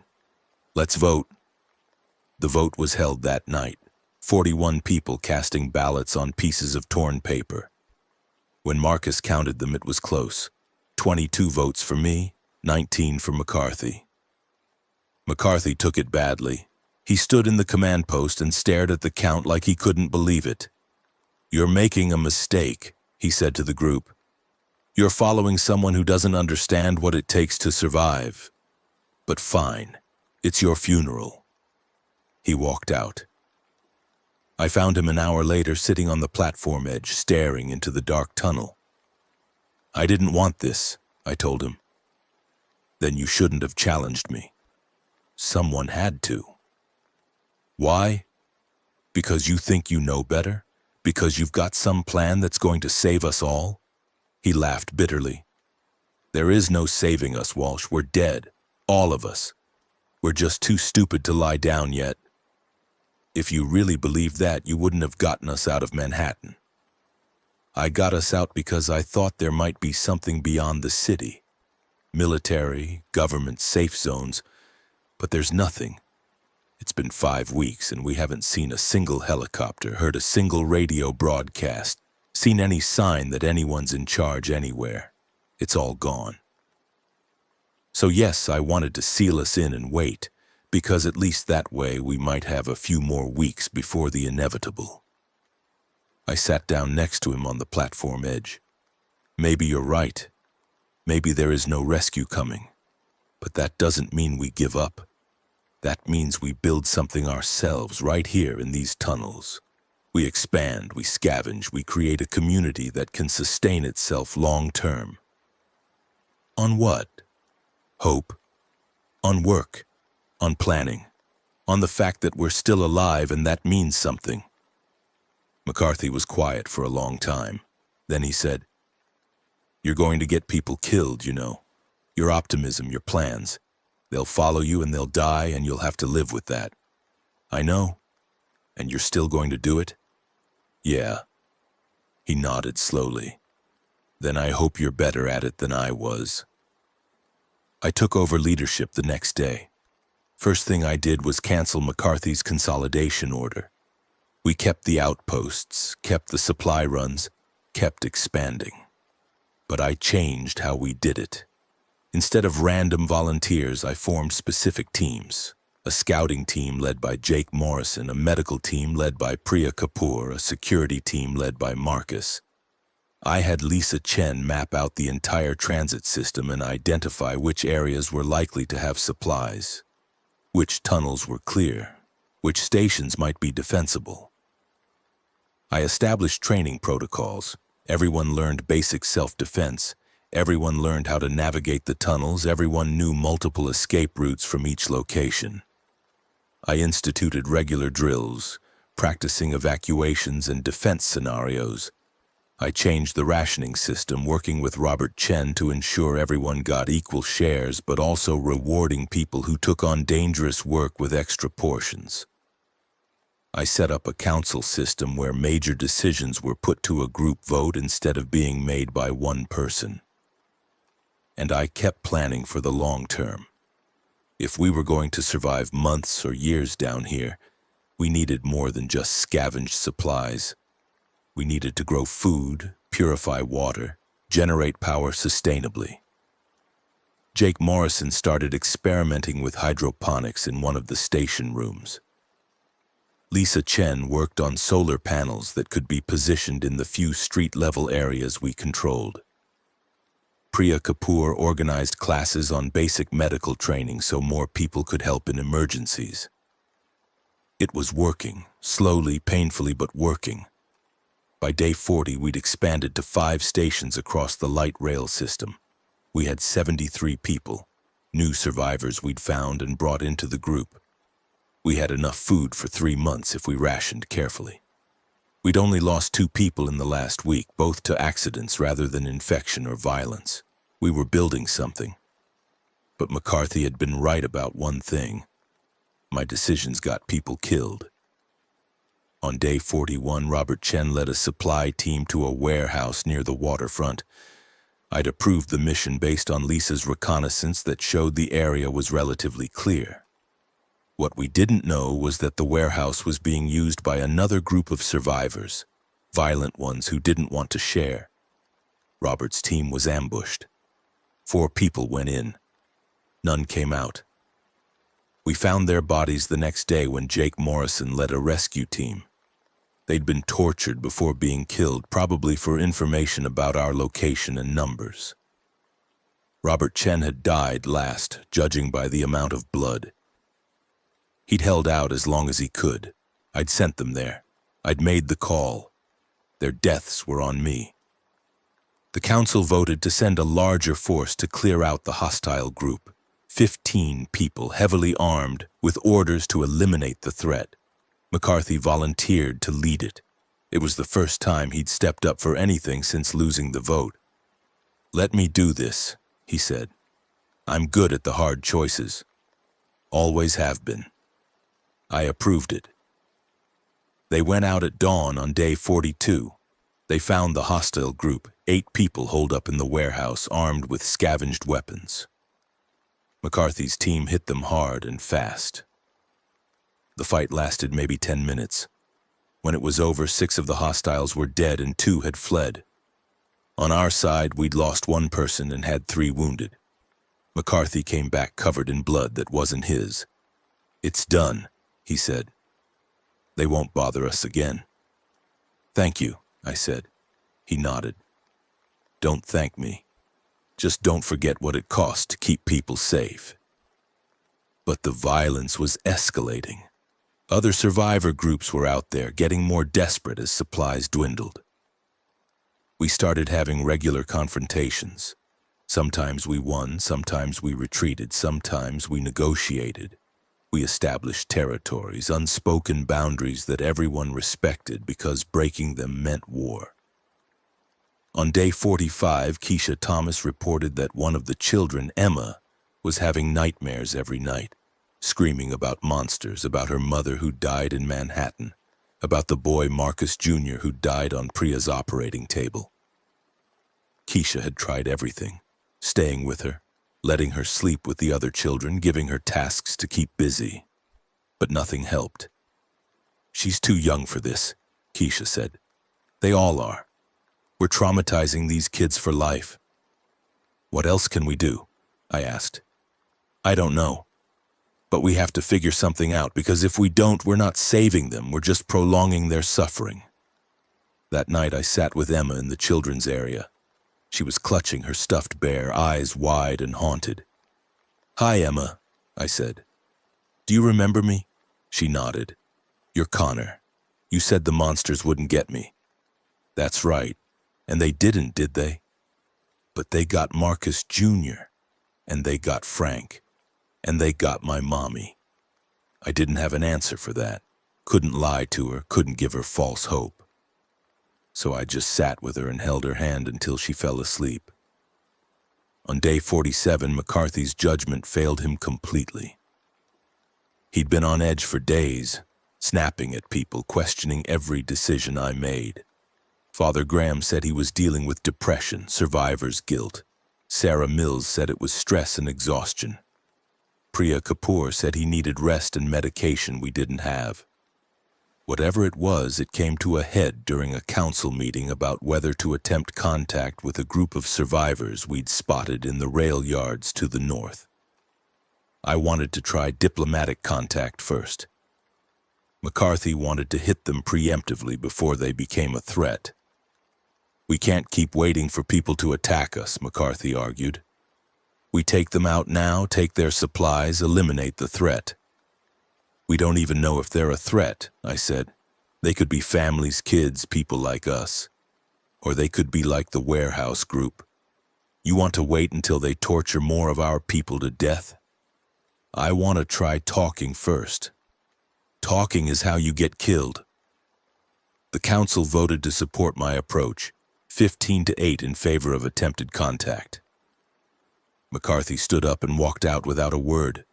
Speaker 1: Let's vote. The vote was held that night. 41 people casting ballots on pieces of torn paper. When Marcus counted them, it was close. 22 votes for me, 19 for McCarthy. McCarthy took it badly. He stood in the command post and stared at the count like he couldn't believe it. "You're making a mistake," he said to the group. "You're following someone who doesn't understand what it takes to survive. But fine, it's your funeral." He walked out. I found him an hour later sitting on the platform edge, staring into the dark tunnel. "I didn't want this," I told him. "Then you shouldn't have challenged me." "Someone had to." "Why? Because you think you know better? Because you've got some plan that's going to save us all?" He laughed bitterly. "There is no saving us, Walsh. We're dead. All of us. We're just too stupid to lie down yet. If you really believed that, you wouldn't have gotten us out of Manhattan." "I got us out because I thought there might be something beyond the city. Military, government, safe zones. But there's nothing. It's been 5 weeks and we haven't seen a single helicopter, heard a single radio broadcast, seen any sign that anyone's in charge anywhere. It's all gone. So yes, I wanted to seal us in and wait, because at least that way we might have a few more weeks before the inevitable." I sat down next to him on the platform edge. "Maybe you're right. Maybe there is no rescue coming. But that doesn't mean we give up. That means we build something ourselves right here in these tunnels. We expand, we scavenge, we create a community that can sustain itself long term." "On what?" "Hope. On work. On planning. On the fact that we're still alive and that means something." McCarthy was quiet for a long time. Then he said, "You're going to get people killed, you know. Your optimism, your plans. They'll follow you and they'll die and you'll have to live with that." "I know. And you're still going to do it?" "Yeah." He nodded slowly. "Then I hope you're better at it than I was." I took over leadership the next day. First thing I did was cancel McCarthy's consolidation order. We kept the outposts, kept the supply runs, kept expanding. But I changed how we did it. Instead of random volunteers, I formed specific teams. A scouting team led by Jake Morrison, a medical team led by Priya Kapoor, a security team led by Marcus. I had Lisa Chen map out the entire transit system and identify which areas were likely to have supplies, which tunnels were clear, which stations might be defensible. I established training protocols. Everyone learned basic self-defense. Everyone learned how to navigate the tunnels. Everyone knew multiple escape routes from each location. I instituted regular drills, practicing evacuations and defense scenarios. I changed the rationing system, working with Robert Chen to ensure everyone got equal shares, but also rewarding people who took on dangerous work with extra portions. I set up a council system where major decisions were put to a group vote instead of being made by one person. And I kept planning for the long term. If we were going to survive months or years down here, we needed more than just scavenged supplies. We needed to grow food, purify water, generate power sustainably. Jake Morrison started experimenting with hydroponics in one of the station rooms. Lisa Chen worked on solar panels that could be positioned in the few street-level areas we controlled. Priya Kapoor organized classes on basic medical training so more people could help in emergencies. It was working, slowly, painfully, but working. By day 40, we'd expanded to 5 stations across the light rail system. We had 73 people, new survivors we'd found and brought into the group. We had enough food for 3 months if we rationed carefully. We'd only lost 2 people in the last week, both to accidents rather than infection or violence. We were building something. But McCarthy had been right about one thing. My decisions got people killed. On day 41, Robert Chen led a supply team to a warehouse near the waterfront. I'd approved the mission based on Lisa's reconnaissance that showed the area was relatively clear. What we didn't know was that the warehouse was being used by another group of survivors, violent ones who didn't want to share. Robert's team was ambushed. 4 people went in. None came out. We found their bodies the next day when Jake Morrison led a rescue team. They'd been tortured before being killed, probably for information about our location and numbers. Robert Chen had died last, judging by the amount of blood. He'd held out as long as he could. I'd sent them there. I'd made the call. Their deaths were on me. The council voted to send a larger force to clear out the hostile group. 15 people, heavily armed, with orders to eliminate the threat. McCarthy volunteered to lead it. It was the first time he'd stepped up for anything since losing the vote. "Let me do this," he said. "I'm good at the hard choices. Always have been." I approved it. They went out at dawn on day 42. They found the hostile group, 8 people holed up in the warehouse, armed with scavenged weapons. McCarthy's team hit them hard and fast. The fight lasted maybe 10 minutes. When it was over, 6 of the hostiles were dead and 2 had fled. On our side, we'd lost 1 person and had 3 wounded. McCarthy came back covered in blood that wasn't his. "It's done," he said. "They won't bother us again." "Thank you," I said. He nodded. "Don't thank me. Just don't forget what it cost to keep people safe." But the violence was escalating. Other survivor groups were out there, getting more desperate as supplies dwindled. We started having regular confrontations. Sometimes we won, sometimes we retreated, sometimes we negotiated. We established territories, unspoken boundaries that everyone respected because breaking them meant war. On day 45, Keisha Thomas reported that one of the children, Emma, was having nightmares every night, screaming about monsters, about her mother who died in Manhattan, about the boy Marcus Jr. who died on Priya's operating table. Keisha had tried everything, staying with her, letting her sleep with the other children, giving her tasks to keep busy. But nothing helped. "She's too young for this," Keisha said. "They all are. We're traumatizing these kids for life." "What else can we do?" I asked. "I don't know. But we have to figure something out, because if we don't, we're not saving them, we're just prolonging their suffering." That night I sat with Emma in the children's area. She was clutching her stuffed bear, eyes wide and haunted. "Hi, Emma," I said. "Do you remember me?" She nodded. "You're Connor. You said the monsters wouldn't get me." "That's right. And they didn't, did they? But they got Marcus Jr., and they got Frank, and they got my mommy." I didn't have an answer for that. Couldn't lie to her, couldn't give her false hope. So I just sat with her and held her hand until she fell asleep. On day 47, McCarthy's judgment failed him completely. He'd been on edge for days, snapping at people, questioning every decision I made. Father Graham said he was dealing with depression, survivor's guilt. Sarah Mills said it was stress and exhaustion. Priya Kapoor said he needed rest and medication we didn't have. Whatever it was, it came to a head during a council meeting about whether to attempt contact with a group of survivors we'd spotted in the rail yards to the north. I wanted to try diplomatic contact first. McCarthy wanted to hit them preemptively before they became a threat. "We can't keep waiting for people to attack us," McCarthy argued. "We take them out now, take their supplies, eliminate the threat." We don't even know if they're a threat, I said. They could be families, kids, people like us. Or they could be like the warehouse group. You want to wait until they torture more of our people to death? I want to try talking first. Talking is how you get killed. The council voted to support my approach, 15-8 in favor of attempted contact. McCarthy stood up and walked out without a word.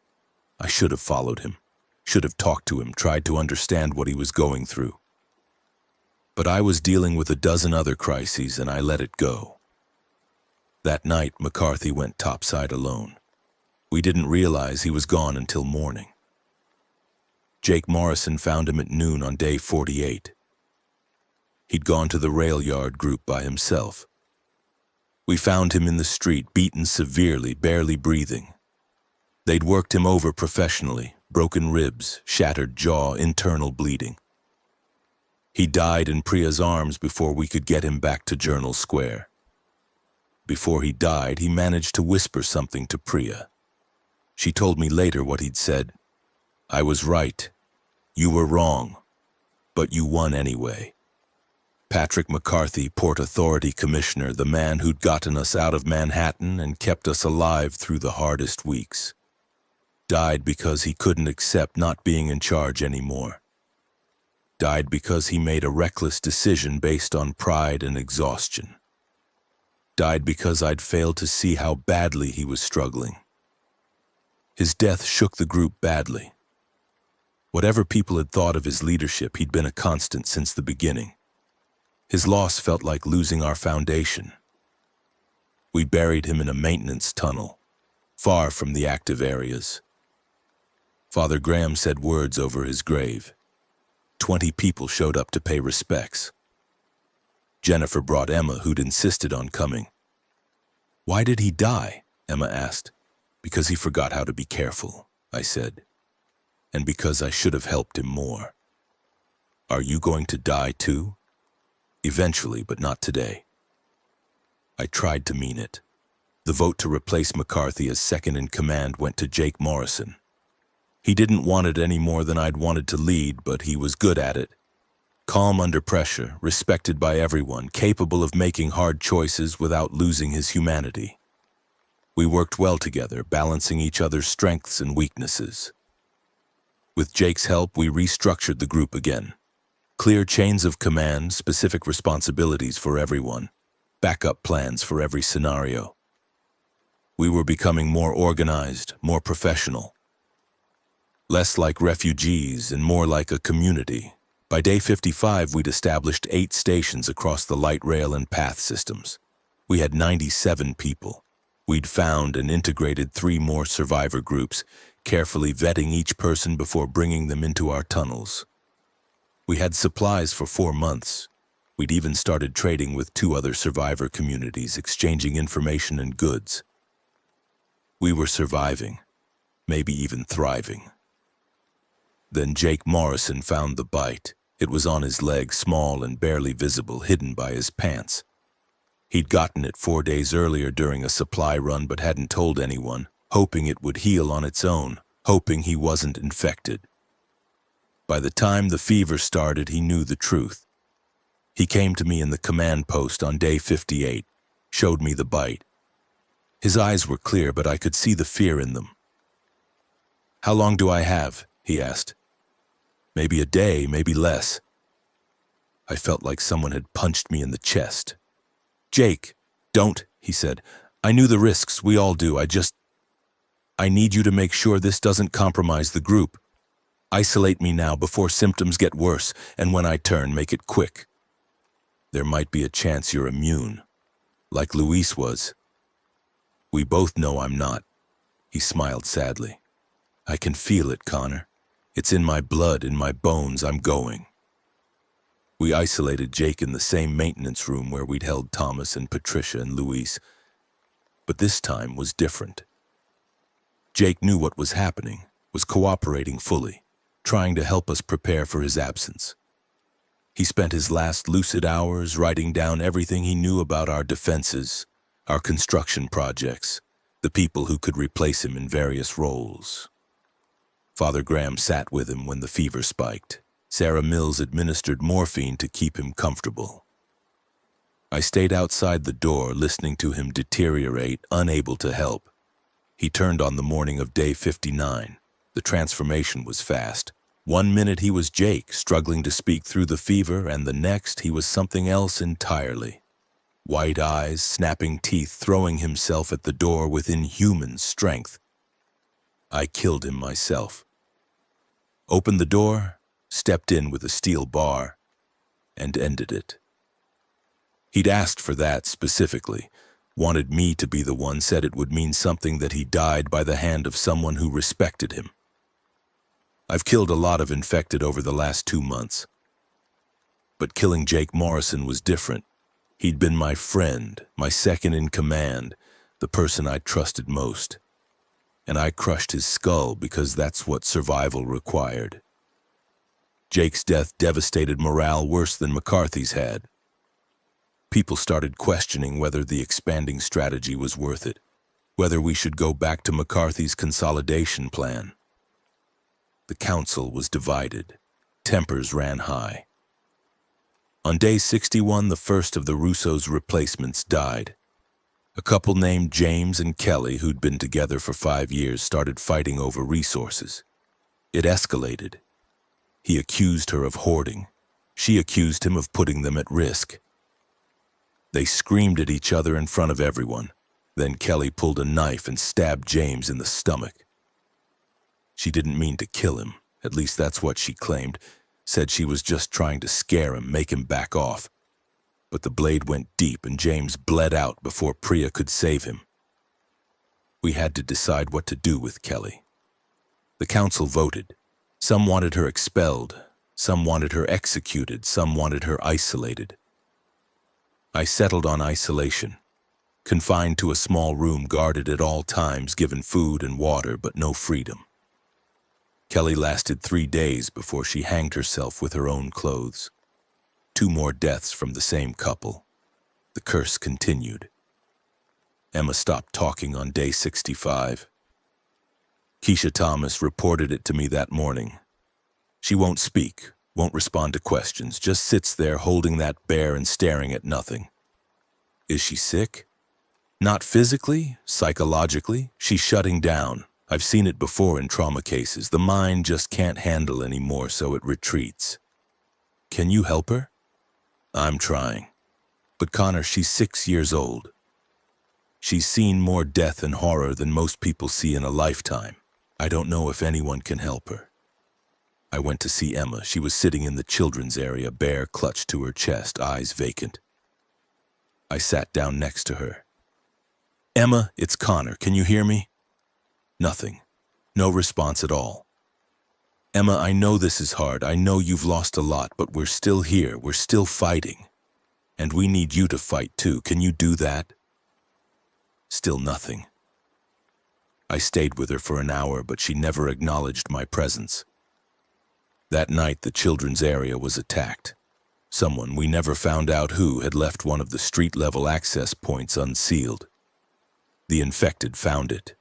Speaker 1: I should have followed him, should have talked to him, tried to understand what he was going through. But I was dealing with a dozen other crises and I let it go. That night, McCarthy went topside alone. We didn't realize he was gone until morning. Jake Morrison found him at noon on day 48. He'd gone to the rail yard group by himself. We found him in the street, beaten severely, barely breathing. They'd worked him over professionally, broken ribs, shattered jaw, internal bleeding. He died in Priya's arms before we could get him back to Journal Square. Before he died, he managed to whisper something to Priya. She told me later what he'd said. I was right. You were wrong. But you won anyway. Patrick McCarthy, Port Authority Commissioner, the man who'd gotten us out of Manhattan and kept us alive through the hardest weeks, died because he couldn't accept not being in charge anymore. Died because he made a reckless decision based on pride and exhaustion. Died because I'd failed to see how badly he was struggling. His death shook the group badly. Whatever people had thought of his leadership, he'd been a constant since the beginning. His loss felt like losing our foundation. We buried him in a maintenance tunnel, far from the active areas. Father Graham said words over his grave. 20 people showed up to pay respects. Jennifer brought Emma, who'd insisted on coming. Why did he die? Emma asked. Because he forgot how to be careful, I said. And because I should have helped him more. Are you going to die too? Eventually, but not today. I tried to mean it. The vote to replace McCarthy as second in command went to Jake Morrison. He didn't want it any more than I'd wanted to lead, but he was good at it. Calm under pressure, respected by everyone, capable of making hard choices without losing his humanity. We worked well together, balancing each other's strengths and weaknesses. With Jake's help, we restructured the group again. Clear chains of command, specific responsibilities for everyone, backup plans for every scenario. We were becoming more organized, more professional. Less like refugees and more like a community. By day 55, we'd established 8 stations across the light rail and path systems. We had 97 people. We'd found and integrated 3 more survivor groups, carefully vetting each person before bringing them into our tunnels. We had supplies for 4 months. We'd even started trading with 2 other survivor communities, exchanging information and goods. We were surviving, maybe even thriving. Then Jake Morrison found the bite. It was on his leg, small and barely visible, hidden by his pants. He'd gotten it 4 days earlier during a supply run but hadn't told anyone, hoping it would heal on its own, hoping he wasn't infected. By the time the fever started, he knew the truth. He came to me in the command post on day 58, showed me the bite. His eyes were clear, but I could see the fear in them. "How long do I have?" he asked. "Maybe a day, maybe less." I felt like someone had punched me in the chest. "Jake, don't," he said. "I knew the risks, we all do. I need you to make sure this doesn't compromise the group. Isolate me now before symptoms get worse, and when I turn, make it quick. There might be a chance you're immune, like Luis was. We both know I'm not." He smiled sadly. "I can feel it, Connor. It's in my blood, in my bones. I'm going." We isolated Jake in the same maintenance room where we'd held Thomas and Patricia and Luis. But this time was different. Jake knew what was happening, was cooperating fully, trying to help us prepare for his absence. He spent his last lucid hours writing down everything he knew about our defenses, our construction projects, the people who could replace him in various roles. Father Graham sat with him when the fever spiked. Sarah Mills administered morphine to keep him comfortable. I stayed outside the door listening to him deteriorate, unable to help. He turned on the morning of day 59. The transformation was fast. 1 minute he was Jake, struggling to speak through the fever, and the next he was something else entirely. White eyes, snapping teeth, throwing himself at the door with inhuman strength. I killed him myself. Opened the door, stepped in with a steel bar, and ended it. He'd asked for that specifically, wanted me to be the one, said it would mean something that he died by the hand of someone who respected him. I've killed a lot of infected over the last 2 months. But killing Jake Morrison was different. He'd been my friend, my second in command, the person I trusted most. And I crushed his skull because that's what survival required. Jake's death devastated morale worse than McCarthy's had. People started questioning whether the expanding strategy was worth it, whether we should go back to McCarthy's consolidation plan. The council was divided. Tempers ran high. On day 61, the first of the Russo's replacements died. A couple named James and Kelly, who'd been together for 5 years, started fighting over resources. It escalated. He accused her of hoarding. She accused him of putting them at risk. They screamed at each other in front of everyone. Then Kelly pulled a knife and stabbed James in the stomach. She didn't mean to kill him, at least that's what she claimed, said she was just trying to scare him, make him back off. But the blade went deep and James bled out before Priya could save him. We had to decide what to do with Kelly. The council voted. Some wanted her expelled, some wanted her executed, some wanted her isolated. I settled on isolation, confined to a small room guarded at all times, given food and water, but no freedom. Kelly lasted 3 days before she hanged herself with her own clothes. 2 more deaths from the same couple. The curse continued. Emma stopped talking on day 65. Keisha Thomas reported it to me that morning. She won't speak, won't respond to questions, just sits there holding that bear and staring at nothing. Is she sick? Not physically, psychologically. She's shutting down. I've seen it before in trauma cases. The mind just can't handle anymore, so it retreats. Can you help her? I'm trying. But Connor, she's 6 years old. She's seen more death and horror than most people see in a lifetime. I don't know if anyone can help her. I went to see Emma. She was sitting in the children's area, bear clutched to her chest, eyes vacant. I sat down next to her. Emma, it's Connor. Can you hear me? Nothing. No response at all. Emma, I know this is hard. I know you've lost a lot, but we're still here. We're still fighting. And we need you to fight too. Can you do that? Still nothing. I stayed with her for an hour, but she never acknowledged my presence. That night, the children's area was attacked. Someone, we never found out who, had left one of the street-level access points unsealed. The infected found it.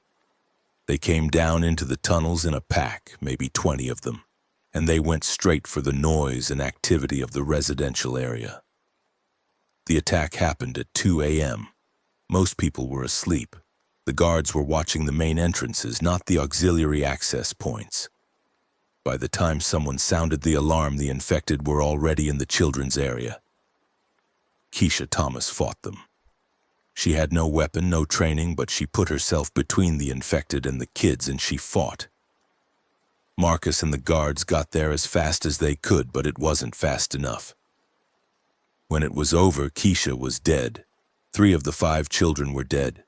Speaker 1: They came down into the tunnels in a pack, maybe 20 of them, and they went straight for the noise and activity of the residential area. The attack happened at 2 a.m. Most people were asleep. The guards were watching the main entrances, not the auxiliary access points. By the time someone sounded the alarm, the infected were already in the children's area. Keisha Thomas fought them. She had no weapon, no training, but she put herself between the infected and the kids, and she fought. Marcus and the guards got there as fast as they could, but it wasn't fast enough. When it was over, Keisha was dead. 3 of the 5 children were dead.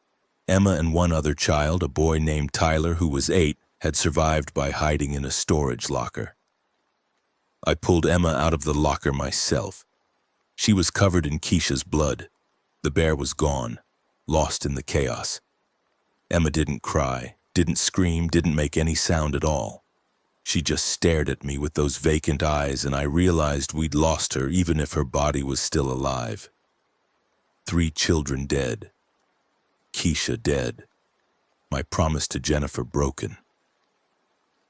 Speaker 1: Emma and 1 other child, a boy named Tyler, who was 8, had survived by hiding in a storage locker. I pulled Emma out of the locker myself. She was covered in Keisha's blood. The bear was gone, lost in the chaos. Emma didn't cry, didn't scream, didn't make any sound at all. She just stared at me with those vacant eyes, and I realized we'd lost her even if her body was still alive. 3 children dead. Keisha dead. My promise to Jennifer broken.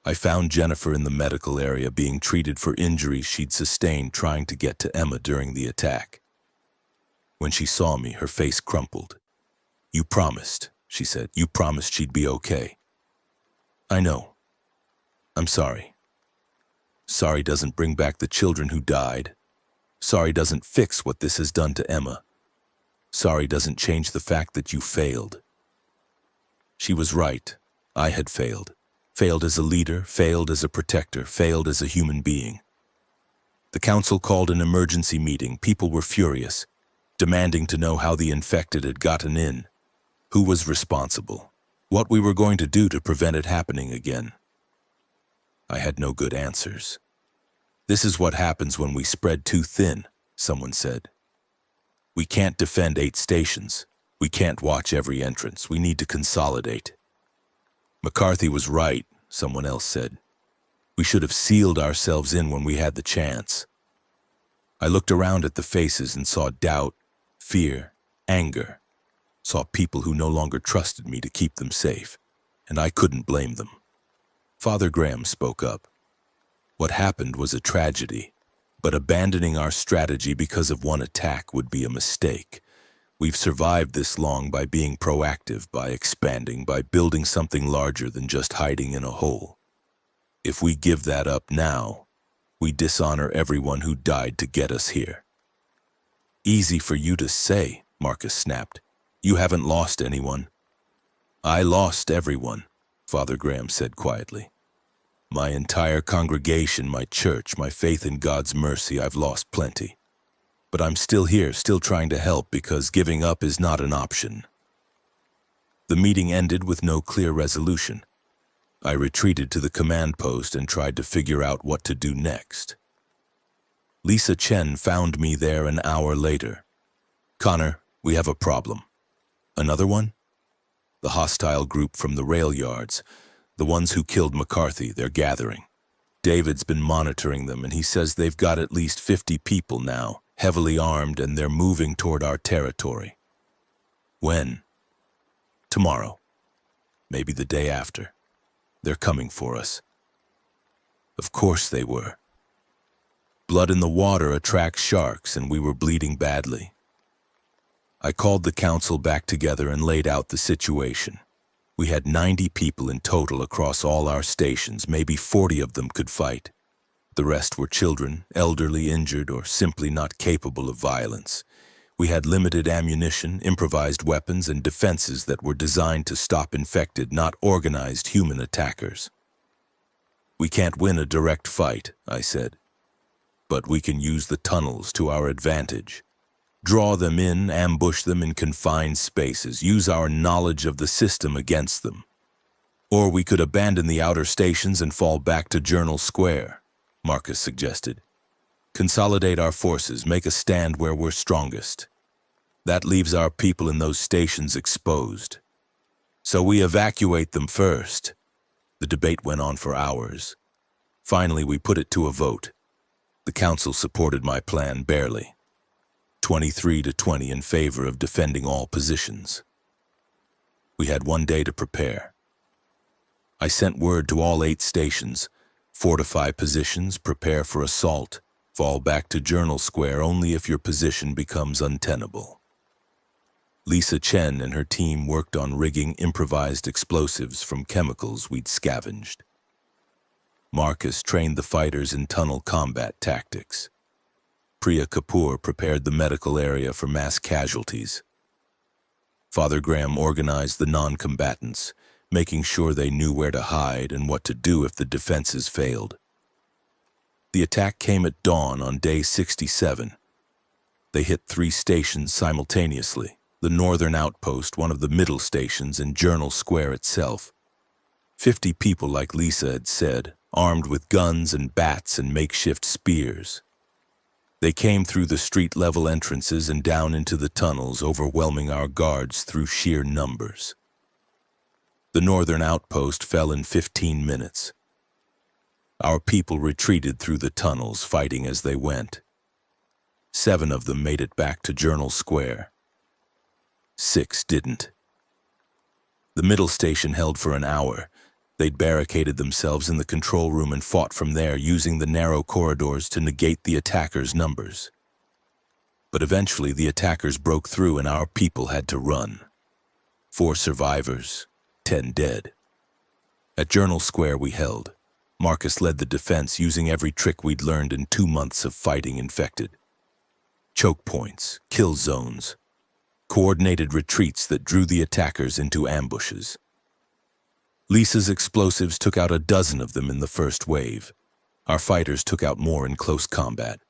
Speaker 1: I found Jennifer in the medical area being treated for injuries she'd sustained trying to get to Emma during the attack. When she saw me, her face crumpled. "You promised," she said. "You promised she'd be okay." "I know. I'm sorry. Sorry doesn't bring back the children who died. Sorry doesn't fix what this has done to Emma. Sorry doesn't change the fact that you failed." She was right. I had failed. Failed as a leader, failed as a protector, failed as a human being. The council called an emergency meeting. People were furious, demanding to know how the infected had gotten in, who was responsible, what we were going to do to prevent it happening again. I had no good answers. "This is what happens when we spread too thin," someone said. "We can't defend 8 stations. We can't watch every entrance. We need to consolidate." "McCarthy was right," someone else said. "We should have sealed ourselves in when we had the chance." I looked around at the faces and saw doubt, fear, anger. Saw people who no longer trusted me to keep them safe, and I couldn't blame them. Father Graham spoke up. "What happened was a tragedy, but abandoning our strategy because of one attack would be a mistake. We've survived this long by being proactive, by expanding, by building something larger than just hiding in a hole. If we give that up now, we dishonor everyone who died to get us here." "Easy for you to say," Marcus snapped. "You haven't lost anyone." "I lost everyone," Father Graham said quietly. "My entire congregation, my church, my faith in God's mercy, I've lost plenty. But I'm still here, still trying to help because giving up is not an option." The meeting ended with no clear resolution. I retreated to the command post and tried to figure out what to do next. Lisa Chen found me there an hour later. "Connor, we have a problem." "Another one?" "The hostile group from the rail yards, the ones who killed McCarthy, they're gathering. David's been monitoring them, and he says they've got at least 50 people now, heavily armed, and they're moving toward our territory." "When?" "Tomorrow. Maybe the day after. They're coming for us." Of course they were. Blood in the water attracts sharks, and we were bleeding badly. I called the council back together and laid out the situation. We had 90 people in total across all our stations. Maybe 40 of them could fight. The rest were children, elderly, injured, or simply not capable of violence. We had limited ammunition, improvised weapons, and defenses that were designed to stop infected, not organized human attackers. "We can't win a direct fight," I said. "But we can use the tunnels to our advantage. Draw them in, ambush them in confined spaces, use our knowledge of the system against them. Or we could abandon the outer stations and fall back to Journal Square," Marcus suggested. "Consolidate our forces, make a stand where we're strongest. That leaves our people in those stations exposed. So we evacuate them first." The debate went on for hours. Finally, we put it to a vote. The council supported my plan barely. 23 to 20 in favor of defending all positions. We had 1 day to prepare. I sent word to all 8 stations: fortify positions, prepare for assault, fall back to Journal Square only if your position becomes untenable. Lisa Chen and her team worked on rigging improvised explosives from chemicals we'd scavenged. Marcus trained the fighters in tunnel combat tactics. Priya Kapoor prepared the medical area for mass casualties. Father Graham organized the non-combatants, making sure they knew where to hide and what to do if the defenses failed. The attack came at dawn on day 67. They hit 3 stations simultaneously: the northern outpost, one of the middle stations, and Journal Square itself. 50 people, like Lisa had said, armed with guns and bats and makeshift spears. They came through the street-level entrances and down into the tunnels, overwhelming our guards through sheer numbers. The northern outpost fell in 15 minutes. Our people retreated through the tunnels, fighting as they went. 7 of them made it back to Journal Square. 6 didn't. The middle station held for an hour, They'd barricaded themselves in the control room and fought from there, using the narrow corridors to negate the attackers' numbers. But eventually the attackers broke through and our people had to run. 4 survivors, 10 dead. At Journal Square we held. Marcus led the defense, using every trick we'd learned in 2 months of fighting infected. Choke points, kill zones, coordinated retreats that drew the attackers into ambushes. Lisa's explosives took out a dozen of them in the first wave. Our fighters took out more in close combat,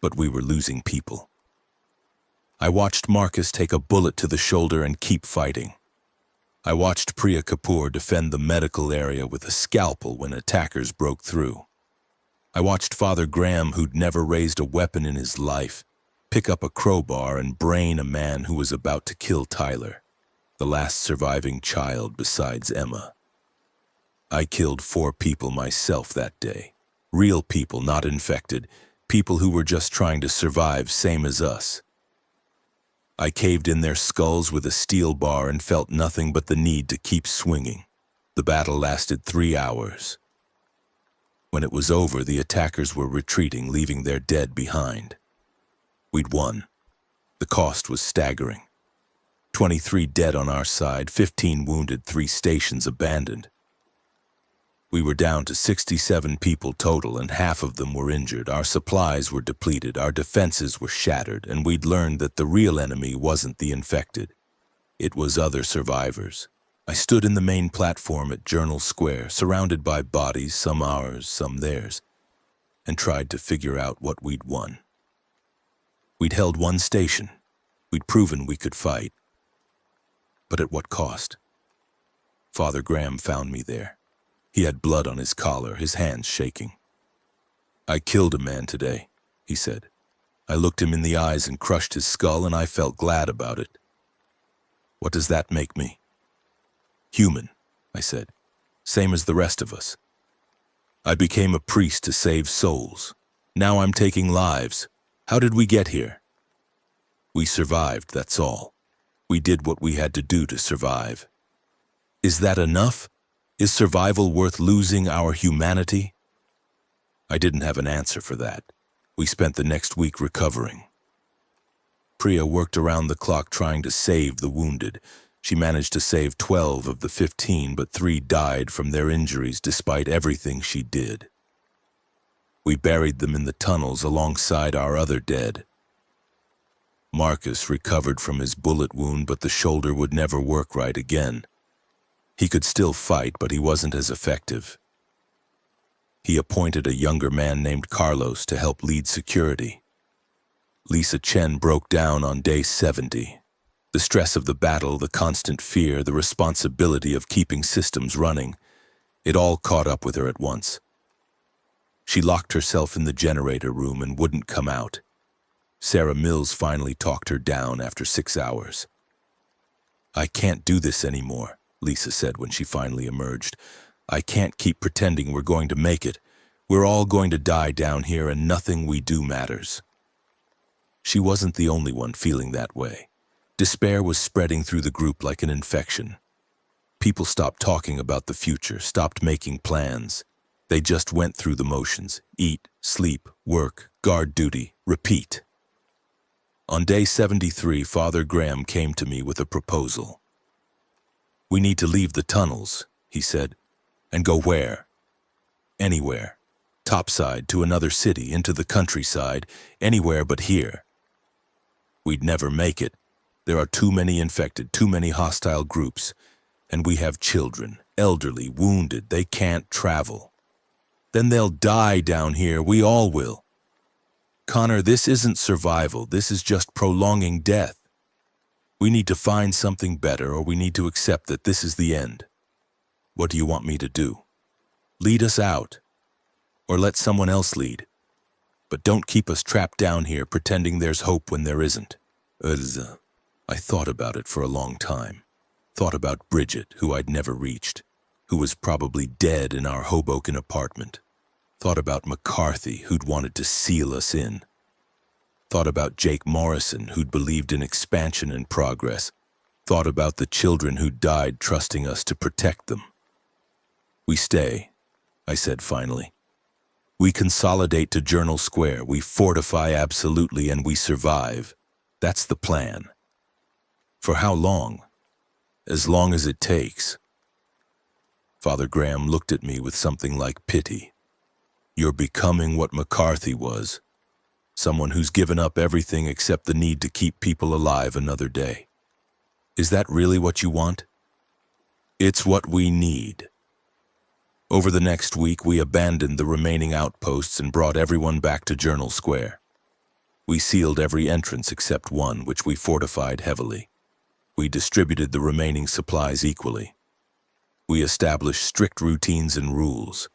Speaker 1: but we were losing people. I watched Marcus take a bullet to the shoulder and keep fighting. I watched Priya Kapoor defend the medical area with a scalpel when attackers broke through. I watched Father Graham, who'd never raised a weapon in his life, pick up a crowbar and brain a man who was about to kill Tyler, the last surviving child besides Emma. I killed 4 people myself that day. Real people, not infected, people who were just trying to survive, same as us. I caved in their skulls with a steel bar and felt nothing but the need to keep swinging. The battle lasted 3 hours. When it was over, the attackers were retreating, leaving their dead behind. We'd won. The cost was staggering. 23 dead on our side, 15 wounded, 3 stations abandoned. We were down to 67 people total, and half of them were injured. Our supplies were depleted, our defenses were shattered, and we'd learned that the real enemy wasn't the infected. It was other survivors. I stood in the main platform at Journal Square, surrounded by bodies, some ours, some theirs, and tried to figure out what we'd won. We'd held 1 station. We'd proven we could fight. But at what cost? Father Graham found me there. He had blood on his collar, his hands shaking. "I killed a man today," he said. I looked him in the eyes and crushed his skull, and I felt glad about it. "What does that make me?" "Human," I said. "Same as the rest of us. I became a priest to save souls. Now I'm taking lives. How did we get here?" "We survived, that's all. We did what we had to do to survive." "Is that enough? Is survival worth losing our humanity?" I didn't have an answer for that. We spent the next week recovering. Priya worked around the clock trying to save the wounded. She managed to save 12 of the 15, but 3 died from their injuries despite everything she did. We buried them in the tunnels alongside our other dead. Marcus recovered from his bullet wound, but the shoulder would never work right again. He could still fight, but he wasn't as effective. He appointed a younger man named Carlos to help lead security. Lisa Chen broke down on day 70. The stress of the battle, the constant fear, the responsibility of keeping systems running, it all caught up with her at once. She locked herself in the generator room and wouldn't come out. Sarah Mills finally talked her down after 6 hours. "I can't do this anymore," Lisa said when she finally emerged. "I can't keep pretending we're going to make it. We're all going to die down here, and nothing we do matters." She wasn't the only one feeling that way. Despair was spreading through the group like an infection. People stopped talking about the future, stopped making plans. They just went through the motions: eat, sleep, work, guard duty, repeat. On day 73, Father Graham came to me with a proposal. "We need to leave the tunnels," he said. "And go where?" "Anywhere. Topside, to another city, into the countryside, anywhere but here." "We'd never make it. There are too many infected, too many hostile groups. And we have children, elderly, wounded. They can't travel. Then they'll die down here. We all will. Connor, this isn't survival. This is just prolonging death. We need to find something better, or we need to accept that this is the end. What do you want me to do? Lead us out. Or let someone else lead. But don't keep us trapped down here pretending there's hope when there isn't." I thought about it for a long time. Thought about Bridget, who I'd never reached, who was probably dead in our Hoboken apartment. Thought about McCarthy, who'd wanted to seal us in. Thought about Jake Morrison, who'd believed in expansion and progress. Thought about the children who died trusting us to protect them. We stay, I said finally. We consolidate to Journal Square, we fortify absolutely, and we survive. That's the plan. For how long? As long as it takes. Father Graham looked at me with something like pity. You're becoming what McCarthy was. Someone who's given up everything except the need to keep people alive another day. Is that really what you want? It's what we need. Over the next week, we abandoned the remaining outposts and brought everyone back to Journal Square. We sealed every entrance except one, which we fortified heavily. We distributed the remaining supplies equally. We established strict routines and rules.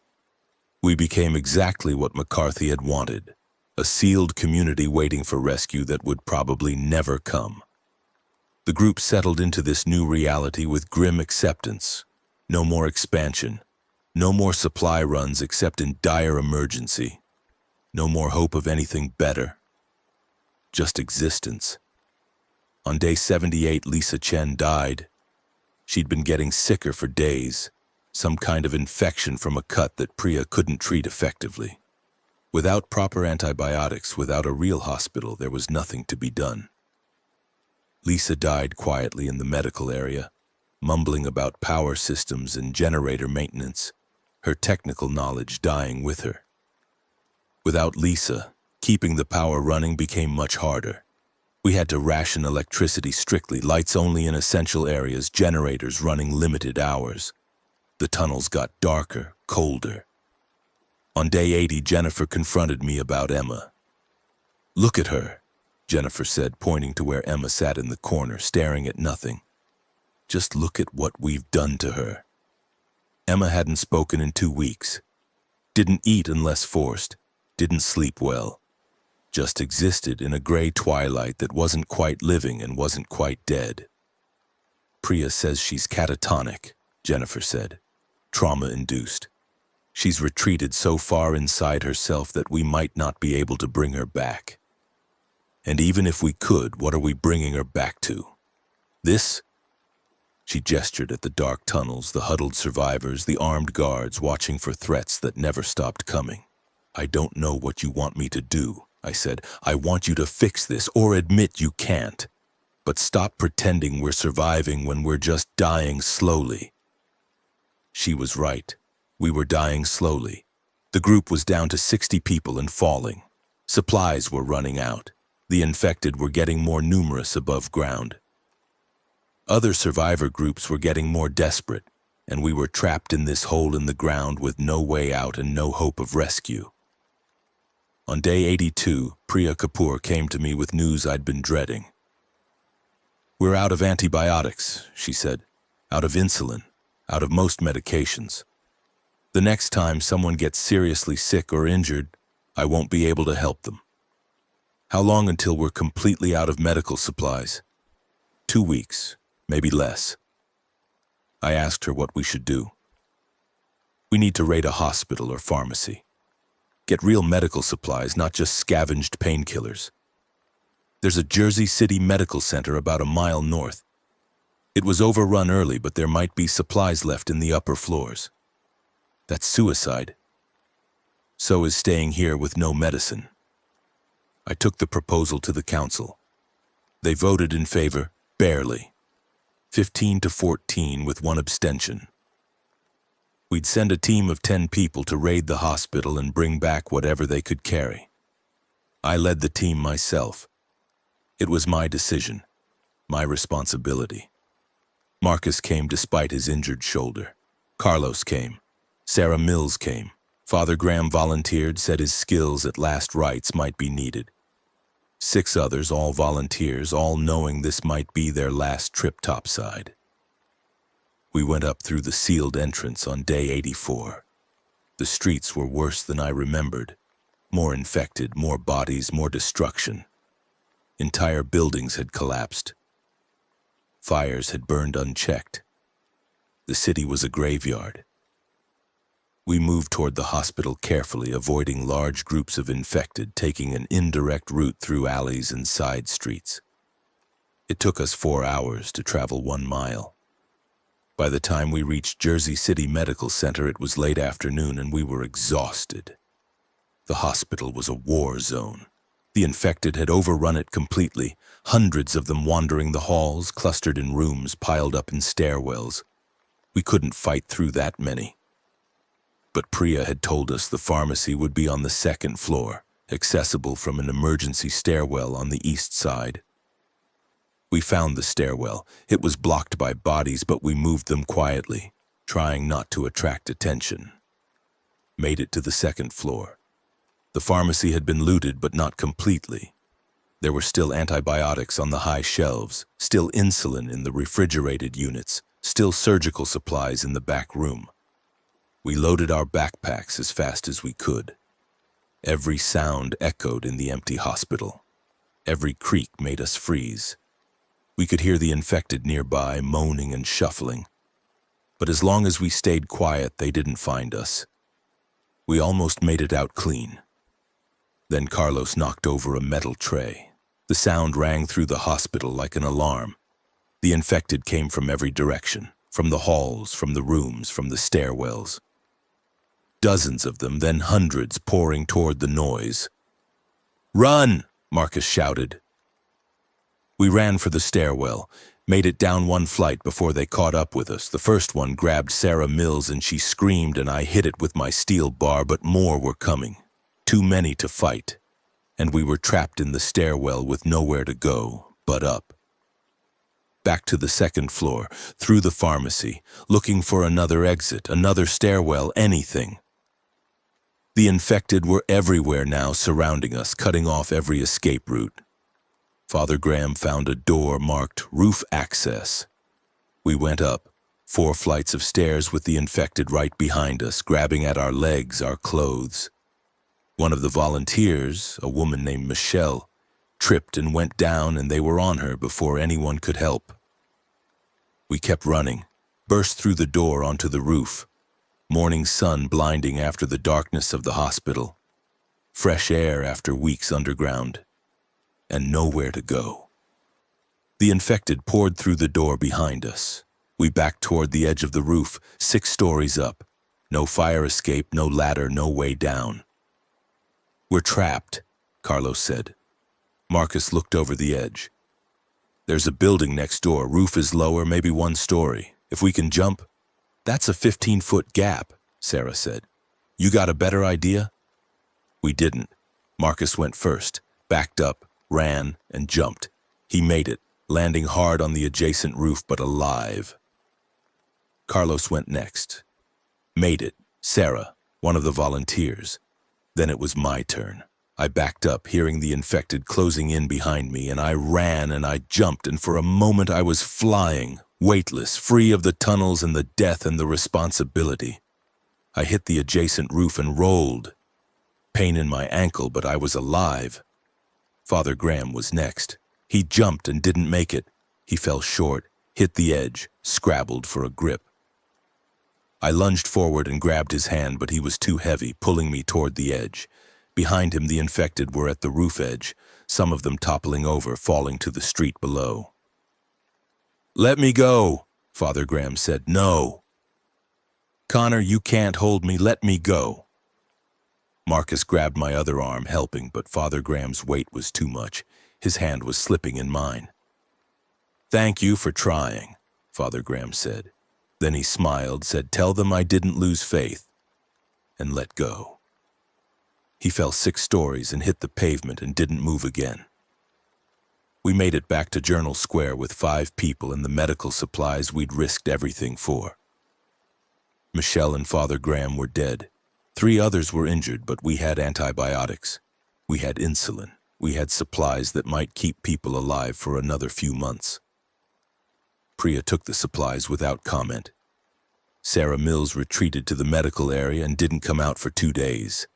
Speaker 1: We became exactly what McCarthy had wanted, a sealed community waiting for rescue that would probably never come. The group settled into this new reality with grim acceptance. No more expansion. No more supply runs except in dire emergency. No more hope of anything better. Just existence. On day 78, Lisa Chen died. She'd been getting sicker for days, some kind of infection from a cut that Priya couldn't treat effectively. Without proper antibiotics, without a real hospital, there was nothing to be done. Lisa died quietly in the medical area, mumbling about power systems and generator maintenance, her technical knowledge dying with her. Without Lisa, keeping the power running became much harder. We had to ration electricity strictly, lights only in essential areas, generators running limited hours. The tunnels got darker, colder. On day 80, Jennifer confronted me about Emma. Look at her, Jennifer said, pointing to where Emma sat in the corner, staring at nothing. Just look at what we've done to her. Emma hadn't spoken in 2 weeks. Didn't eat unless forced. Didn't sleep well. Just existed in a gray twilight that wasn't quite living and wasn't quite dead. Priya says she's catatonic, Jennifer said. Trauma-induced. She's retreated so far inside herself that we might not be able to bring her back. And even if we could, what are we bringing her back to? This? She gestured at the dark tunnels, the huddled survivors, the armed guards watching for threats that never stopped coming. I don't know what you want me to do, I said. I want you to fix this or admit you can't. But stop pretending we're surviving when we're just dying slowly. She was right. We were dying slowly. The group was down to 60 people and falling. Supplies were running out. The infected were getting more numerous above ground. Other survivor groups were getting more desperate, and we were trapped in this hole in the ground with no way out and no hope of rescue. On day 82, Priya Kapoor came to me with news I'd been dreading. We're out of antibiotics, she said, out of insulin, out of most medications. The next time someone gets seriously sick or injured, I won't be able to help them. How long until we're completely out of medical supplies? 2 weeks, maybe less. I asked her what we should do. We need to raid a hospital or pharmacy. Get real medical supplies, not just scavenged painkillers. There's a Jersey City medical center about a mile north. It was overrun early, but there might be supplies left in the upper floors. That's suicide. So is staying here with no medicine. I took the proposal to the council. They voted in favor, barely. 15 to 14 with 1 abstention. We'd send a team of 10 people to raid the hospital and bring back whatever they could carry. I led the team myself. It was my decision, my responsibility. Marcus came despite his injured shoulder. Carlos came. Sarah Mills came. Father Graham volunteered, said his skills at last rites might be needed. 6 others, all volunteers, all knowing this might be their last trip topside. We went up through the sealed entrance on day 84. The streets were worse than I remembered. More infected, more bodies, more destruction. Entire buildings had collapsed. Fires had burned unchecked. The city was a graveyard. We moved toward the hospital carefully, avoiding large groups of infected, taking an indirect route through alleys and side streets. It took us 4 hours to travel 1 mile. By the time we reached Jersey City Medical Center, it was late afternoon and we were exhausted. The hospital was a war zone. The infected had overrun it completely, hundreds of them wandering the halls, clustered in rooms, piled up in stairwells. We couldn't fight through that many. But Priya had told us the pharmacy would be on the second floor, accessible from an emergency stairwell on the east side. We found the stairwell. It was blocked by bodies, but we moved them quietly, trying not to attract attention. Made it to the second floor. The pharmacy had been looted, but not completely. There were still antibiotics on the high shelves, still insulin in the refrigerated units, still surgical supplies in the back room. We loaded our backpacks as fast as we could. Every sound echoed in the empty hospital. Every creak made us freeze. We could hear the infected nearby, moaning and shuffling. But as long as we stayed quiet, they didn't find us. We almost made it out clean. Then Carlos knocked over a metal tray. The sound rang through the hospital like an alarm. The infected came from every direction, from the halls, from the rooms, from the stairwells. Dozens of them, then hundreds pouring toward the noise. "Run!" Marcus shouted. We ran for the stairwell, made it down one flight before they caught up with us. The first one grabbed Sarah Mills and she screamed and I hit it with my steel bar, but more were coming. Too many to fight, and we were trapped in the stairwell with nowhere to go but up. Back to the second floor, through the pharmacy, looking for another exit, another stairwell, anything. The infected were everywhere now, surrounding us, cutting off every escape route. Father Graham found a door marked Roof Access. We went up, 4 flights of stairs with the infected right behind us, grabbing at our legs, our clothes. One of the volunteers, a woman named Michelle, tripped and went down, and they were on her before anyone could help. We kept running, burst through the door onto the roof. Morning sun blinding after the darkness of the hospital. Fresh air after weeks underground. And nowhere to go. The infected poured through the door behind us. We backed toward the edge of the roof, 6 stories up. No fire escape, no ladder, no way down. "We're trapped," Carlos said. Marcus looked over the edge. "There's a building next door. Roof is lower, maybe 1 story. If we can jump..." "That's a 15-foot gap," Sarah said. "You got a better idea?" We didn't. Marcus went first, backed up, ran, and jumped. He made it, landing hard on the adjacent roof, but alive. Carlos went next. Made it. Sarah, one of the volunteers. Then it was my turn. I backed up, hearing the infected closing in behind me, and I ran and I jumped, and for a moment I was flying, weightless, free of the tunnels and the death and the responsibility. I hit the adjacent roof and rolled. Pain in my ankle, but I was alive. Father Graham was next. He jumped and didn't make it. He fell short, hit the edge, scrabbled for a grip. I lunged forward and grabbed his hand, but he was too heavy, pulling me toward the edge. Behind him, the infected were at the roof edge, some of them toppling over, falling to the street below. "Let me go," Father Graham said. "No." "Connor, you can't hold me. Let me go." Marcus grabbed my other arm, helping, but Father Graham's weight was too much. His hand was slipping in mine. "Thank you for trying," Father Graham said. Then he smiled, said, "Tell them I didn't lose faith," and let go. He fell 6 stories and hit the pavement and didn't move again. We made it back to Journal Square with 5 people and the medical supplies we'd risked everything for. Michelle and Father Graham were dead. 3 others were injured, but we had antibiotics. We had insulin. We had supplies that might keep people alive for another few months. Priya took the supplies without comment. Sarah Mills retreated to the medical area and didn't come out for 2 days.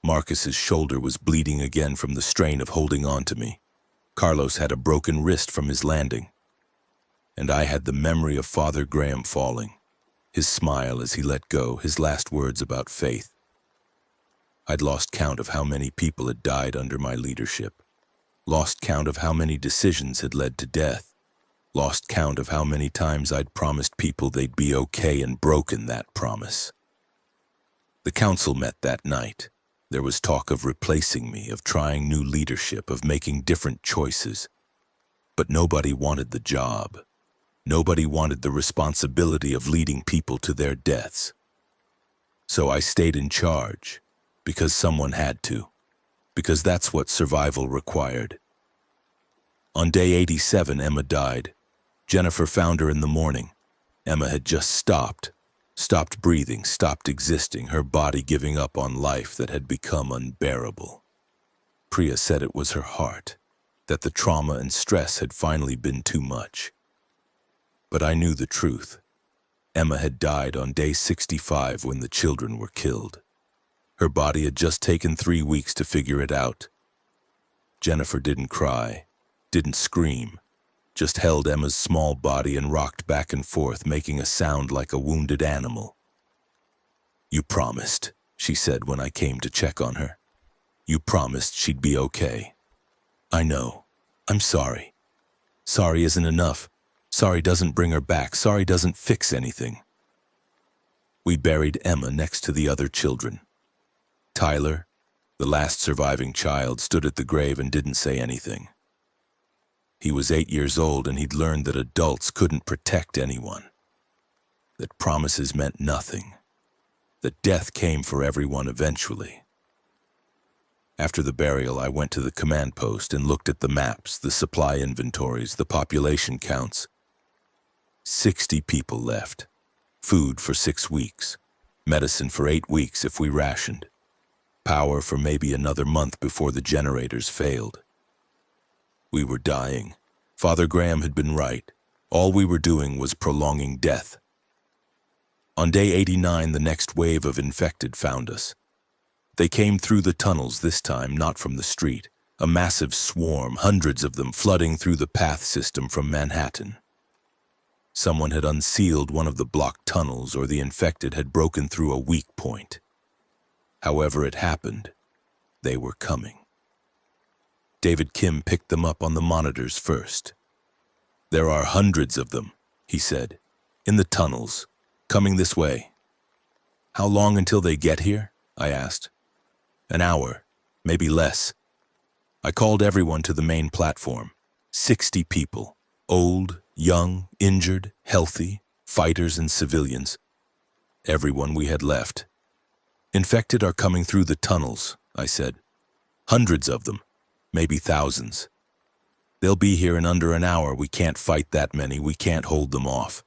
Speaker 1: Marcus's shoulder was bleeding again from the strain of holding on to me. Carlos had a broken wrist from his landing. And I had the memory of Father Graham falling, his smile as he let go, his last words about faith. I'd lost count of how many people had died under my leadership, lost count of how many decisions had led to death. Lost count of how many times I'd promised people they'd be okay and broken that promise. The council met that night. There was talk of replacing me, of trying new leadership, of making different choices. But nobody wanted the job. Nobody wanted the responsibility of leading people to their deaths. So I stayed in charge, because someone had to, because that's what survival required. On day 87, Emma died. Jennifer found her in the morning. Emma had just stopped breathing, stopped existing, her body giving up on life that had become unbearable. Priya said it was her heart, that the trauma and stress had finally been too much. But I knew the truth. Emma had died on day 65 when the children were killed. Her body had just taken 3 weeks to figure it out. Jennifer didn't cry, didn't scream, just held Emma's small body and rocked back and forth, making a sound like a wounded animal. "You promised," she said when I came to check on her. "You promised she'd be okay." "I know. I'm sorry. Sorry isn't enough. Sorry doesn't bring her back. Sorry doesn't fix anything." We buried Emma next to the other children. Tyler, the last surviving child, stood at the grave and didn't say anything. He was 8 years old and he'd learned that adults couldn't protect anyone, that promises meant nothing, that death came for everyone eventually. After the burial, I went to the command post and looked at the maps, the supply inventories, the population counts. 60 people left. Food for 6 weeks. Medicine for 8 weeks if we rationed. Power for maybe another month before the generators failed. We were dying. Father Graham had been right. All we were doing was prolonging death. On day 89, the next wave of infected found us. They came through the tunnels this time, not from the street. A massive swarm, hundreds of them flooding through the path system from Manhattan. Someone had unsealed one of the blocked tunnels, or the infected had broken through a weak point. However it happened, they were coming. David Kim picked them up on the monitors first. "There are hundreds of them," he said, "in the tunnels, coming this way." "How long until they get here?" I asked. "An hour, maybe less." I called everyone to the main platform. 60 people, old, young, injured, healthy, fighters and civilians. Everyone we had left. "Infected are coming through the tunnels," I said. "Hundreds of them. Maybe thousands. They'll be here in under an hour. We can't fight that many. We can't hold them off."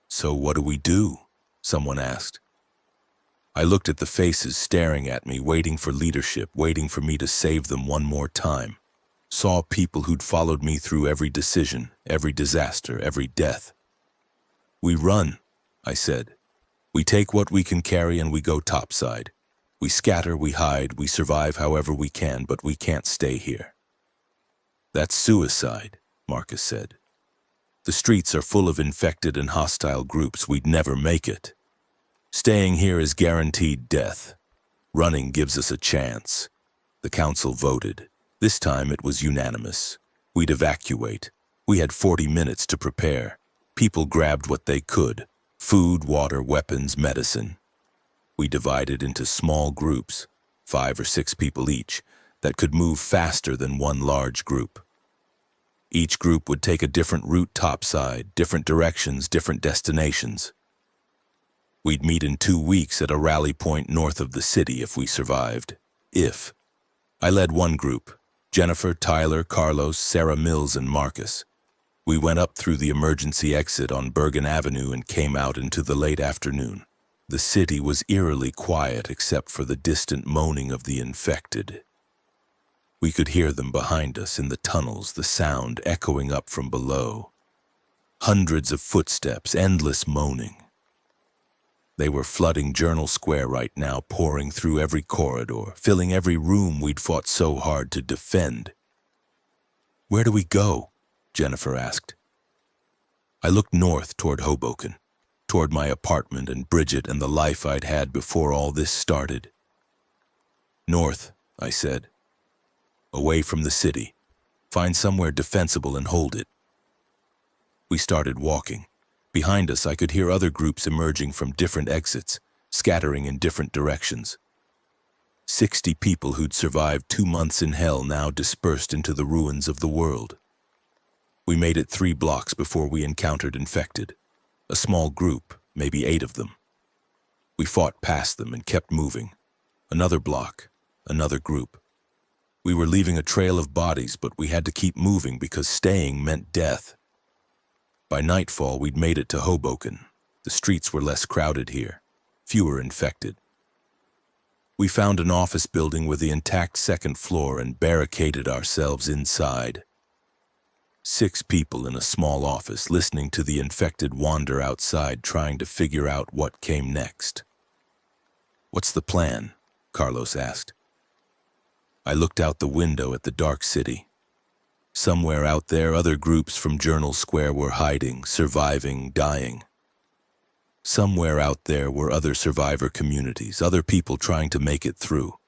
Speaker 1: "So what do we do?" someone asked. I looked at the faces staring at me, waiting for leadership, waiting for me to save them one more time. Saw people who'd followed me through every decision, every disaster, every death. "We run," I said. "We take what we can carry and we go topside. We scatter, we hide, we survive however we can, but we can't stay here." "That's suicide," Marcus said. "The streets are full of infected and hostile groups. We'd never make it. Staying here is guaranteed death. Running gives us a chance." The council voted. This time it was unanimous. We'd evacuate. We had 40 minutes to prepare. People grabbed what they could: food, water, weapons, medicine. We divided into small groups, 5 or 6 people each, that could move faster than one large group. Each group would take a different route topside, different directions, different destinations. We'd meet in 2 weeks at a rally point north of the city if we survived. If. I led one group: Jennifer, Tyler, Carlos, Sarah Mills, and Marcus. We went up through the emergency exit on Bergen Avenue and came out into the late afternoon. The city was eerily quiet except for the distant moaning of the infected. We could hear them behind us in the tunnels, the sound echoing up from below. Hundreds of footsteps, endless moaning. They were flooding Journal Square right now, pouring through every corridor, filling every room we'd fought so hard to defend. "Where do we go?" Jennifer asked. I looked north toward Hoboken, toward my apartment and Bridget and the life I'd had before all this started. "North," I said. "Away from the city. Find somewhere defensible and hold it." We started walking. Behind us, I could hear other groups emerging from different exits, scattering in different directions. 60 people who'd survived 2 months in hell now dispersed into the ruins of the world. We made it 3 blocks before we encountered infected. A small group, maybe 8 of them. We fought past them and kept moving. Another block, another group. We were leaving a trail of bodies, but we had to keep moving because staying meant death. By nightfall, we'd made it to Hoboken. The streets were less crowded here, fewer infected. We found an office building with the intact second floor and barricaded ourselves inside. 6 people in a small office listening to the infected wander outside, trying to figure out what came next. "What's the plan?" Carlos asked. I looked out the window at the dark city. Somewhere out there, other groups from Journal Square were hiding, surviving, dying. Somewhere out there were other survivor communities, other people trying to make it through.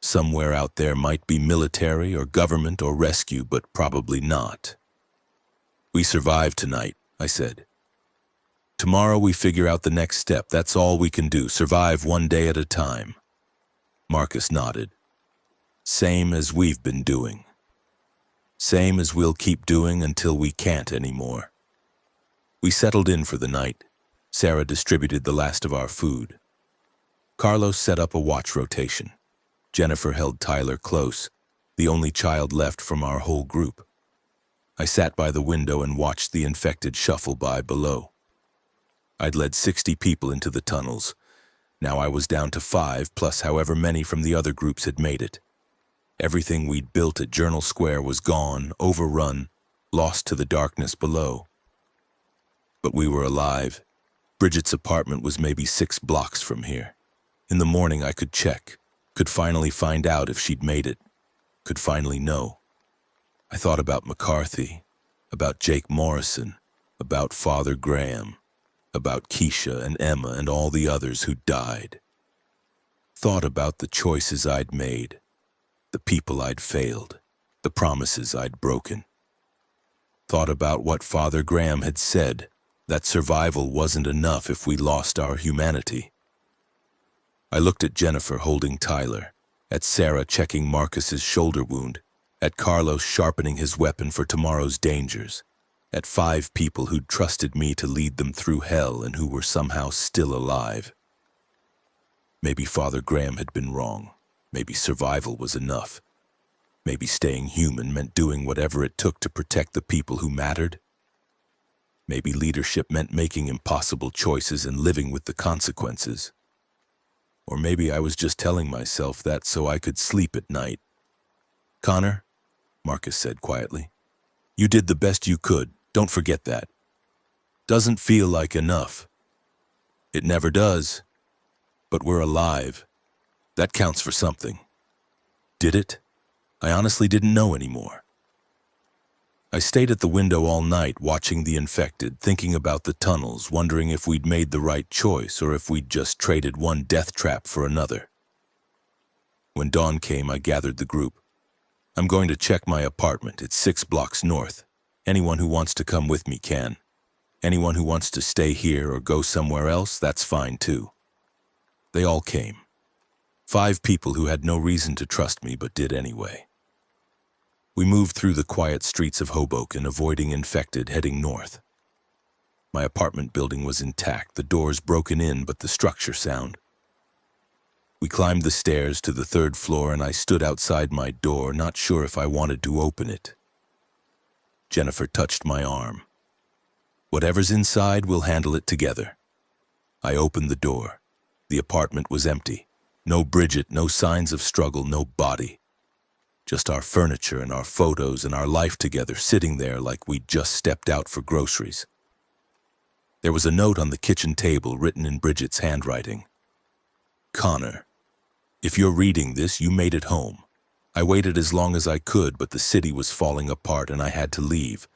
Speaker 1: Somewhere out there might be military or government or rescue, but probably not. "We survived tonight," I said. "Tomorrow we figure out the next step. That's all we can do, survive one day at a time." Marcus nodded. "Same as we've been doing. Same as we'll keep doing until we can't anymore." We settled in for the night. Sarah distributed the last of our food. Carlos set up a watch rotation. Jennifer held Tyler close, the only child left from our whole group. I sat by the window and watched the infected shuffle by below. I'd led 60 people into the tunnels. Now I was down to 5, plus however many from the other groups had made it. Everything we'd built at Journal Square was gone, overrun, lost to the darkness below. But we were alive. Bridget's apartment was maybe 6 blocks from here. In the morning I could check, could finally find out if she'd made it, could finally know. I thought about McCarthy, about Jake Morrison, about Father Graham, about Keisha and Emma and all the others who died. Thought about the choices I'd made, the people I'd failed, the promises I'd broken. Thought about what Father Graham had said, that survival wasn't enough if we lost our humanity. I looked at Jennifer holding Tyler, at Sarah checking Marcus's shoulder wound, at Carlos sharpening his weapon for tomorrow's dangers, at 5 people who'd trusted me to lead them through hell and who were somehow still alive. Maybe Father Graham had been wrong. Maybe survival was enough. Maybe staying human meant doing whatever it took to protect the people who mattered. Maybe leadership meant making impossible choices and living with the consequences. Or maybe I was just telling myself that so I could sleep at night. "Connor," Marcus said quietly, "you did the best you could. Don't forget that. Doesn't feel like enough. It never does. But we're alive. That counts for something." Did it? I honestly didn't know anymore. I stayed at the window all night, watching the infected, thinking about the tunnels, wondering if we'd made the right choice or if we'd just traded one death trap for another. When dawn came, I gathered the group. "I'm going to check my apartment. It's 6 blocks north. Anyone who wants to come with me can. Anyone who wants to stay here or go somewhere else, that's fine too." They all came. 5 people who had no reason to trust me but did anyway. We moved through the quiet streets of Hoboken, avoiding infected, heading north. My apartment building was intact, the doors broken in, but the structure sound. We climbed the stairs to the 3rd floor, and I stood outside my door, not sure if I wanted to open it. Jennifer touched my arm. "Whatever's inside, we'll handle it together." I opened the door. The apartment was empty. No Bridget, no signs of struggle, no body. Just our furniture and our photos and our life together, sitting there like we'd just stepped out for groceries. There was a note on the kitchen table written in Bridget's handwriting. "Connor, if you're reading this, you made it home. I waited as long as I could, but the city was falling apart and I had to leave.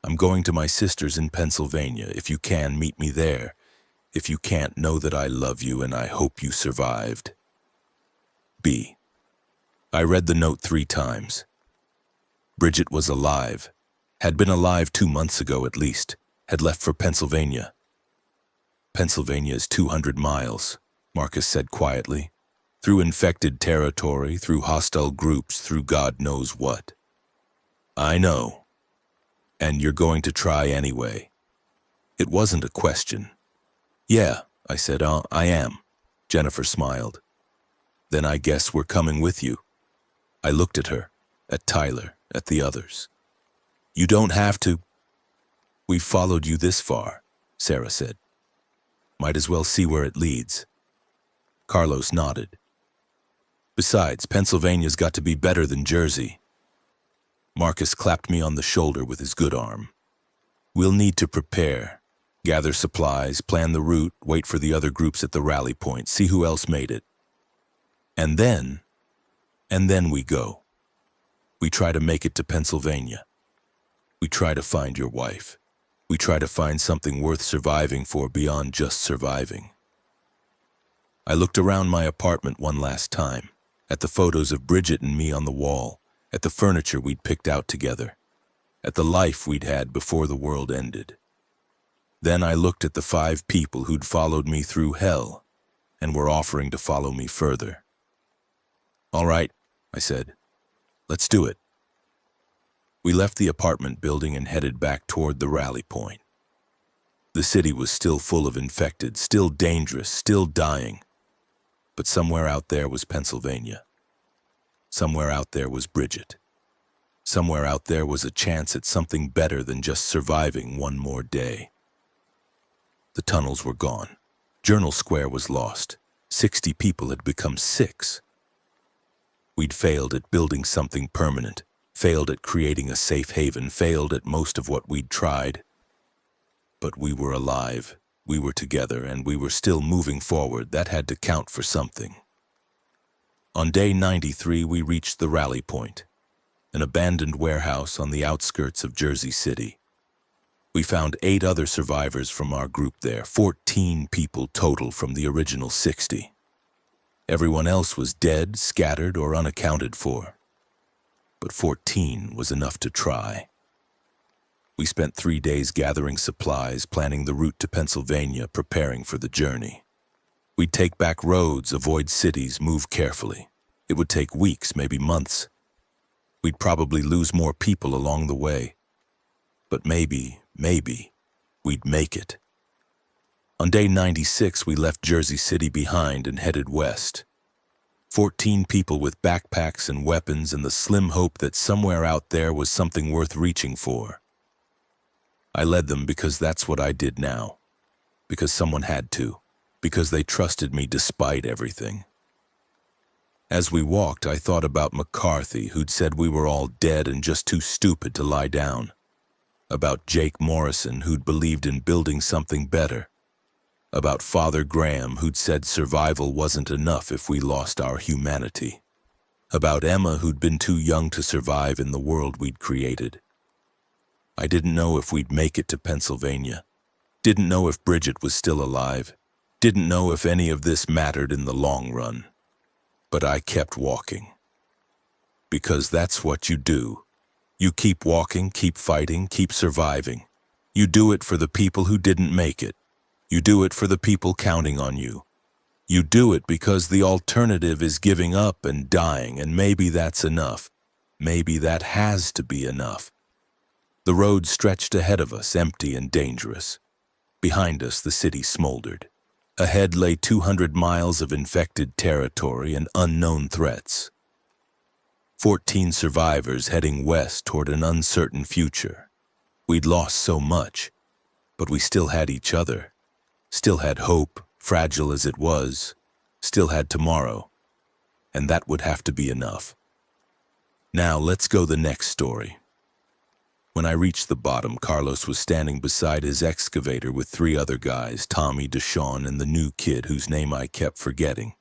Speaker 1: I'm going to my sister's in Pennsylvania. If you can, meet me there. If you can't, know that I love you and I hope you survived. B." I read the note 3 times. Bridget was alive. Had been alive 2 months ago at least. Had left for Pennsylvania. Pennsylvania is 200 miles, Marcus said quietly. Through infected territory, through hostile groups, through God knows what. I know. And you're going to try anyway. It wasn't a question. Yeah, I said, I am. Jennifer smiled. Then I guess we're coming with you. I looked at her, at Tyler, at the others. You don't have to. We've followed you this far, Sarah said. Might as well see where it leads. Carlos nodded. Besides, Pennsylvania's got to be better than Jersey. Marcus clapped me on the shoulder with his good arm. We'll need to prepare, gather supplies, plan the route, wait for the other groups at the rally point, see who else made it. And then we go. We try to make it to Pennsylvania. We try to find your wife. We try to find something worth surviving for beyond just surviving. I looked around my apartment one last time, at the photos of Bridget and me on the wall, at the furniture we'd picked out together, at the life we'd had before the world ended. Then I looked at the 5 people who'd followed me through hell and were offering to follow me further. All right, I said. Let's do it. We left the apartment building and headed back toward the rally point. The city was still full of infected, still dangerous, still dying. But somewhere out there was Pennsylvania. Somewhere out there was Bridget. Somewhere out there was a chance at something better than just surviving one more day. The tunnels were gone. Journal Square was lost. 60 people had become 6. We'd failed at building something permanent, failed at creating a safe haven, failed at most of what we'd tried. But we were alive, we were together, and we were still moving forward. That had to count for something. On day 93, we reached the rally point, an abandoned warehouse on the outskirts of Jersey City. We found 8 other survivors from our group there, 14 people total from the original 60. Everyone else was dead, scattered, or unaccounted for. But 14 was enough to try. We spent 3 days gathering supplies, planning the route to Pennsylvania, preparing for the journey. We'd take back roads, avoid cities, move carefully. It would take weeks, maybe months. We'd probably lose more people along the way. But maybe, we'd make it. On day 96, we left Jersey City behind and headed west. 14 people with backpacks and weapons and the slim hope that somewhere out there was something worth reaching for. I led them because that's what I did now. Because someone had to. Because they trusted me despite everything. As we walked, I thought about McCarthy, who'd said we were all dead and just too stupid to lie down. About Jake Morrison, who'd believed in building something better. About Father Graham, who'd said survival wasn't enough if we lost our humanity. About Emma, who'd been too young to survive in the world we'd created. I didn't know if we'd make it to Pennsylvania. Didn't know if Bridget was still alive. Didn't know if any of this mattered in the long run. But I kept walking. Because that's what you do. You keep walking, keep fighting, keep surviving. You do it for the people who didn't make it. You do it for the people counting on you. You do it because the alternative is giving up and dying, and maybe that's enough. Maybe that has to be enough. The road stretched ahead of us, empty and dangerous. Behind us, the city smoldered. Ahead lay 200 miles of infected territory and unknown threats. 14 survivors heading west toward an uncertain future. We'd lost so much, but we still had each other. Still had hope, fragile as it was. Still had tomorrow. And that would have to be enough. Now let's go the next story. When I reached the bottom, Carlos was standing beside his excavator with 3 other guys, Tommy, Deshaun, and the new kid whose name I kept forgetting.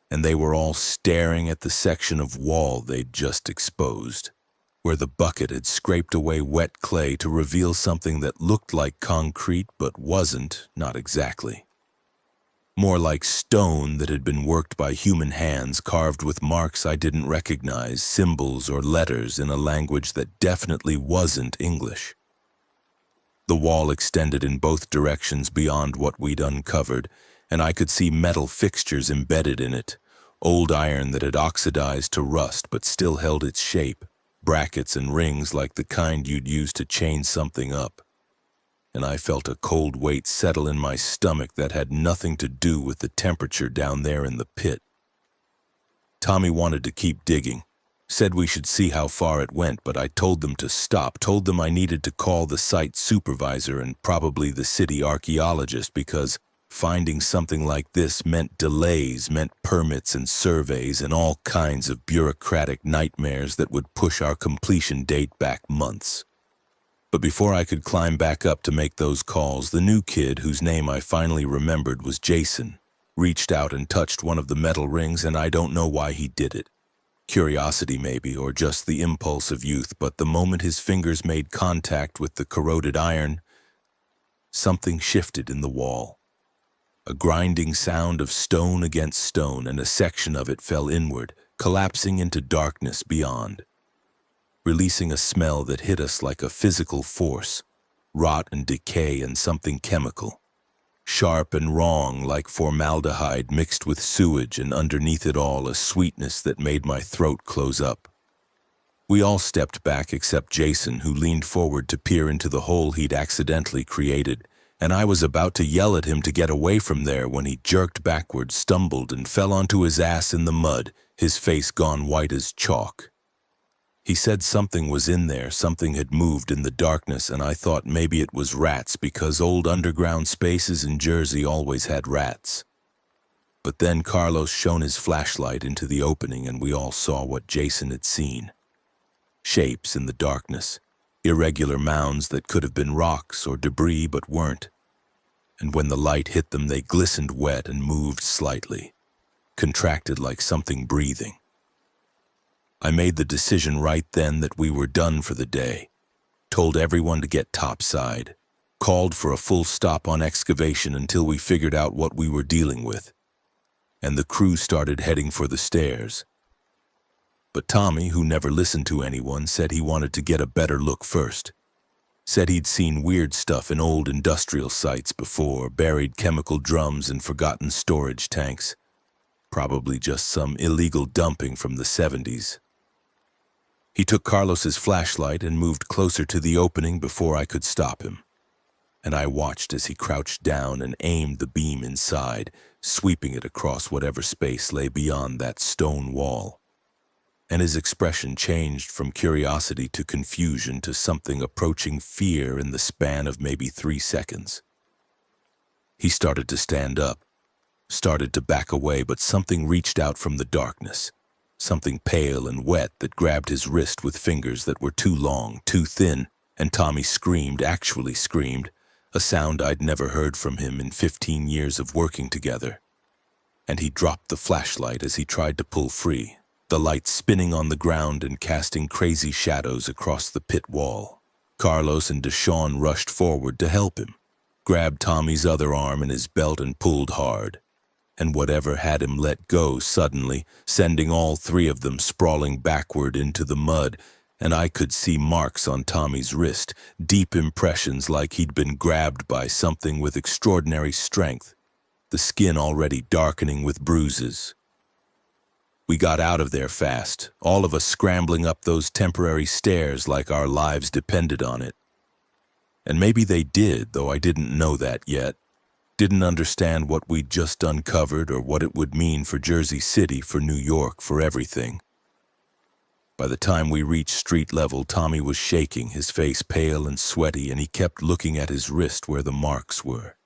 Speaker 1: And they were all staring at the section of wall they'd just exposed, where the bucket had scraped away wet clay to reveal something that looked like concrete but wasn't, not exactly. more like stone that had been worked by human hands, carved with marks I didn't recognize, symbols or letters in a language that definitely wasn't English. The wall extended in both directions beyond what we'd uncovered, and I could see metal fixtures embedded in it, old iron that had oxidized to rust but still held its shape, brackets and rings like the kind you'd use to chain something up. And I felt a cold weight settle in my stomach that had nothing to do with the temperature down there in the pit. Tommy wanted to keep digging, said we should see how far it went, but I told them to stop, told them I needed to call the site supervisor and probably the city archaeologist because finding something like this meant delays, meant permits and surveys and all kinds of bureaucratic nightmares that would push our completion date back months. But before I could climb back up to make those calls, the new kid, whose name I finally remembered was Jason, reached out and touched one of the metal rings, and I don't know why he did it. Curiosity maybe, or just the impulse of youth, but the moment his fingers made contact with the corroded iron, something shifted in the wall. A grinding sound of stone against stone, and a section of it fell inward, collapsing into darkness beyond, releasing a smell that hit us like a physical force, rot and decay and something chemical. Sharp and wrong like formaldehyde mixed with sewage, and underneath it all a sweetness that made my throat close up. We all stepped back except Jason, who leaned forward to peer into the hole he'd accidentally created, and I was about to yell at him to get away from there when he jerked backward, stumbled, and fell onto his ass in the mud, his face gone white as chalk. He said something was in there, something had moved in the darkness, and I thought maybe it was rats because old underground spaces in Jersey always had rats. But then Carlos shone his flashlight into the opening and we all saw what Jason had seen. Shapes in the darkness, irregular mounds that could have been rocks or debris but weren't. And when the light hit them, they glistened wet and moved slightly, contracted like something breathing. I made the decision right then that we were done for the day, told everyone to get topside, called for a full stop on excavation until we figured out what we were dealing with, and the crew started heading for the stairs. But Tommy, who never listened to anyone, said he wanted to get a better look first. Said he'd seen weird stuff in old industrial sites before, buried chemical drums and forgotten storage tanks, probably just some illegal dumping from the 70s. He took Carlos's flashlight and moved closer to the opening before I could stop him. And I watched as he crouched down and aimed the beam inside, sweeping it across whatever space lay beyond that stone wall. And his expression changed from curiosity to confusion to something approaching fear in the span of maybe 3 seconds. He started to stand up, started to back away, but something reached out from the darkness. Something pale and wet that grabbed his wrist with fingers that were too long, too thin, and Tommy screamed, actually screamed, a sound I'd never heard from him in 15 years of working together. And he dropped the flashlight as he tried to pull free, the light spinning on the ground and casting crazy shadows across the pit wall. Carlos and Deshawn rushed forward to help him, grabbed Tommy's other arm in his belt and pulled hard. And whatever had him let go suddenly, sending all 3 of them sprawling backward into the mud, and I could see marks on Tommy's wrist, deep impressions like he'd been grabbed by something with extraordinary strength, the skin already darkening with bruises. We got out of there fast, all of us scrambling up those temporary stairs like our lives depended on it. And maybe they did, though I didn't know that yet. Didn't understand what we'd just uncovered or what it would mean for Jersey City, for New York, for everything. By the time we reached street level, Tommy was shaking, his face pale and sweaty, and he kept looking at his wrist where the marks were.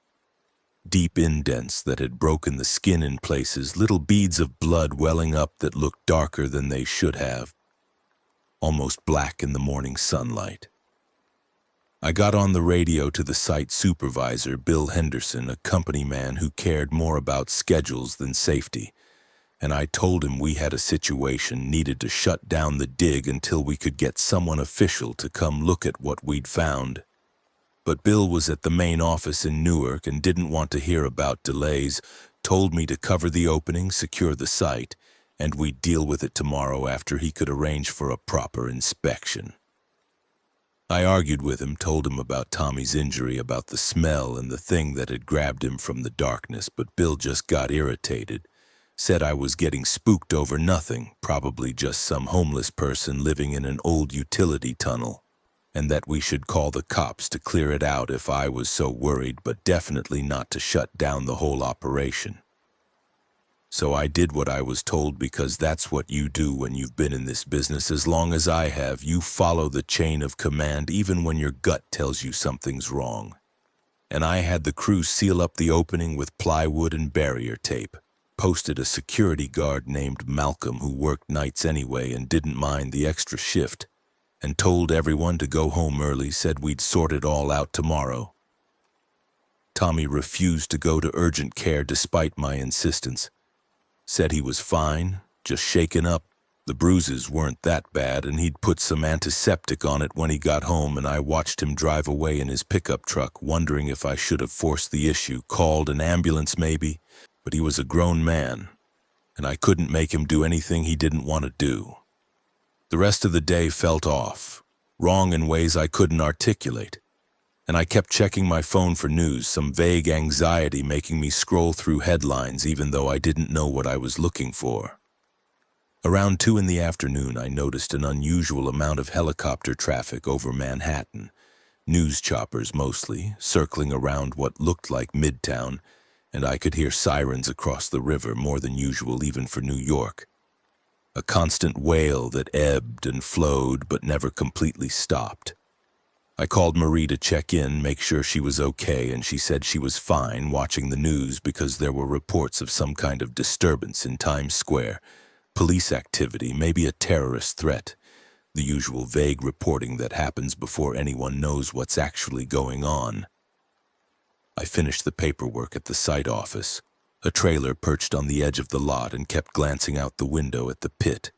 Speaker 1: Deep indents that had broken the skin in places, little beads of blood welling up that looked darker than they should have, almost black in the morning sunlight. I got on the radio to the site supervisor, Bill Henderson, a company man who cared more about schedules than safety, and I told him we had a situation, needed to shut down the dig until we could get someone official to come look at what we'd found. But Bill was at the main office in Newark and didn't want to hear about delays, told me to cover the opening, secure the site, and we'd deal with it tomorrow after he could arrange for a proper inspection. I argued with him, told him about Tommy's injury, about the smell and the thing that had grabbed him from the darkness, but Bill just got irritated, said I was getting spooked over nothing, probably just some homeless person living in an old utility tunnel, and that we should call the cops to clear it out if I was so worried, but definitely not to shut down the whole operation. So I did what I was told, because that's what you do when you've been in this business as long as I have. You follow the chain of command even when your gut tells you something's wrong. And I had the crew seal up the opening with plywood and barrier tape, posted a security guard named Malcolm who worked nights anyway and didn't mind the extra shift, and told everyone to go home early, said we'd sort it all out tomorrow. Tommy refused to go to urgent care despite my insistence. Said he was fine, just shaken up. The bruises weren't that bad, and he'd put some antiseptic on it when he got home, and I watched him drive away in his pickup truck, wondering if I should have forced the issue, called an ambulance maybe, but he was a grown man, and I couldn't make him do anything he didn't want to do. The rest of the day felt off, wrong in ways I couldn't articulate, and I kept checking my phone for news, some vague anxiety making me scroll through headlines even though I didn't know what I was looking for. Around 2 in the afternoon, I noticed an unusual amount of helicopter traffic over Manhattan, news choppers mostly, circling around what looked like Midtown, and I could hear sirens across the river, more than usual even for New York. A constant wail that ebbed and flowed but never completely stopped. I called Marie to check in, make sure she was okay, and she said she was fine watching the news because there were reports of some kind of disturbance in Times Square, police activity, maybe a terrorist threat, the usual vague reporting that happens before anyone knows what's actually going on. I finished the paperwork at the site office, a trailer perched on the edge of the lot, and kept glancing out the window at the pit,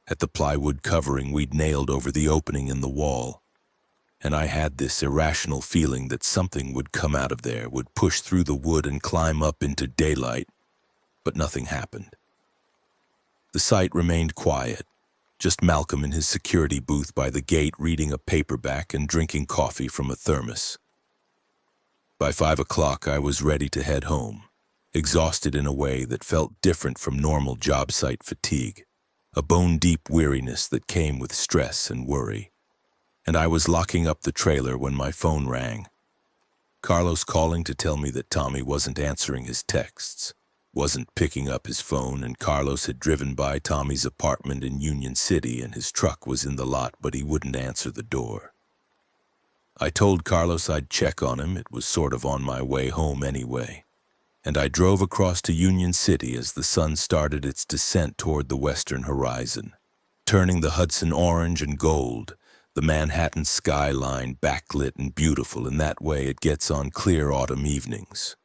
Speaker 1: at the plywood covering we'd nailed over the opening in the wall. And I had this irrational feeling that something would come out of there, would push through the wood and climb up into daylight, but nothing happened. The site remained quiet, just Malcolm in his security booth by the gate reading a paperback and drinking coffee from a thermos. By 5 o'clock, I was ready to head home, exhausted in a way that felt different from normal job site fatigue, a bone-deep weariness that came with stress and worry. And I was locking up the trailer when my phone rang. Carlos calling to tell me that Tommy wasn't answering his texts, wasn't picking up his phone, and Carlos had driven by Tommy's apartment in Union City and his truck was in the lot, but he wouldn't answer the door. I told Carlos I'd check on him. It was sort of on my way home anyway. And I drove across to Union City as the sun started its descent toward the western horizon, turning the Hudson orange and gold, the Manhattan skyline backlit and beautiful in that way it gets on clear autumn evenings.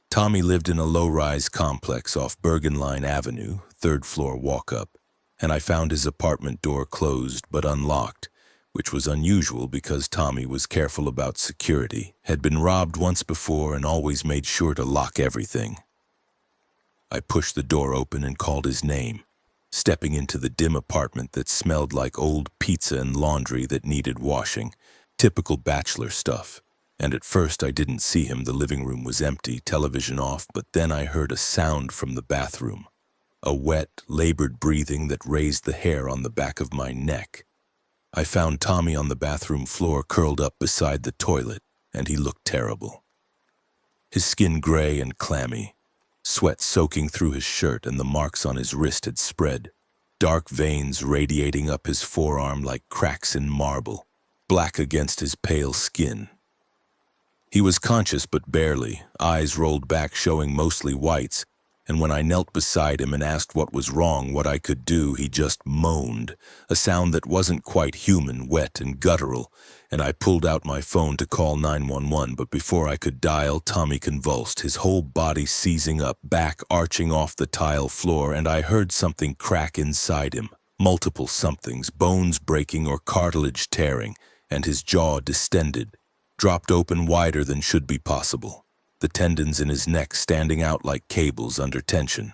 Speaker 1: Tommy lived in a low-rise complex off Bergen Line Avenue, 3rd floor walk-up, and I found his apartment door closed but unlocked, which was unusual because Tommy was careful about security, had been robbed once before, and always made sure to lock everything. I pushed the door open and called his name, stepping into the dim apartment that smelled like old pizza and laundry that needed washing, typical bachelor stuff. And at first I didn't see him. The living room was empty, television off, but then I heard a sound from the bathroom, a wet, labored breathing that raised the hair on the back of my neck. I found Tommy on the bathroom floor, curled up beside the toilet, and he looked terrible. His skin gray and clammy, sweat soaking through his shirt, and the marks on his wrist had spread, dark veins radiating up his forearm like cracks in marble, black against his pale skin. He was conscious but barely, eyes rolled back showing mostly whites, and when I knelt beside him and asked what was wrong, what I could do, he just moaned, a sound that wasn't quite human, wet and guttural, and I pulled out my phone to call 911, but before I could dial, Tommy convulsed, his whole body seizing up, back arching off the tile floor, and I heard something crack inside him, multiple somethings, bones breaking or cartilage tearing, and his jaw distended, dropped open wider than should be possible. the tendons in his neck standing out like cables under tension.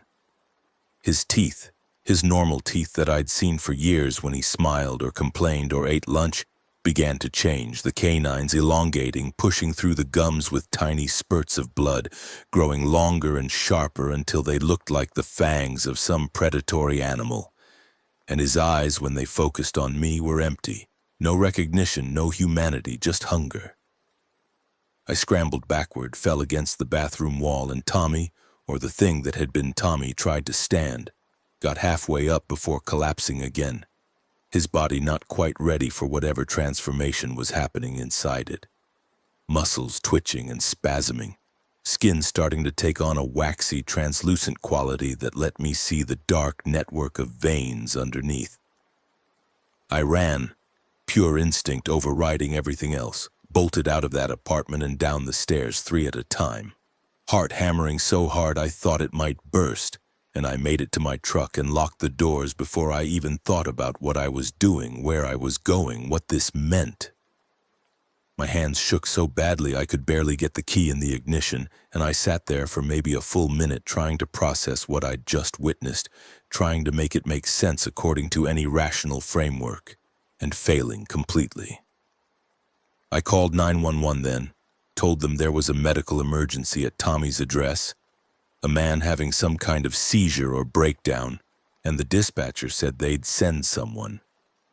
Speaker 1: His teeth, his normal teeth that I'd seen for years when he smiled or complained or ate lunch, began to change, the canines elongating, pushing through the gums with tiny spurts of blood, growing longer and sharper until they looked like the fangs of some predatory animal. And his eyes, when they focused on me, were empty. No recognition, no humanity, just hunger. I scrambled backward, fell against the bathroom wall, and Tommy, or the thing that had been Tommy, tried to stand, got halfway up before collapsing again, his body not quite ready for whatever transformation was happening inside it. Muscles twitching and spasming, skin starting to take on a waxy, translucent quality that let me see the dark network of veins underneath. I ran, pure instinct overriding everything else, bolted out of that apartment and down the stairs 3 at a time, heart hammering so hard I thought it might burst, and I made it to my truck and locked the doors before I even thought about what I was doing, where I was going, what this meant. My hands shook so badly I could barely get the key in the ignition, and I sat there for maybe a full minute trying to process what I'd just witnessed, trying to make it make sense according to any rational framework, and failing completely. I called 911 then, told them there was a medical emergency at Tommy's address, a man having some kind of seizure or breakdown, and the dispatcher said they'd send someone.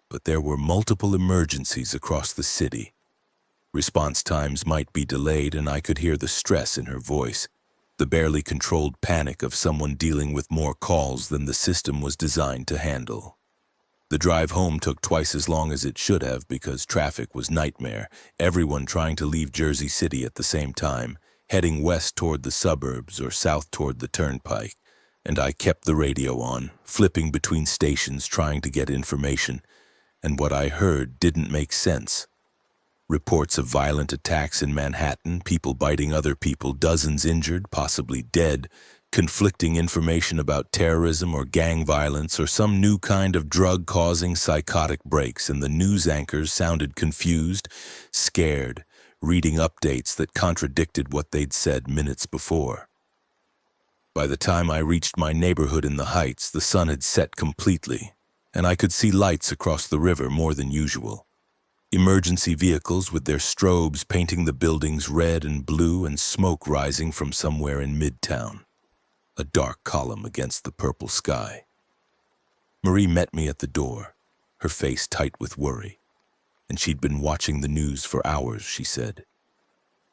Speaker 1: But there were multiple emergencies across the city. Response times might be delayed, and I could hear the stress in her voice, the barely controlled panic of someone dealing with more calls than the system was designed to handle. The drive home took twice as long as it should have because traffic was nightmare, everyone trying to leave Jersey City at the same time, heading west toward the suburbs or south toward the turnpike, and I kept the radio on, flipping between stations trying to get information, and what I heard didn't make sense. Reports of violent attacks in Manhattan, people biting other people, dozens injured, possibly dead, conflicting information about terrorism or gang violence or some new kind of drug causing psychotic breaks, and the news anchors sounded confused, scared, reading updates that contradicted what they'd said minutes before. By the time I reached my neighborhood in the Heights, the sun had set completely, and I could see lights across the river more than usual. Emergency vehicles with their strobes painting the buildings red and blue, and smoke rising from somewhere in Midtown, a dark column against the purple sky. Marie met me at the door, her face tight with worry, and she'd been watching the news for hours, she said.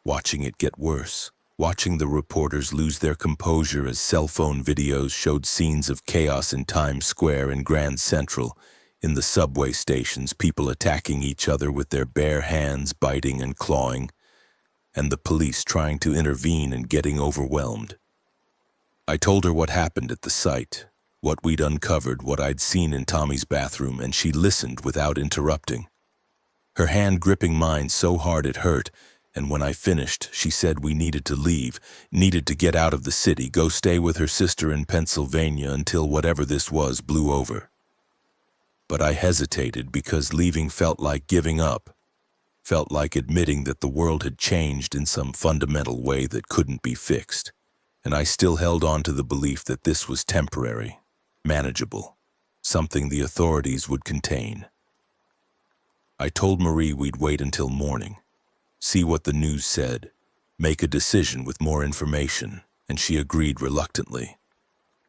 Speaker 1: Watching it get worse, watching the reporters lose their composure as cell phone videos showed scenes of chaos in Times Square and Grand Central, in the subway stations, people attacking each other with their bare hands, biting and clawing, and the police trying to intervene and getting overwhelmed. I told her what happened at the site, what we'd uncovered, what I'd seen in Tommy's bathroom, and she listened without interrupting. Her hand gripping mine so hard it hurt, and when I finished, she said we needed to leave, needed to get out of the city, go stay with her sister in Pennsylvania until whatever this was blew over. But I hesitated because leaving felt like giving up, felt like admitting that the world had changed in some fundamental way that couldn't be fixed, and I still held on to the belief that this was temporary, manageable, something the authorities would contain. I told Marie we'd wait until morning, see what the news said, make a decision with more information, and she agreed reluctantly.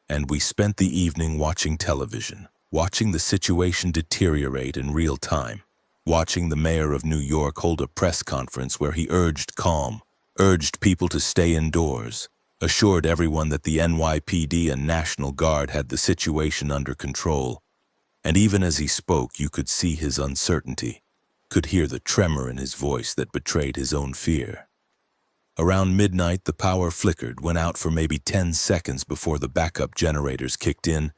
Speaker 1: And we spent the evening watching television, watching the situation deteriorate in real time, watching the mayor of New York hold a press conference where he urged calm, urged people to stay indoors, assured everyone that the NYPD and National Guard had the situation under control. And even as he spoke, you could see his uncertainty, could hear the tremor in his voice that betrayed his own fear. Around midnight, the power flickered, went out for maybe 10 seconds before the backup generators kicked in,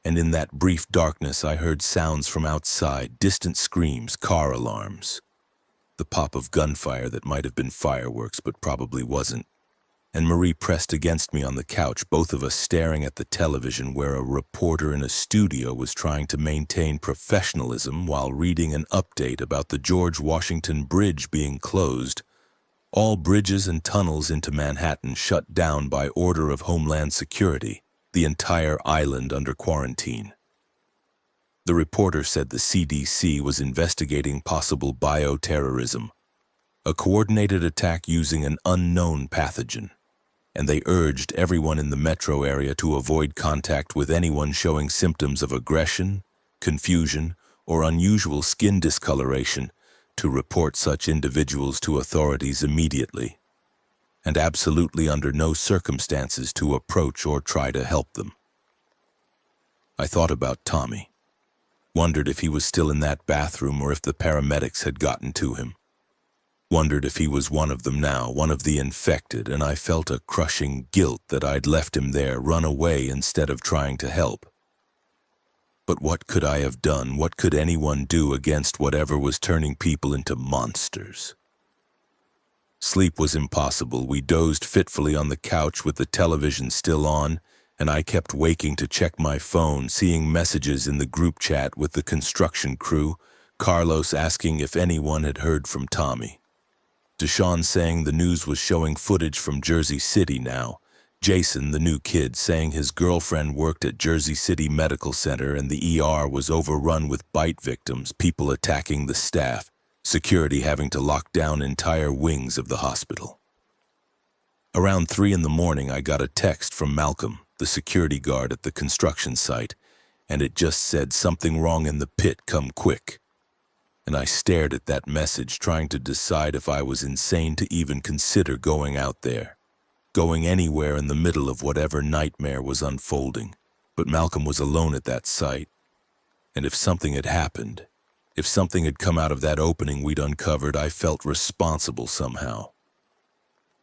Speaker 1: and in that brief darkness I heard sounds from outside, distant screams, car alarms. The pop of gunfire that might have been fireworks but probably wasn't. And Marie pressed against me on the couch, both of us staring at the television where a reporter in a studio was trying to maintain professionalism while reading an update about the George Washington Bridge being closed, All bridges and tunnels into Manhattan shut down by order of Homeland Security, the entire island under quarantine. The reporter said the CDC was investigating possible bioterrorism, a coordinated attack using an unknown pathogen, and they urged everyone in the metro area to avoid contact with anyone showing symptoms of aggression, confusion, or unusual skin discoloration, to report such individuals to authorities immediately, and absolutely under no circumstances to approach or try to help them. I thought about Tommy, wondered if he was still in that bathroom or if the paramedics had gotten to him. Wondered if he was one of them now, one of the infected, and I felt a crushing guilt that I'd left him there, run away instead of trying to help. But what could I have done? What could anyone do against whatever was turning people into monsters? Sleep was impossible. We dozed fitfully on the couch with the television still on, and I kept waking to check my phone, seeing messages in the group chat with the construction crew, Carlos asking if anyone had heard from Tommy. Deshaun saying the news was showing footage from Jersey City now. Jason, the new kid, saying his girlfriend worked at Jersey City Medical Center and the ER was overrun with bite victims, people attacking the staff, security having to lock down entire wings of the hospital. Around 3 in the morning, I got a text from Malcolm, the security guard at the construction site, and it just said, "Something wrong in the pit, come quick." And I stared at that message, trying to decide if I was insane to even consider going out there, going anywhere in the middle of whatever nightmare was unfolding. But Malcolm was alone at that site, and if something had happened, if something had come out of that opening we'd uncovered, I felt responsible somehow.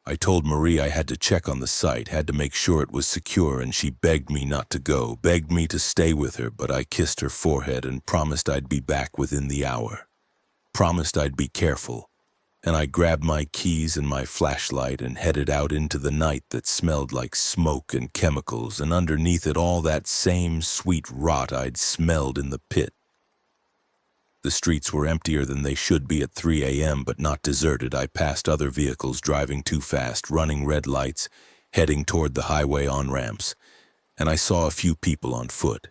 Speaker 1: I told Marie I had to check on the site, had to make sure it was secure, and she begged me not to go, begged me to stay with her, but I kissed her forehead and promised I'd be back within the hour. Promised I'd be careful, and I grabbed my keys and my flashlight and headed out into the night that smelled like smoke and chemicals, and underneath it all that same sweet rot I'd smelled in the pit. The streets were emptier than they should be at 3 a.m., but not deserted. I passed other vehicles driving too fast, running red lights, heading toward the highway on-ramps, and I saw a few people on foot,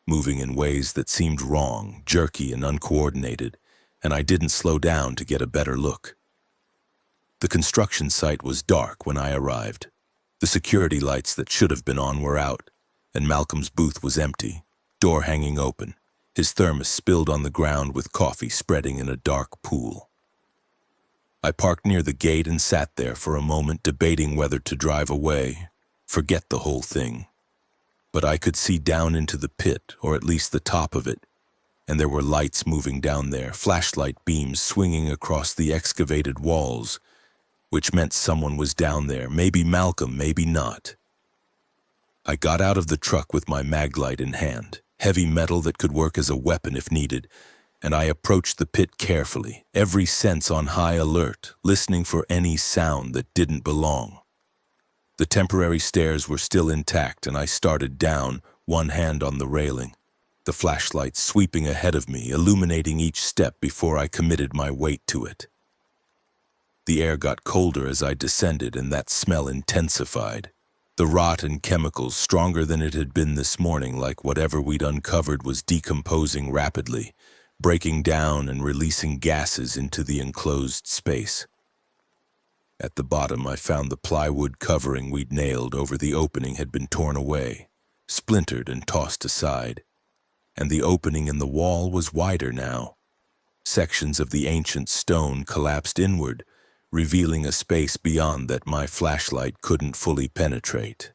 Speaker 1: moving in ways that seemed wrong, jerky and uncoordinated, and I didn't slow down to get a better look. The construction site was dark when I arrived. The security lights that should have been on were out, and Malcolm's booth was empty, door hanging open, his thermos spilled on the ground with coffee spreading in a dark pool. I parked near the gate and sat there for a moment, debating whether to drive away, forget the whole thing. But I could see down into the pit, or at least the top of it, and there were lights moving down there, flashlight beams swinging across the excavated walls, which meant someone was down there, maybe Malcolm, maybe not. I got out of the truck with my maglite in hand, heavy metal that could work as a weapon if needed, and I approached the pit carefully, every sense on high alert, listening for any sound that didn't belong. The temporary stairs were still intact, and I started down, one hand on the railing, the flashlight sweeping ahead of me, illuminating each step before I committed my weight to it. The air got colder as I descended, and that smell intensified. The rot and chemicals, stronger than it had been this morning, like whatever we'd uncovered was decomposing rapidly, breaking down and releasing gases into the enclosed space. At the bottom, I found the plywood covering we'd nailed over the opening had been torn away, splintered and tossed aside, and the opening in the wall was wider now. Sections of the ancient stone collapsed inward, revealing a space beyond that my flashlight couldn't fully penetrate.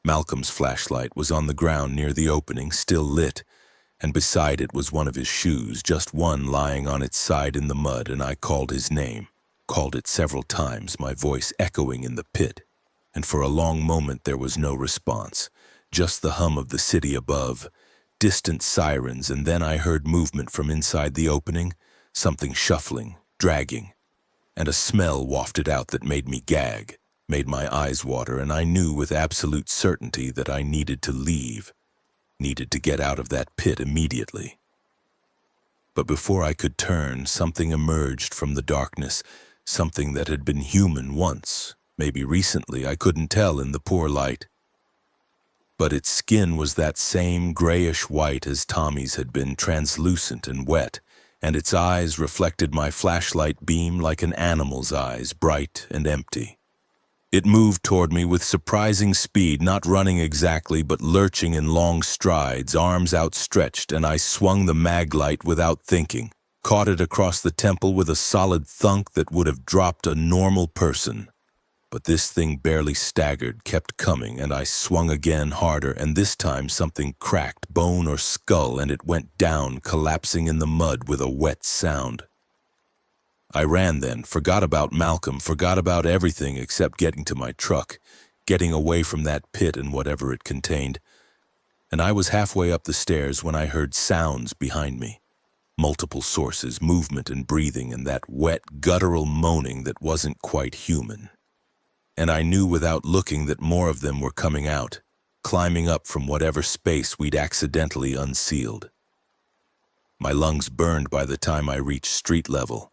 Speaker 1: Malcolm's flashlight was on the ground near the opening, still lit, and beside it was one of his shoes, just one lying on its side in the mud, and I called his name, called it several times, my voice echoing in the pit, and for a long moment there was no response, just the hum of the city above, distant sirens, and then I heard movement from inside the opening, something shuffling, dragging, and a smell wafted out that made me gag, made my eyes water, and I knew with absolute certainty that I needed to leave, needed to get out of that pit immediately. But before I could turn, something emerged from the darkness, something that had been human once, maybe recently, I couldn't tell in the poor light. But its skin was that same grayish white as Tommy's had been, translucent and wet, and its eyes reflected my flashlight beam like an animal's eyes, bright and empty. It moved toward me with surprising speed, not running exactly, but lurching in long strides, arms outstretched, and I swung the mag light without thinking, caught it across the temple with a solid thunk that would have dropped a normal person. But this thing barely staggered, kept coming, and I swung again harder, and this time something cracked, bone or skull, and it went down, collapsing in the mud with a wet sound. I ran then, forgot about Malcolm, forgot about everything except getting to my truck, getting away from that pit and whatever it contained. And I was halfway up the stairs when I heard sounds behind me. Multiple sources, movement and breathing, and that wet, guttural moaning that wasn't quite human. And I knew without looking that more of them were coming out, climbing up from whatever space we'd accidentally unsealed. My lungs burned by the time I reached street level,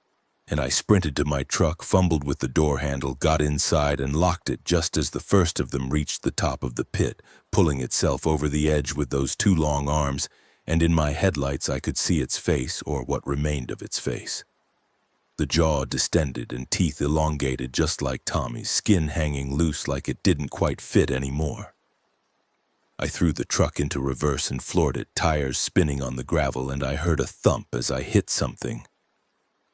Speaker 1: and I sprinted to my truck, fumbled with the door handle, got inside and locked it just as the first of them reached the top of the pit, pulling itself over the edge with those two long arms, and in my headlights I could see its face, or what remained of its face. The jaw distended and teeth elongated just like Tommy's, skin hanging loose like it didn't quite fit anymore. I threw the truck into reverse and floored it, tires spinning on the gravel, and I heard a thump as I hit something.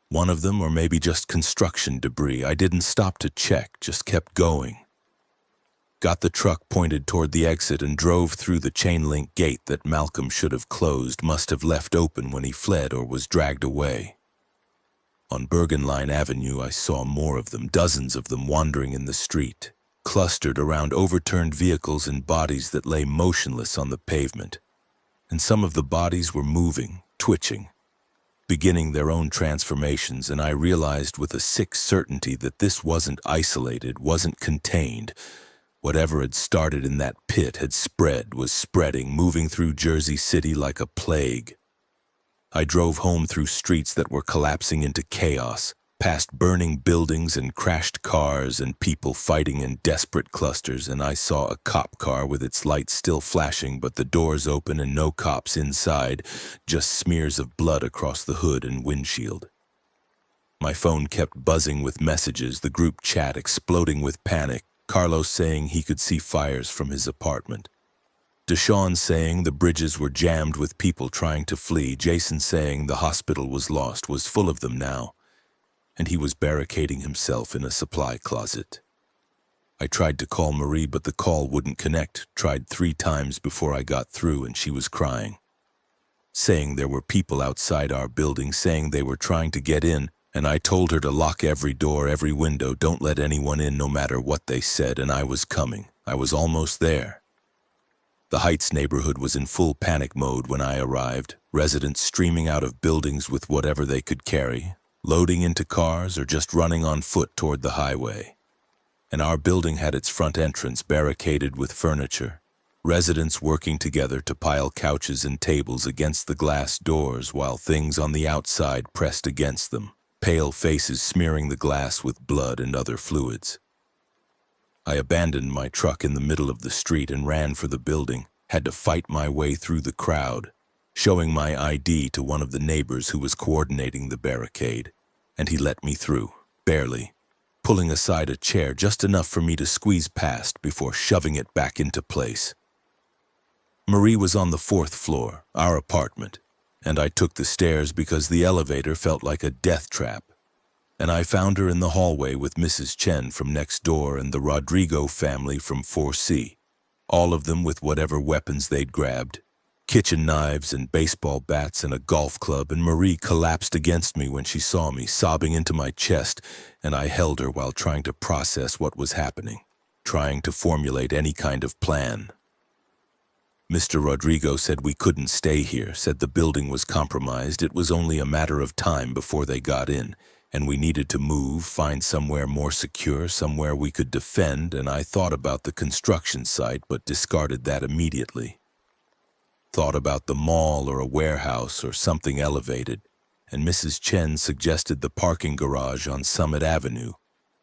Speaker 1: One of them, or maybe just construction debris. I didn't stop to check, just kept going. Got the truck pointed toward the exit and drove through the chain-link gate that Malcolm should have closed, must have left open when he fled or was dragged away. On Bergenline Avenue, I saw more of them, dozens of them wandering in the street, clustered around overturned vehicles and bodies that lay motionless on the pavement. And some of the bodies were moving, twitching, beginning their own transformations, and I realized with a sick certainty that this wasn't isolated, wasn't contained. Whatever had started in that pit had spread, was spreading, moving through Jersey City like a plague. I drove home through streets that were collapsing into chaos, past burning buildings and crashed cars and people fighting in desperate clusters, and I saw a cop car with its lights still flashing but the doors open and no cops inside, just smears of blood across the hood and windshield. My phone kept buzzing with messages, the group chat exploding with panic, Carlos saying he could see fires from his apartment. Deshaun saying the bridges were jammed with people trying to flee, Jason saying the hospital was lost, was full of them now, and he was barricading himself in a supply closet. I tried to call Marie, but the call wouldn't connect, tried 3 times before I got through, and she was crying, saying there were people outside our building, saying they were trying to get in, and I told her to lock every door, every window, don't let anyone in no matter what they said, and I was coming. I was almost there. The Heights neighborhood was in full panic mode when I arrived, residents streaming out of buildings with whatever they could carry, loading into cars or just running on foot toward the highway. And our building had its front entrance barricaded with furniture, residents working together to pile couches and tables against the glass doors while things on the outside pressed against them, pale faces smearing the glass with blood and other fluids. I abandoned my truck in the middle of the street and ran for the building, had to fight my way through the crowd, showing my ID to one of the neighbors who was coordinating the barricade, and he let me through, barely, pulling aside a chair just enough for me to squeeze past before shoving it back into place. Marie was on the 4th floor, our apartment, and I took the stairs because the elevator felt like a death trap, and I found her in the hallway with Mrs. Chen from next door and the Rodrigo family from 4C, all of them with whatever weapons they'd grabbed, kitchen knives and baseball bats and a golf club, and Marie collapsed against me when she saw me, sobbing into my chest, and I held her while trying to process what was happening, trying to formulate any kind of plan. Mr. Rodrigo said we couldn't stay here, said the building was compromised, it was only a matter of time before they got in, and we needed to move, find somewhere more secure, somewhere we could defend, and I thought about the construction site but discarded that immediately. Thought about the mall or a warehouse or something elevated, and Mrs. Chen suggested the parking garage on Summit Avenue.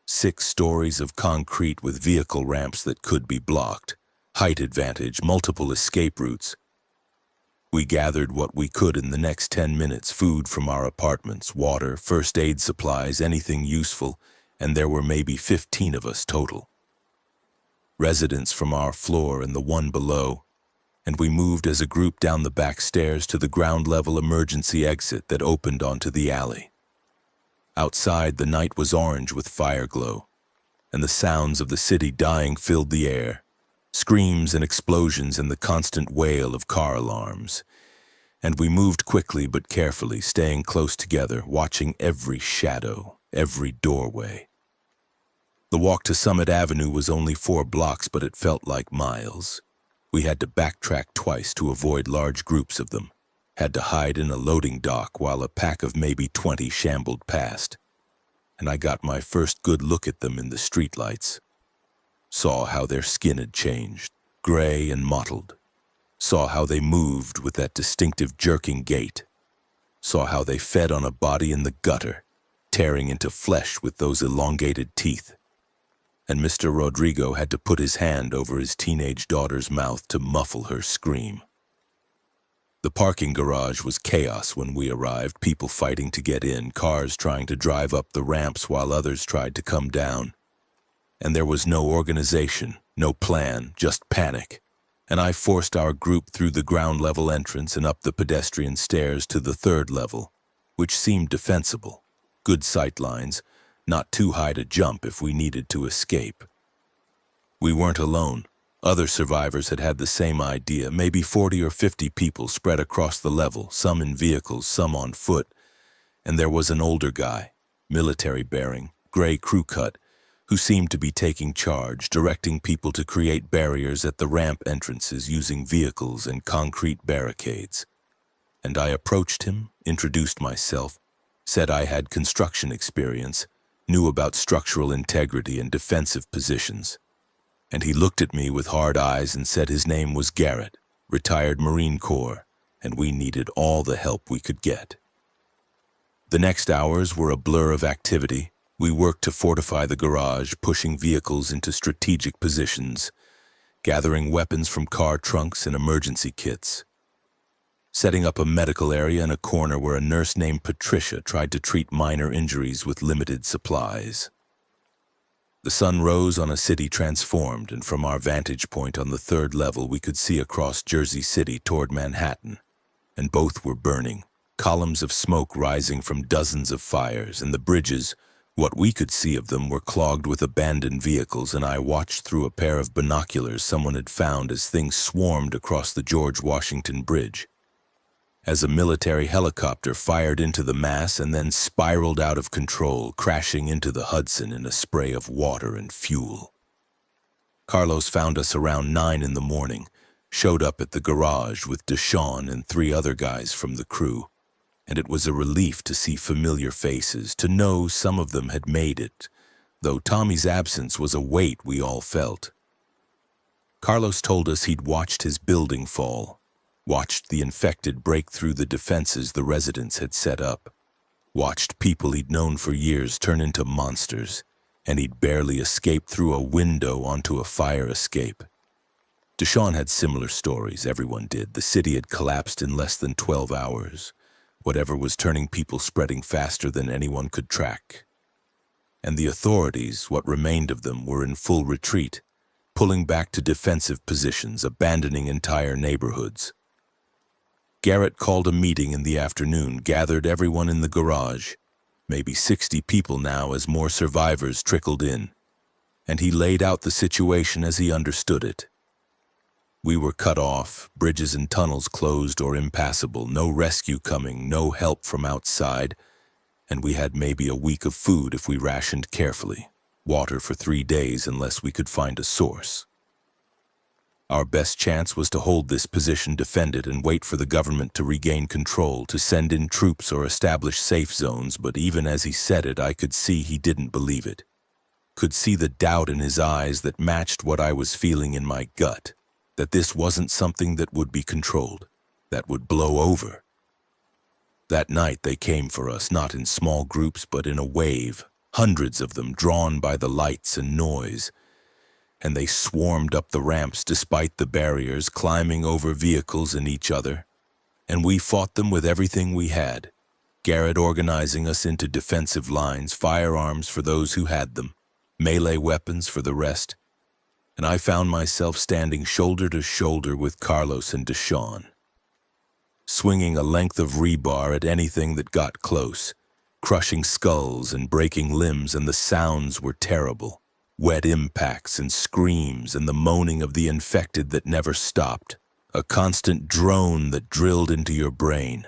Speaker 1: 6 stories of concrete with vehicle ramps that could be blocked, height advantage, multiple escape routes. We gathered what we could in the next 10 minutes, food from our apartments, water, first aid supplies, anything useful, and there were maybe 15 of us total. Residents from our floor and the one below, and we moved as a group down the back stairs to the ground-level emergency exit that opened onto the alley. Outside, the night was orange with fire glow, and the sounds of the city dying filled the air. Screams and explosions and the constant wail of car alarms. And we moved quickly but carefully, staying close together, watching every shadow, every doorway. The walk to Summit Avenue was only 4 blocks, but it felt like miles. We had to backtrack twice to avoid large groups of them, had to hide in a loading dock while a pack of maybe 20 shambled past. And I got my first good look at them in the streetlights. Saw how their skin had changed, gray and mottled. Saw how they moved with that distinctive jerking gait. Saw how they fed on a body in the gutter, tearing into flesh with those elongated teeth. And Mr. Rodrigo had to put his hand over his teenage daughter's mouth to muffle her scream. The parking garage was chaos when we arrived, people fighting to get in, cars trying to drive up the ramps while others tried to come down. And there was no organization, no plan, just panic. And I forced our group through the ground-level entrance and up the pedestrian stairs to the 3rd level, which seemed defensible. Good sight lines, not too high to jump if we needed to escape. We weren't alone. Other survivors had had the same idea, maybe 40 or 50 people spread across the level, some in vehicles, some on foot. And there was an older guy, military bearing, gray crew cut, who seemed to be taking charge, directing people to create barriers at the ramp entrances using vehicles and concrete barricades. And I approached him, introduced myself, said I had construction experience, knew about structural integrity and defensive positions. And he looked at me with hard eyes and said his name was Garrett, retired Marine Corps, and we needed all the help we could get. The next hours were a blur of activity. We worked to fortify the garage, pushing vehicles into strategic positions, gathering weapons from car trunks and emergency kits, setting up a medical area in a corner where a nurse named Patricia tried to treat minor injuries with limited supplies. The sun rose on a city transformed, and from our vantage point on the 3rd level we could see across Jersey City toward Manhattan, and both were burning, columns of smoke rising from dozens of fires, and the bridges, what we could see of them, were clogged with abandoned vehicles, and I watched through a pair of binoculars someone had found as things swarmed across the George Washington Bridge. As a military helicopter fired into the mass and then spiraled out of control, crashing into the Hudson in a spray of water and fuel. Carlos found us around 9 in the morning, showed up at the garage with Deshawn and 3 other guys from the crew. And it was a relief to see familiar faces, to know some of them had made it, though Tommy's absence was a weight we all felt. Carlos told us he'd watched his building fall, watched the infected break through the defenses the residents had set up, watched people he'd known for years turn into monsters, and he'd barely escaped through a window onto a fire escape. Deshawn had similar stories, everyone did. The city had collapsed in less than 12 hours. Whatever was turning people spreading faster than anyone could track. And the authorities, what remained of them, were in full retreat, pulling back to defensive positions, abandoning entire neighborhoods. Garrett called a meeting in the afternoon, gathered everyone in the garage, maybe 60 people now as more survivors trickled in, and he laid out the situation as he understood it. We were cut off, bridges and tunnels closed or impassable, no rescue coming, no help from outside, and we had maybe a week of food if we rationed carefully, water for 3 days unless we could find a source. Our best chance was to hold this position, defend it, and wait for the government to regain control, to send in troops or establish safe zones, but even as he said it, I could see he didn't believe it. Could see the doubt in his eyes that matched what I was feeling in my gut. That this wasn't something that would be controlled, that would blow over. That night they came for us, not in small groups but in a wave, hundreds of them drawn by the lights and noise, and they swarmed up the ramps despite the barriers, climbing over vehicles and each other, and we fought them with everything we had, Garrett organizing us into defensive lines, firearms for those who had them, melee weapons for the rest, and I found myself standing shoulder to shoulder with Carlos and Deshawn, swinging a length of rebar at anything that got close, crushing skulls and breaking limbs, and the sounds were terrible. Wet impacts and screams and the moaning of the infected that never stopped, a constant drone that drilled into your brain.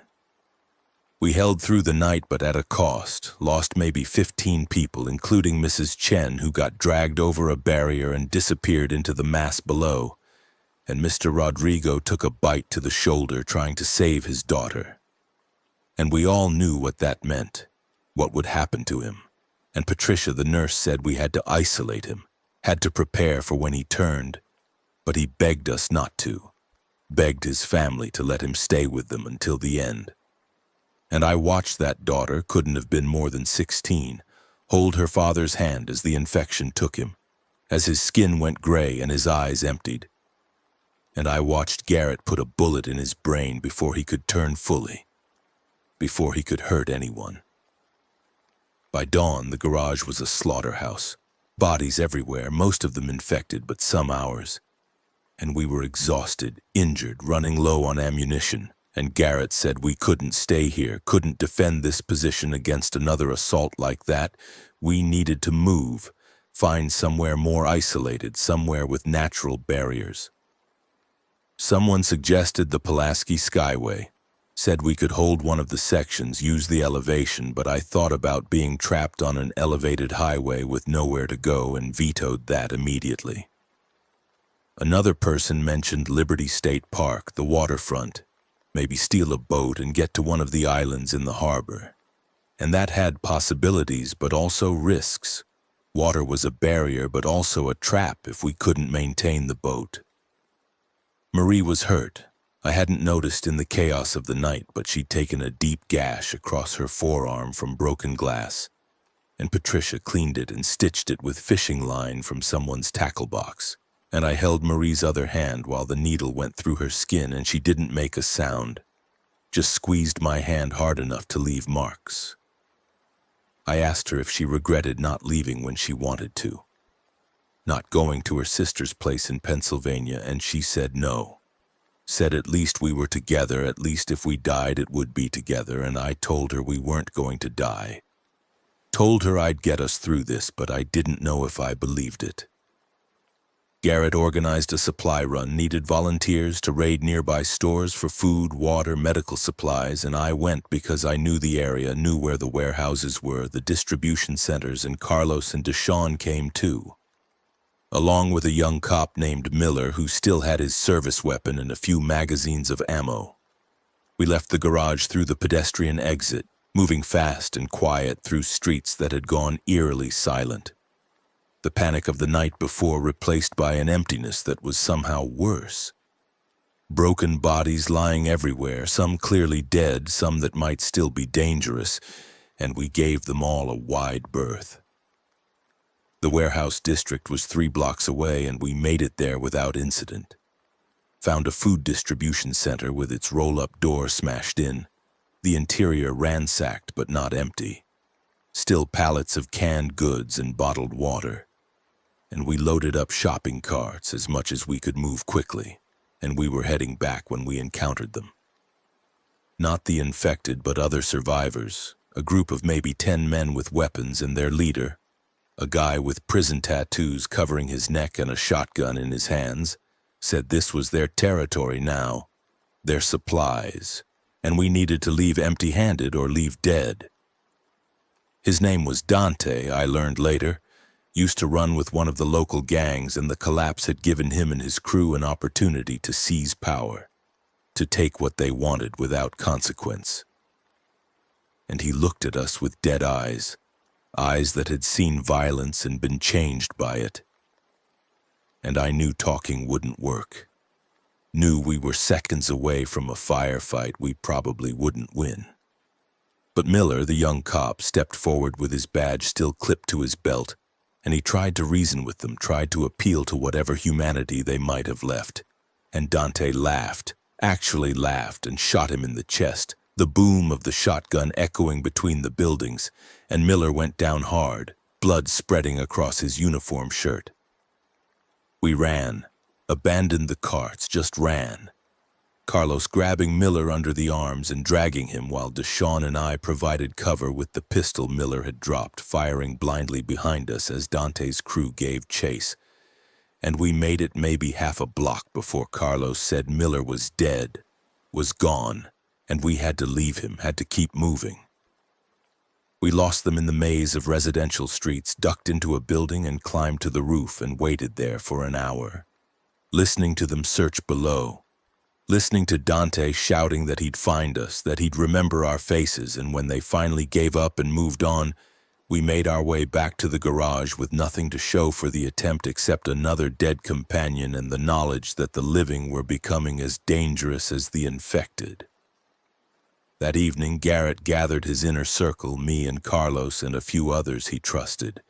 Speaker 1: We held through the night, but at a cost, lost maybe 15 people, including Mrs. Chen, who got dragged over a barrier and disappeared into the mass below, and Mr. Rodrigo took a bite to the shoulder trying to save his daughter. And we all knew what that meant, what would happen to him. And Patricia, the nurse, said we had to isolate him, had to prepare for when he turned, but he begged us not to, begged his family to let him stay with them until the end. And I watched that daughter, couldn't have been more than 16, hold her father's hand as the infection took him, as his skin went gray and his eyes emptied. And I watched Garrett put a bullet in his brain before he could turn fully, before he could hurt anyone. By dawn, the garage was a slaughterhouse. Bodies everywhere, most of them infected, but some ours. And we were exhausted, injured, running low on ammunition. And Garrett said we couldn't stay here, couldn't defend this position against another assault like that. We needed to move, find somewhere more isolated, somewhere with natural barriers. Someone suggested the Pulaski Skyway. Said we could hold one of the sections, use the elevation, but I thought about being trapped on an elevated highway with nowhere to go and vetoed that immediately. Another person mentioned Liberty State Park, the waterfront, maybe steal a boat and get to one of the islands in the harbor. And that had possibilities, but also risks. Water was a barrier, but also a trap if we couldn't maintain the boat. Marie was hurt. I hadn't noticed in the chaos of the night, but she'd taken a deep gash across her forearm from broken glass, and Patricia cleaned it and stitched it with fishing line from someone's tackle box. And I held Marie's other hand while the needle went through her skin, and she didn't make a sound, just squeezed my hand hard enough to leave marks. I asked her if she regretted not leaving when she wanted to, not going to her sister's place in Pennsylvania, and she said no. Said at least we were together, at least if we died it would be together, and I told her we weren't going to die. Told her I'd get us through this, but I didn't know if I believed it. Garrett organized a supply run, needed volunteers to raid nearby stores for food, water, medical supplies, and I went because I knew the area, knew where the warehouses were, the distribution centers, and Carlos and Deshawn came too, along with a young cop named Miller who still had his service weapon and a few magazines of ammo. We left the garage through the pedestrian exit, moving fast and quiet through streets that had gone eerily silent. The panic of the night before replaced by an emptiness that was somehow worse. Broken bodies lying everywhere, some clearly dead, some that might still be dangerous, and we gave them all a wide berth. The warehouse district was 3 blocks away, and we made it there without incident. Found a food distribution center with its roll-up door smashed in, the interior ransacked but not empty. Still pallets of canned goods and bottled water. And we loaded up shopping carts as much as we could move quickly, and we were heading back when we encountered them. Not the infected, but other survivors, a group of maybe 10 men with weapons, and their leader, a guy with prison tattoos covering his neck and a shotgun in his hands, said this was their territory now, their supplies, and we needed to leave empty-handed or leave dead. His name was Dante, I learned later, used to run with one of the local gangs, and the collapse had given him and his crew an opportunity to seize power, to take what they wanted without consequence. And he looked at us with dead eyes, eyes that had seen violence and been changed by it. And I knew talking wouldn't work. Knew we were seconds away from a firefight we probably wouldn't win. But Miller, the young cop, stepped forward with his badge still clipped to his belt, and he tried to reason with them, tried to appeal to whatever humanity they might have left. And Dante laughed, actually laughed, and shot him in the chest, the boom of the shotgun echoing between the buildings, and Miller went down hard, blood spreading across his uniform shirt. We ran, abandoned the carts, just ran. Carlos grabbing Miller under the arms and dragging him while Deshawn and I provided cover with the pistol Miller had dropped, firing blindly behind us as Dante's crew gave chase. And we made it maybe half a block before Carlos said Miller was dead, was gone, and we had to leave him, had to keep moving. We lost them in the maze of residential streets, ducked into a building and climbed to the roof and waited there for an hour, listening to them search below, listening to Dante shouting that he'd find us, that he'd remember our faces, and when they finally gave up and moved on, we made our way back to the garage with nothing to show for the attempt except another dead companion and the knowledge that the living were becoming as dangerous as the infected. That evening, Garrett gathered his inner circle, me and Carlos and a few others he trusted.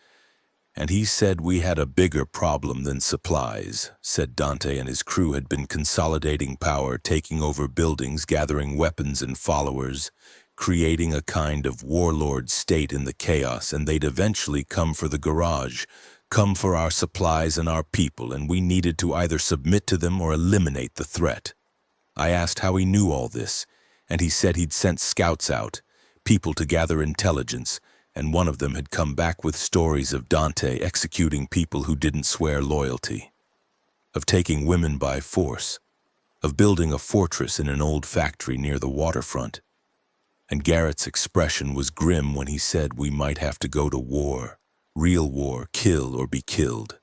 Speaker 1: And he said we had a bigger problem than supplies, said Dante and his crew had been consolidating power, taking over buildings, gathering weapons and followers, creating a kind of warlord state in the chaos, and they'd eventually come for the garage, come for our supplies and our people, and we needed to either submit to them or eliminate the threat. I asked how he knew all this, and he said he'd sent scouts out, people to gather intelligence, and one of them had come back with stories of Dante executing people who didn't swear loyalty, of taking women by force, of building a fortress in an old factory near the waterfront. And Garrett's expression was grim when he said we might have to go to war, real war, kill or be killed.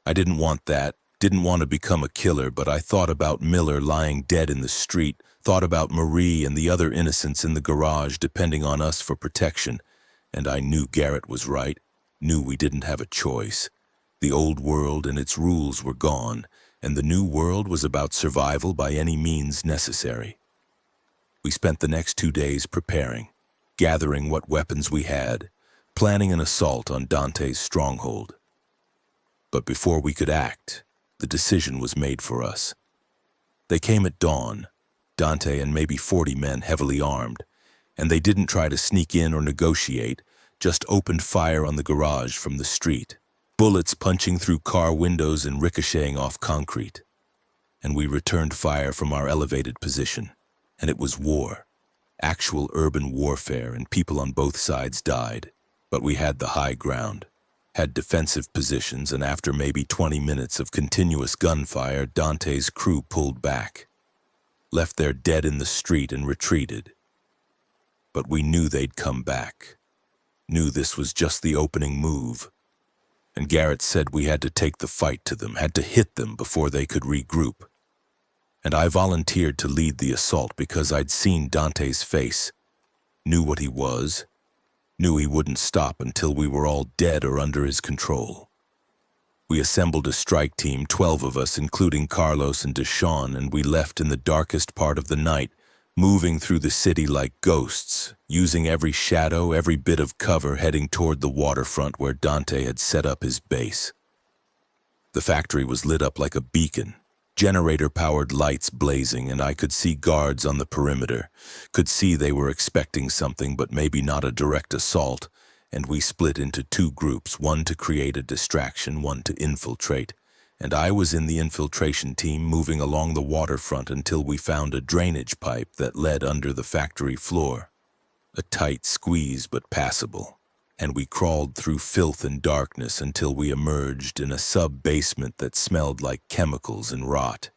Speaker 1: I didn't want that, didn't want to become a killer, but I thought about Miller lying dead in the street, thought about Marie and the other innocents in the garage depending on us for protection, and I knew Garrett was right, knew we didn't have a choice. The old world and its rules were gone, and the new world was about survival by any means necessary. We spent the next 2 days preparing, gathering what weapons we had, planning an assault on Dante's stronghold. But before we could act, the decision was made for us. They came at dawn, Dante and maybe 40 men heavily armed, and they didn't try to sneak in or negotiate, just opened fire on the garage from the street, bullets punching through car windows and ricocheting off concrete. And we returned fire from our elevated position, and it was war, actual urban warfare, and people on both sides died. But we had the high ground, had defensive positions, and after maybe 20 minutes of continuous gunfire, Dante's crew pulled back, left their dead in the street and retreated. But we knew they'd come back, knew this was just the opening move. And Garrett said we had to take the fight to them, had to hit them before they could regroup. And I volunteered to lead the assault because I'd seen Dante's face, knew what he was, knew he wouldn't stop until we were all dead or under his control. We assembled a strike team, 12 of us, including Carlos and Deshawn, and we left in the darkest part of the night, moving through the city like ghosts, using every shadow, every bit of cover, heading toward the waterfront where Dante had set up his base. The factory was lit up like a beacon, generator-powered lights blazing, and I could see guards on the perimeter, could see they were expecting something but maybe not a direct assault, and we split into 2 groups, one to create a distraction, one to infiltrate. And I was in the infiltration team, moving along the waterfront until we found a drainage pipe that led under the factory floor. A tight squeeze but passable, and we crawled through filth and darkness until we emerged in a sub-basement that smelled like chemicals and rot.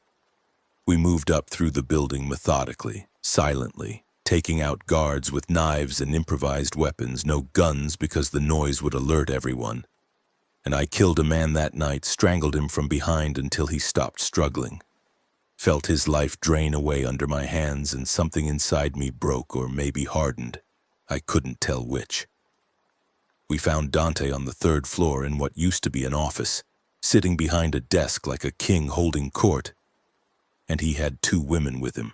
Speaker 1: We moved up through the building methodically, silently, taking out guards with knives and improvised weapons, no guns because the noise would alert everyone. And I killed a man that night, strangled him from behind until he stopped struggling. Felt his life drain away under my hands, and something inside me broke or maybe hardened. I couldn't tell which. We found Dante on the 3rd floor in what used to be an office, sitting behind a desk like a king holding court. And he had 2 women with him.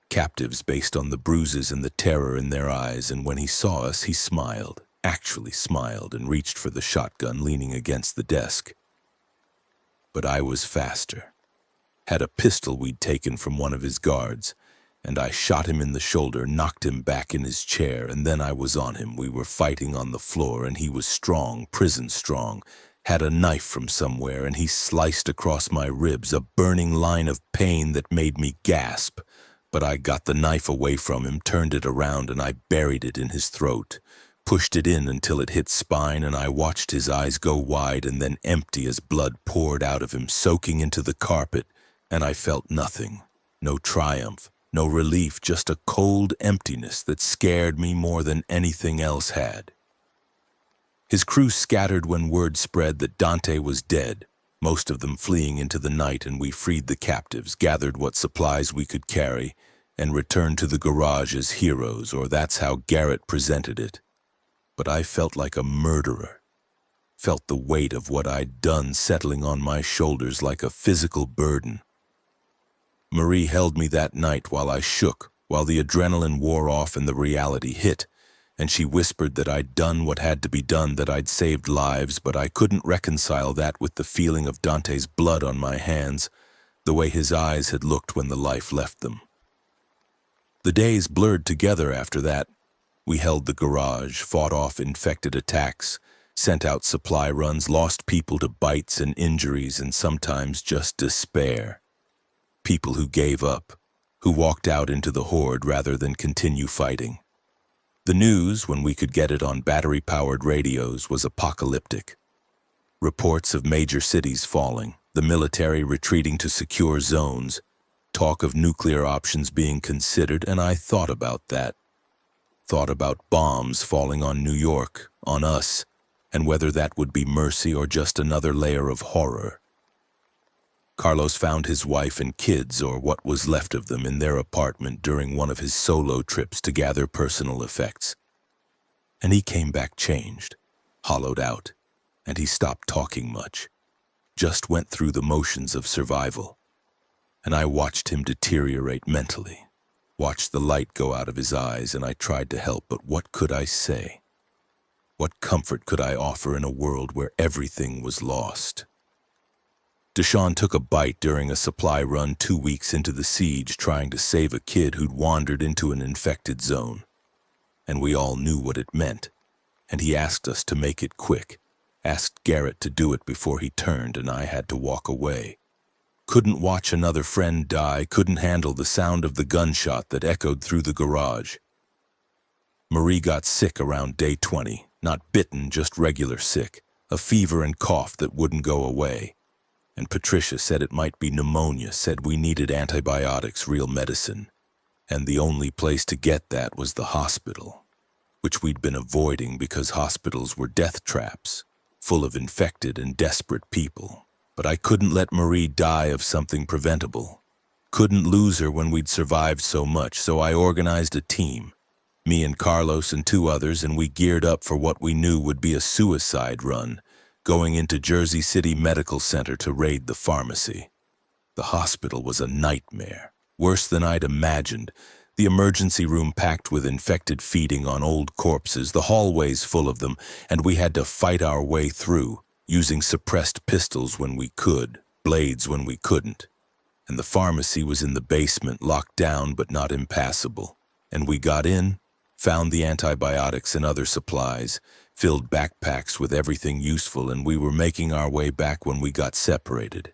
Speaker 1: captives based on the bruises and the terror in their eyes, and when he saw us, he smiled, actually smiled, and reached for the shotgun leaning against the desk. But I was faster. Had a pistol we'd taken from one of his guards, and I shot him in the shoulder, knocked him back in his chair, and then I was on him. We were fighting on the floor, and he was strong, prison strong, had a knife from somewhere, and he sliced across my ribs, a burning line of pain that made me gasp. But I got the knife away from him, turned it around, and I buried it in his throat, pushed it in until it hit spine, and I watched his eyes go wide and then empty as blood poured out of him, soaking into the carpet, and I felt nothing, no triumph, no relief, just a cold emptiness that scared me more than anything else had. His crew scattered when word spread that Dante was dead, most of them fleeing into the night, and we freed the captives, gathered what supplies we could carry, and returned to the garage as heroes, or that's how Garrett presented it. But I felt like a murderer, felt the weight of what I'd done settling on my shoulders like a physical burden. Marie held me that night while I shook, while the adrenaline wore off and the reality hit, and she whispered that I'd done what had to be done, that I'd saved lives, but I couldn't reconcile that with the feeling of Dante's blood on my hands, the way his eyes had looked when the life left them. The days blurred together after that. We held the garage, fought off infected attacks, sent out supply runs, lost people to bites and injuries, and sometimes just despair. People who gave up, who walked out into the horde rather than continue fighting. The news, when we could get it on battery-powered radios, was apocalyptic. Reports of major cities falling, the military retreating to secure zones, talk of nuclear options being considered, and I thought about that. Thought about bombs falling on New York, on us, and whether that would be mercy or just another layer of horror. Carlos found his wife and kids, or what was left of them, in their apartment during one of his solo trips to gather personal effects. And he came back changed, hollowed out, and he stopped talking much, just went through the motions of survival. And I watched him deteriorate mentally, watched the light go out of his eyes, and I tried to help, but what could I say? What comfort could I offer in a world where everything was lost? Deshaun took a bite during a supply run 2 weeks into the siege, trying to save a kid who'd wandered into an infected zone. And we all knew what it meant, and he asked us to make it quick, asked Garrett to do it before he turned, and I had to walk away. Couldn't watch another friend die, couldn't handle the sound of the gunshot that echoed through the garage. Marie got sick around day 20, not bitten, just regular sick, a fever and cough that wouldn't go away. And Patricia said it might be pneumonia, said we needed antibiotics, real medicine. And the only place to get that was the hospital, which we'd been avoiding because hospitals were death traps, full of infected and desperate people. But I couldn't let Marie die of something preventable. Couldn't lose her when we'd survived so much, so I organized a team, me and Carlos and 2 others, and we geared up for what we knew would be a suicide run, going into Jersey City Medical Center to raid the pharmacy. The hospital was a nightmare, worse than I'd imagined. The emergency room packed with infected feeding on old corpses, the hallways full of them, and we had to fight our way through, using suppressed pistols when we could, blades when we couldn't. And the pharmacy was in the basement, locked down but not impassable. And we got in, found the antibiotics and other supplies, filled backpacks with everything useful, and we were making our way back when we got separated.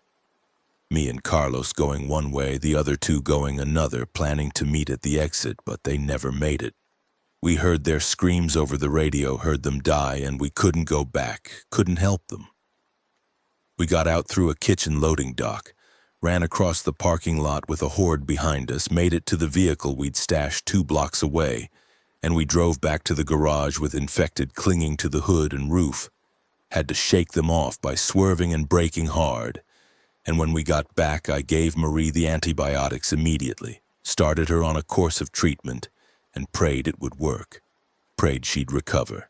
Speaker 1: Me and Carlos going one way, the other 2 going another, planning to meet at the exit, but they never made it. We heard their screams over the radio, heard them die, and we couldn't go back, couldn't help them. We got out through a kitchen loading dock, ran across the parking lot with a horde behind us, made it to the vehicle we'd stashed 2 blocks away, and we drove back to the garage with infected clinging to the hood and roof. Had to shake them off by swerving and braking hard. And when we got back, I gave Marie the antibiotics immediately, started her on a course of treatment, and prayed it would work. Prayed she'd recover.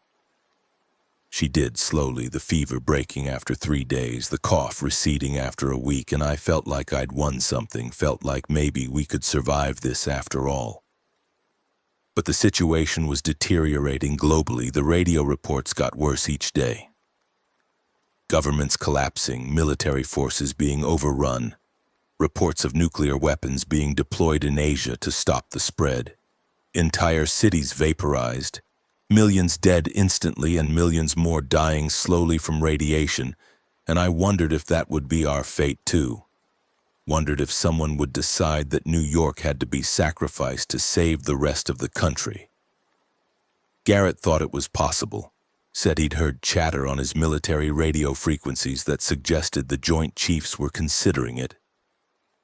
Speaker 1: She did slowly, the fever breaking after 3 days, the cough receding after a week, and I felt like I'd won something, felt like maybe we could survive this after all. But the situation was deteriorating globally. The radio reports got worse each day. Governments collapsing, military forces being overrun, reports of nuclear weapons being deployed in Asia to stop the spread, entire cities vaporized, millions dead instantly and millions more dying slowly from radiation, and I wondered if that would be our fate too. Wondered if someone would decide that New York had to be sacrificed to save the rest of the country. Garrett thought it was possible, said he'd heard chatter on his military radio frequencies that suggested the Joint Chiefs were considering it,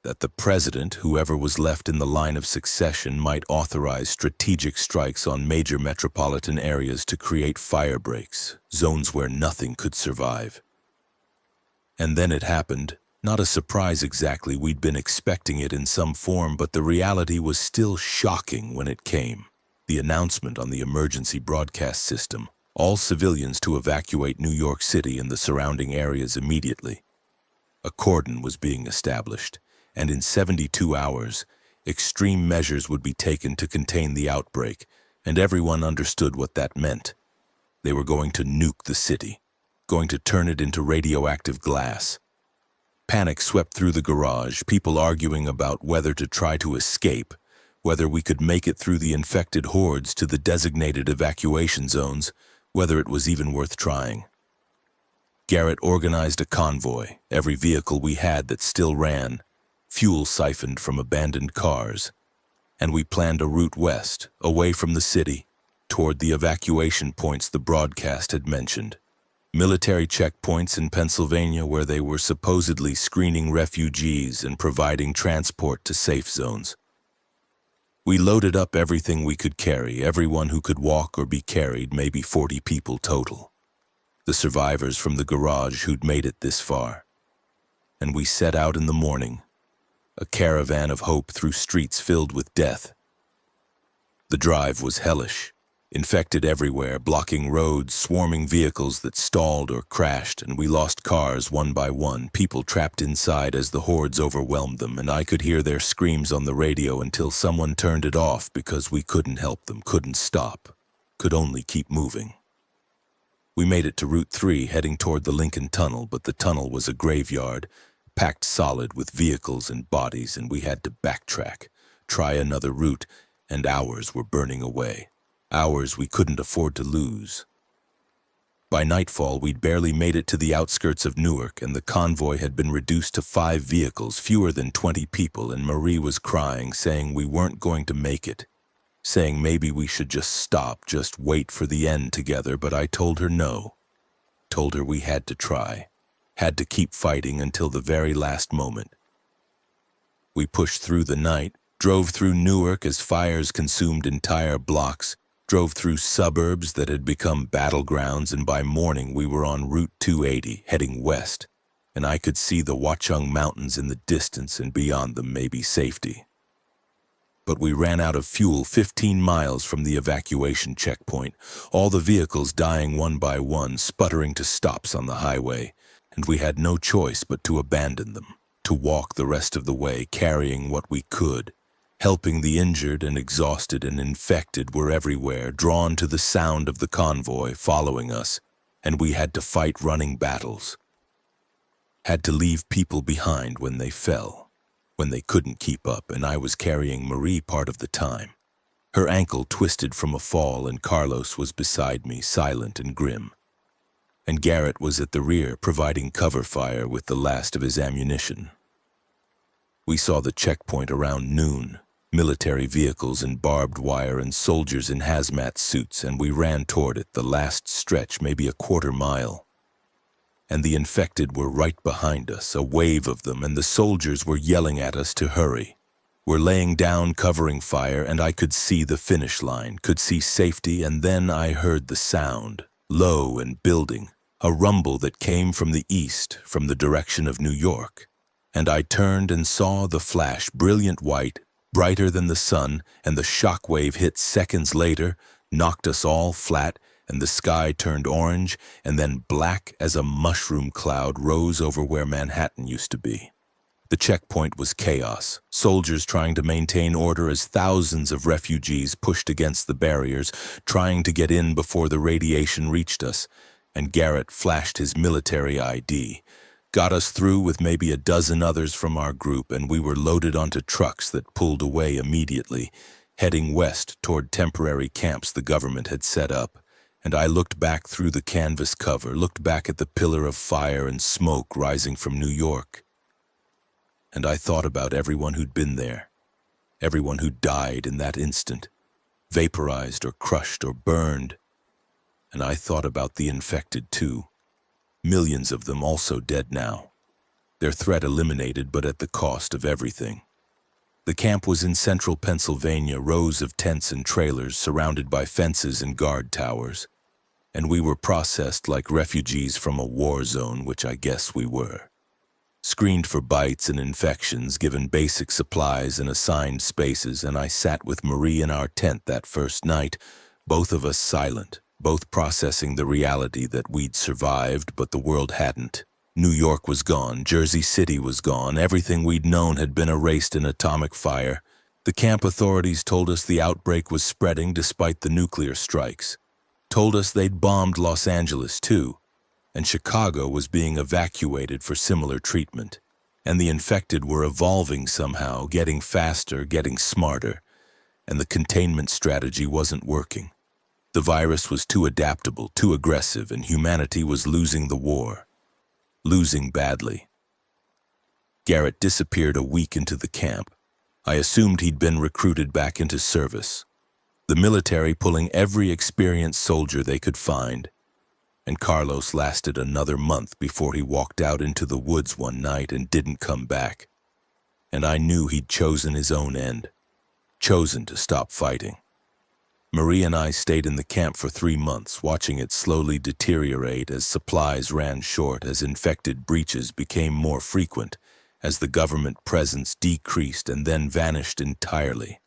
Speaker 1: that the president, whoever was left in the line of succession, might authorize strategic strikes on major metropolitan areas to create fire breaks, zones where nothing could survive. And then it happened. Not a surprise exactly, we'd been expecting it in some form, but the reality was still shocking when it came. The announcement on the emergency broadcast system, all civilians to evacuate New York City and the surrounding areas immediately. A cordon was being established, and in 72 hours, extreme measures would be taken to contain the outbreak, and everyone understood what that meant. They were going to nuke the city, going to turn it into radioactive glass. Panic swept through the garage, people arguing about whether to try to escape, whether we could make it through the infected hordes to the designated evacuation zones, whether it was even worth trying. Garrett organized a convoy, every vehicle we had that still ran, fuel siphoned from abandoned cars, and we planned a route west, away from the city, toward the evacuation points the broadcast had mentioned. Military checkpoints in Pennsylvania where they were supposedly screening refugees and providing transport to safe zones. We loaded up everything we could carry, everyone who could walk or be carried, maybe 40 people total. The survivors from the garage who'd made it this far. And we set out in the morning, a caravan of hope through streets filled with death. The drive was hellish. Infected everywhere, blocking roads, swarming vehicles that stalled or crashed, and we lost cars one by one, people trapped inside as the hordes overwhelmed them, and I could hear their screams on the radio until someone turned it off because we couldn't help them, couldn't stop, could only keep moving. We made it to Route 3 heading toward the Lincoln Tunnel, but the tunnel was a graveyard, packed solid with vehicles and bodies, and we had to backtrack, try another route, and hours were burning away. Hours we couldn't afford to lose. By nightfall, we'd barely made it to the outskirts of Newark, and the convoy had been reduced to 5 vehicles, fewer than 20 people, and Marie was crying, saying we weren't going to make it, saying maybe we should just stop, just wait for the end together, but I told her no. Told her we had to try, had to keep fighting until the very last moment. We pushed through the night, drove through Newark as fires consumed entire blocks, drove through suburbs that had become battlegrounds, and by morning we were on Route 280, heading west, and I could see the Watchung Mountains in the distance, and beyond them maybe safety. But we ran out of fuel 15 miles from the evacuation checkpoint, all the vehicles dying one by one, sputtering to stops on the highway, and we had no choice but to abandon them, to walk the rest of the way, carrying what we could. Helping the injured and exhausted and infected were everywhere, drawn to the sound of the convoy following us, and we had to fight running battles. Had to leave people behind when they fell, when they couldn't keep up, and I was carrying Marie part of the time. Her ankle twisted from a fall, and Carlos was beside me, silent and grim. And Garrett was at the rear, providing cover fire with the last of his ammunition. We saw the checkpoint around noon. Military vehicles and barbed wire and soldiers in hazmat suits, and we ran toward it, the last stretch, maybe a quarter mile. And the infected were right behind us, a wave of them, and the soldiers were yelling at us to hurry. We're laying down, covering fire, and I could see the finish line, could see safety, and then I heard the sound, low and building, a rumble that came from the east, from the direction of New York. And I turned and saw the flash, brilliant white, brighter than the sun, and the shock wave hit seconds later, knocked us all flat, and the sky turned orange, and then black as a mushroom cloud rose over where Manhattan used to be. The checkpoint was chaos, soldiers trying to maintain order as thousands of refugees pushed against the barriers, trying to get in before the radiation reached us, and Garrett flashed his military ID, got us through with maybe a dozen others from our group, and we were loaded onto trucks that pulled away immediately, heading west toward temporary camps the government had set up. And I looked back through the canvas cover, looked back at the pillar of fire and smoke rising from New York. And I thought about everyone who'd been there, everyone who died in that instant, vaporized or crushed or burned. And I thought about the infected too. Millions of them also dead now. Their threat eliminated, but at the cost of everything. The camp was in central Pennsylvania, rows of tents and trailers surrounded by fences and guard towers. And we were processed like refugees from a war zone, which I guess we were. Screened for bites and infections, given basic supplies and assigned spaces, and I sat with Marie in our tent that first night, both of us silent, both processing the reality that we'd survived, but the world hadn't. New York was gone, Jersey City was gone, everything we'd known had been erased in atomic fire. The camp authorities told us the outbreak was spreading despite the nuclear strikes. Told us they'd bombed Los Angeles too, and Chicago was being evacuated for similar treatment. And the infected were evolving somehow, getting faster, getting smarter, and the containment strategy wasn't working. The virus was too adaptable, too aggressive, and humanity was losing the war. Losing badly. Garrett disappeared a week into the camp. I assumed he'd been recruited back into service. The military pulling every experienced soldier they could find. And Carlos lasted another month before he walked out into the woods one night and didn't come back. And I knew he'd chosen his own end. Chosen to stop fighting. Marie and I stayed in the camp for 3 months, watching it slowly deteriorate as supplies ran short, as infected breaches became more frequent, as the government presence decreased and then vanished entirely,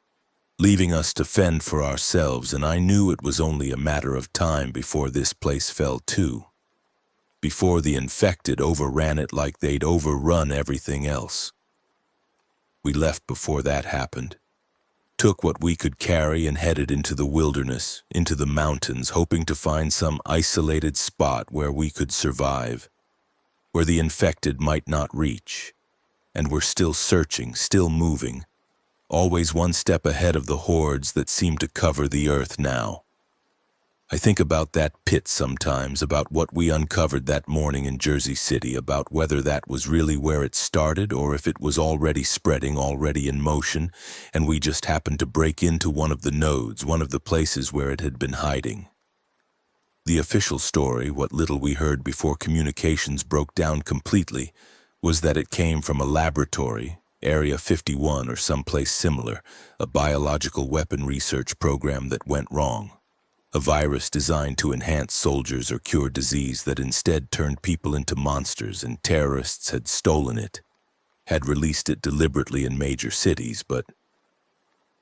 Speaker 1: leaving us to fend for ourselves, and I knew it was only a matter of time before this place fell too, before the infected overran it like they'd overrun everything else. We left before that happened. Took what we could carry and headed into the wilderness, into the mountains, hoping to find some isolated spot where we could survive, where the infected might not reach. And we're still searching, still moving, always one step ahead of the hordes that seem to cover the earth now. I think about that pit sometimes, about what we uncovered that morning in Jersey City, about whether that was really where it started or if it was already spreading, already in motion, and we just happened to break into one of the nodes, one of the places where it had been hiding. The official story, what little we heard before communications broke down completely, was that it came from a laboratory, Area 51 or someplace similar, a biological weapon research program that went wrong. A virus designed to enhance soldiers or cure disease that instead turned people into monsters, and terrorists had stolen it, had released it deliberately in major cities, but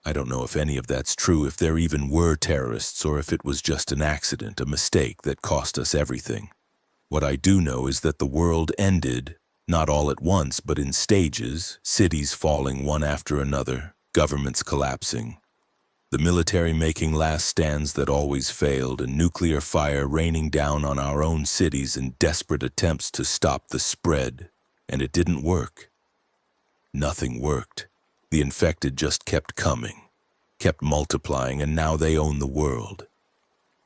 Speaker 1: I don't know if any of that's true, if there even were terrorists, or if it was just an accident, a mistake that cost us everything. What I do know is that the world ended, not all at once, but in stages, cities falling one after another, governments collapsing, the military making last stands that always failed, and nuclear fire raining down on our own cities in desperate attempts to stop the spread, and it didn't work. Nothing worked. The infected just kept coming, kept multiplying, and now they own the world.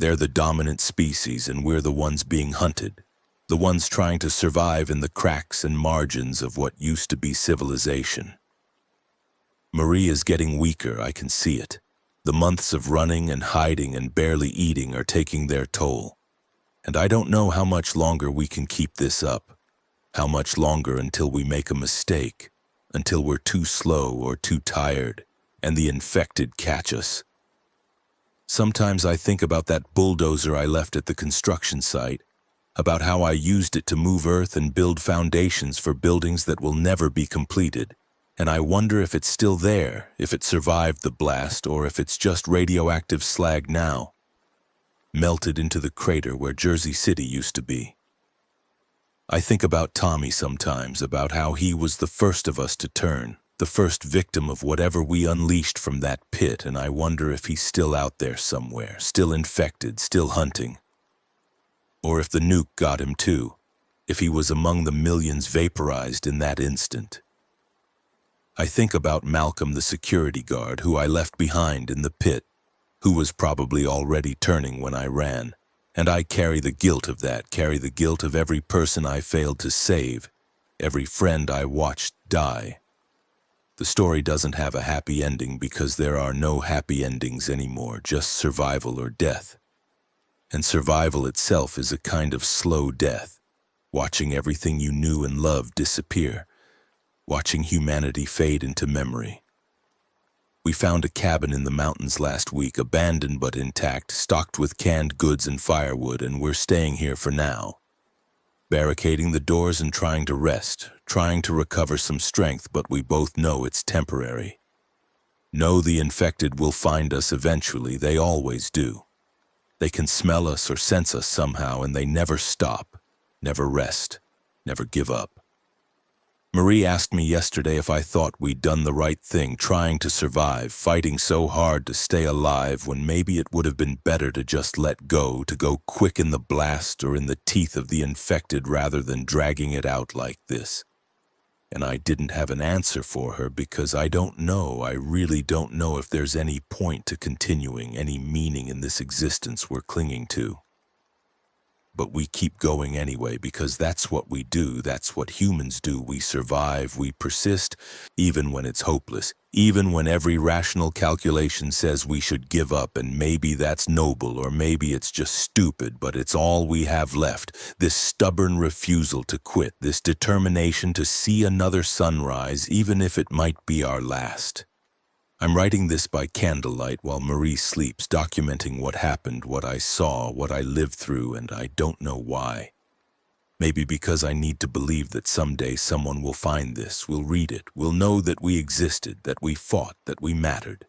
Speaker 1: They're the dominant species, and we're the ones being hunted, the ones trying to survive in the cracks and margins of what used to be civilization. Marie is getting weaker, I can see it. The months of running and hiding and barely eating are taking their toll. And I don't know how much longer we can keep this up, how much longer until we make a mistake, until we're too slow or too tired, and the infected catch us. Sometimes I think about that bulldozer I left at the construction site, about how I used it to move earth and build foundations for buildings that will never be completed. And I wonder if it's still there, if it survived the blast, or if it's just radioactive slag now. melted into the crater where Jersey City used to be. I think about Tommy sometimes, about how he was the first of us to turn, the first victim of whatever we unleashed from that pit, and I wonder if he's still out there somewhere, still infected, still hunting. Or if the nuke got him too, if he was among the millions vaporized in that instant. I think about Malcolm, the security guard, who I left behind in the pit, who was probably already turning when I ran. And I carry the guilt of that, carry the guilt of every person I failed to save, every friend I watched die. The story doesn't have a happy ending because there are no happy endings anymore, just survival or death. And survival itself is a kind of slow death, watching everything you knew and loved disappear, watching humanity fade into memory. We found a cabin in the mountains last week, abandoned but intact, stocked with canned goods and firewood, and we're staying here for now. Barricading the doors and trying to rest, trying to recover some strength, but we both know it's temporary. Know the infected will find us eventually, they always do. They can smell us or sense us somehow, and they never stop, never rest, never give up. Marie asked me yesterday if I thought we'd done the right thing, trying to survive, fighting so hard to stay alive when maybe it would have been better to just let go, to go quick in the blast or in the teeth of the infected rather than dragging it out like this. And I didn't have an answer for her because I really don't know if there's any point to continuing, any meaning in this existence we're clinging to. But we keep going anyway because that's what we do, that's what humans do. We survive, we persist, even when it's hopeless, even when every rational calculation says we should give up, and maybe that's noble or maybe it's just stupid, but it's all we have left. This stubborn refusal to quit, this determination to see another sunrise, even if it might be our last. I'm writing this by candlelight while Marie sleeps, documenting what happened, what I saw, what I lived through, and I don't know why. Maybe because I need to believe that someday someone will find this, will read it, will know that we existed, that we fought, that we mattered.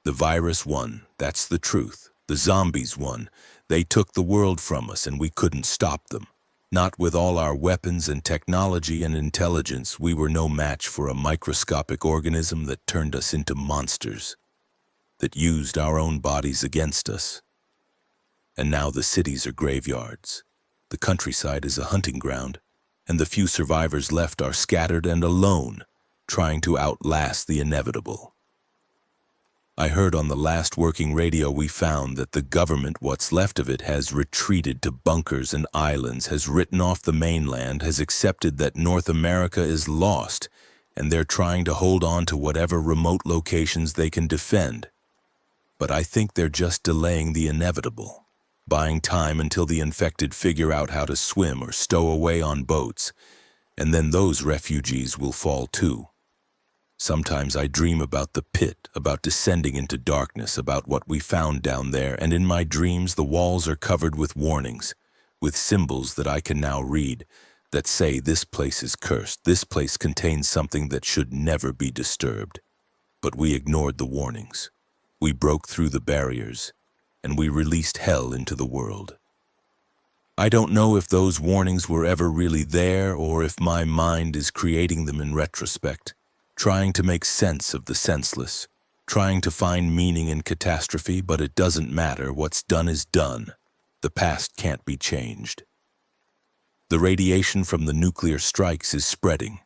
Speaker 1: The virus won, that's the truth. The zombies won. They took the world from us and we couldn't stop them. Not with all our weapons and technology and intelligence, we were no match for a microscopic organism that turned us into monsters, that used our own bodies against us. And now the cities are graveyards. The countryside is a hunting ground, and the few survivors left are scattered and alone, trying to outlast the inevitable. I heard on the last working radio we found that the government, what's left of it, has retreated to bunkers and islands, has written off the mainland, has accepted that North America is lost, and they're trying to hold on to whatever remote locations they can defend. But I think they're just delaying the inevitable, buying time until the infected figure out how to swim or stow away on boats, and then those refugees will fall too. Sometimes I dream about the pit, about descending into darkness, about what we found down there, and in my dreams the walls are covered with warnings, with symbols that I can now read, that say this place is cursed, this place contains something that should never be disturbed. But we ignored the warnings. We broke through the barriers, and we released hell into the world. I don't know if those warnings were ever really there or if my mind is creating them in retrospect, trying to make sense of the senseless, trying to find meaning in catastrophe, but it doesn't matter. What's done is done. The past can't be changed. The radiation from the nuclear strikes is spreading,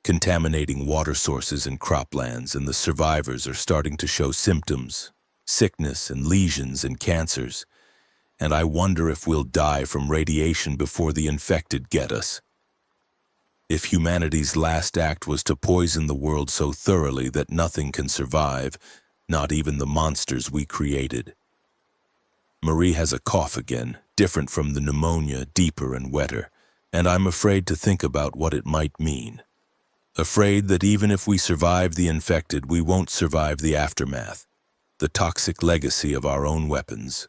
Speaker 1: contaminating water sources and croplands, and the survivors are starting to show symptoms, sickness and lesions and cancers, and I wonder if we'll die from radiation before the infected get us. If humanity's last act was to poison the world so thoroughly that nothing can survive, not even the monsters we created. Marie has a cough again, different from the pneumonia, deeper and wetter, and I'm afraid to think about what it might mean. Afraid that even if we survive the infected, we won't survive the aftermath, the toxic legacy of our own weapons.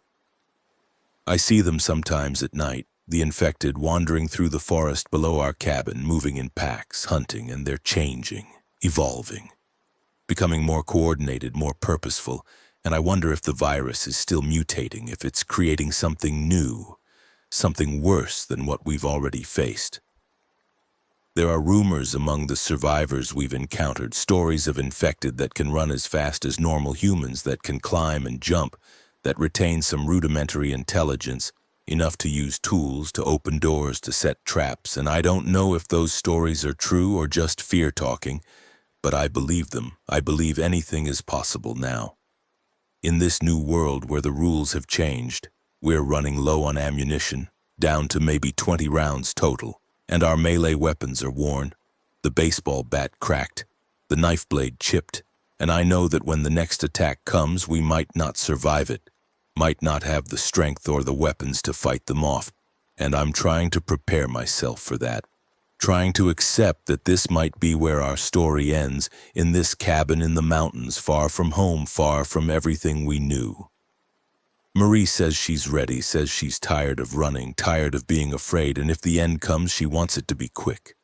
Speaker 1: I see them sometimes at night, the infected wandering through the forest below our cabin, moving in packs, hunting, and they're changing, evolving, becoming more coordinated, more purposeful, And I wonder if the virus is still mutating, if it's creating something new, something worse than what we've already faced. There are rumors among the survivors we've encountered, stories of infected that can run as fast as normal humans, that can climb and jump, that retain some rudimentary intelligence, enough to use tools, to open doors, to set traps. And I don't know if those stories are true or just fear-talking, but I believe them. I believe anything is possible now. In this new world where the rules have changed, we're running low on ammunition, down to maybe 20 rounds total. And our melee weapons are worn, the baseball bat cracked, the knife blade chipped, and I know that when the next attack comes, we might not survive it, might not have the strength or the weapons to fight them off, and I'm trying to prepare myself for that, trying to accept that this might be where our story ends, in this cabin in the mountains, far from home, far from everything we knew. Marie says she's ready, says she's tired of running, tired of being afraid, and if the end comes, she wants it to be quick.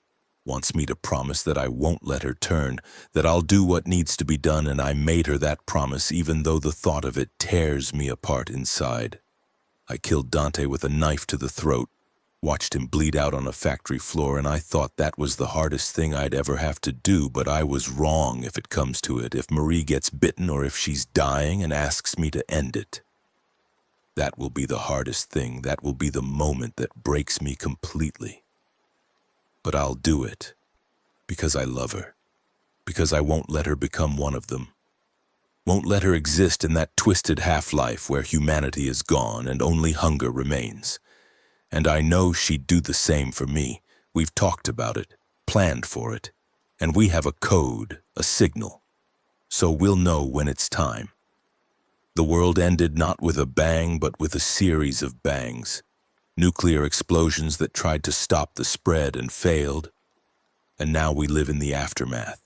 Speaker 1: Wants me to promise that I won't let her turn, that I'll do what needs to be done, and I made her that promise even though the thought of it tears me apart inside. I killed Dante with a knife to the throat, watched him bleed out on a factory floor, and I thought that was the hardest thing I'd ever have to do, but I was wrong if it comes to it, if Marie gets bitten or if she's dying and asks me to end it. That will be the hardest thing. That will be the moment that breaks me completely. But I'll do it because I love her, because I won't let her become one of them. Won't let her exist in that twisted half-life where humanity is gone and only hunger remains. And I know she'd do the same for me. We've talked about it, planned for it, and we have a code, a signal. So we'll know when it's time. The world ended not with a bang, but with a series of bangs. Nuclear explosions that tried to stop the spread and failed. And now we live in the aftermath,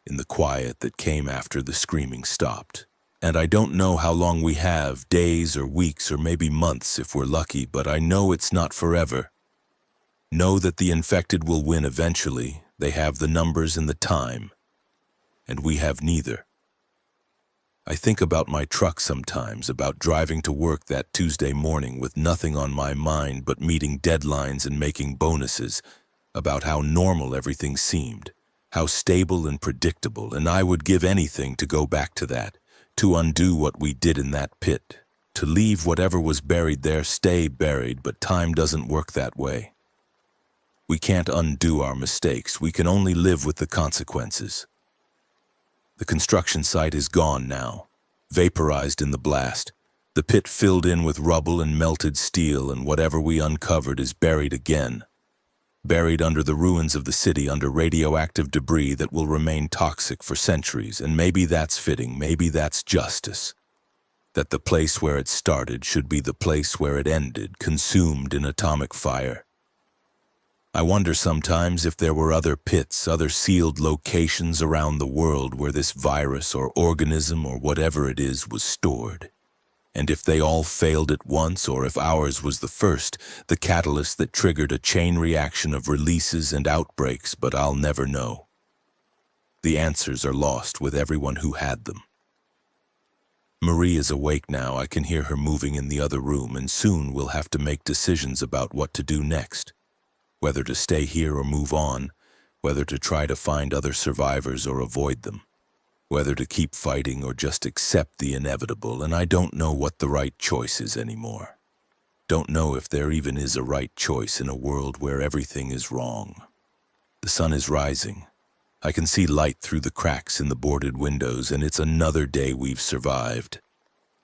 Speaker 1: in the quiet that came after the screaming stopped. And I don't know how long we have, days or weeks or maybe months if we're lucky, but I know it's not forever. Know that the infected will win eventually. They have the numbers and the time, and we have neither. I think about my truck sometimes, about driving to work that Tuesday morning with nothing on my mind but meeting deadlines and making bonuses, about how normal everything seemed, how stable and predictable, and I would give anything to go back to that, to undo what we did in that pit, to leave whatever was buried there stay buried, but time doesn't work that way. We can't undo our mistakes, we can only live with the consequences. The construction site is gone now, vaporized in the blast. The pit filled in with rubble and melted steel, and whatever we uncovered is buried again. Buried under the ruins of the city, under radioactive debris that will remain toxic for centuries, and maybe that's fitting, maybe that's justice. That the place where it started should be the place where it ended, consumed in atomic fire. I wonder sometimes if there were other pits, other sealed locations around the world where this virus or organism or whatever it is was stored. And if they all failed at once, or if ours was the first, the catalyst that triggered a chain reaction of releases and outbreaks, but I'll never know. The answers are lost with everyone who had them. Marie is awake now. I can hear her moving in the other room, and soon we'll have to make decisions about what to do next. Whether to stay here or move on, whether to try to find other survivors or avoid them, whether to keep fighting or just accept the inevitable, and I don't know what the right choice is anymore. Don't know if there even is a right choice in a world where everything is wrong. The sun is rising. I can see light through the cracks in the boarded windows, and it's another day we've survived.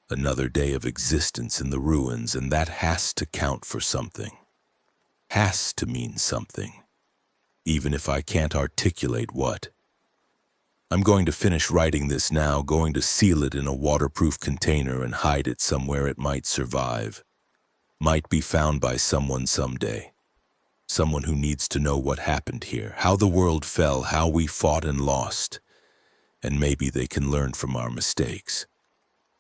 Speaker 1: Another day of existence in the ruins, and that has to count for something. Has to mean something, even if I can't articulate what. I'm going to finish writing this now, going to seal it in a waterproof container and hide it somewhere it might survive. Might be found by someone someday. Someone who needs to know what happened here, how the world fell, how we fought and lost. And maybe they can learn from our mistakes.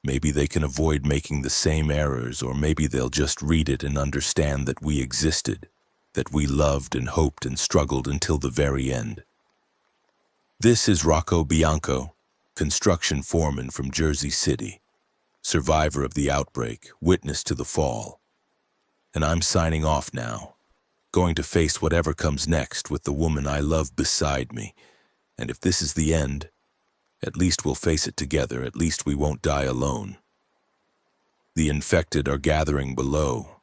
Speaker 1: Maybe they can avoid making the same errors, or maybe they'll just read it and understand that we existed, that we loved and hoped and struggled until the very end. This is Rocco Bianco, construction foreman from Jersey City. survivor of the outbreak, witness to the fall. And I'm signing off now, going to face whatever comes next with the woman I love beside me. And if this is the end, at least we'll face it together, at least we won't die alone. The infected are gathering below.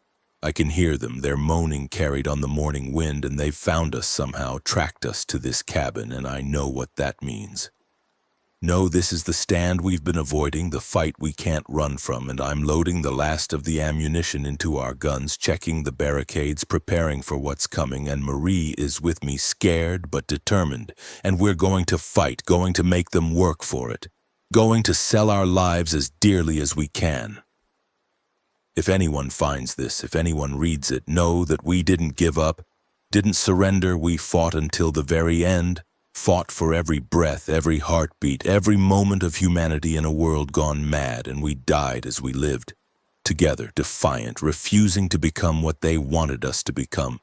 Speaker 1: I can hear them, their moaning carried on the morning wind, and they've found us somehow, tracked us to this cabin, and I know what that means. No, this is the stand we've been avoiding, the fight we can't run from, and I'm loading the last of the ammunition into our guns, checking the barricades, preparing for what's coming, and Marie is with me, scared but determined, and we're going to fight, going to make them work for it, going to sell our lives as dearly as we can. If anyone finds this, if anyone reads it, know that we didn't give up, didn't surrender, we fought until the very end, fought for every breath, every heartbeat, every moment of humanity in a world gone mad, and we died as we lived, together, defiant, refusing to become what they wanted us to become.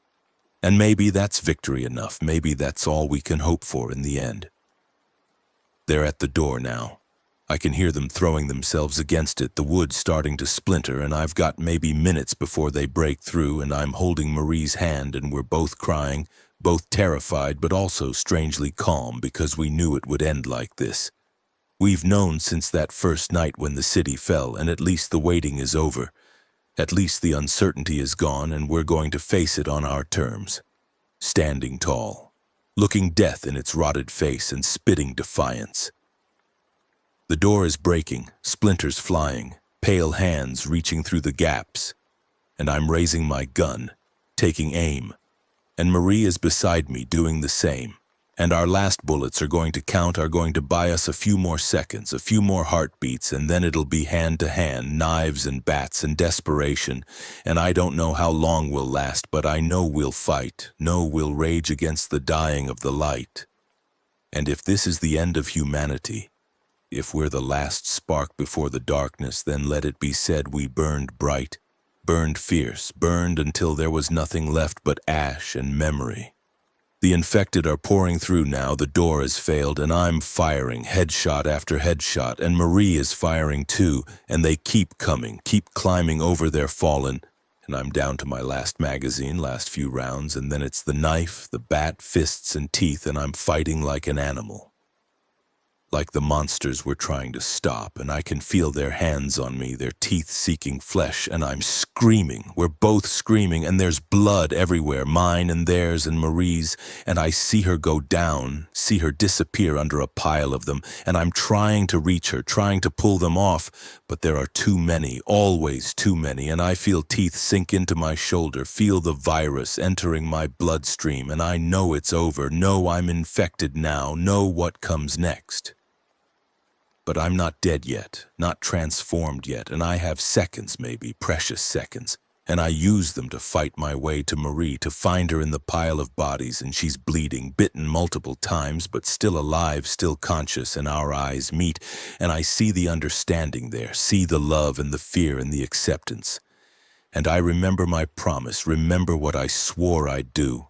Speaker 1: And maybe that's victory enough, maybe that's all we can hope for in the end. They're at the door now. I can hear them throwing themselves against it, the wood starting to splinter, and I've got maybe minutes before they break through, and I'm holding Marie's hand, and we're both crying, both terrified but also strangely calm because we knew it would end like this. We've known since that first night when the city fell, and at least the waiting is over. At least the uncertainty is gone, and we're going to face it on our terms. Standing tall, looking death in its rotted face and spitting defiance. The door is breaking, splinters flying, pale hands reaching through the gaps, and I'm raising my gun, taking aim, and Marie is beside me doing the same, and our last bullets are going to count, are going to buy us a few more seconds, a few more heartbeats, and then it'll be hand to hand, knives and bats and desperation, and I don't know how long we'll last, but I know we'll fight, know we'll rage against the dying of the light. And if this is the end of humanity, if we're the last spark before the darkness, then let it be said we burned bright, burned fierce, burned until there was nothing left but ash and memory. The infected are pouring through now, the door has failed, and I'm firing headshot after headshot, and Marie is firing too, and they keep coming, keep climbing over their fallen, and I'm down to my last magazine, last few rounds, and then it's the knife, the bat, fists and teeth, and I'm fighting like an animal. Like the monsters we're trying to stop, and I can feel their hands on me, their teeth seeking flesh, and I'm screaming. We're both screaming, and there's blood everywhere, mine and theirs and Marie's, and I see her go down, see her disappear under a pile of them, and I'm trying to reach her, trying to pull them off, but there are too many, always too many, and I feel teeth sink into my shoulder, feel the virus entering my bloodstream, and I know it's over, know I'm infected now, know what comes next. But I'm not dead yet, not transformed yet, and I have seconds maybe, precious seconds, and I use them to fight my way to Marie, to find her in the pile of bodies, and she's bleeding, bitten multiple times, but still alive, still conscious, and our eyes meet, and I see the understanding there, see the love and the fear and the acceptance. And I remember my promise, remember what I swore I'd do.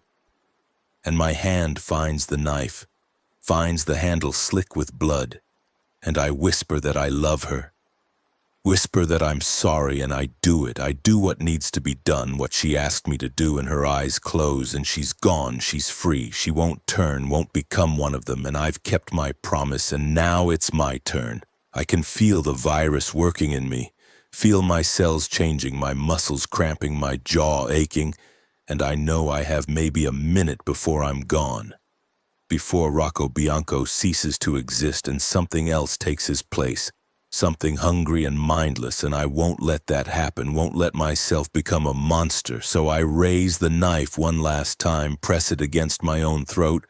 Speaker 1: And my hand finds the knife, finds the handle slick with blood, and I whisper that I love her. Whisper that I'm sorry, and I do it. I do what needs to be done, what she asked me to do, and her eyes close, and she's gone, she's free. She won't turn, won't become one of them, and I've kept my promise, and now it's my turn. I can feel the virus working in me, feel my cells changing, my muscles cramping, my jaw aching, and I know I have maybe a minute before I'm gone. Before Rocco Bianco ceases to exist and something else takes his place, something hungry and mindless, and I won't let that happen, won't let myself become a monster, so I raise the knife one last time, press it against my own throat,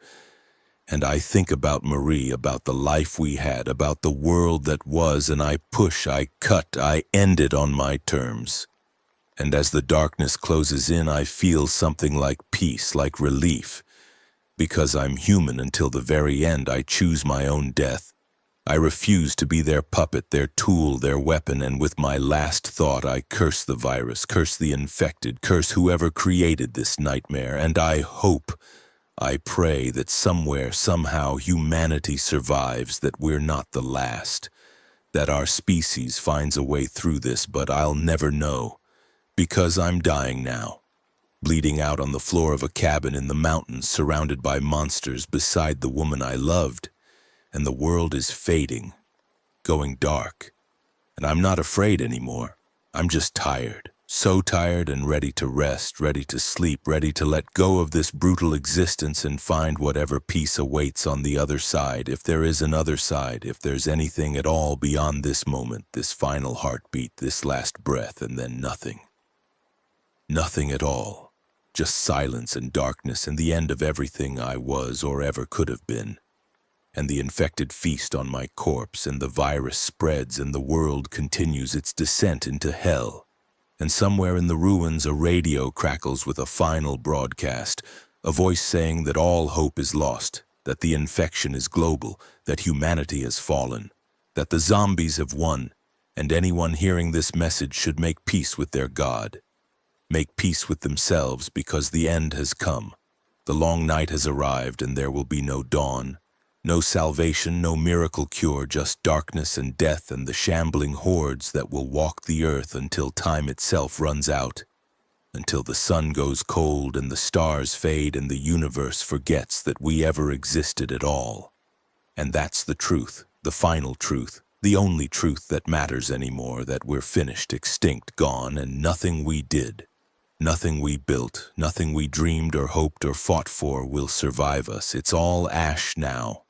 Speaker 1: and I think about Marie, about the life we had, about the world that was, and I push, I cut, I end it on my terms. And as the darkness closes in, I feel something like peace, like relief. Because I'm human until the very end, I choose my own death. I refuse to be their puppet, their tool, their weapon, and with my last thought I curse the virus, curse the infected, curse whoever created this nightmare, and I hope, I pray that somewhere, somehow, humanity survives, that we're not the last, that our species finds a way through this, but I'll never know, because I'm dying now, bleeding out on the floor of a cabin in the mountains, surrounded by monsters beside the woman I loved, and the world is fading, going dark, and I'm not afraid anymore. I'm just tired, so tired and ready to rest, ready to sleep, ready to let go of this brutal existence and find whatever peace awaits on the other side, if there is an other side, if there's anything at all beyond this moment, this final heartbeat, this last breath, and then nothing. Nothing at all. Just silence and darkness and the end of everything I was or ever could have been. And the infected feast on my corpse, and the virus spreads, and the world continues its descent into hell. And somewhere in the ruins a radio crackles with a final broadcast, a voice saying that all hope is lost, that the infection is global, that humanity has fallen, that the zombies have won, and anyone hearing this message should make peace with their God. Make peace with themselves, because the end has come. The long night has arrived, and there will be no dawn. No salvation, no miracle cure, just darkness and death and the shambling hordes that will walk the earth until time itself runs out, until the sun goes cold and the stars fade and the universe forgets that we ever existed at all. And that's the truth, the final truth, the only truth that matters anymore, that we're finished, extinct, gone, and nothing we did, nothing we built, nothing we dreamed or hoped or fought for will survive us. It's all ash now.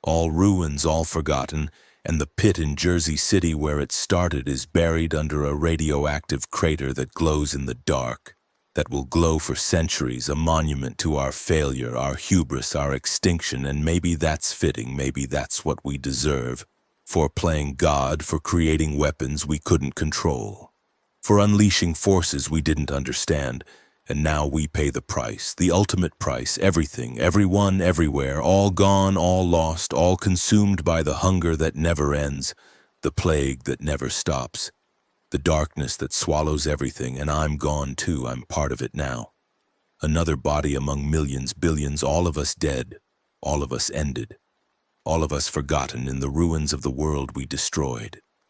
Speaker 1: All ruins, all forgotten, and the pit in Jersey City where it started is buried under a radioactive crater that glows in the dark, that will glow for centuries, a monument to our failure, our hubris, our extinction, and maybe that's fitting, maybe that's what we deserve, for playing God, for creating weapons we couldn't control, for unleashing forces we didn't understand. And now we pay the price, the ultimate price, everything, everyone, everywhere, all gone, all lost, all consumed by the hunger that never ends, the plague that never stops, the darkness that swallows everything, and I'm gone too, I'm part of it now. Another body among millions, billions, all of us dead, all of us ended, all of us forgotten in the ruins of the world we destroyed.